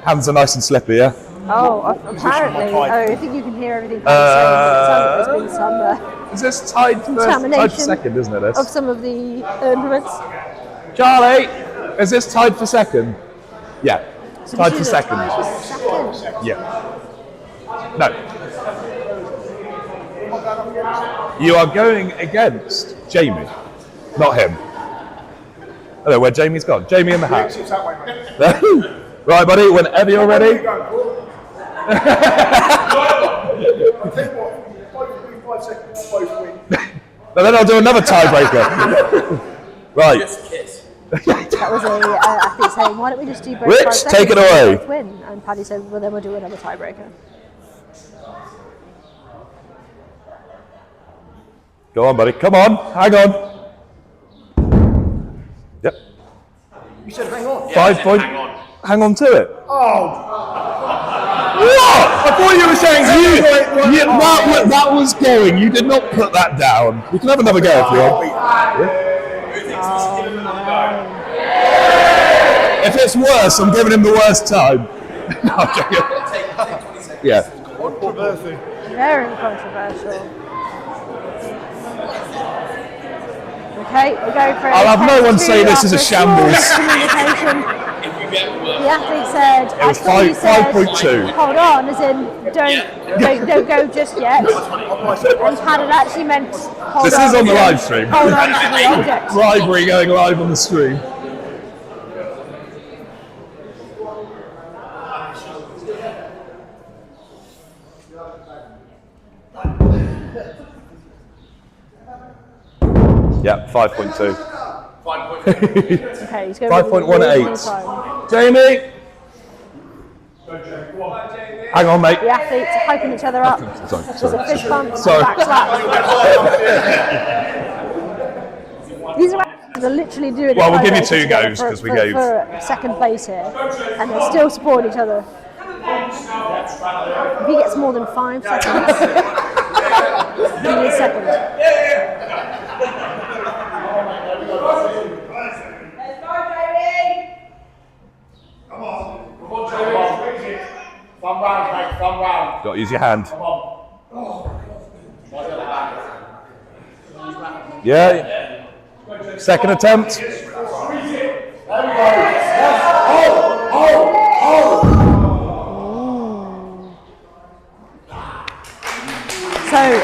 hands are nice and slippy, yeah? Oh, apparently. Oh, I think you can hear everything. There's been some is this tied for second, isn't it? This? Of some of the implements. Charlie, is this tied for second? Yeah, so tied for second. Yeah. No. You are going against Jamie, not him. I don't know where Jamie's gone. Jamie in the hat. Right, buddy, whenever you're ready. But then I'll do another tiebreaker. Right. That was a athlete saying, why don't we just do both? Rich, take it away. Win. And Paddy said, well, then we'll do another tiebreaker. Go on, buddy. Come on. Hang on. Yep. You said hang on. 5 point. Hang on to it. Oh. What? I thought you were saying that was going. You did not put that down. You can have another go if you want. Yeah. If it's worse, I'm giving him the worst time. No, I'm joking. Yeah. Controversy. Very controversial. Okay, we'll go for it. I'll have no one say this is a shambles. The athlete said, it was 5.2. Hold on, as in, don't go just yet. And Paddy actually meant, hold this on. Is on the live stream. Hold on to the object. Bribery going live on the stream. Yeah, 5.2. Okay, he's going 5.18. Jamie! Hang on, mate. The athletes are hyping each other up. There's a fist bump, back slap. These are athletes that are literally doing it. Well, we'll give you 2 goes because we gave for second place here, and they're still supporting each other. If he gets more than 5 seconds, he is second. Thumb round, mate, thumb round. Got to use your hand. Yeah. Second attempt. So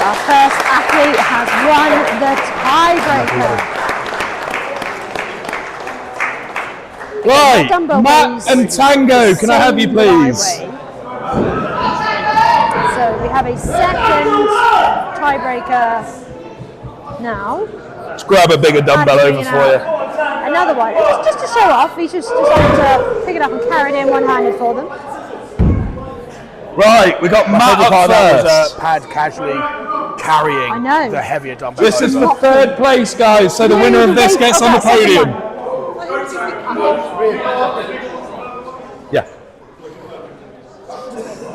our first athlete has won the tiebreaker. Right, Matt and Tango, can I have you please? So we have a second tiebreaker now. Let's grab a bigger dumbbell over for you. Another one, just to show off. He's just decided to pick it up and carry it in one-handed for them. Right, we got Matt up That first. was Pad casually carrying I know. the heavier dumbbell. This is for third place, guys, so the winner of this gets on the podium. Yeah.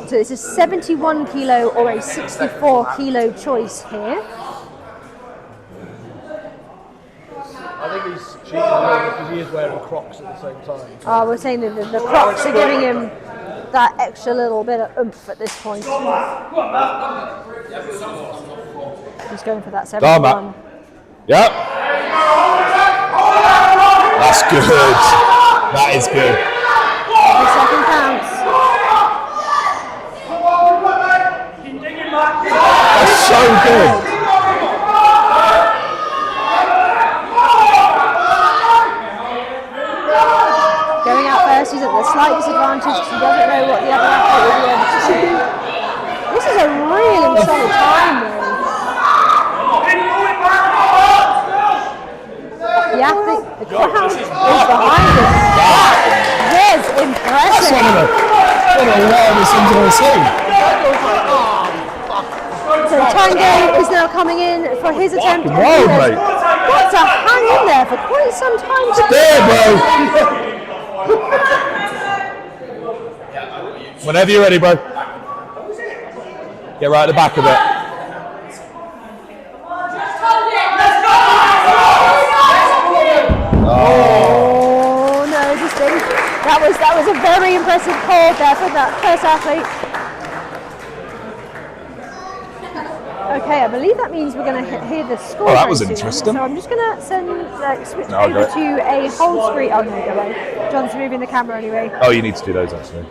So it's a 71 kilo or a 64 kilo choice here. I think he's cheating a little bit because he is wearing Crocs at the same time. We're saying that the Crocs are giving him that extra little bit of oomph at this point. He's going for that 71. Yep. That's good. That is good. Every second counts. That's so good. Going out first, he's at the slight disadvantage because he doesn't know what the other athlete will be able to do. This is a really solid time though. The athlete, the crowd is behind him. That is impressive. That's one of the wildest things I've ever seen. So Tango is now coming in for his attempt. Wild, mate. Got to hang in there for quite some time. There, bro. Whenever you're ready, bro. Get right at the back of it. Oh no, just that was a very impressive call there for that first athlete. Okay, I believe that means we're going to hear the score. Oh, that was very soon. interesting. So I'm just going to switch No, I'll over go. to a whole screen. Oh no, go away. John's moving the camera anyway. Oh, you need to do those actually.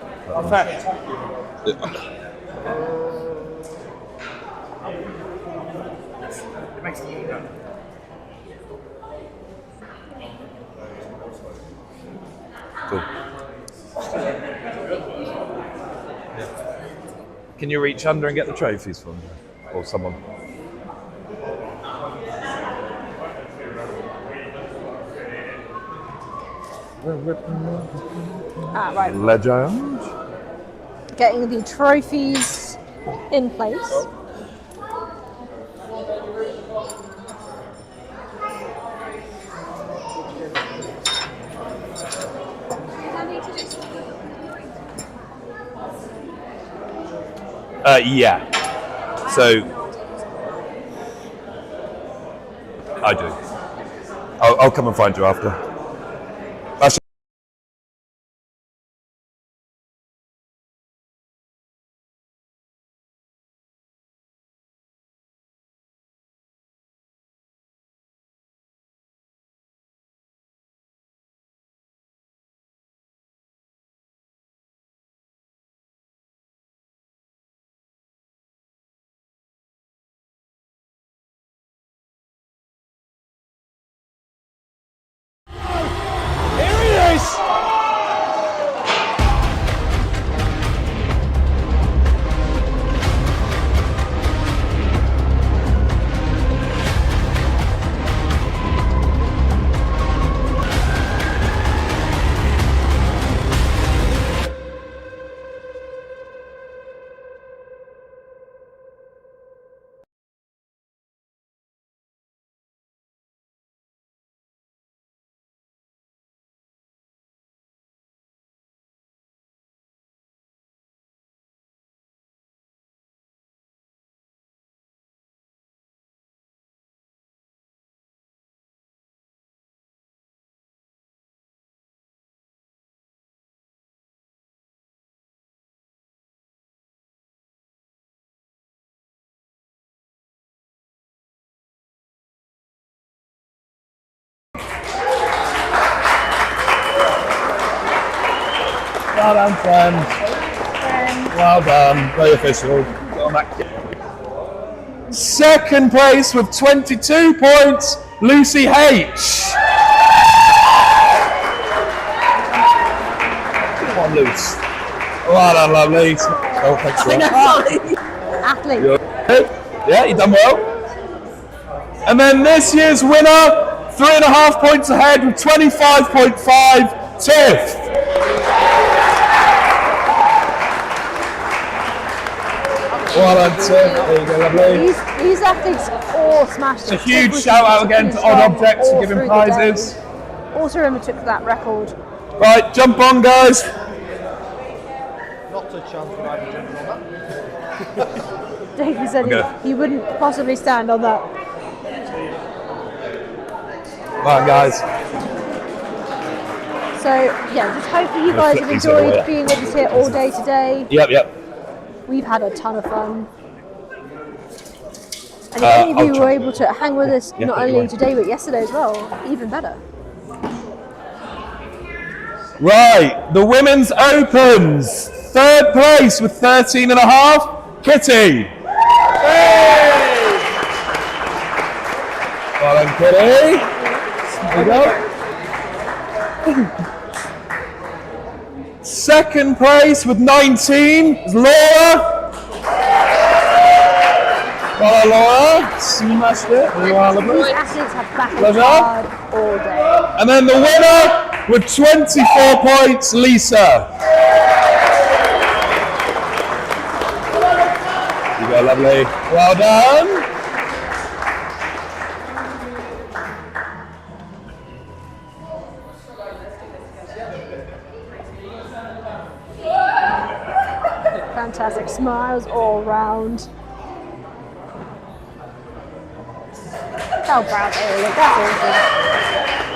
Cool. Can you reach under and get the trophies from me? Or someone? Right. Legend. Getting the trophies in place. Yeah. So I do. I'll come and find you after. That's Well done, friends. Well done. Very official. Got on that. Second place with 22 points, Lucy H. Come on, Luce. Well done, lovely. Oh, thanks for that. Athlete. Yeah, you done well. And then this year's winner, 3.5 points ahead with 25.5, Tiff. Well done, Tiff. There you go, lovely. These athletes all smashed it. A huge shout out again to Odd Objects for giving prizes. All three of them took that record. Right, jump on, guys. Not a chance for either jumping on that. Davey said he wouldn't possibly stand on that. Right, guys. So, yeah, just hope that you guys have enjoyed being with us here all day today. Yep. We've had a ton of fun. And if any of you were able to hang with us not only today but yesterday as well, even better. Right, the Women's Opens. Third place with 13.5, Kitty. Hey! Well done, Kitty. There you go. Second place with 19 is Laura. Well done, Laura. Smashed it. These athletes have battled hard all day. And then the winner with 24 points, Lisa. You go, lovely. Well done. Fantastic smiles all round. How proud they all look. That's awesome.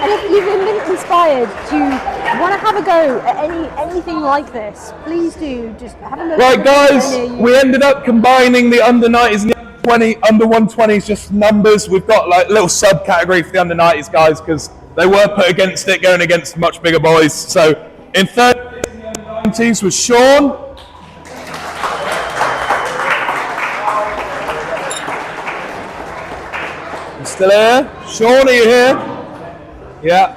And if you've been inspired to want to have a go at anything like this, please do just have a look. Right, guys, we ended up combining the under 90s and the under 120s, just numbers. We've got like a little subcategory for the under 90s guys because they were put against it, going against much bigger boys. So in third teams was Sean. You still here? Sean, are you here? Yeah.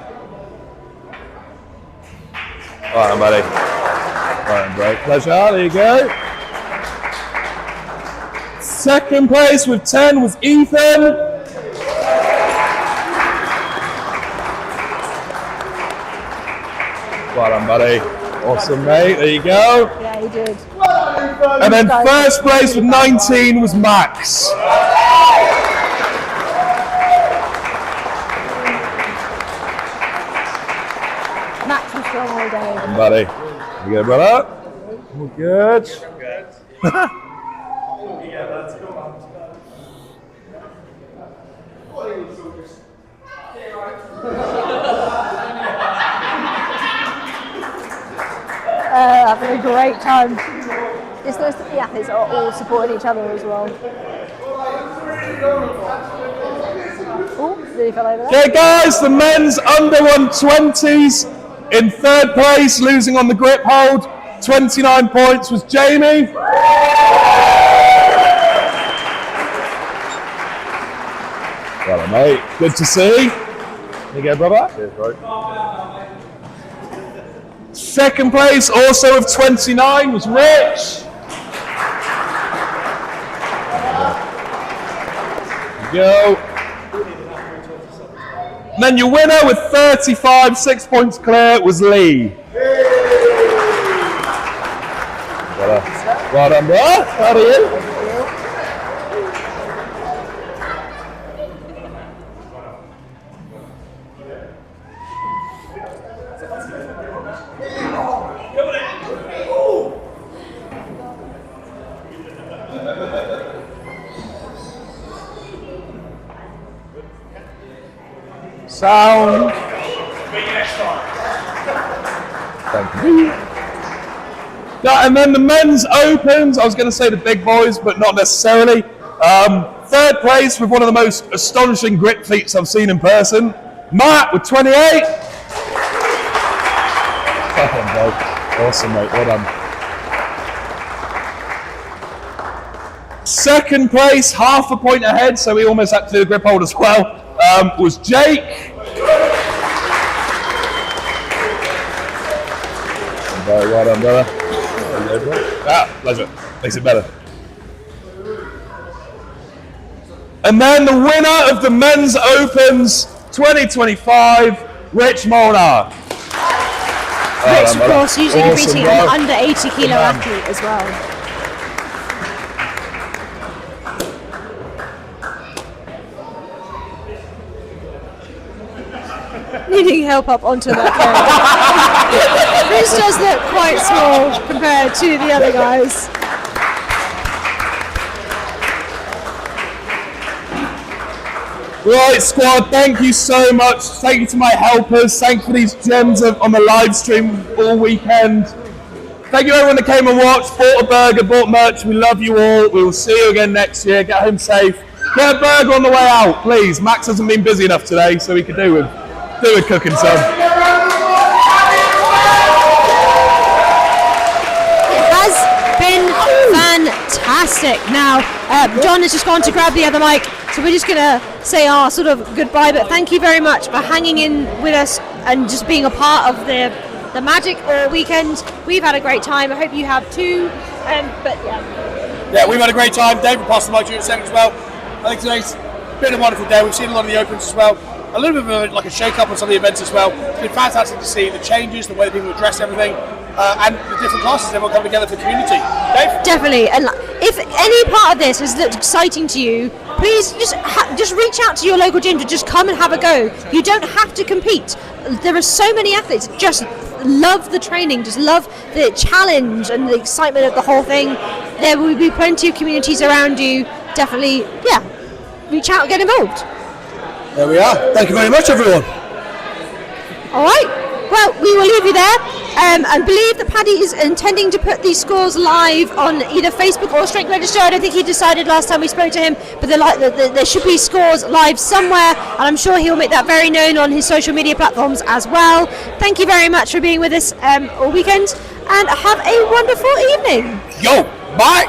All right, buddy. All right, great pleasure. There you go. Second place with 10 was Ethan. Well done, buddy. Awesome, mate. There you go. Yeah, he did. And then first place with 19 was Max. Max was strong all day. Buddy. You good, brother? All good. Having a great time. It's nice that the athletes are all supporting each other as well. Oh, did he fell over there? Okay, guys, the men's under 120s in third place, losing on the grip hold. 29 points was Jamie. Well, mate, good to see. There you go, brother. Cheers, bro. Second place, also with 29, was Rich. There you go. And then your winner with 35, 6 points clear, was Lee. Well done, bro. How are you? Sound. Thank you. Yeah, and then the men's opens, I was going to say the big boys, but not necessarily. Third place with one of the most astonishing grip feats I've seen in person. Matt with 28. Awesome, mate. Well done. Second place, half a point ahead, so we almost had to do the grip hold as well, was Jake. Very well done, brother. Pleasure. Makes it better. And then the winner of the Men's Opens 2025, Rich Molnar. Rich, of course, usually competing an under 80 kilo athlete as well. Needing help up onto that cone. Rich does look quite small compared to the other guys. Right, squad, thank you so much. Thank you to my helpers. Thank you for these gems on the live stream all weekend. Thank you everyone that came and watched, bought a burger, bought merch. We love you all. We will see you again next year. Get home safe. Get a burger on the way out, please. Max hasn't been busy enough today, so we could do with cooking some. It has been fantastic. Now, John has just gone to grab the other mic, so we're just going to say our sort of goodbye, but thank you very much for hanging in with us and just being a part of the magic all weekend. We've had a great time. I hope you have too. Yeah, we've had a great time. David passed the mic during a second as well. I think today's been a wonderful day. We've seen a lot of the Opens as well. A little bit of a shake-up on some of the events as well. It's been fantastic to see the changes, the way that people address everything, and the different classes, everyone coming together for the community. Dave? Definitely, and if any part of this has looked exciting to you, please just reach out to your local gym to just come and have a go. You don't have to compete. There are so many athletes just love the training, just love the challenge and the excitement of the whole thing. There will be plenty of communities around you. Definitely, reach out and get involved. There we are. Thank you very much, everyone. All right. Well, we will leave you there. I believe that Paddy is intending to put these scores live on either Facebook or Strength Register. I don't think he decided last time we spoke to him, but there should be scores live somewhere, and I'm sure he'll make that very known on his social media platforms as well. Thank you very much for being with us all weekend, and have a wonderful evening. Yo, bye.